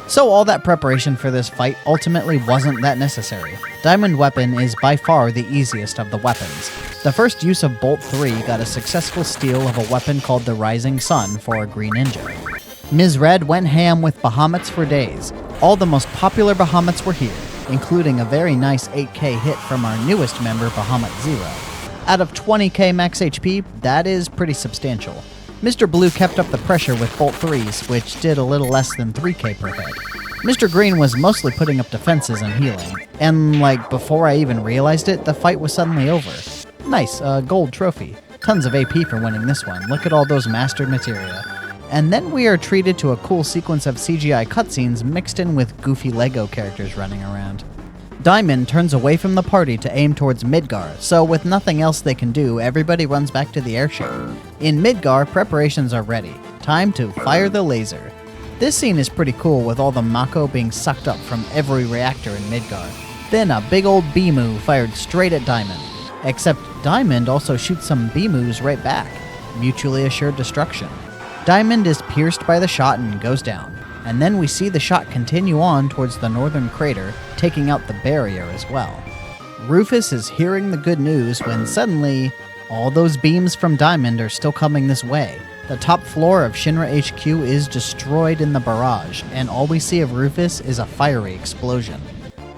Speaker 1: So all that preparation for this fight ultimately wasn't that necessary. Diamond Weapon is by far the easiest of the weapons. The first use of Bolt 3 got a successful steal of a weapon called the Rising Sun for a Green Ninja. Ms. Red went ham with Bahamut's for days. All the most popular Bahamut's were here, including a very nice 8k hit from our newest member, Bahamut Zero. Out of 20k max HP, that is pretty substantial. Mr. Blue kept up the pressure with Bolt 3s, which did a little less than 3k per hit. Mr. Green was mostly putting up defenses and healing, and before I even realized it, the fight was suddenly over. Nice, gold trophy. Tons of AP for winning this one, look at all those mastered materia. And then we are treated to a cool sequence of CGI cutscenes mixed in with goofy Lego characters running around. Diamond turns away from the party to aim towards Midgar, so with nothing else they can do, everybody runs back to the airship. In Midgar, preparations are ready. Time to fire the laser. This scene is pretty cool with all the Mako being sucked up from every reactor in Midgar. Then a big old Bimu fired straight at Diamond. Except Diamond also shoots some Bimus right back. Mutually assured destruction. Diamond is pierced by the shot and goes down. And then we see the shot continue on towards the northern crater, taking out the barrier as well. Rufus is hearing the good news when suddenly, all those beams from Diamond are still coming this way. The top floor of Shinra HQ is destroyed in the barrage, and all we see of Rufus is a fiery explosion.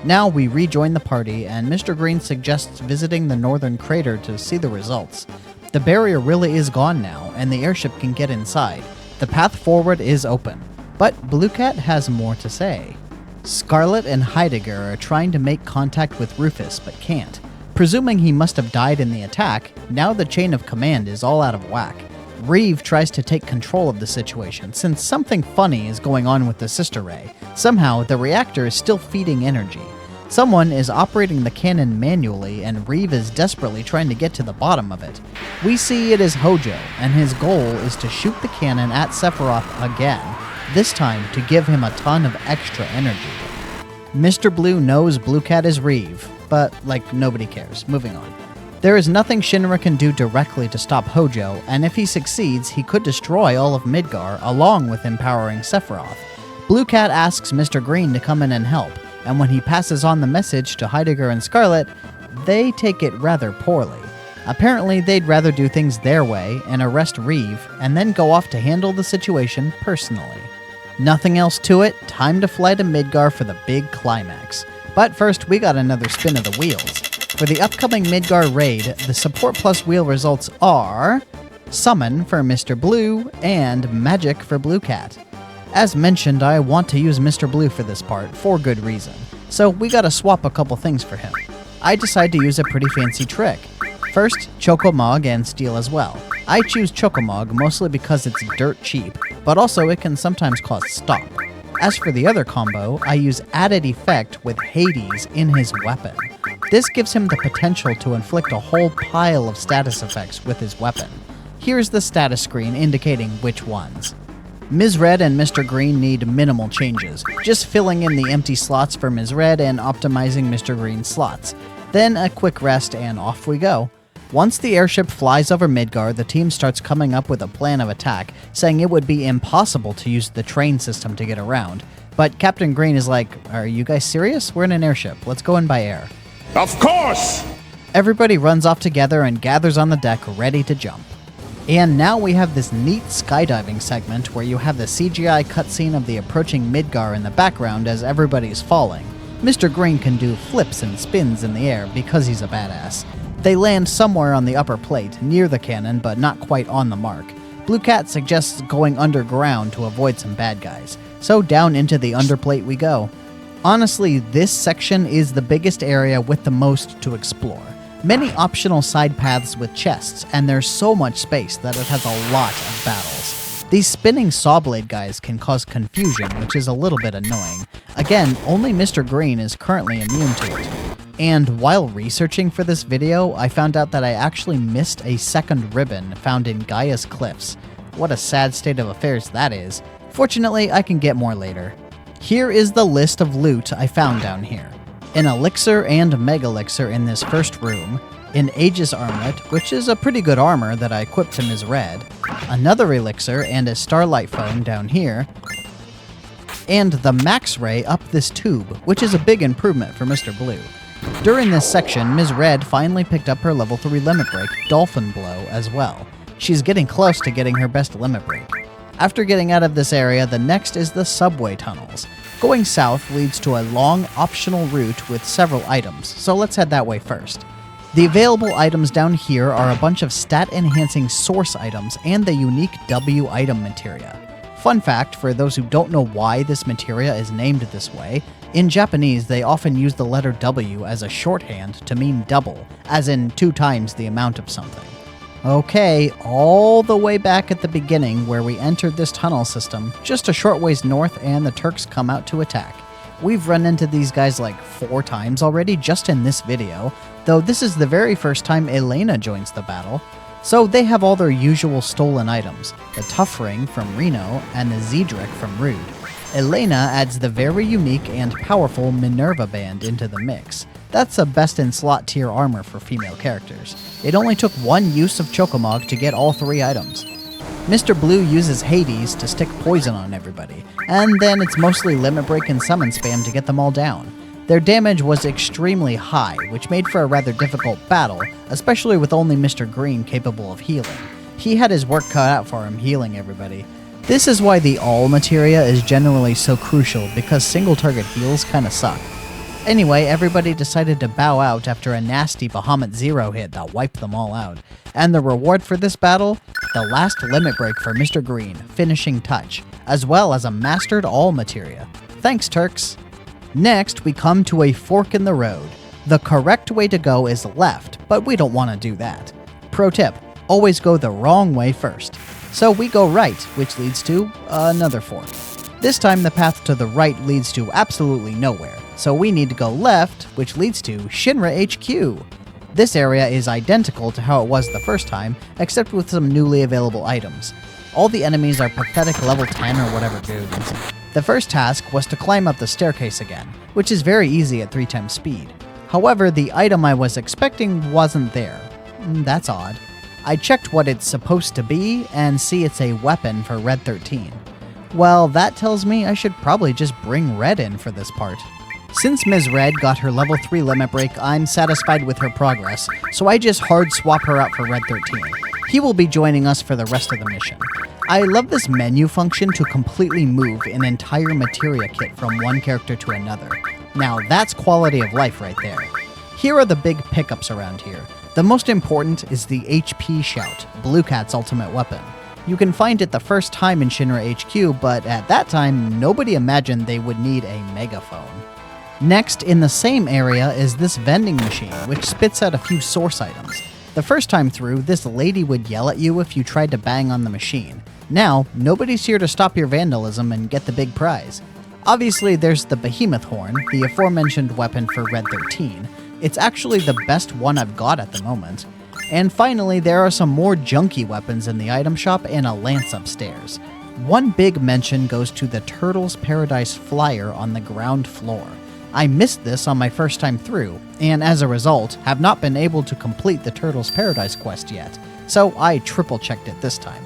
Speaker 1: Now we rejoin the party, and Mr. Green suggests visiting the northern crater to see the results. The barrier really is gone now, and the airship can get inside. The path forward is open. But Blue Cat has more to say. Scarlet and Heidegger are trying to make contact with Rufus, but can't. Presuming he must have died in the attack, now the chain of command is all out of whack. Reeve tries to take control of the situation, since something funny is going on with the Sister Ray. Somehow, the reactor is still feeding energy. Someone is operating the cannon manually, and Reeve is desperately trying to get to the bottom of it. We see it is Hojo, and his goal is to shoot the cannon at Sephiroth again, this time to give him a ton of extra energy. Mr. Blue knows Blue Cat is Reeve, but nobody cares. Moving on. There is nothing Shinra can do directly to stop Hojo, and if he succeeds, he could destroy all of Midgar along with empowering Sephiroth. Blue Cat asks Mr. Green to come in and help, and when he passes on the message to Heidegger and Scarlet, they take it rather poorly. Apparently, they'd rather do things their way and arrest Reeve, and then go off to handle the situation personally. Nothing else to it, time to fly to Midgar for the big climax. But first, we got another spin of the wheels. For the upcoming Midgar raid, the Support Plus wheel results are Summon for Mr. Blue and Magic for Blue Cat. As mentioned, I want to use Mr. Blue for this part, for good reason. So we gotta swap a couple things for him. I decide to use a pretty fancy trick. First, Chocomog and Steel as well. I choose Chocomog mostly because it's dirt cheap, but also it can sometimes cause stop. As for the other combo, I use Added Effect with Hades in his weapon. This gives him the potential to inflict a whole pile of status effects with his weapon. Here's the status screen indicating which ones. Ms. Red and Mr. Green need minimal changes, just filling in the empty slots for Ms. Red and optimizing Mr. Green's slots. Then a quick rest and off we go. Once the airship flies over Midgar, the team starts coming up with a plan of attack, saying it would be impossible to use the train system to get around. But Captain Green is like, are you guys serious? We're in an airship. Let's go in by air.
Speaker 6: Of course!
Speaker 1: Everybody runs off together and gathers on the deck ready to jump. And now we have this neat skydiving segment where you have the CGI cutscene of the approaching Midgar in the background as everybody's falling. Mr. Green can do flips and spins in the air because he's a badass. They land somewhere on the upper plate, near the cannon, but not quite on the mark. Blue Cat suggests going underground to avoid some bad guys, so down into the underplate we go. Honestly, this section is the biggest area with the most to explore. Many optional side paths with chests, and there's so much space that it has a lot of battles. These spinning saw blade guys can cause confusion, which is a little bit annoying. Again, only Mr. Green is currently immune to it. And while researching for this video, I found out that I actually missed a second ribbon found in Gaia's Cliffs. What a sad state of affairs that is. Fortunately, I can get more later. Here is the list of loot I found down here. An elixir and mega elixir in this first room, an Aegis armlet, which is a pretty good armor that I equipped to Ms. Red, another elixir and a starlight phone down here, and the max ray up this tube, which is a big improvement for Mr. Blue. During this section, Ms. Red finally picked up her level 3 limit break, Dolphin Blow, as well. She's getting close to getting her best limit break. After getting out of this area, the next is the subway tunnels. Going south leads to a long, optional route with several items, so let's head that way first. The available items down here are a bunch of stat-enhancing source items and the unique W item materia. Fun fact, for those who don't know why this materia is named this way, in Japanese they often use the letter W as a shorthand to mean double, as in 2 times the amount of something. Okay, all the way back at the beginning where we entered this tunnel system, just a short ways north and the Turks come out to attack. We've run into these guys like 4 times already just in this video, though this is the very first time Elena joins the battle. So they have all their usual stolen items, the Tough Ring from Reno and the Zedric from Rude. Elena adds the very unique and powerful Minerva Band into the mix. That's a best-in-slot tier armor for female characters. It only took 1 use of Chocomog to get all 3 items. Mr. Blue uses Hades to stick poison on everybody, and then it's mostly limit break and summon spam to get them all down. Their damage was extremely high, which made for a rather difficult battle, especially with only Mr. Green capable of healing. He had his work cut out for him healing everybody. This is why the all materia is generally so crucial, because single target heals kinda suck. Anyway, everybody decided to bow out after a nasty Bahamut Zero hit that wiped them all out. And the reward for this battle? The last limit break for Mr. Green, finishing touch, as well as a mastered all materia. Thanks, Turks! Next, we come to a fork in the road. The correct way to go is left, but we don't want to do that. Pro tip, always go the wrong way first. So we go right, which leads to another fork. This time the path to the right leads to absolutely nowhere, so we need to go left, which leads to Shinra HQ. This area is identical to how it was the first time, except with some newly available items. All the enemies are pathetic level 10 or whatever dudes. The first task was to climb up the staircase again, which is very easy at 3 times speed. However, the item I was expecting wasn't there. That's odd. I checked what it's supposed to be and see it's a weapon for Red 13. Well, that tells me I should probably just bring Red in for this part. Since Ms. Red got her level 3 limit break, I'm satisfied with her progress, so I just hard swap her out for Red 13. He will be joining us for the rest of the mission. I love this menu function to completely move an entire materia kit from one character to another. Now that's quality of life right there. Here are the big pickups around here. The most important is the HP Shout, Blue Cat's ultimate weapon. You can find it the first time in Shinra HQ, but at that time, nobody imagined they would need a megaphone. Next, in the same area is this vending machine, which spits out a few source items. The first time through, this lady would yell at you if you tried to bang on the machine. Now, nobody's here to stop your vandalism and get the big prize. Obviously, there's the Behemoth Horn, the aforementioned weapon for Red 13. It's actually the best one I've got at the moment. And finally, there are some more junky weapons in the item shop and a lance upstairs. One big mention goes to the Turtles Paradise Flyer on the ground floor. I missed this on my first time through, and as a result, have not been able to complete the Turtles Paradise quest yet, so I triple-checked it this time.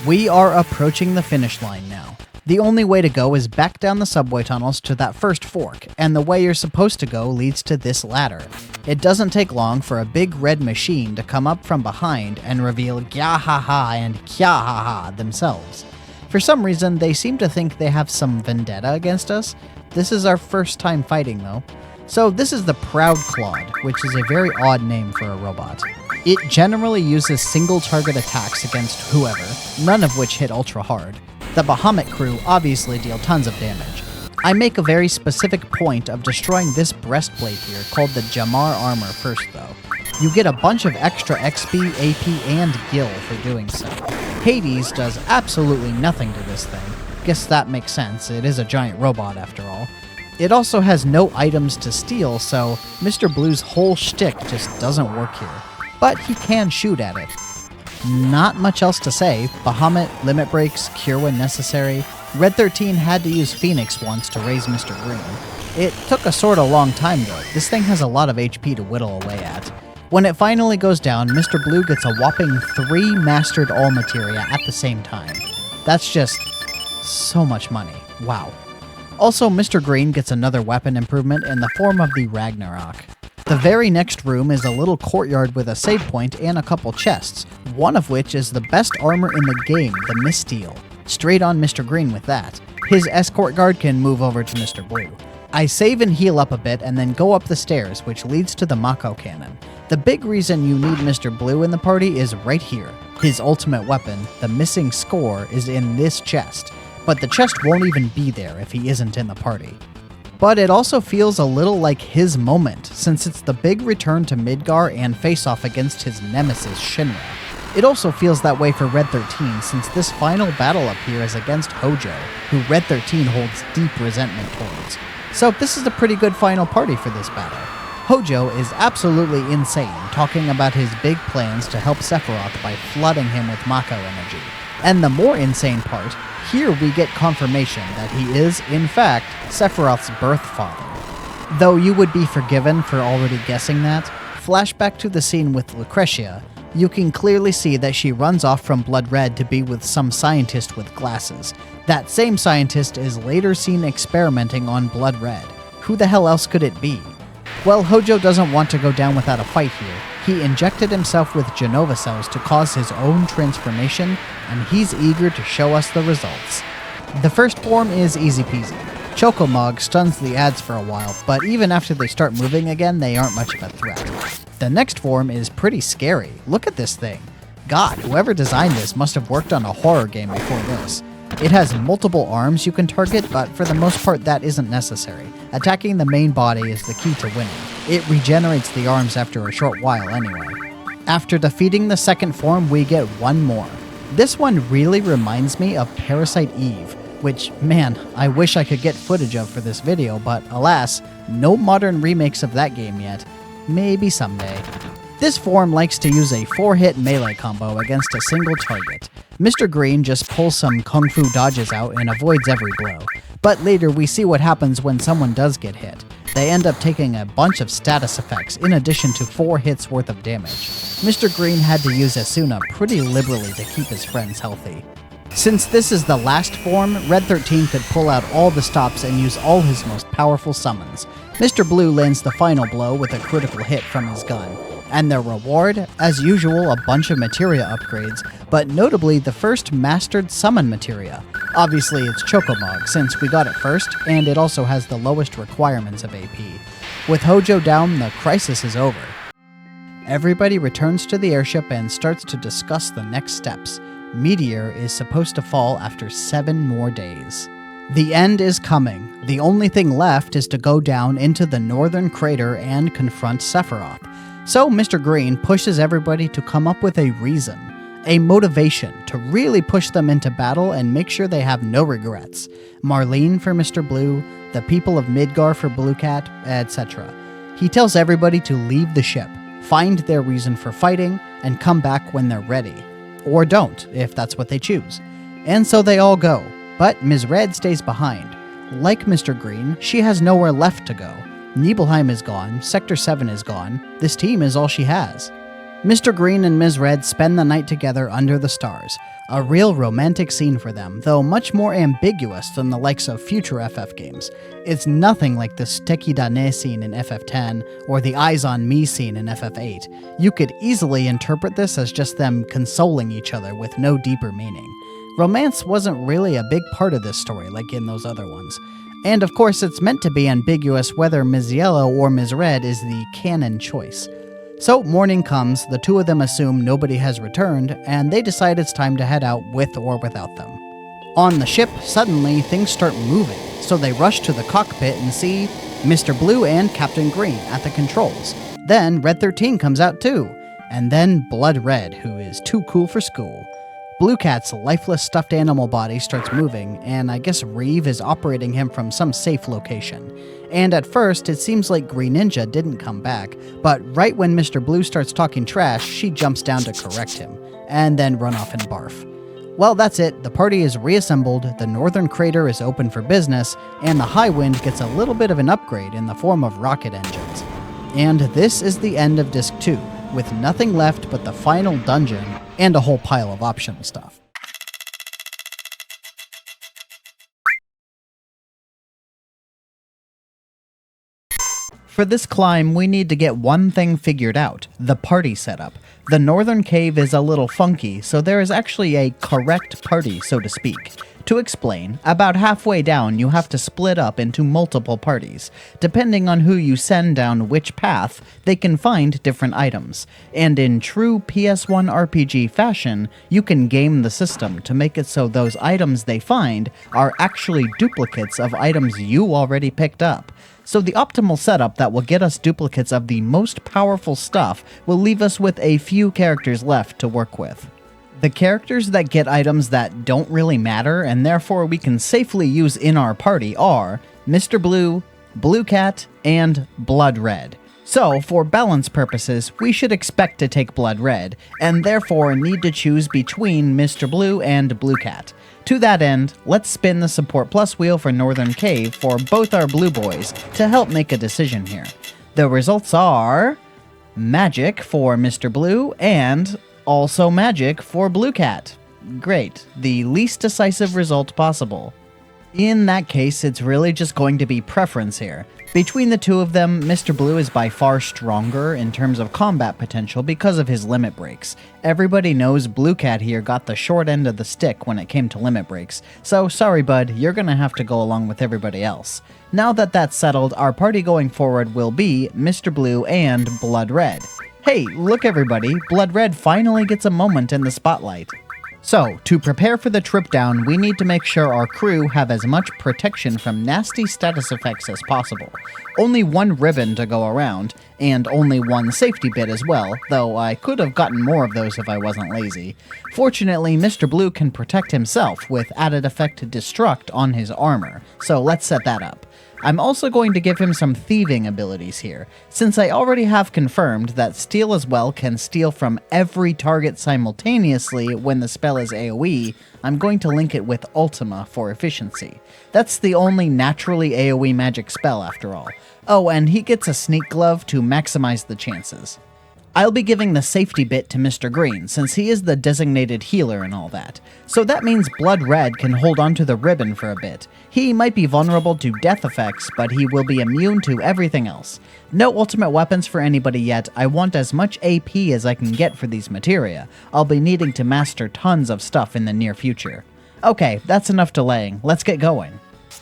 Speaker 1: We are approaching the finish line now. The only way to go is back down the subway tunnels to that first fork, and the way you're supposed to go leads to this ladder. It doesn't take long for a big red machine to come up from behind and reveal Gyahaha and Kyahaha themselves. For some reason, they seem to think they have some vendetta against us. This is our first time fighting though. So this is the Proud Claude, which is a very odd name for a robot. It generally uses single target attacks against whoever, none of which hit ultra hard. The Bahamut crew obviously deal tons of damage. I make a very specific point of destroying this breastplate here called the Jamar armor first though. You get a bunch of extra XP, AP, and gil for doing so. Hades does absolutely nothing to this thing. Guess that makes sense, it is a giant robot after all. It also has no items to steal, so Mr. Blue's whole shtick just doesn't work here. But he can shoot at it. Not much else to say. Bahamut, limit breaks, cure when necessary. Red 13 had to use Phoenix once to raise Mr. Green. It took a sorta long time though. This thing has a lot of HP to whittle away at. When it finally goes down, Mr. Blue gets a whopping 3 mastered all materia at the same time. That's just so much money. Wow. Also, Mr. Green gets another weapon improvement in the form of the Ragnarok. The very next room is a little courtyard with a save point and a couple chests, one of which is the best armor in the game, the Misteel. Straight on Mr. Green with that. His escort guard can move over to Mr. Blue. I save and heal up a bit and then go up the stairs, which leads to the Mako cannon. The big reason you need Mr. Blue in the party is right here. His ultimate weapon, the missing score, is in this chest, but the chest won't even be there if he isn't in the party. But it also feels a little like his moment, since it's the big return to Midgar and face-off against his nemesis, Shinra. It also feels that way for Red 13, since this final battle up here is against Hojo, who Red 13 holds deep resentment towards. So this is a pretty good final party for this battle. Hojo is absolutely insane, talking about his big plans to help Sephiroth by flooding him with Mako energy. And the more insane part, here we get confirmation that he is, in fact, Sephiroth's birth father. Though you would be forgiven for already guessing that, flashback to the scene with Lucretia, you can clearly see that she runs off from Blood Red to be with some scientist with glasses. That same scientist is later seen experimenting on Blood Red. Who the hell else could it be? Well, Hojo doesn't want to go down without a fight here. He injected himself with Genova cells to cause his own transformation, and he's eager to show us the results. The first form is easy peasy. Chocomog stuns the ads for a while, but even after they start moving again, they aren't much of a threat. The next form is pretty scary. Look at this thing. God, whoever designed this must have worked on a horror game before this. It has multiple arms you can target, but for the most part that isn't necessary. Attacking the main body is the key to winning. It regenerates the arms after a short while anyway. After defeating the second form, we get one more. This one really reminds me of Parasite Eve, which, man, I wish I could get footage of for this video, but alas, no modern remakes of that game yet. Maybe someday. This form likes to use a 4-hit melee combo against a single target. Mr. Green just pulls some kung fu dodges out and avoids every blow. But later we see what happens when someone does get hit. They end up taking a bunch of status effects in addition to 4 hits worth of damage. Mr. Green had to use Asuna pretty liberally to keep his friends healthy. Since this is the last form, Red 13 could pull out all the stops and use all his most powerful summons. Mr. Blue lands the final blow with a critical hit from his gun. And their reward, as usual, a bunch of materia upgrades, but notably the first mastered summon materia. Obviously it's Chocomog, since we got it first, and it also has the lowest requirements of AP. With Hojo down, the crisis is over. Everybody returns to the airship and starts to discuss the next steps. Meteor is supposed to fall after 7 more days. The end is coming. The only thing left is to go down into the northern crater and confront Sephiroth. So Mr. Green pushes everybody to come up with a reason, a motivation to really push them into battle and make sure they have no regrets. Marlene for Mr. Blue, the people of Midgar for Blue Cat, etc. He tells everybody to leave the ship, find their reason for fighting, and come back when they're ready. Or don't, if that's what they choose. And so they all go, but Ms. Red stays behind. Like Mr. Green, she has nowhere left to go. Nibelheim is gone, Sector 7 is gone, this team is all she has. Mr. Green and Ms. Red spend the night together under the stars. A real romantic scene for them, though much more ambiguous than the likes of future FF games. It's nothing like the Steki Dane scene in FF10 or the Eyes on Me scene in FF8. You could easily interpret this as just them consoling each other with no deeper meaning. Romance wasn't really a big part of this story like in those other ones. And of course it's meant to be ambiguous whether Ms. Yellow or Ms. Red is the canon choice. So morning comes, the two of them assume nobody has returned, and they decide it's time to head out with or without them. On the ship, suddenly things start moving, so they rush to the cockpit and see Mr. Blue and Captain Green at the controls. Then Red 13 comes out too, and then Blood Red, who is too cool for school. Blue Cat's lifeless stuffed animal body starts moving, and I guess Reeve is operating him from some safe location. And at first, it seems like Green Ninja didn't come back, but right when Mr. Blue starts talking trash, she jumps down to correct him, and then run off and barf. Well, that's it. The party is reassembled, the northern crater is open for business, and the High Wind gets a little bit of an upgrade in the form of rocket engines. And this is the end of Disc 2, with nothing left but the final dungeon and a whole pile of optional stuff. For this climb, we need to get one thing figured out, the party setup. The northern cave is a little funky, so there is actually a correct party, so to speak. To explain, about halfway down you have to split up into multiple parties. Depending on who you send down which path, they can find different items. And in true PS1 RPG fashion, you can game the system to make it so those items they find are actually duplicates of items you already picked up. So the optimal setup that will get us duplicates of the most powerful stuff will leave us with a few characters left to work with. The characters that get items that don't really matter and therefore we can safely use in our party are Mr. Blue, Blue Cat, and Blood Red. So, for balance purposes, we should expect to take Blood Red, and therefore need to choose between Mr. Blue and Blue Cat. To that end, let's spin the Support Plus wheel for Northern Cave for both our blue boys to help make a decision here. The results are Magic for Mr. Blue and also Magic for Blue Cat. Great, the least decisive result possible. In that case, it's really just going to be preference here. Between the two of them, Mr. Blue is by far stronger in terms of combat potential because of his limit breaks. Everybody knows Blue Cat here got the short end of the stick when it came to limit breaks, so sorry bud, you're gonna have to go along with everybody else. Now that that's settled, our party going forward will be Mr. Blue and Blood Red. Hey, look everybody, Blood Red finally gets a moment in the spotlight. So, to prepare for the trip down, we need to make sure our crew have as much protection from nasty status effects as possible. Only one ribbon to go around, and only one safety bit as well, though I could have gotten more of those if I wasn't lazy. Fortunately, Mr. Blue can protect himself with added effect Destruct on his armor, so let's set that up. I'm also going to give him some thieving abilities here, since I already have confirmed that Steal as Well can steal from every target simultaneously when the spell is AoE. I'm going to link it with Ultima for efficiency. That's the only naturally AoE magic spell after all. Oh, and he gets a Sneak Glove to maximize the chances. I'll be giving the safety bit to Mr. Green, since he is the designated healer and all that. So that means Blood Red can hold onto the ribbon for a bit. He might be vulnerable to death effects, but he will be immune to everything else. No ultimate weapons for anybody yet. I want as much AP as I can get for these materia. I'll be needing to master tons of stuff in the near future. Okay, that's enough delaying. Let's get going.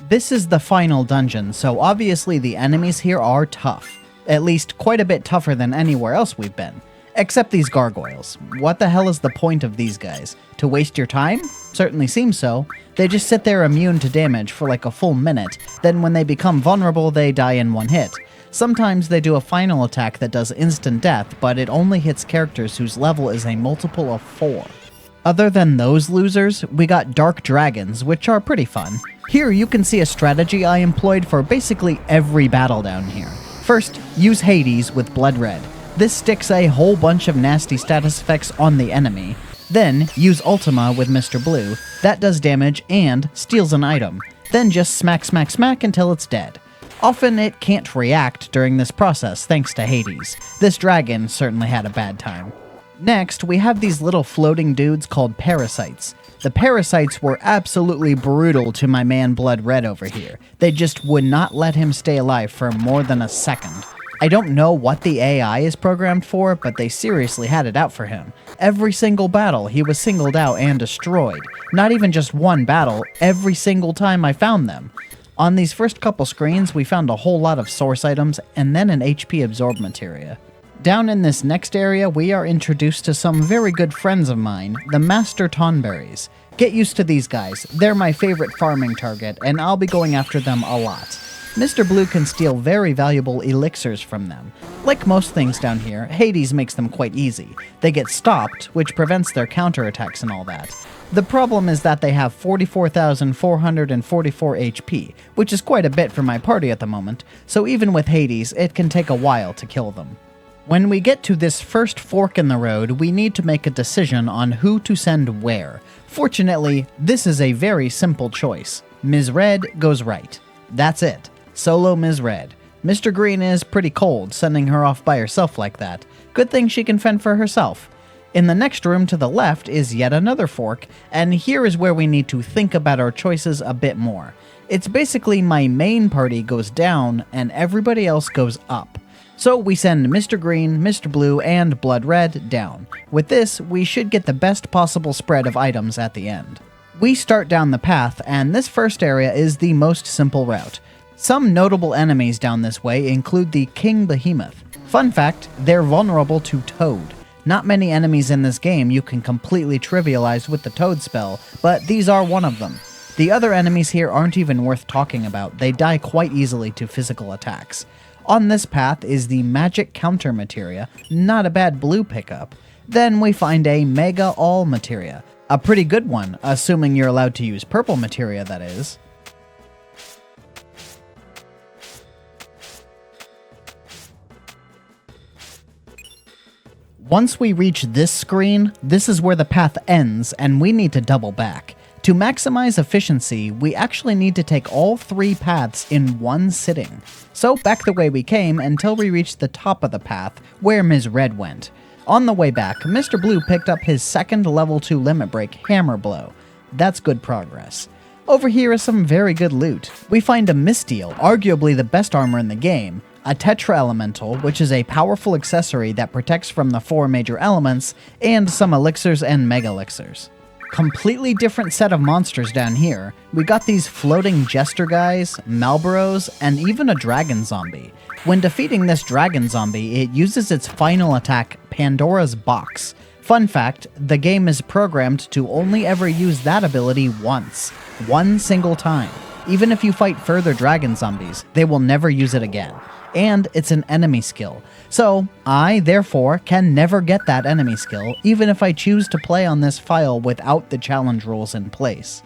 Speaker 1: This is the final dungeon, so obviously the enemies here are tough. At least quite a bit tougher than anywhere else we've been. Except these gargoyles. What the hell is the point of these guys? To waste your time? Certainly seems so. They just sit there immune to damage for like a full minute, then when they become vulnerable they die in one hit. Sometimes they do a final attack that does instant death, but it only hits characters whose level is a multiple of 4. Other than those losers, we got Dark Dragons, which are pretty fun. Here you can see a strategy I employed for basically every battle down here. First, use Hades with Blood Red. This sticks a whole bunch of nasty status effects on the enemy. Then use Ultima with Mr. Blue, that does damage and steals an item. Then just smack smack smack until it's dead. Often it can't react during this process thanks to Hades. This dragon certainly had a bad time. Next, we have these little floating dudes called parasites. The parasites were absolutely brutal to my man Blood Red over here. They just would not let him stay alive for more than a second. I don't know what the AI is programmed for, but they seriously had it out for him. Every single battle, he was singled out and destroyed. Not even just one battle, every single time I found them. On these first couple screens, we found a whole lot of source items and then an HP absorb materia. Down in this next area, we are introduced to some very good friends of mine, the Master Tonberries. Get used to these guys, they're my favorite farming target, and I'll be going after them a lot. Mr. Blue can steal very valuable elixirs from them. Like most things down here, Hades makes them quite easy. They get stopped, which prevents their counterattacks and all that. The problem is that they have 44,444 HP, which is quite a bit for my party at the moment, so even with Hades, it can take a while to kill them. When we get to this first fork in the road, we need to make a decision on who to send where. Fortunately, this is a very simple choice. Ms. Red goes right. That's it. Solo Ms. Red. Mr. Green is pretty cold, sending her off by herself like that. Good thing she can fend for herself. In the next room to the left is yet another fork, and here is where we need to think about our choices a bit more. It's basically my main party goes down, and everybody else goes up. So we send Mr. Green, Mr. Blue, and Blood Red down. With this, we should get the best possible spread of items at the end. We start down the path, and this first area is the most simple route. Some notable enemies down this way include the King Behemoth. Fun fact, they're vulnerable to Toad. Not many enemies in this game you can completely trivialize with the Toad spell, but these are one of them. The other enemies here aren't even worth talking about, they die quite easily to physical attacks. On this path is the Magic Counter Materia, not a bad blue pickup. Then we find a Mega All Materia, a pretty good one, assuming you're allowed to use purple materia, that is. Once we reach this screen, this is where the path ends and we need to double back. To maximize efficiency, we actually need to take all three paths in one sitting. So back the way we came until we reach the top of the path, where Ms. Red went. On the way back, Mr. Blue picked up his second level 2 limit break, Hammer Blow. That's good progress. Over here is some very good loot. We find a Misteel, arguably the best armor in the game, a Tetra Elemental, which is a powerful accessory that protects from the 4 major elements, and some elixirs and mega elixirs. Completely different set of monsters down here. We got these floating jester guys, Malboros, and even a dragon zombie. When defeating this dragon zombie, it uses its final attack, Pandora's Box. Fun fact, the game is programmed to only ever use that ability once. One single time. Even if you fight further dragon zombies, they will never use it again. And it's an enemy skill. So, I, therefore, can never get that enemy skill, even if I choose to play on this file without the challenge rules in place.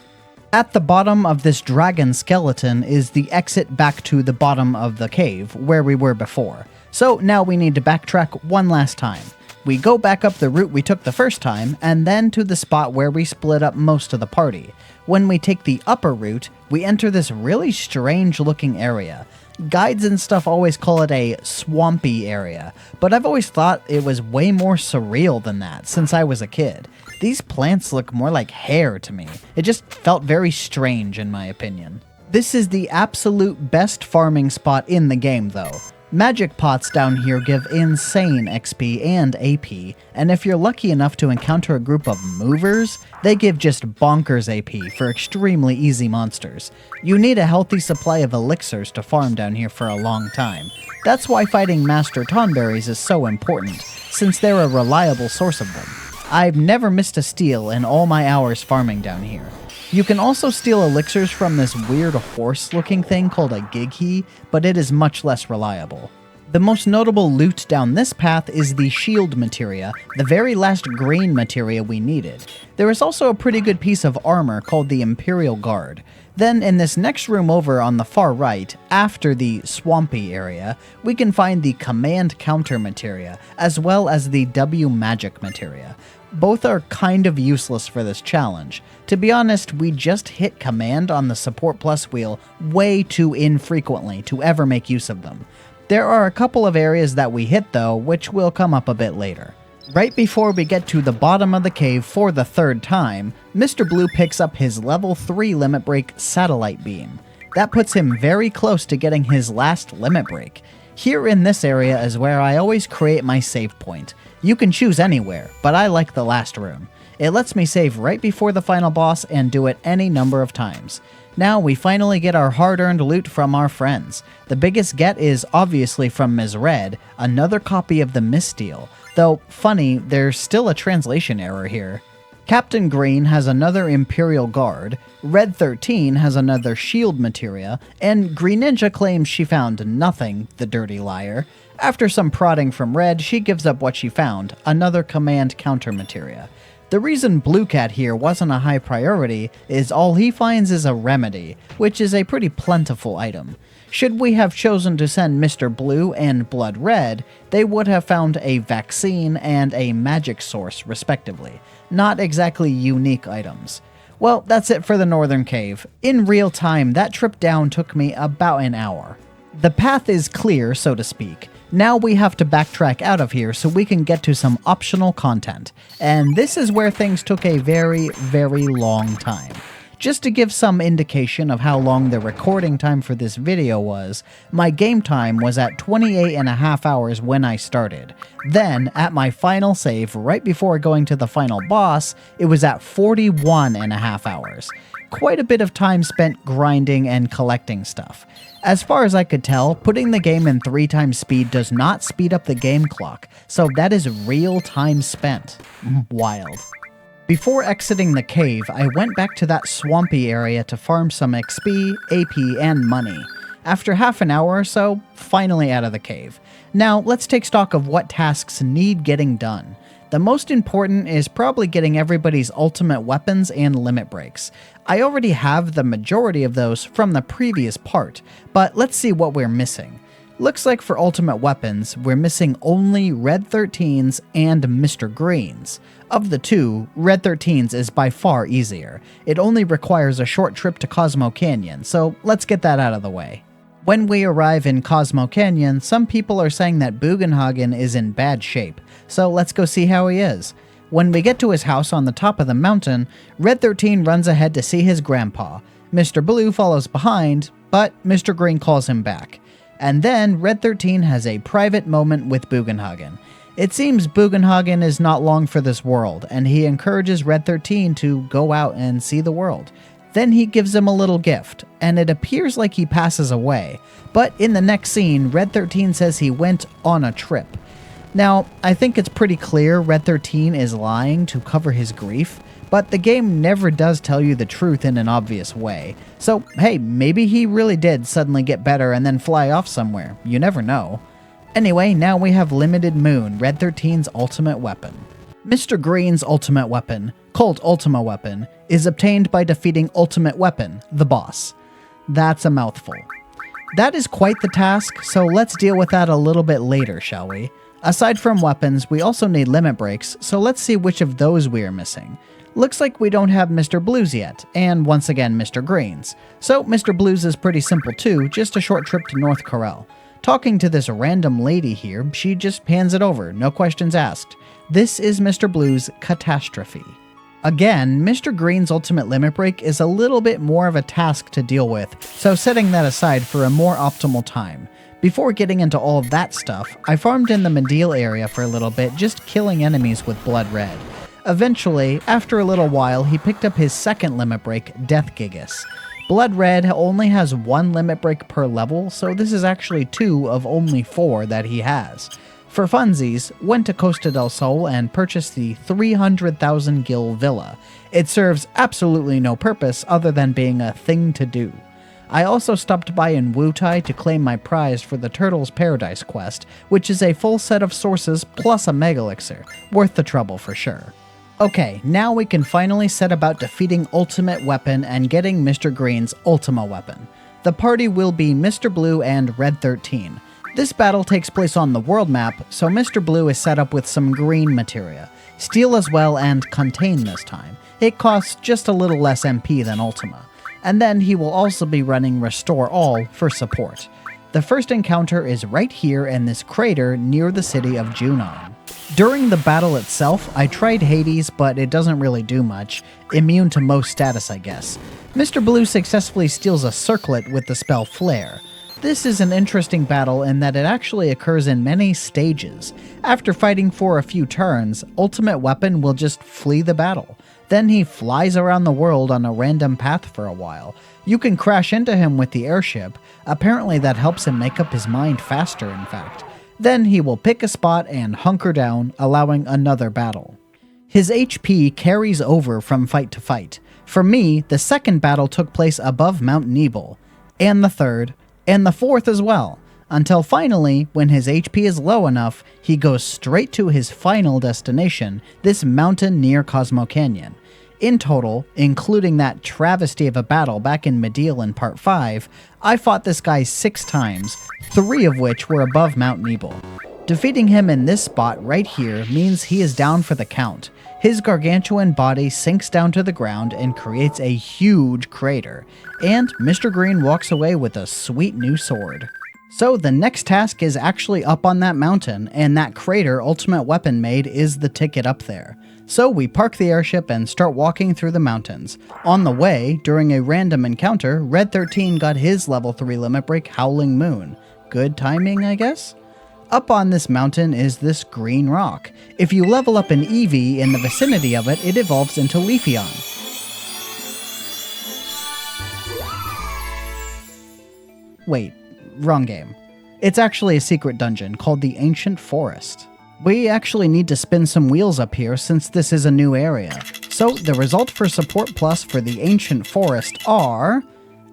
Speaker 1: At the bottom of this dragon skeleton is the exit back to the bottom of the cave, where we were before. So now we need to backtrack one last time. We go back up the route we took the first time, and then to the spot where we split up most of the party. When we take the upper route, we enter this really strange looking area. Guides and stuff always call it a swampy area, but I've always thought it was way more surreal than that since I was a kid. These plants look more like hair to me. It just felt very strange in my opinion. This is the absolute best farming spot in the game though. Magic pots down here give insane XP and AP, and if you're lucky enough to encounter a group of movers, they give just bonkers AP for extremely easy monsters. You need a healthy supply of elixirs to farm down here for a long time. That's why fighting Master Tonberries is so important, since they're a reliable source of them. I've never missed a steal in all my hours farming down here. You can also steal elixirs from this weird horse-looking thing called a Gighe, but it is much less reliable. The most notable loot down this path is the shield materia, the very last green materia we needed. There is also a pretty good piece of armor called the Imperial Guard. Then in this next room over on the far right, after the swampy area, we can find the command counter materia, as well as the W magic materia. Both are kind of useless for this challenge. To be honest, we just hit command on the support plus wheel way too infrequently to ever make use of them. There are a couple of areas that we hit though, which will come up a bit later. Right before we get to the bottom of the cave for the third time, Mr. Blue picks up his level 3 limit break satellite beam. That puts him very close to getting his last limit break. Here in this area is where I always create my save point. You can choose anywhere, but I like the last room. It lets me save right before the final boss and do it any number of times. Now we finally get our hard-earned loot from our friends. The biggest get is obviously from Ms. Red, another copy of the Missteel. Though, funny, there's still a translation error here. Captain Green has another Imperial Guard, Red 13 has another Shield Materia, and Green Ninja claims she found nothing, the dirty liar. After some prodding from Red, she gives up what she found, another Command Counter Materia. The reason Blue Cat here wasn't a high priority is all he finds is a remedy, which is a pretty plentiful item. Should we have chosen to send Mr. Blue and Blood Red, they would have found a vaccine and a magic source, respectively. Not exactly unique items. Well, that's it for the Northern Cave. In real time, that trip down took me about an hour. The path is clear, so to speak. Now we have to backtrack out of here so we can get to some optional content. And this is where things took a very, very long time. Just to give some indication of how long the recording time for this video was, my game time was at 28.5 hours when I started. Then, at my final save, right before going to the final boss, it was at 41.5 hours. Quite a bit of time spent grinding and collecting stuff. As far as I could tell, putting the game in 3 times speed does not speed up the game clock, so that is real time spent. Wild. Before exiting the cave, I went back to that swampy area to farm some XP, AP, and money. After half an hour or so, finally out of the cave. Now, let's take stock of what tasks need getting done. The most important is probably getting everybody's ultimate weapons and limit breaks. I already have the majority of those from the previous part, but let's see what we're missing. Looks like for ultimate weapons, we're missing only Red 13's and Mr. Green's. Of the two, Red 13's is by far easier. It only requires a short trip to Cosmo Canyon, so let's get that out of the way. When we arrive in Cosmo Canyon, some people are saying that Bugenhagen is in bad shape, so let's go see how he is. When we get to his house on the top of the mountain, Red 13 runs ahead to see his grandpa. Mr. Blue follows behind, but Mr. Green calls him back. And then Red 13 has a private moment with Bugenhagen. It seems Bugenhagen is not long for this world, and he encourages Red 13 to go out and see the world. Then he gives him a little gift, and it appears like he passes away. But in the next scene, Red 13 says he went on a trip. Now, I think it's pretty clear Red 13 is lying to cover his grief, but the game never does tell you the truth in an obvious way. So, hey, maybe he really did suddenly get better and then fly off somewhere. You never know. Anyway, now we have Limited Moon, Red 13's ultimate weapon. Mr. Green's ultimate weapon, called Ultima Weapon, is obtained by defeating Ultimate Weapon, the boss. That's a mouthful. That is quite the task, so let's deal with that a little bit later, shall we? Aside from weapons, we also need limit breaks, so let's see which of those we are missing. Looks like we don't have Mr. Blue's yet, and once again Mr. Green's. So Mr. Blue's is pretty simple too, just a short trip to North Corel. Talking to this random lady here, she just pans it over, no questions asked. This is Mr. Blue's Catastrophe. Again, Mr. Green's ultimate limit break is a little bit more of a task to deal with, so setting that aside for a more optimal time. Before getting into all of that stuff, I farmed in the Medeal area for a little bit, just killing enemies with Blood Red. Eventually, after a little while, he picked up his second limit break, Death Gigas. Blood Red only has 1 limit break per level, so this is actually 2 of only 4 that he has. For funsies, went to Costa del Sol and purchased the 300,000 gil villa. It serves absolutely no purpose other than being a thing to do. I also stopped by in Wutai to claim my prize for the Turtles Paradise quest, which is a full set of sources plus a mega elixir, worth the trouble for sure. Okay, now we can finally set about defeating Ultimate Weapon and getting Mr. Green's Ultima Weapon. The party will be Mr. Blue and Red 13. This battle takes place on the world map, so Mr. Blue is set up with some green materia. Steal as well, and Contain this time. It costs just a little less MP than Ultima. And then he will also be running Restore All for support. The first encounter is right here in this crater near the city of Junon. During the battle itself, I tried Hades, but it doesn't really do much. Immune to most status, I guess. Mr. Blue successfully steals a circlet with the spell Flare. This is an interesting battle in that it actually occurs in many stages. After fighting for a few turns, Ultimate Weapon will just flee the battle. Then he flies around the world on a random path for a while. You can crash into him with the airship. Apparently that helps him make up his mind faster, in fact. Then he will pick a spot and hunker down, allowing another battle. His HP carries over from fight to fight. For me, the second battle took place above Mount Nebel, and the third, and the fourth as well, until finally, when his HP is low enough, he goes straight to his final destination, this mountain near Cosmo Canyon. In total, including that travesty of a battle back in Mediel in Part 5, I fought this guy 6 times, 3 of which were above Mount Nebel. Defeating him in this spot right here means he is down for the count. His gargantuan body sinks down to the ground and creates a huge crater, and Mr. Green walks away with a sweet new sword. So the next task is actually up on that mountain, and that crater Ultimate Weapon made is the ticket up there. So we park the airship and start walking through the mountains. On the way, during a random encounter, Red 13 got his level 3 limit break Howling Moon. Good timing, I guess? Up on this mountain is this green rock. If you level up an Eevee in the vicinity of it, it evolves into Leafeon. Wait, wrong game. It's actually a secret dungeon called the Ancient Forest. We actually need to spin some wheels up here since this is a new area. So the result for Support Plus for the Ancient Forest are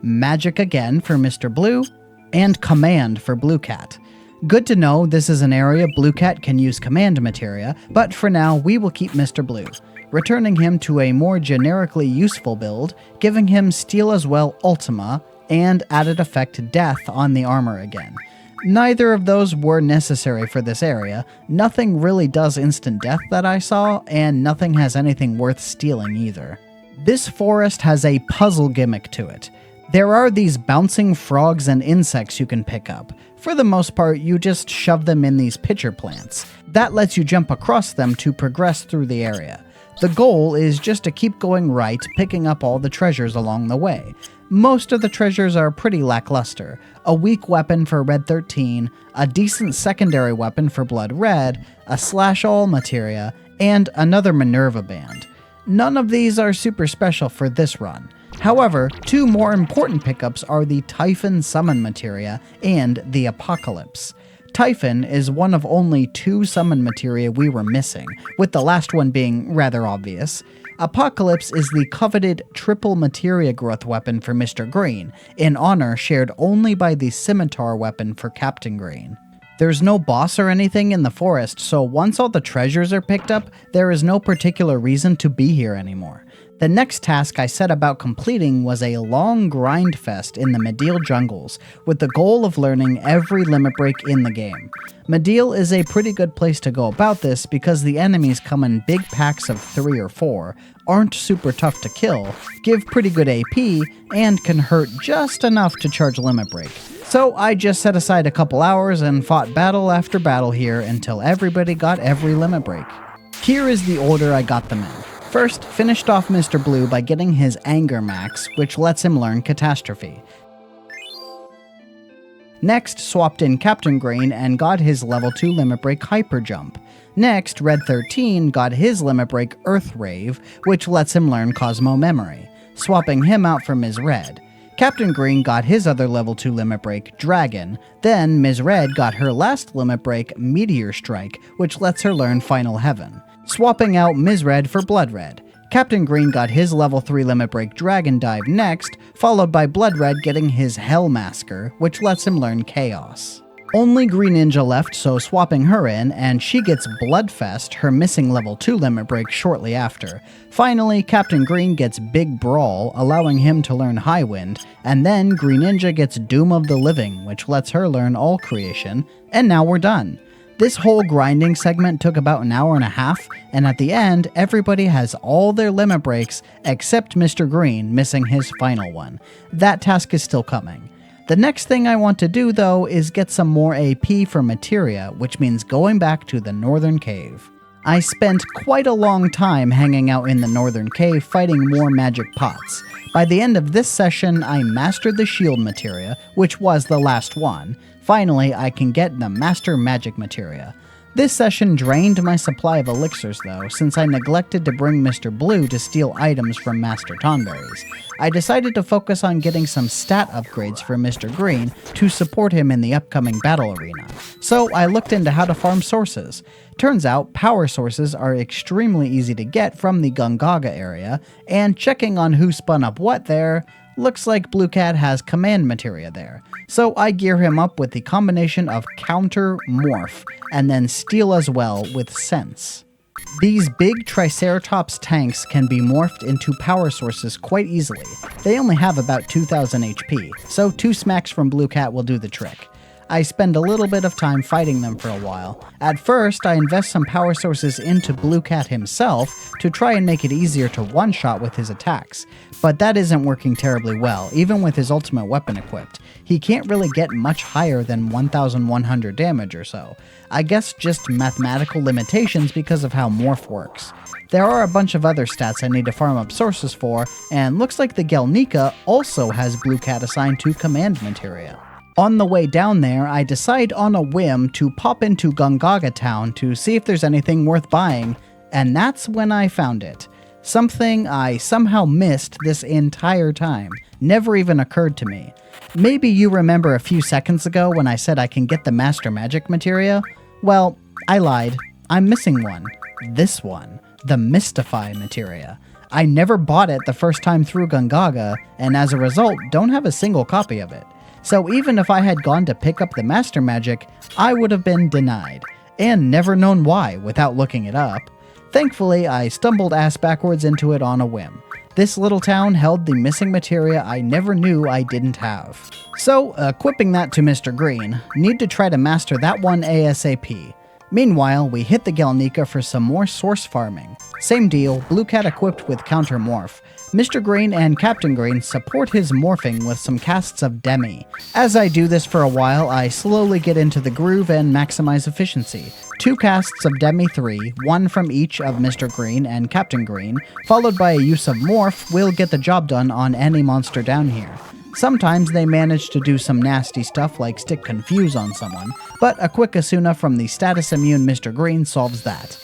Speaker 1: Magic again for Mr. Blue, and Command for Blue Cat. Good to know this is an area Blue Cat can use Command Materia, but for now we will keep Mr. Blue, returning him to a more generically useful build, giving him Steal as well Ultima, and added effect Death on the armor again. Neither of those were necessary for this area. Nothing really does instant death that I saw, and nothing has anything worth stealing either. This forest has a puzzle gimmick to it. There are these bouncing frogs and insects you can pick up. For the most part, you just shove them in these pitcher plants. That lets you jump across them to progress through the area. The goal is just to keep going right, picking up all the treasures along the way. Most of the treasures are pretty lackluster. A weak weapon for Red 13, a decent secondary weapon for Blood Red, a /all materia, and another Minerva band. None of these are super special for this run. However, 2 more important pickups are the Typhon Summon Materia and the Apocalypse. Typhon is one of only 2 summon materia we were missing, with the last one being rather obvious. Apocalypse is the coveted triple materia growth weapon for Mr. Green, an honor shared only by the scimitar weapon for Captain Green. There's no boss or anything in the forest, so once all the treasures are picked up, there is no particular reason to be here anymore. The next task I set about completing was a long grind fest in the Mediel jungles, with the goal of learning every limit break in the game. Mediel is a pretty good place to go about this because the enemies come in big packs of 3 or 4, aren't super tough to kill, give pretty good AP, and can hurt just enough to charge limit break. So I just set aside a couple hours and fought battle after battle here until everybody got every limit break. Here is the order I got them in. First, finished off Mr. Blue by getting his Anger Max, which lets him learn Catastrophe. Next, swapped in Captain Green and got his level 2 limit break Hyper Jump. Next, Red 13 got his limit break Earth Rave, which lets him learn Cosmo Memory, swapping him out for Ms. Red. Captain Green got his other level 2 limit break, Dragon. Then Ms. Red got her last limit break, Meteor Strike, which lets her learn Final Heaven, swapping out Ms. Red for Blood Red. Captain Green got his level 3 limit break Dragon Dive next, followed by Blood Red getting his Hell Masker, which lets him learn Chaos. Only Green Ninja left, so swapping her in, and she gets Bloodfest, her missing level 2 limit break, shortly after. Finally, Captain Green gets Big Brawl, allowing him to learn High Wind, and then Green Ninja gets Doom of the Living, which lets her learn All Creation, and now we're done. This whole grinding segment took about an hour and a half, and at the end, everybody has all their limit breaks except Mr. Green missing his final one. That task is still coming. The next thing I want to do, though, is get some more AP for Materia, which means going back to the Northern Cave. I spent quite a long time hanging out in the Northern Cave fighting more magic pots. By the end of this session, I mastered the Shield Materia, which was the last one. Finally, I can get the Master Magic Materia. This session drained my supply of elixirs though, since I neglected to bring Mr. Blue to steal items from Master Tonberries. I decided to focus on getting some stat upgrades for Mr. Green to support him in the upcoming battle arena. So I looked into how to farm sources. Turns out power sources are extremely easy to get from the Gungaga area, and checking on who spun up what there, looks like Blue Cat has command materia there. So I gear him up with the combination of counter morph, and then steal as well with sense. These big Triceratops tanks can be morphed into power sources quite easily. They only have about 2000 HP, so 2 smacks from Blue Cat will do the trick. I spend a little bit of time fighting them for a while. At first, I invest some power sources into Blue Cat himself to try and make it easier to one-shot with his attacks, but that isn't working terribly well, even with his ultimate weapon equipped. He can't really get much higher than 1100 damage or so. I guess just mathematical limitations because of how Morph works. There are a bunch of other stats I need to farm up sources for, and looks like the Gelnika also has Blue Cat assigned to command materia. On the way down there, I decide on a whim to pop into Gungaga Town to see if there's anything worth buying, and that's when I found it. Something I somehow missed this entire time. Never even occurred to me. Maybe you remember a few seconds ago when I said I can get the Master Magic Materia? Well, I lied. I'm missing one. This one. The Mystify Materia. I never bought it the first time through Gungaga, and as a result, don't have a single copy of it. So even if I had gone to pick up the Master Magic, I would have been denied, and never known why without looking it up. Thankfully, I stumbled ass backwards into it on a whim. This little town held the missing materia I never knew I didn't have. So, equipping that to Mr. Green, need to try to master that one ASAP. Meanwhile, we hit the Gelnika for some more source farming. Same deal, Blue Cat equipped with Counter Morph. Mr. Green and Captain Green support his morphing with some casts of Demi. As I do this for a while, I slowly get into the groove and maximize efficiency. 2 casts of Demi 3, 1 from each of Mr. Green and Captain Green, followed by a use of Morph will get the job done on any monster down here. Sometimes they manage to do some nasty stuff like stick Confuse on someone, but a quick Asuna from the status immune Mr. Green solves that.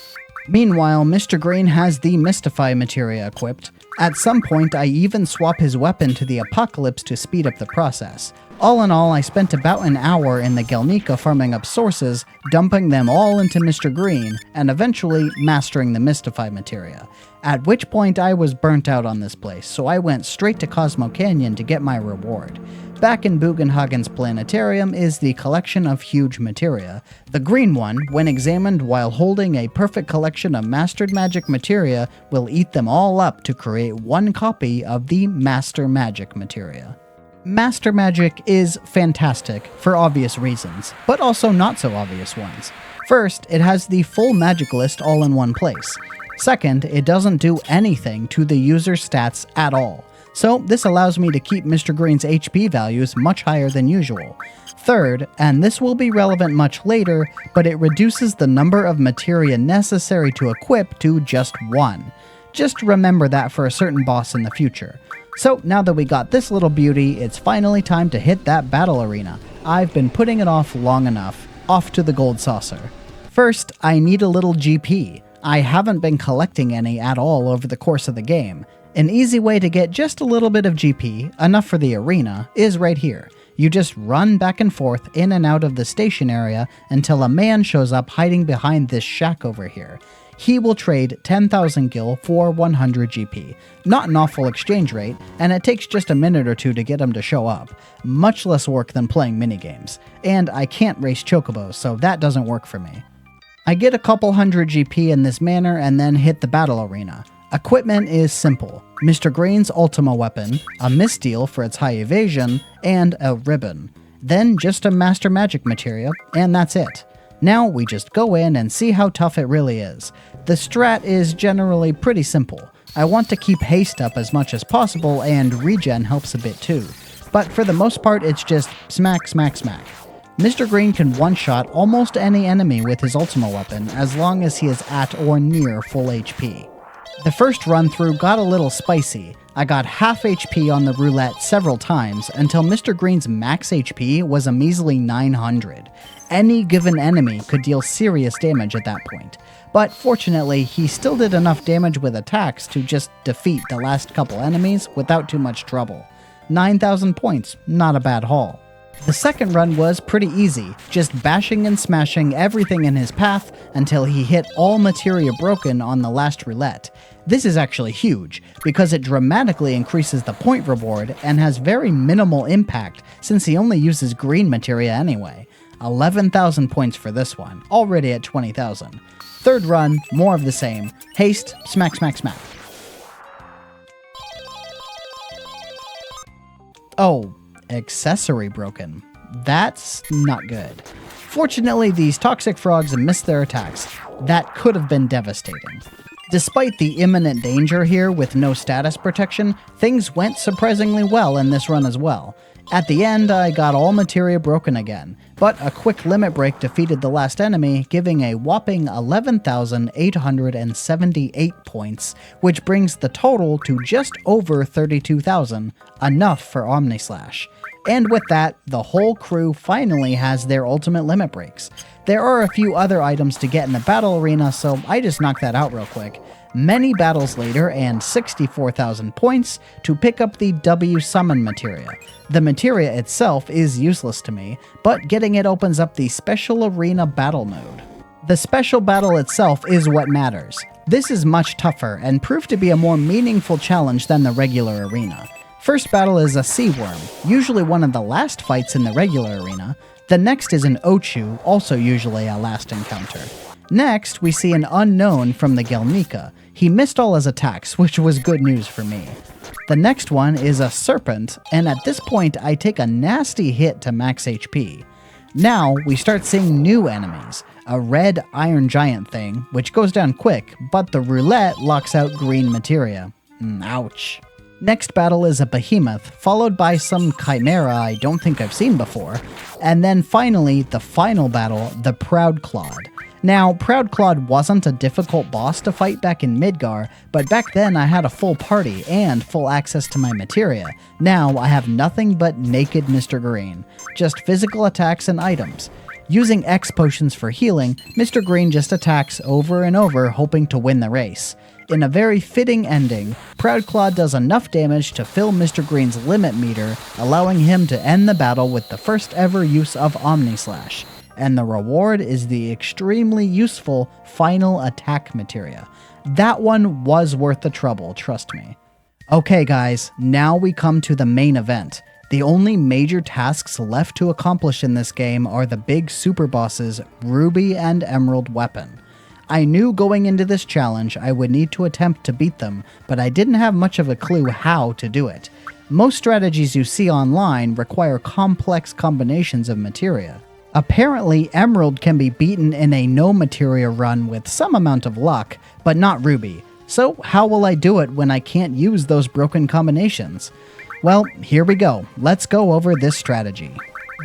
Speaker 1: Meanwhile, Mr. Green has the Mystify Materia equipped. At some point, I even swap his weapon to the Apocalypse to speed up the process. All in all, I spent about an hour in the Gelnika farming up sources, dumping them all into Mr. Green, and eventually mastering the Mystify Materia. At which point I was burnt out on this place, so I went straight to Cosmo Canyon to get my reward. Back in Bugenhagen's planetarium is the collection of huge materia. The green one, when examined while holding a perfect collection of mastered magic materia, will eat them all up to create one copy of the Master Magic Materia. Master Magic is fantastic for obvious reasons, but also not so obvious ones. First, it has the full magic list all in one place. Second, it doesn't do anything to the user's stats at all. So this allows me to keep Mr. Green's HP values much higher than usual. Third, and this will be relevant much later, but it reduces the number of materia necessary to equip to just 1. Just remember that for a certain boss in the future. So now that we got this little beauty, it's finally time to hit that battle arena. I've been putting it off long enough. Off to the gold saucer. First, I need a little GP. I haven't been collecting any at all over the course of the game. An easy way to get just a little bit of GP, enough for the arena, is right here. You just run back and forth in and out of the station area until a man shows up hiding behind this shack over here. He will trade 10,000 gil for 100 GP. Not an awful exchange rate, and it takes just a minute or two to get him to show up. Much less work than playing minigames. And I can't race chocobos, so that doesn't work for me. I get a couple hundred GP in this manner and then hit the battle arena. Equipment is simple. Mr. Green's Ultima weapon, a misdeal for its high evasion, and a ribbon. Then just a Master Magic Materia, and that's it. Now we just go in and see how tough it really is. The strat is generally pretty simple. I want to keep haste up as much as possible, and regen helps a bit too. But for the most part, it's just smack, smack, smack. Mr. Green can one-shot almost any enemy with his ultimate weapon as long as he is at or near full HP. The first run through got a little spicy. I got half HP on the roulette several times until Mr. Green's max HP was a measly 900. Any given enemy could deal serious damage at that point. But fortunately, he still did enough damage with attacks to just defeat the last couple enemies without too much trouble. 9,000 points, not a bad haul. The second run was pretty easy, just bashing and smashing everything in his path until he hit all materia broken on the last roulette. This is actually huge, because it dramatically increases the point reward and has very minimal impact since he only uses green materia anyway. 11,000 points for this one, already at 20,000. Third run, more of the same. Haste, smack, smack, smack. Oh, accessory broken. That's not good. Fortunately, these toxic frogs missed their attacks. That could have been devastating. Despite the imminent danger here with no status protection, things went surprisingly well in this run as well. At the end, I got all materia broken again, but a quick limit break defeated the last enemy, giving a whopping 11,878 points, which brings the total to just over 32,000, enough for Omnislash. And with that, the whole crew finally has their ultimate limit breaks. There are a few other items to get in the battle arena, so I just knocked that out real quick. Many battles later and 64,000 points to pick up the W Summon Materia. The materia itself is useless to me, but getting it opens up the Special Arena Battle mode. The special battle itself is what matters. This is much tougher and proved to be a more meaningful challenge than the regular arena. First battle is a sea worm, usually one of the last fights in the regular arena. The next is an Ochu, also usually a last encounter. Next, we see an unknown from the Gelnika. He missed all his attacks, which was good news for me. The next one is a serpent, and at this point I take a nasty hit to max HP. Now, we start seeing new enemies. A red iron giant thing, which goes down quick, but the roulette locks out green materia. Ouch. Next battle is a behemoth, followed by some chimera I don't think I've seen before, and then finally, the final battle, the Proud Claude. Now, Proud Claude wasn't a difficult boss to fight back in Midgar, but back then I had a full party and full access to my materia. Now I have nothing but naked Mr. Green, just physical attacks and items. Using X potions for healing, Mr. Green just attacks over and over, hoping to win the race. In a very fitting ending, Proud Claude does enough damage to fill Mr. Green's limit meter, allowing him to end the battle with the first ever use of Omnislash. And the reward is the extremely useful final attack materia. That one was worth the trouble, trust me. Okay guys, now we come to the main event. The only major tasks left to accomplish in this game are the big super bosses, Ruby and Emerald Weapon. I knew going into this challenge I would need to attempt to beat them, but I didn't have much of a clue how to do it. Most strategies you see online require complex combinations of materia. Apparently, Emerald can be beaten in a no materia run with some amount of luck, but not Ruby. So how will I do it when I can't use those broken combinations? Well, here we go. Let's go over this strategy.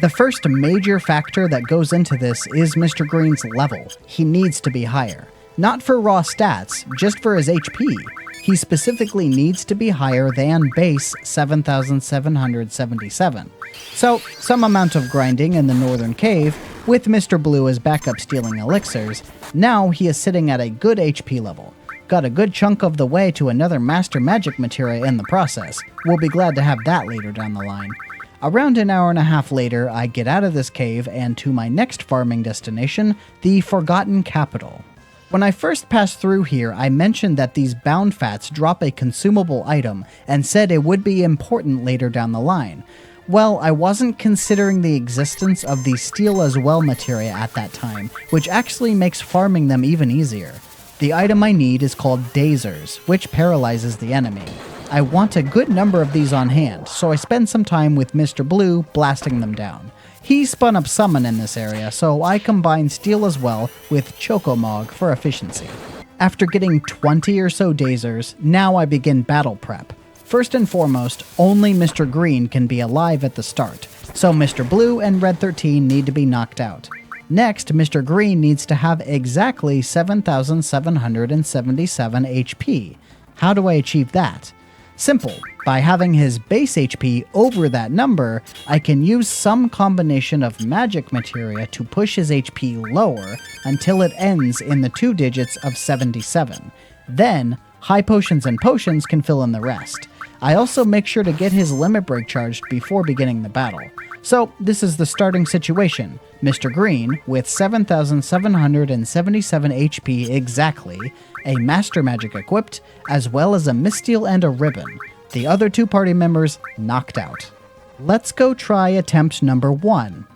Speaker 1: The first major factor that goes into this is Mr. Green's level. He needs to be higher. Not for raw stats, just for his HP. He specifically needs to be higher than base 7,777. So, some amount of grinding in the Northern Cave, with Mr. Blue as backup stealing elixirs, now he is sitting at a good HP level. Got a good chunk of the way to another Master Magic Materia in the process. We'll be glad to have that later down the line. Around an hour and a half later, I get out of this cave and to my next farming destination, the Forgotten Capital. When I first passed through here, I mentioned that these bound fats drop a consumable item and said it would be important later down the line. Well, I wasn't considering the existence of the Steal as Well materia at that time, which actually makes farming them even easier. The item I need is called Dazers, which paralyzes the enemy. I want a good number of these on hand, so I spend some time with Mr. Blue blasting them down. He spun up Summon in this area, so I combined Steel as well with Chocomog for efficiency. After getting 20 or so Dazers, now I begin battle prep. First and foremost, only Mr. Green can be alive at the start, so Mr. Blue and Red 13 need to be knocked out. Next, Mr. Green needs to have exactly 7,777 HP. How do I achieve that? Simple. By having his base HP over that number, I can use some combination of magic materia to push his HP lower until it ends in the 2 digits of 77. Then, high potions and potions can fill in the rest. I also make sure to get his limit break charged before beginning the battle. So this is the starting situation. Mr. Green, with 7,777 HP exactly, a Master Magic equipped, as well as a Misteel and a Ribbon. The other 2 party members knocked out. Let's go try attempt number 1.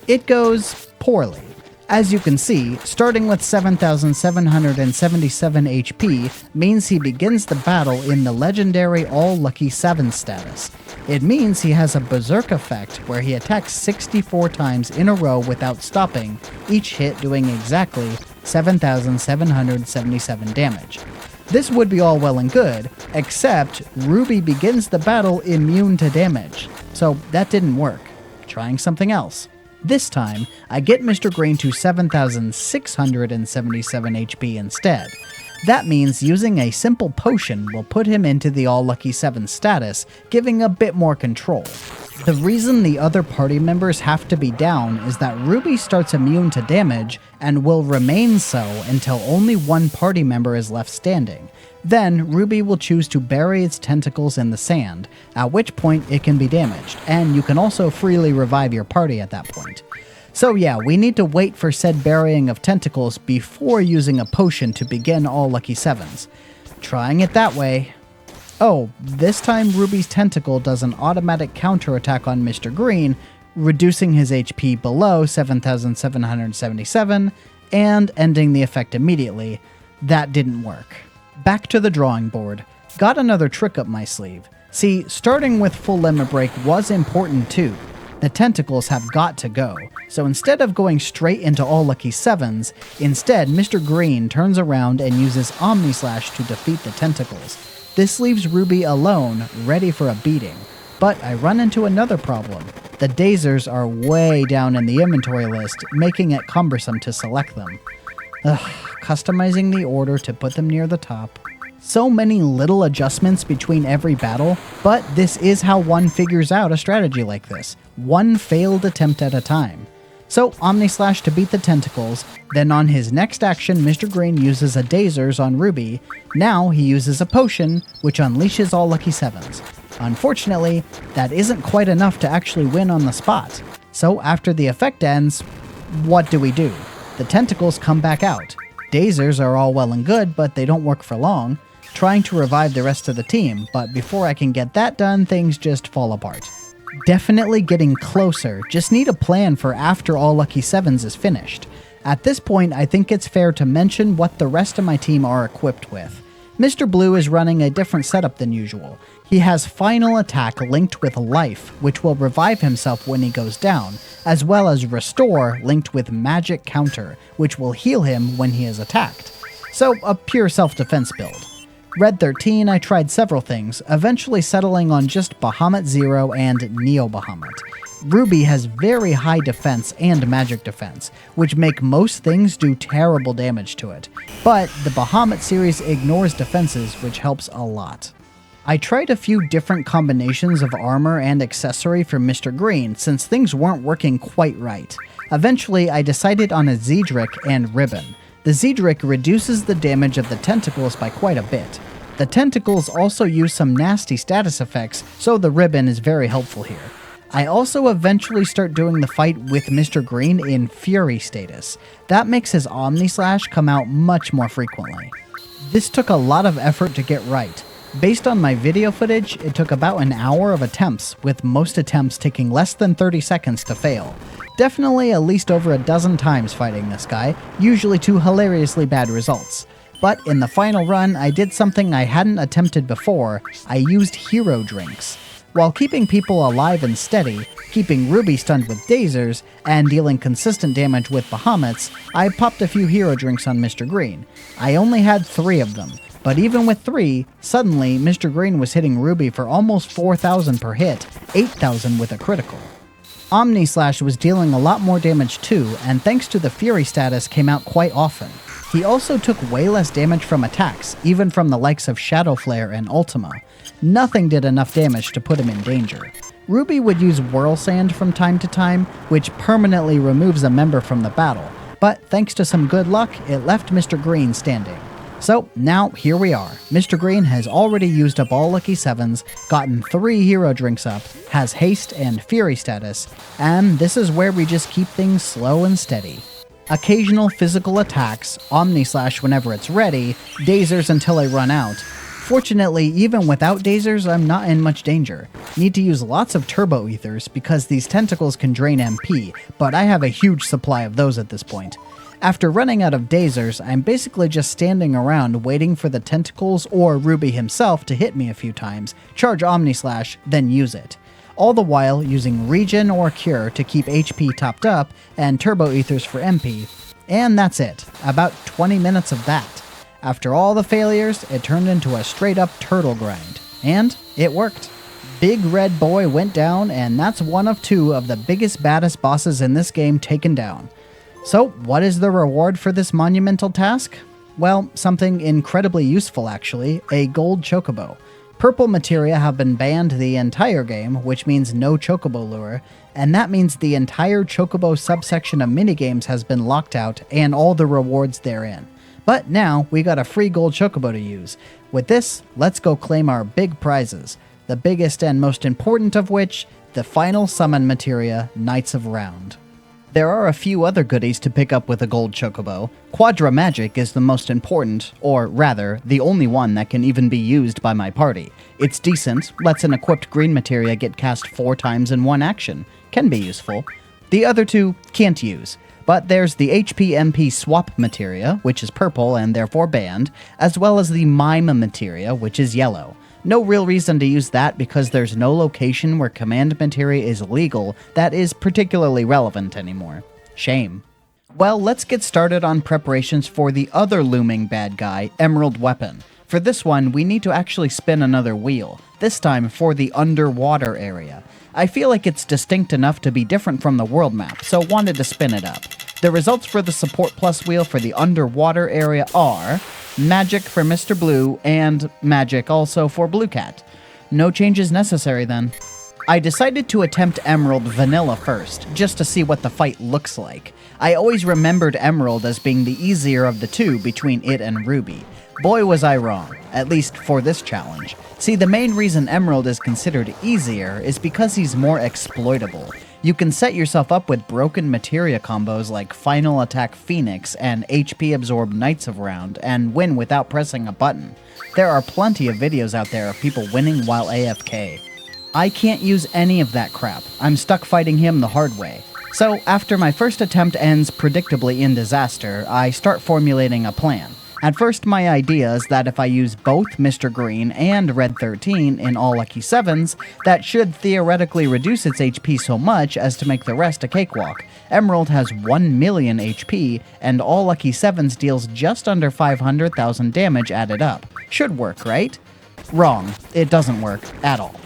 Speaker 1: It goes poorly. As you can see, starting with 7,777 HP means he begins the battle in the legendary All Lucky 7 status. It means he has a Berserk effect where he attacks 64 times in a row without stopping, each hit doing exactly 7,777 damage. This would be all well and good, except Ruby begins the battle immune to damage, so that didn't work. Trying something else. This time, I get Mr. Green to 7,677 HP instead. That means using a simple potion will put him into the All Lucky 7 status, giving a bit more control. The reason the other party members have to be down is that Ruby starts immune to damage and will remain so until only one party member is left standing. Then, Ruby will choose to bury its tentacles in the sand, at which point it can be damaged, and you can also freely revive your party at that point. So yeah, we need to wait for said burying of tentacles before using a potion to begin All Lucky 7s. Trying it that way. Oh, this time Ruby's tentacle does an automatic counterattack on Mr. Green, reducing his HP below 7,777, and ending the effect immediately. That didn't work. Back to the drawing board. Got another trick up my sleeve. See, starting with full limit break was important too. The tentacles have got to go, so instead of going straight into All Lucky 7s, instead Mr. Green turns around and uses Omnislash to defeat the tentacles. This leaves Ruby alone, ready for a beating. But I run into another problem. The Dazers are way down in the inventory list, making it cumbersome to select them. Customizing the order to put them near the top. So many little adjustments between every battle, but this is how one figures out a strategy like this. One failed attempt at a time. So Omnislash to beat the tentacles, then on his next action Mr. Green uses a Dazers on Ruby. Now he uses a potion, which unleashes All Lucky 7s. Unfortunately, that isn't quite enough to actually win on the spot. So after the effect ends, what do? The tentacles come back out. Dazers are all well and good, but they don't work for long. Trying to revive the rest of the team, but before I can get that done, things just fall apart. Definitely getting closer, just need a plan for after All Lucky 7s is finished. At this point, I think it's fair to mention what the rest of my team are equipped with. Mr. Blue is running a different setup than usual. He has Final Attack linked with Life, which will revive himself when he goes down, as well as Restore linked with Magic Counter, which will heal him when he is attacked. So, a pure self-defense build. Red 13, I tried several things, eventually settling on just Bahamut Zero and Neo Bahamut. Ruby has very high defense and magic defense, which make most things do terrible damage to it, but the Bahamut series ignores defenses, which helps a lot. I tried a few different combinations of armor and accessory for Mr. Green since things weren't working quite right. Eventually, I decided on a Zedric and Ribbon. The Zedric reduces the damage of the tentacles by quite a bit. The tentacles also use some nasty status effects, so the Ribbon is very helpful here. I also eventually start doing the fight with Mr. Green in Fury status. That makes his Omnislash come out much more frequently. This took a lot of effort to get right. Based on my video footage, it took about an hour of attempts, with most attempts taking less than 30 seconds to fail. Definitely at least over a dozen times fighting this guy, usually to hilariously bad results. But in the final run, I did something I hadn't attempted before. I used hero drinks. While keeping people alive and steady, keeping Ruby stunned with dazers, and dealing consistent damage with Bahamut's, I popped a few hero drinks on Mr. Green. I only had 3 of them, but even with 3, suddenly Mr. Green was hitting Ruby for almost 4,000 per hit, 8,000 with a critical. Omni Slash was dealing a lot more damage too, and thanks to the Fury status came out quite often. He also took way less damage from attacks, even from the likes of Shadow Flare and Ultima. Nothing did enough damage to put him in danger. Ruby would use Whirl Sand from time to time, which permanently removes a member from the battle, but thanks to some good luck, it left Mr. Green standing. So now here we are. Mr. Green has already used up all Lucky 7s, gotten 3 hero drinks up, has haste and fury status, and this is where we just keep things slow and steady. Occasional physical attacks, Omni Slash whenever it's ready, dazers until I run out. Fortunately, even without dazers, I'm not in much danger. Need to use lots of turbo ethers because these tentacles can drain MP, but I have a huge supply of those at this point. After running out of dazers, I'm basically just standing around waiting for the tentacles or Ruby himself to hit me a few times, charge Omni Slash, then use it. All the while using Regen or Cure to keep HP topped up, and Turbo Ethers for MP. And that's it. About 20 minutes of that. After all the failures, it turned into a straight up turtle grind. And it worked. Big Red Boy went down, and that's one of 2 of the biggest baddest bosses in this game taken down. So, what is the reward for this monumental task? Well, something incredibly useful actually, a gold chocobo. Purple materia have been banned the entire game, which means no chocobo lure, and that means the entire chocobo subsection of minigames has been locked out and all the rewards therein. But now, we got a free gold chocobo to use. With this, let's go claim our big prizes. The biggest and most important of which, the final summon materia, Knights of Round. There are a few other goodies to pick up with a gold chocobo. Quadra Magic is the most important, or rather, the only one that can even be used by my party. It's decent, lets an equipped green materia get cast 4 times in one action. Can be useful. The other 2 can't use. But there's the HP-MP swap materia, which is purple and therefore banned, as well as the Mime materia, which is yellow. No real reason to use that because there's no location where command materia is legal that is particularly relevant anymore. Shame. Well, let's get started on preparations for the other looming bad guy, Emerald Weapon. For this one, we need to actually spin another wheel, this time for the underwater area. I feel like it's distinct enough to be different from the world map, so wanted to spin it up. The results for the Support Plus wheel for the underwater area are Magic for Mr. Blue, and Magic also for Blue Cat. No changes necessary then. I decided to attempt Emerald Vanilla first, just to see what the fight looks like. I always remembered Emerald as being the easier of the 2 between it and Ruby. Boy was I wrong, at least for this challenge. See, the main reason Emerald is considered easier is because he's more exploitable. You can set yourself up with broken materia combos like Final Attack Phoenix and HP Absorb Knights of Round and win without pressing a button. There are plenty of videos out there of people winning while AFK. I can't use any of that crap. I'm stuck fighting him the hard way. So after my first attempt ends predictably in disaster, I start formulating a plan. At first, my idea is that if I use both Mr. Green and Red 13 in all Lucky 7s, that should theoretically reduce its HP so much as to make the rest a cakewalk. Emerald has 1 million HP, and all Lucky 7s deals just under 500,000 damage added up. Should work, right? Wrong. It doesn't work at all.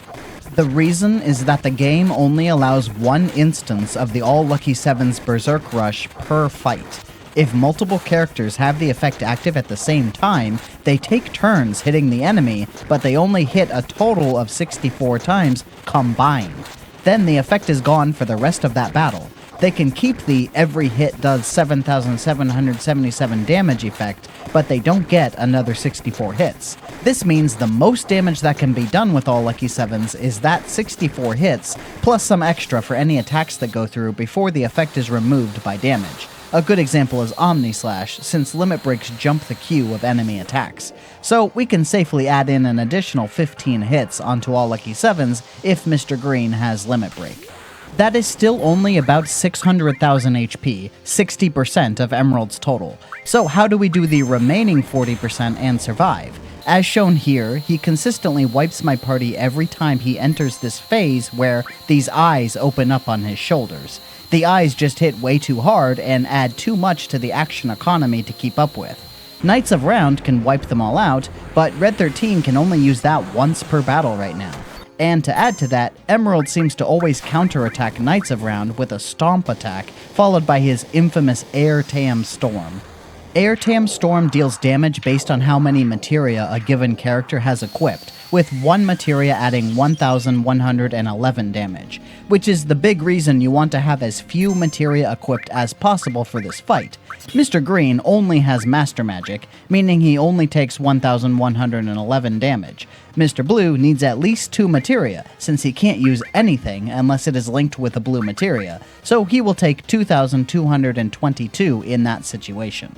Speaker 1: The reason is that the game only allows 1 instance of the all Lucky 7's Berserk Rush per fight. If multiple characters have the effect active at the same time, they take turns hitting the enemy, but they only hit a total of 64 times combined. Then the effect is gone for the rest of that battle. They can keep the every hit does 7,777 damage effect, but they don't get another 64 hits. This means the most damage that can be done with all Lucky 7s is that 64 hits, plus some extra for any attacks that go through before the effect is removed by damage. A good example is Omni Slash, since limit breaks jump the queue of enemy attacks. So we can safely add in an additional 15 hits onto all Lucky 7s if Mr. Green has limit break. That is still only about 600,000 HP, 60% of Emerald's total. So how do we do the remaining 40% and survive? As shown here, he consistently wipes my party every time he enters this phase where these eyes open up on his shoulders. The eyes just hit way too hard and add too much to the action economy to keep up with. Knights of Round can wipe them all out, but Red 13 can only use that once per battle right now. And to add to that, Emerald seems to always counterattack Knights of Round with a Stomp attack, followed by his infamous Air Tam Storm. Air Tam Storm deals damage based on how many materia a given character has equipped, with one materia adding 1,111 damage, which is the big reason you want to have as few materia equipped as possible for this fight. Mr. Green only has Master Magic, meaning he only takes 1,111 damage. Mr. Blue needs at least 2 materia, since he can't use anything unless it is linked with a blue materia, so he will take 2,222 in that situation.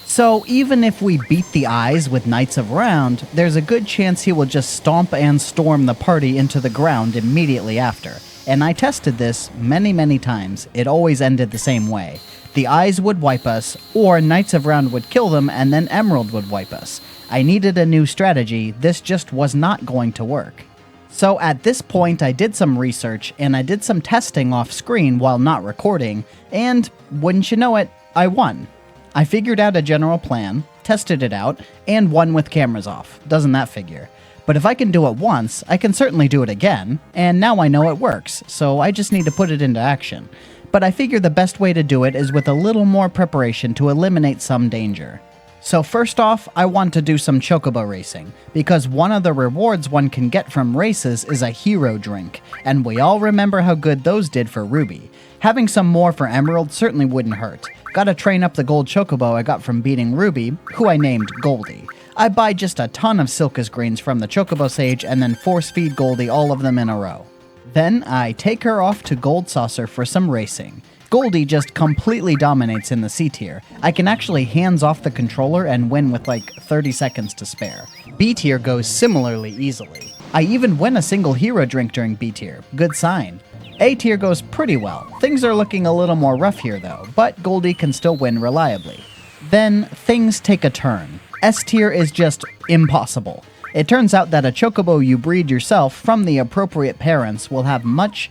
Speaker 1: So even if we beat the eyes with Knights of Round, there's a good chance he will just stomp and storm the party into the ground immediately after. And I tested this many times. It always ended the same way. The eyes would wipe us, or Knights of Round would kill them and then Emerald would wipe us. I needed a new strategy, this just was not going to work. So at this point I did some research and I did some testing off screen while not recording, and wouldn't you know it, I won. I figured out a general plan, tested it out, and won with cameras off. Doesn't that figure? But if I can do it once, I can certainly do it again, and now I know it works, so I just need to put it into action. But I figure the best way to do it is with a little more preparation to eliminate some danger. So first off, I want to do some chocobo racing, because one of the rewards one can get from races is a hero drink, and we all remember how good those did for Ruby. Having some more for Emerald certainly wouldn't hurt. Gotta train up the gold chocobo I got from beating Ruby, who I named Goldie. I buy just a ton of Silcus greens from the chocobo sage and then force feed Goldie all of them in a row. Then I take her off to Gold Saucer for some racing. Goldie just completely dominates in the C tier. I can actually hands off the controller and win with like 30 seconds to spare. B tier goes similarly easily. I even win a single hero drink during B tier, good sign. A tier goes pretty well. Things are looking a little more rough here though, but Goldie can still win reliably. Then things take a turn. S tier is just impossible. It turns out that a chocobo you breed yourself from the appropriate parents will have much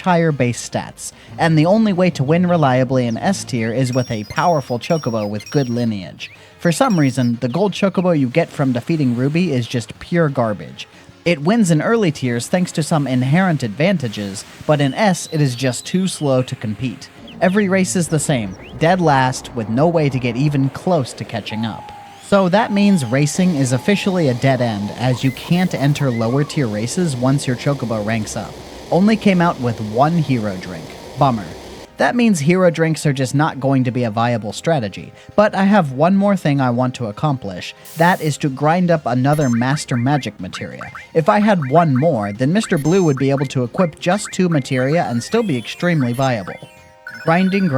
Speaker 1: higher base stats, and the only way to win reliably in S tier is with a powerful chocobo with good lineage. For some reason, the gold chocobo you get from defeating Ruby is just pure garbage. It wins in early tiers thanks to some inherent advantages, but in S it is just too slow to compete. Every race is the same, dead last with no way to get even close to catching up. So that means racing is officially a dead end, as you can't enter lower tier races once your chocobo ranks up. Only came out with one hero drink. Bummer. That means hero drinks are just not going to be a viable strategy, but I have one more thing I want to accomplish. That is to grind up another Master Magic Materia. If I had one more, then Mr. Blue would be able to equip just 2 Materia and still be extremely viable. Grinding,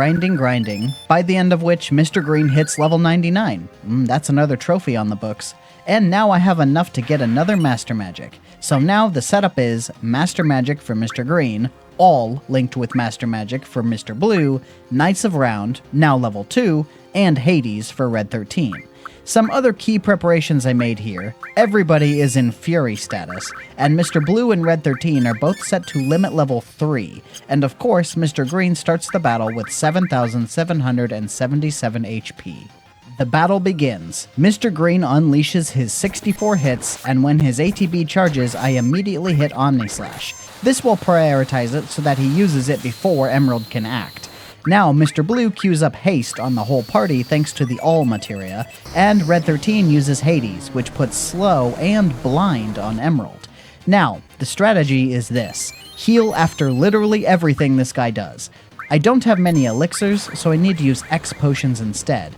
Speaker 1: by the end of which Mr. Green hits level 99. That's another trophy on the books. And now I have enough to get another Master Magic. So now the setup is Master Magic for Mr. Green, all linked with Master Magic for Mr. Blue, Knights of Round, now level 2, and Hades for Red 13. Some other key preparations I made here. Everybody is in Fury status, and Mr. Blue and Red 13 are both set to limit level 3, and of course Mr. Green starts the battle with 7,777 HP. The battle begins. Mr. Green unleashes his 64 hits, and when his ATB charges, I immediately hit Omnislash. This will prioritize it so that he uses it before Emerald can act. Now, Mr. Blue queues up Haste on the whole party thanks to the All Materia, and Red 13 uses Hades, which puts Slow and Blind on Emerald. Now, the strategy is this. Heal after literally everything this guy does. I don't have many elixirs, so I need to use X potions instead.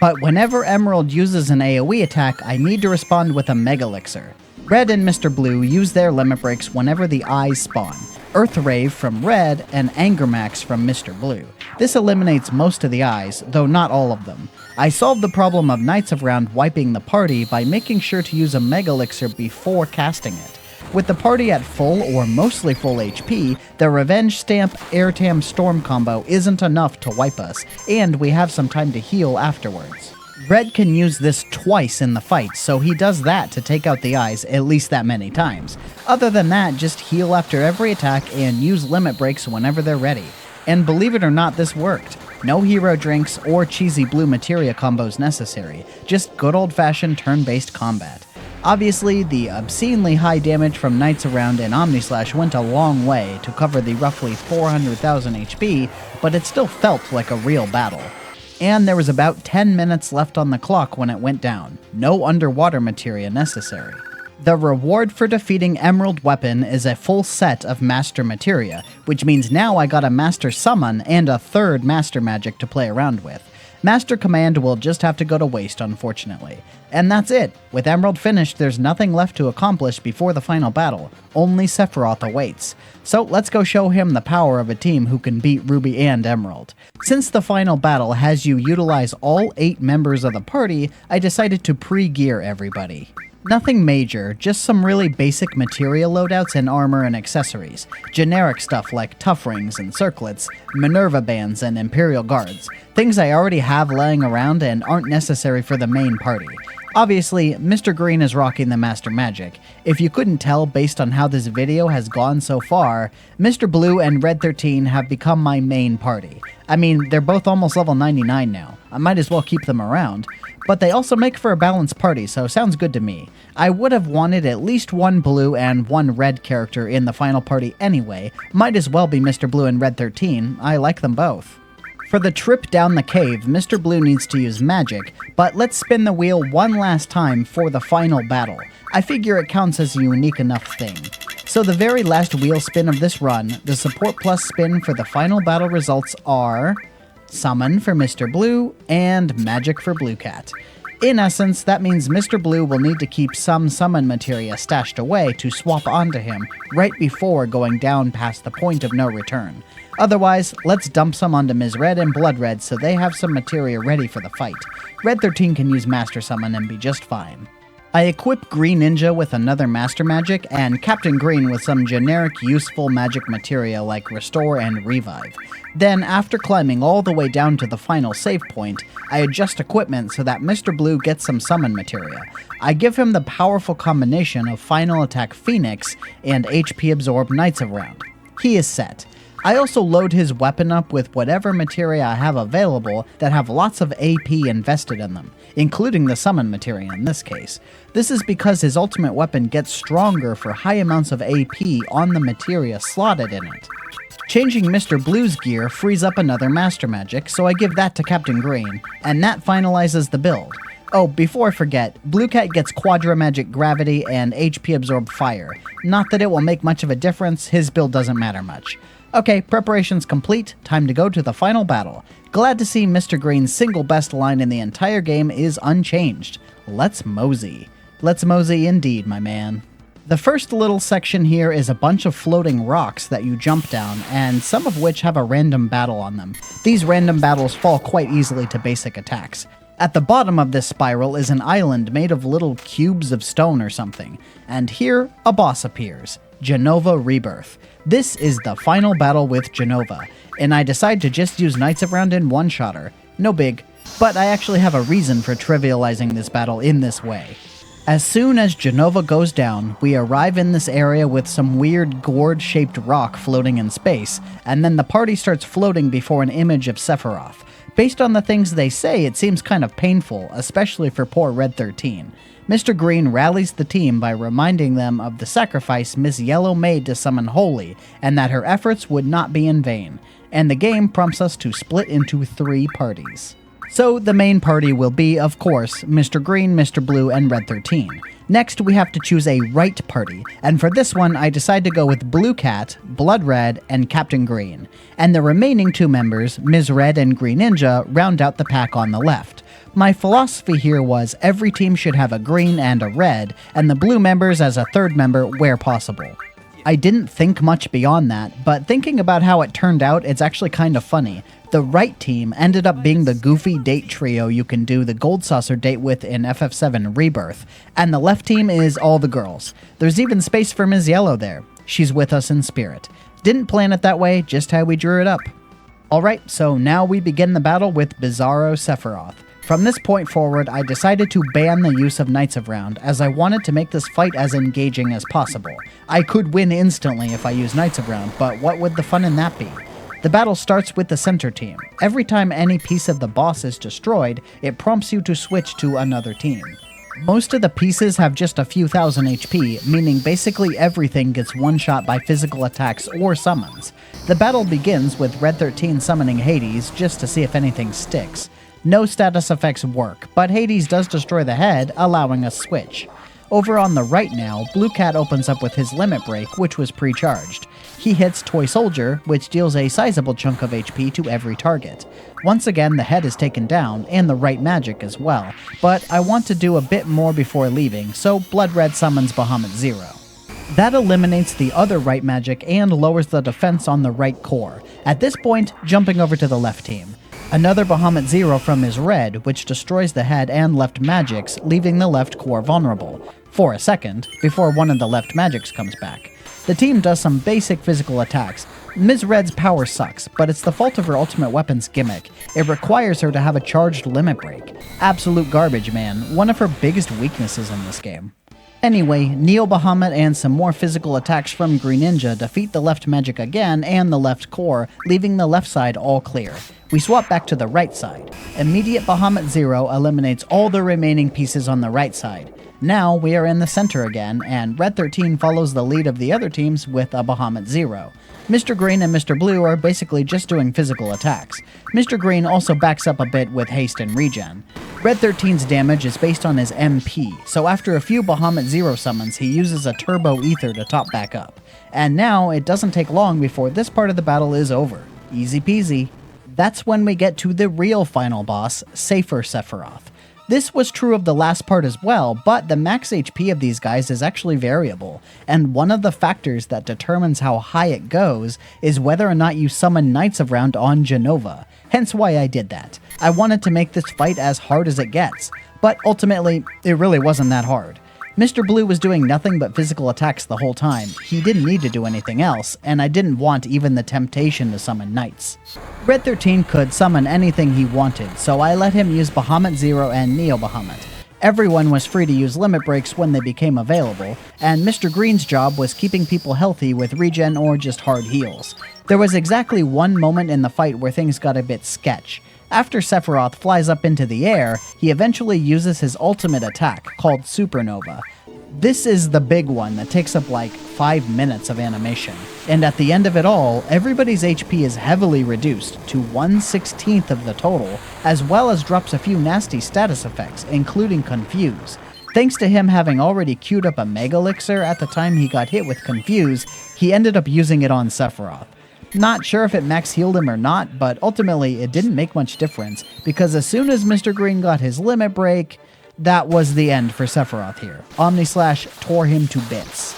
Speaker 1: But whenever Emerald uses an AoE attack, I need to respond with a Mega Elixir. Red and Mr. Blue use their limit breaks whenever the eyes spawn. Earth Rave from Red and Anger Max from Mr. Blue. This eliminates most of the eyes, though not all of them. I solved the problem of Knights of Round wiping the party by making sure to use a Mega Elixir before casting it. With the party at full or mostly full HP, the Revenge Stamp Airtam Storm combo isn't enough to wipe us, and we have some time to heal afterwards. Red can use this twice in the fight, so he does that to take out the eyes at least that many times. Other than that, just heal after every attack and use limit breaks whenever they're ready. And believe it or not, this worked. No hero drinks or cheesy blue materia combos necessary, just good old-fashioned turn-based combat. Obviously, the obscenely high damage from Knights Around and Omnislash went a long way to cover the roughly 400,000 HP, but it still felt like a real battle. And there was about 10 minutes left on the clock when it went down. No underwater materia necessary. The reward for defeating Emerald Weapon is a full set of Master Materia, which means now I got a Master Summon and a third Master Magic to play around with. Master Command will just have to go to waste, unfortunately. And that's it. With Emerald finished, there's nothing left to accomplish before the final battle. Only Sephiroth awaits. So let's go show him the power of a team who can beat Ruby and Emerald. Since the final battle has you utilize all 8 members of the party, I decided to pre-gear everybody. Nothing major, just some really basic materia loadouts and armor and accessories. Generic stuff like Tough Rings and Circlets, Minerva Bands and Imperial Guards. Things I already have laying around and aren't necessary for the main party. Obviously, Mr. Green is rocking the Master Magic. If you couldn't tell based on how this video has gone so far, Mr. Blue and Red 13 have become my main party. I mean, they're both almost level 99 now. I might as well keep them around. But they also make for a balanced party, so sounds good to me. I would have wanted at least one blue and one red character in the final party anyway. Might as well be Mr. Blue and Red 13. I like them both. For the trip down the cave, Mr. Blue needs to use magic, but let's spin the wheel one last time for the final battle. I figure it counts as a unique enough thing. So the very last wheel spin of this run, the support plus spin for the final battle results are Summon for Mr. Blue and Magic for Blue Cat. In essence, that means Mr. Blue will need to keep some summon materia stashed away to swap onto him right before going down past the point of no return. Otherwise, let's dump some onto Ms. Red and Blood Red so they have some materia ready for the fight. Red 13 can use Master Summon and be just fine. I equip Green Ninja with another Master Magic, and Captain Green with some generic useful magic materia like Restore and Revive. Then, after climbing all the way down to the final save point, I adjust equipment so that Mr. Blue gets some summon materia. I give him the powerful combination of Final Attack Phoenix and HP Absorb Knights of Round. He is set. I also load his weapon up with whatever materia I have available that have lots of AP invested in them, including the summon materia in this case. This is because his ultimate weapon gets stronger for high amounts of AP on the materia slotted in it. Changing Mr. Blue's gear frees up another Master Magic, so I give that to Captain Green, and that finalizes the build. Oh, before I forget, Blue Cat gets Quadra Magic Gravity and HP Absorb Fire. Not that it will make much of a difference, his build doesn't matter much. Okay, preparations complete, time to go to the final battle. Glad to see Mr. Green's single best line in the entire game is unchanged. Let's mosey. Let's mosey indeed, my man. The first little section here is a bunch of floating rocks that you jump down, and some of which have a random battle on them. These random battles fall quite easily to basic attacks. At the bottom of this spiral is an island made of little cubes of stone or something, and here a boss appears, Jenova Rebirth. This is the final battle with Jenova, and I decide to just use Knights of Round in one-shotter. No big, but I actually have a reason for trivializing this battle in this way. As soon as Jenova goes down, we arrive in this area with some weird gourd-shaped rock floating in space, and then the party starts floating before an image of Sephiroth. Based on the things they say, it seems kind of painful, especially for poor Red 13. Mr. Green rallies the team by reminding them of the sacrifice Miss Yellow made to summon Holy, and that her efforts would not be in vain, and the game prompts us to split into 3 parties. So the main party will be, of course, Mr. Green, Mr. Blue, and Red 13. Next, we have to choose a right party, and for this one, I decide to go with Blue Cat, Blood Red, and Captain Green. And the remaining 2 members, Ms. Red and Green Ninja, round out the pack on the left. My philosophy here was every team should have a green and a red, and the blue members as a third member where possible. I didn't think much beyond that, but thinking about how it turned out, it's actually kind of funny. The right team ended up being the goofy date trio you can do the Gold Saucer date with in FF7 Rebirth, and the left team is all the girls. There's even space for Ms. Yellow there. She's with us in spirit. Didn't plan it that way, just how we drew it up. Alright, so now we begin the battle with Bizarro Sephiroth. From this point forward, I decided to ban the use of Knights of Round, as I wanted to make this fight as engaging as possible. I could win instantly if I use Knights of Round, but what would the fun in that be? The battle starts with the center team. Every time any piece of the boss is destroyed, it prompts you to switch to another team. Most of the pieces have just a few thousand HP, meaning basically everything gets one-shot by physical attacks or summons. The battle begins with Red 13 summoning Hades just to see if anything sticks. No status effects work, but Hades does destroy the head, allowing a switch. Over on the right now, Blue Cat opens up with his Limit Break, which was pre-charged. He hits Toy Soldier, which deals a sizable chunk of HP to every target. Once again, the head is taken down, and the right magic as well, but I want to do a bit more before leaving, so Blood Red summons Bahamut Zero. That eliminates the other right magic and lowers the defense on the right core. At this point, jumping over to the left team. Another Bahamut Zero from his red, which destroys the head and left magics, leaving the left core vulnerable. For a second, before one of the left magics comes back. The team does some basic physical attacks. Ms. Red's power sucks, but it's the fault of her ultimate weapon's gimmick. It requires her to have a charged Limit Break. Absolute garbage, man. One of her biggest weaknesses in this game. Anyway, Neo Bahamut and some more physical attacks from Green Ninja defeat the left magic again and the left core, leaving the left side all clear. We swap back to the right side. Immediate Bahamut Zero eliminates all the remaining pieces on the right side. Now we are in the center again, and Red 13 follows the lead of the other teams with a Bahamut Zero. Mr. Green and Mr. Blue are basically just doing physical attacks. Mr. Green also backs up a bit with haste and regen. Red 13's damage is based on his MP, so after a few Bahamut Zero summons, he uses a Turbo Ether to top back up. And now, it doesn't take long before this part of the battle is over. Easy peasy. That's when we get to the real final boss, Safer Sephiroth. This was true of the last part as well, but the max HP of these guys is actually variable, and one of the factors that determines how high it goes is whether or not you summon Knights of Round on Genova, hence why I did that. I wanted to make this fight as hard as it gets, but ultimately, it really wasn't that hard. Mr. Blue was doing nothing but physical attacks the whole time. He didn't need to do anything else, and I didn't want even the temptation to summon Knights. Red 13 could summon anything he wanted, so I let him use Bahamut Zero and Neo Bahamut. Everyone was free to use limit breaks when they became available, and Mr. Green's job was keeping people healthy with regen or just hard heals. There was exactly one moment in the fight where things got a bit sketch. After Sephiroth flies up into the air, he eventually uses his ultimate attack, called Supernova. This is the big one that takes up like 5 minutes of animation. And at the end of it all, everybody's HP is heavily reduced to 1/16 of the total, as well as drops a few nasty status effects, including Confuse. Thanks to him having already queued up a Mega Elixir at the time he got hit with Confuse, he ended up using it on Sephiroth. Not sure if it max healed him or not, but ultimately it didn't make much difference, because as soon as Mr. Green got his limit break, that was the end for Sephiroth here. Omnislash tore him to bits.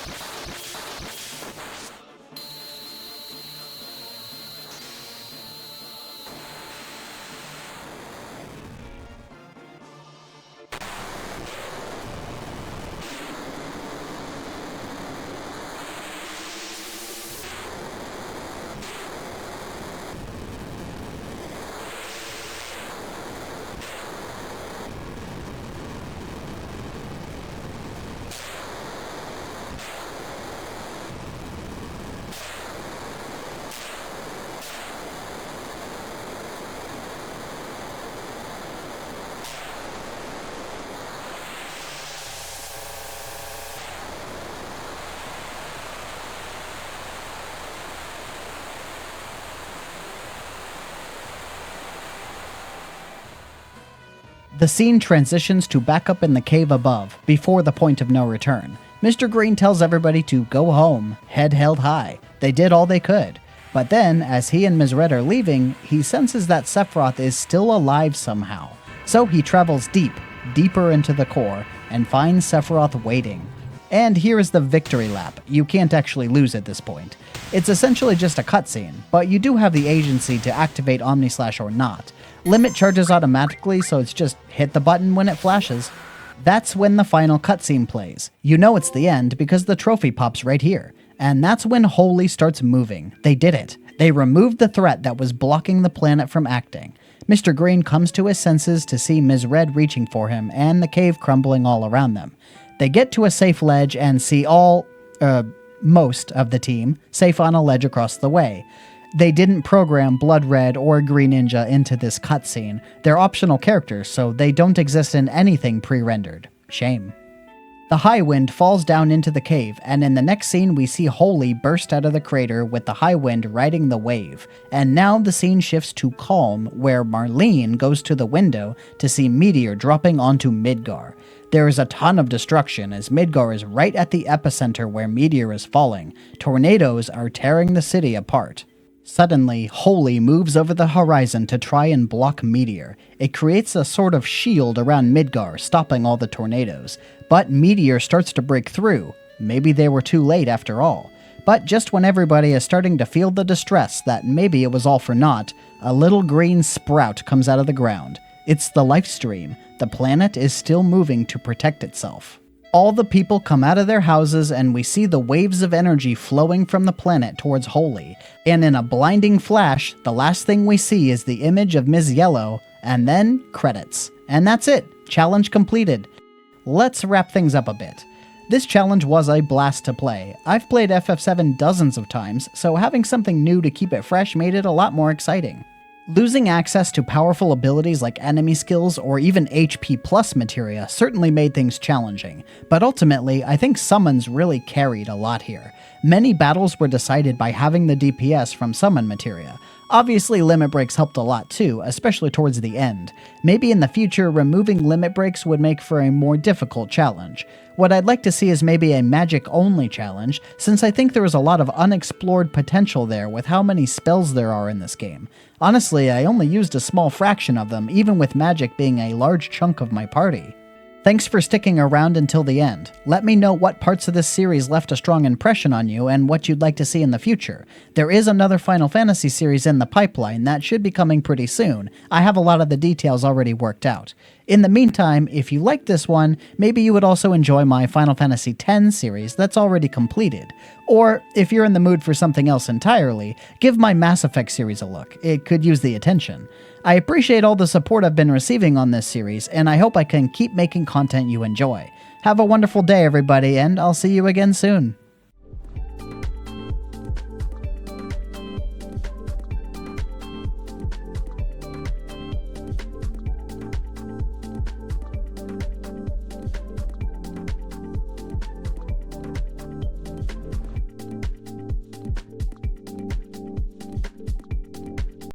Speaker 1: The scene transitions to back up in the cave above, before the point of no return. Mr. Green tells everybody to go home, head held high. They did all they could. But then, as he and Ms. Red are leaving, he senses that Sephiroth is still alive somehow. So he travels deeper into the core, and finds Sephiroth waiting. And here is the victory lap. You can't actually lose at this point. It's essentially just a cutscene, but you do have the agency to activate Omnislash or not. Limit charges automatically, so it's just hit the button when it flashes. That's when the final cutscene plays. You know it's the end because the trophy pops right here. And that's when Holy starts moving. They did it. They removed the threat that was blocking the planet from acting. Mr. Green comes to his senses to see Ms. Red reaching for him and the cave crumbling all around them. They get to a safe ledge and see most of the team safe on a ledge across the way. They didn't program Blood Red or Green Ninja into this cutscene. They're optional characters, so they don't exist in anything pre-rendered. Shame. The High Wind falls down into the cave, and in the next scene we see Holy burst out of the crater with the High Wind riding the wave. And now the scene shifts to Calm, where Marlene goes to the window to see Meteor dropping onto Midgar. There is a ton of destruction as Midgar is right at the epicenter where Meteor is falling. Tornadoes are tearing the city apart. Suddenly, Holy moves over the horizon to try and block Meteor. It creates a sort of shield around Midgar, stopping all the tornadoes. But Meteor starts to break through. Maybe they were too late after all. But just when everybody is starting to feel the distress that maybe it was all for naught, a little green sprout comes out of the ground. It's the life stream. The planet is still moving to protect itself. All the people come out of their houses and we see the waves of energy flowing from the planet towards Holy. And in a blinding flash, the last thing we see is the image of Ms. Yellow, and then credits. And that's it. Challenge completed. Let's wrap things up a bit. This challenge was a blast to play. I've played FF7 dozens of times, so having something new to keep it fresh made it a lot more exciting. Losing access to powerful abilities like enemy skills or even HP plus materia certainly made things challenging, but ultimately I think summons really carried a lot here. Many battles were decided by having the DPS from summon materia. Obviously limit breaks helped a lot too, especially towards the end. Maybe in the future removing limit breaks would make for a more difficult challenge. What I'd like to see is maybe a magic-only challenge, since I think there is a lot of unexplored potential there with how many spells there are in this game. Honestly, I only used a small fraction of them, even with magic being a large chunk of my party. Thanks for sticking around until the end. Let me know what parts of this series left a strong impression on you and what you'd like to see in the future. There is another Final Fantasy series in the pipeline that should be coming pretty soon. I have a lot of the details already worked out. In the meantime, if you like this one, maybe you would also enjoy my Final Fantasy X series that's already completed. Or, if you're in the mood for something else entirely, give my Mass Effect series a look. It could use the attention. I appreciate all the support I've been receiving on this series, and I hope I can keep making content you enjoy. Have a wonderful day, everybody, and I'll see you again soon.